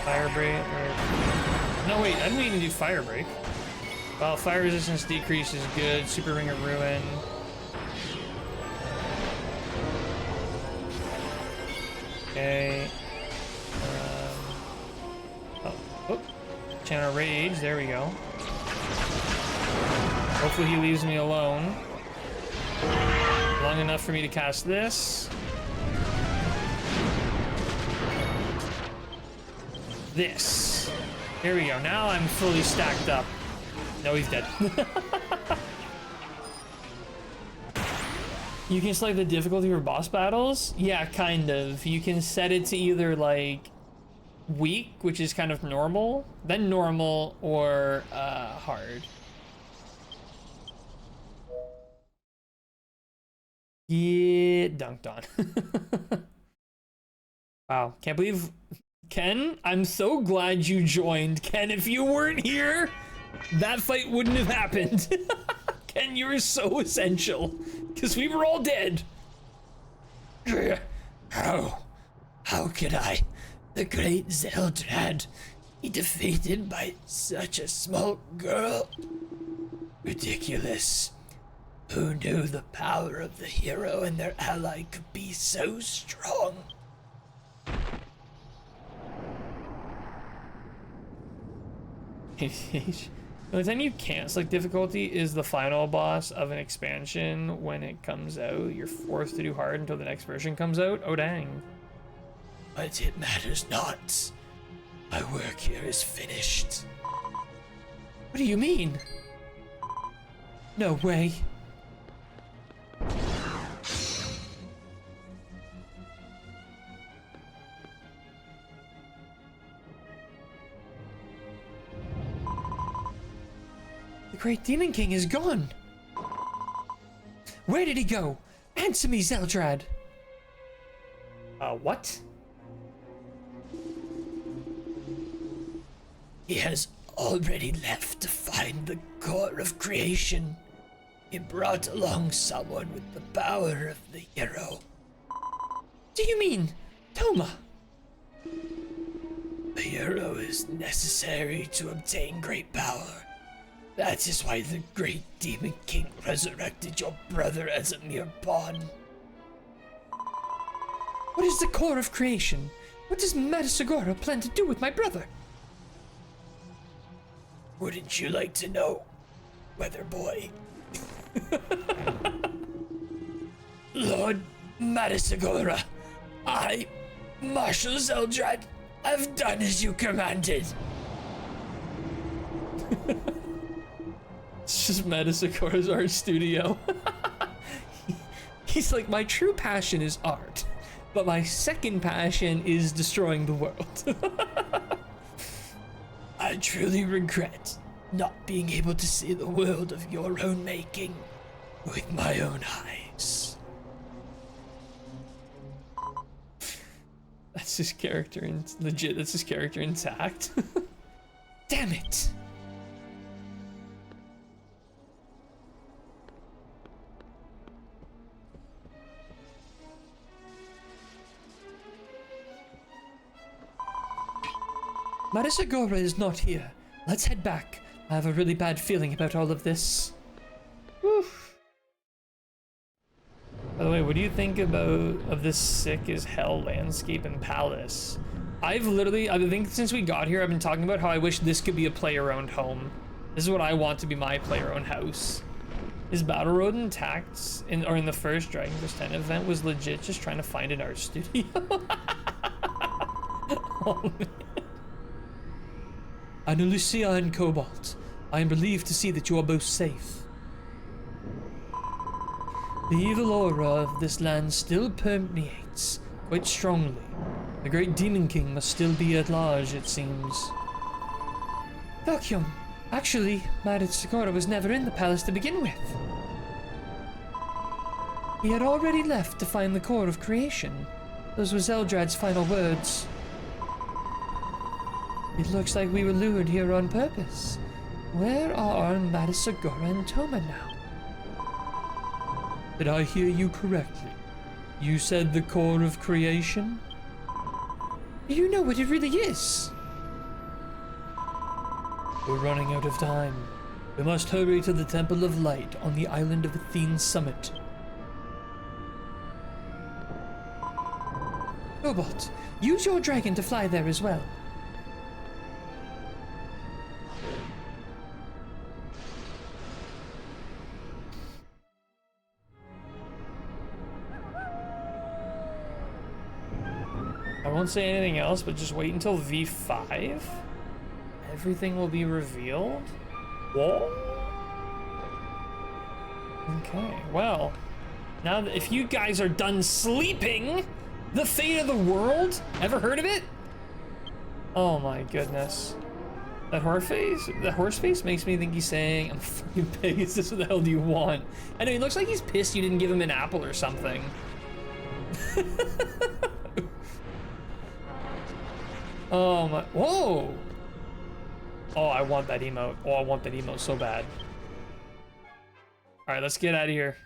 Fire break or... No wait, I didn't even do fire break. Well, fire resistance decrease is good. Super Ring of Ruin. Okay. Oh, Channel Rage, there we go. Hopefully he leaves me alone long enough for me to cast this. This. Here we go. Now I'm fully stacked up. No, he's dead. You can select the difficulty for boss battles? Yeah, kind of. You can set it to either like weak, which is kind of normal, then normal, or hard. Yeah, dunked on. Wow, can't believe... Ken, I'm so glad you joined. Ken, if you weren't here, that fight wouldn't have happened. Ken, you were so essential, because we were all dead. How could I, the great Zeldrad, be defeated by such a small girl? Ridiculous. Who knew the power of the hero and their ally could be so strong? The only time you can't select difficulty is the final boss of an expansion when it comes out. You're forced to do hard until the next version comes out. Oh, dang. But it matters not. My work here is finished. What do you mean? No way. The Great Demon King is gone. Where did he go? Answer me, Zeldrad. What? He has already left to find the core of creation. He brought along someone with the power of the hero. Do you mean Toma? The hero is necessary to obtain great power. That is why the Great Demon King resurrected your brother as a mere pawn. What is the core of creation? What does Madasagora plan to do with my brother? Wouldn't you like to know, Weather Boy? Lord Madasagora, I, Marshal Zeldrad, have done as you commanded. It's just Metasagora's art studio. He's like, my true passion is art, but my second passion is destroying the world. I truly regret not being able to see the world of your own making with my own eyes. That's his character, legit, that's his character intact. Damn it. Madasagora is not here. Let's head back. I have a really bad feeling about all of this. Oof. By the way, what do you think of this sick as hell landscape and palace? I think since we got here, I've been talking about how I wish this could be a player-owned home. This is what I want to be my player-owned house. Is Battle Road intact in the first Dragon Quest X event was legit just trying to find an art studio? Oh, man. Ana Lucia and Cobalt, I am relieved to see that you are both safe. The evil aura of this land still permeates quite strongly. The Great Demon King must still be at large, it seems. Valkyon, actually, Madasagora was never in the palace to begin with. He had already left to find the core of creation. Those were Zeldrad's final words. It looks like we were lured here on purpose. Where are Madasagora and Toma now? Did I hear you correctly? You said the core of creation? You know what it really is. We're running out of time. We must hurry to the Temple of Light on the island of Athene's summit. Cobalt, use your dragon to fly there as well. I won't say anything else, but just wait until V5. Everything will be revealed. Whoa. Okay, well, now that if you guys are done sleeping, the fate of the world. Ever heard of it? Oh my goodness. That horse face makes me think he's saying, I'm fucking pissed. This what the hell do you want? I know, he looks like he's pissed you didn't give him an apple or something. Oh my, whoa! Oh, I want that emote. Oh, I want that emote so bad. All right, let's get out of here.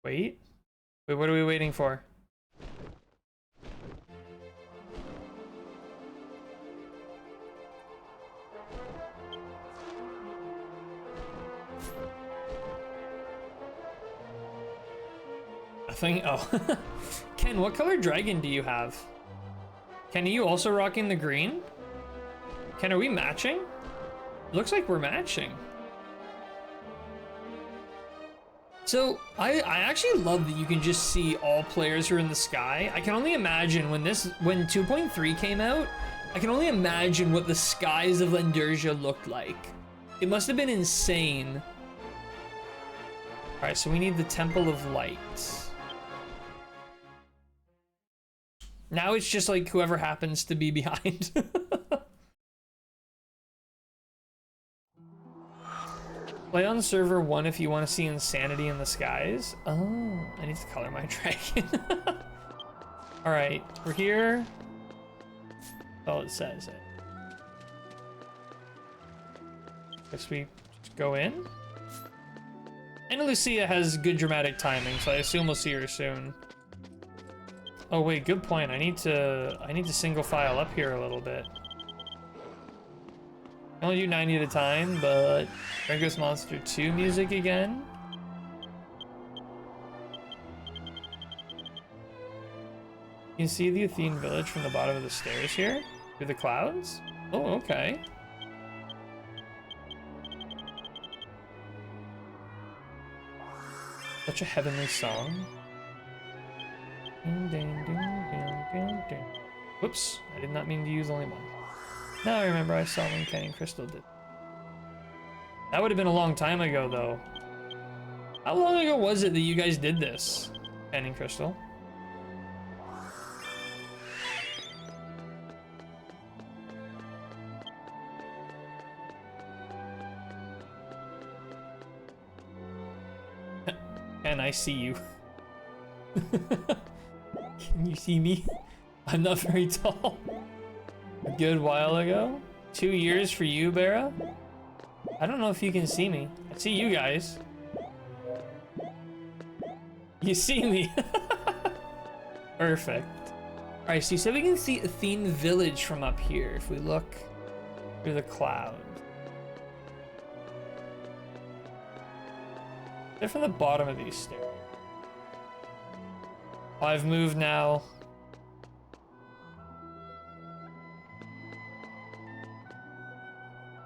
Wait, what are we waiting for? Oh. Ken, what color dragon do you have? Ken, are you also rocking the green? Ken, are we matching? Looks like we're matching. So I actually love that you can just see all players who are in the sky. I can only imagine when 2.3 came out, I can only imagine what the skies of Lendersia looked like. It must have been insane. All right, so we need the Temple of Light. Now it's just like whoever happens to be behind. Play on server 1 if you want to see insanity in the skies. Oh, I need to color my dragon. All right, we're here. Oh, it says it. Guess we just go in. Anna Lucia has good dramatic timing, so I assume we'll see her soon. Oh wait, good point. I need to single file up here a little bit. I only do 90 at a time, but Rango's Monster 2 music again. You can see the Athene village from the bottom of the stairs here, through the clouds. Oh, okay. Such a heavenly song. Ding, ding, ding, ding, ding, ding. Whoops, I did not mean to use only one. Now I remember I saw when Ken and Crystal did. That would have been a long time ago, though. How long ago was it that you guys did this, Ken and Crystal? Ken, I see you. Can you see me? I'm not very tall. A good while ago? 2 years for you, Bera? I don't know if you can see me. I see you guys. You see me. Perfect. Alright, so you said we can see Athene Village from up here if we look through the clouds. They're from the bottom of these stairs. Oh, I've moved now.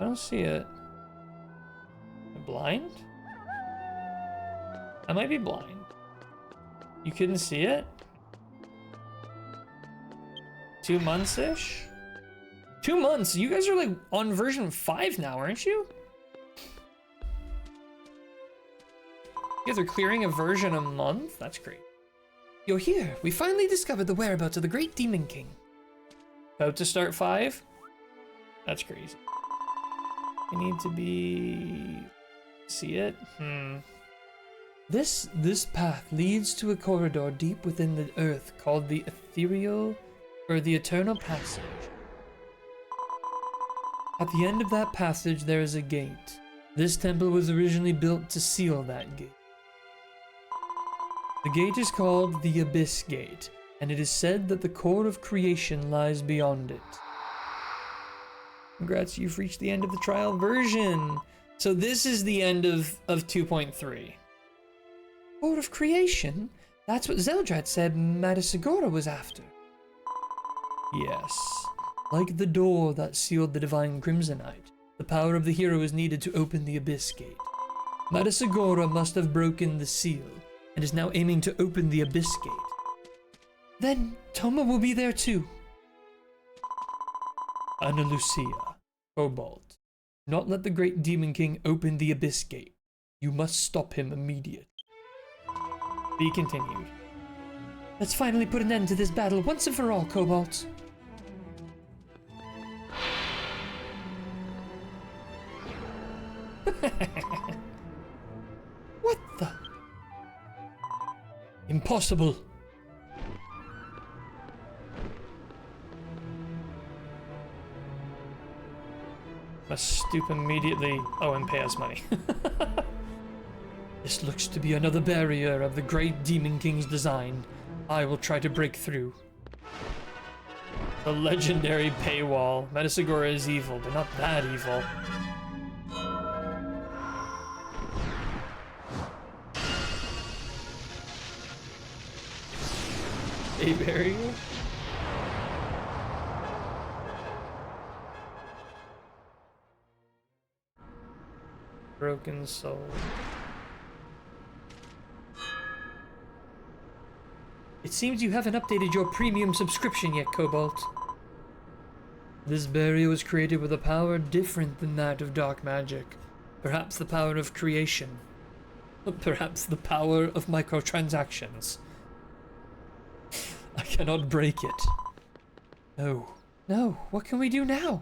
I don't see it. Am I blind? I might be blind. You couldn't see it? 2 months-ish? 2 months? You guys are like on version 5 now, aren't you? You guys are clearing a version a month? That's great. You're here. We finally discovered the whereabouts of the great Demon King. About to start 5? That's crazy. I need to be... see it? This path leads to a corridor deep within the earth called the Ethereal, or the Eternal Passage. At the end of that passage there is a gate. This temple was originally built to seal that gate. The gate is called the Abyss Gate, and it is said that the core of creation lies beyond it. Congrats, you've reached the end of the trial version. So this is the end of 2.3. Core of creation? That's what Zeldrat said Madisagora was after. Yes. Like the door that sealed the Divine Crimsonite, the power of the hero is needed to open the Abyss Gate. Madisagora must have broken the seal, and is now aiming to open the Abyss Gate. Then Toma will be there too. Ana Lucia, Cobalt, not let the great Demon King open the Abyss Gate. You must stop him immediately. Be continued. Let's finally put an end to this battle once and for all, Cobalt. What the? Impossible. Must stoop immediately. Oh, and pay us money. This looks to be another barrier of the great Demon King's design. I will try to break through. The legendary paywall. Madisagora is evil, but not that evil. A barrier? broken soul. It seems you haven't updated your premium subscription yet, Cobalt. This barrier was created with a power different than that of dark magic. Perhaps the power of creation. Perhaps the power of microtransactions. I cannot break it. No. No, what can we do now?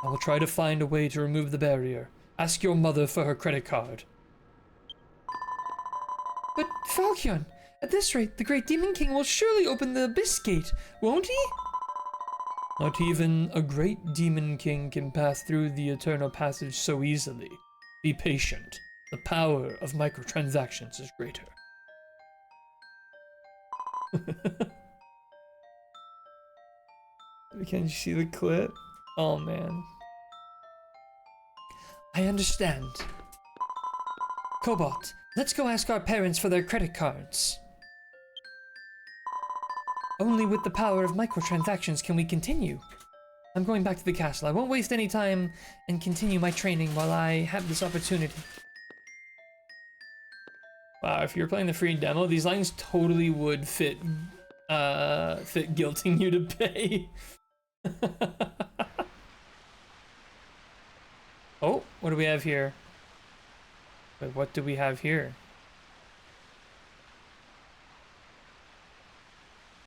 I will try to find a way to remove the barrier. Ask your mother for her credit card. But Falchion, at this rate, the Great Demon King will surely open the Abyss Gate, won't he? Not even a great demon king can pass through the eternal passage so easily. Be patient. The power of microtransactions is greater. Can you see the clip? Oh man. I understand. Cobalt, let's go ask our parents for their credit cards. Only with the power of microtransactions can we continue. I'm going back to the castle. I won't waste any time and continue my training while I have this opportunity. Wow, if you're playing the free demo, these lines totally would fit guilting you to pay. Oh, what do we have here? Wait, what do we have here?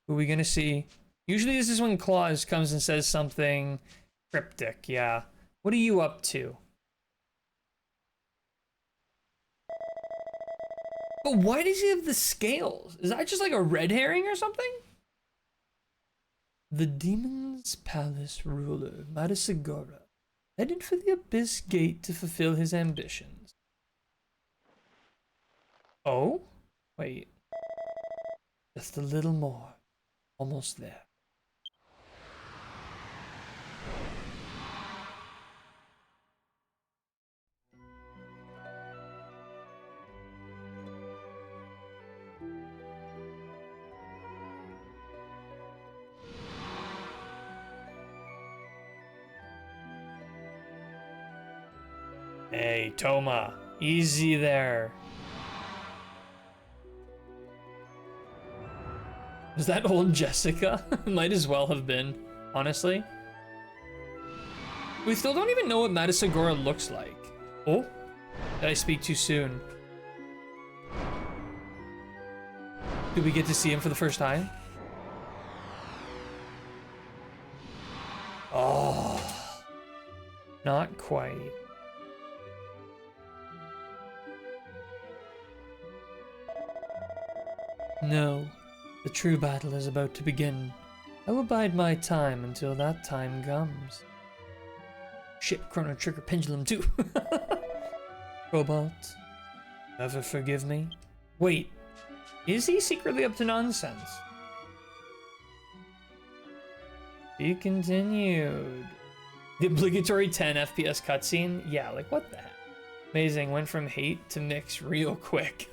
Who are we gonna see? Usually this is when Claus comes and says something cryptic, yeah. What are you up to? But why does he have the scales? Is that just like a red herring or something? The Demon's Palace ruler, Madasagora, headed for the Abyss Gate to fulfill his ambitions. Oh? Wait. Just a little more. Almost there. Hey, Toma, easy there. Is that old Jessica? Might as well have been, honestly. We still don't even know what Madasagora looks like. Oh, did I speak too soon? Did we get to see him for the first time? Oh, not quite. No, the true battle is about to begin. I will bide my time until that time comes. Shit, Chrono Trigger Pendulum too. Cobalt, ever forgive me? Wait, is he secretly up to nonsense? Be continued. The obligatory 10 FPS cutscene? Yeah, like what the heck? Amazing, went from hate to mix real quick.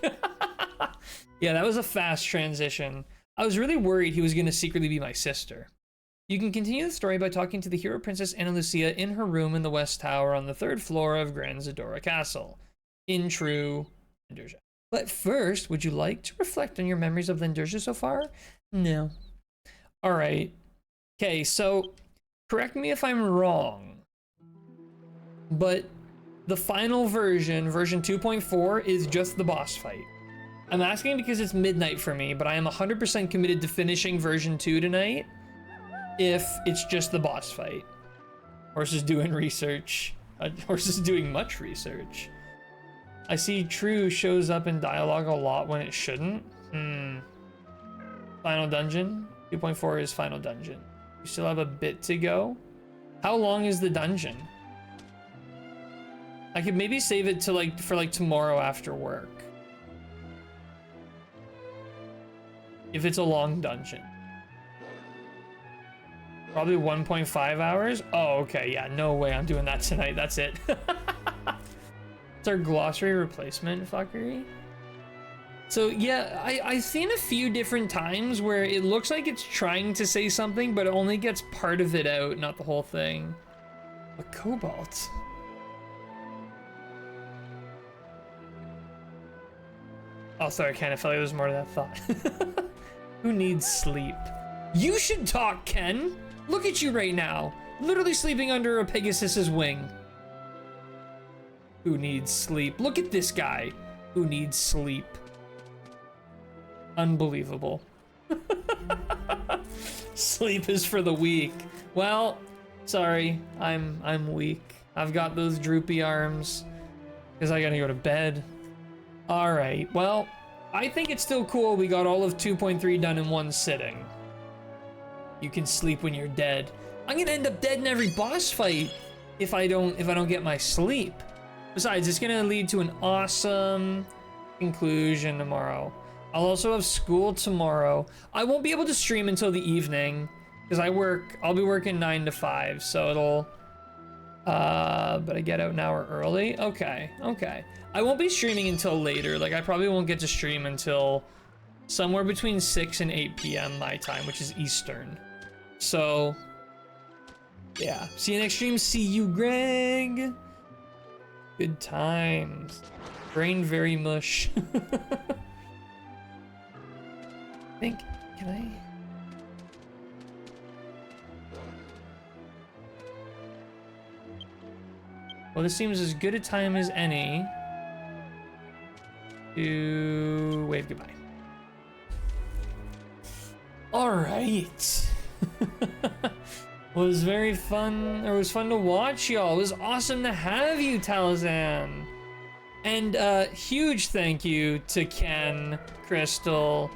Yeah, that was a fast transition. I was really worried he was going to secretly be my sister. You can continue the story by talking to the hero princess Ana Lucia in her room in the West Tower on the 3rd floor of Grand Zadora Castle, in true Linderja. But first, would you like to reflect on your memories of Linderja so far? No. Alright. Okay, so, correct me if I'm wrong, but the final version, version 2.4, is just the boss fight. I'm asking because it's midnight for me, but I am 100% committed to finishing version 2 tonight if it's just the boss fight. Horse is doing research. Horse is doing much research. I see true shows up in dialogue a lot when it shouldn't. Final dungeon? 2.4 is final dungeon. You still have a bit to go. How long is the dungeon? I could maybe save it to for tomorrow after work. If it's a long dungeon. Probably 1.5 hours? Oh, okay, yeah, no way I'm doing that tonight, that's it. It's our glossary replacement fuckery. So yeah, I've seen a few different times where it looks like it's trying to say something, but it only gets part of it out, not the whole thing. But Cobalt. Oh, sorry, Ken. I felt like there was more to that thought. Who needs sleep? You should talk, Ken. Look at you right now. Literally sleeping under a Pegasus's wing. Who needs sleep? Look at this guy. Who needs sleep? Unbelievable. Sleep is for the weak. Well, sorry. I'm weak. I've got those droopy arms because I gotta go to bed. All right. Well, I think it's still cool. We got all of 2.3 done in one sitting. You can sleep when you're dead. I'm gonna end up dead in every boss fight if I don't get my sleep. Besides, it's gonna lead to an awesome conclusion tomorrow. I'll also have school tomorrow. I won't be able to stream until the evening because I'll be working 9 to 5, so it'll but I get out an hour early. Okay. I won't be streaming until later. Like, I probably won't get to stream until somewhere between 6 and 8 p.m. my time, which is Eastern. So, yeah. See you next stream. See you, Greg. Good times. Brain very mush. Can I? Well, this seems as good a time as any to wave goodbye. All right. Was very fun. It was fun to watch y'all. It was awesome to have you, Talazan. And huge thank you to Ken, Crystal,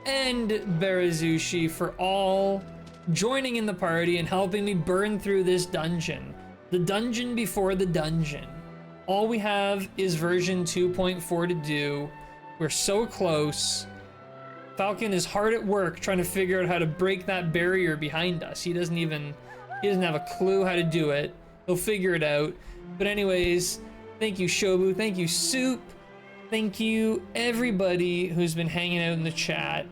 and Barazushi for all joining in the party and helping me burn through this dungeon. The dungeon before the dungeon. All we have is version 2.4 to do. We're so close. Falcon is hard at work trying to figure out how to break that barrier behind us. He doesn't have a clue how to do it. He'll figure it out. But anyways, thank you, Shobu. Thank you, Soup. Thank you, everybody who's been hanging out in the chat.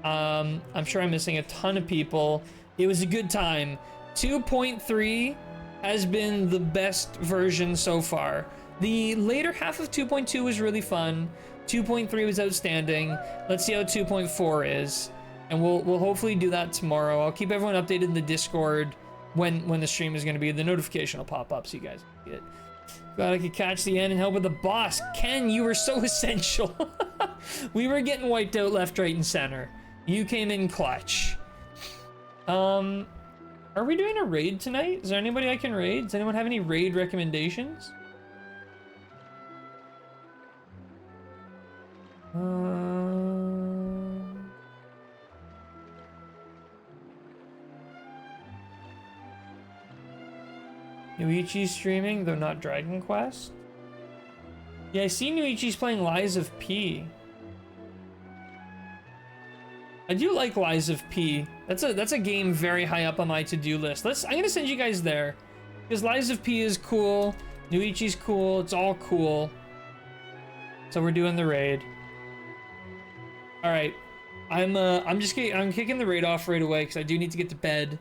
I'm sure I'm missing a ton of people. It was a good time. 2.3 has been the best version so far. The later half of 2.2 was really fun. 2.3 was outstanding. Let's see how 2.4 is. And we'll hopefully do that tomorrow. I'll keep everyone updated in the Discord when the stream is going to be. The notification will pop up so you guys can get it. Glad I could catch the end and help with the boss. Ken, you were so essential. We were getting wiped out left, right, and center. You came in clutch. Are we doing a raid tonight? Is there anybody I can raid? Does anyone have any raid recommendations? Nuichi's streaming, though not Dragon Quest. Yeah, I see Nuichi's playing Lies of P. I do like Lies of P. That's a game very high up on my to-do list. I'm gonna send you guys there. Because Lies of P is cool. Nuichi's cool. It's all cool. So we're doing the raid. Alright. I'm kicking the raid off right away because I do need to get to bed.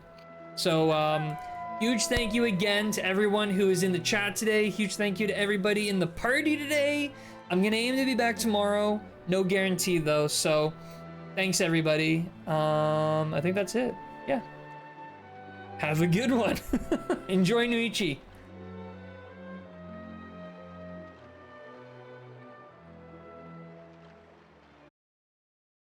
So huge thank you again to everyone who is in the chat today. Huge thank you to everybody in the party today. I'm gonna aim to be back tomorrow. No guarantee though, so thanks everybody. I think that's it. Yeah. Have a good one. Enjoy Nuichi.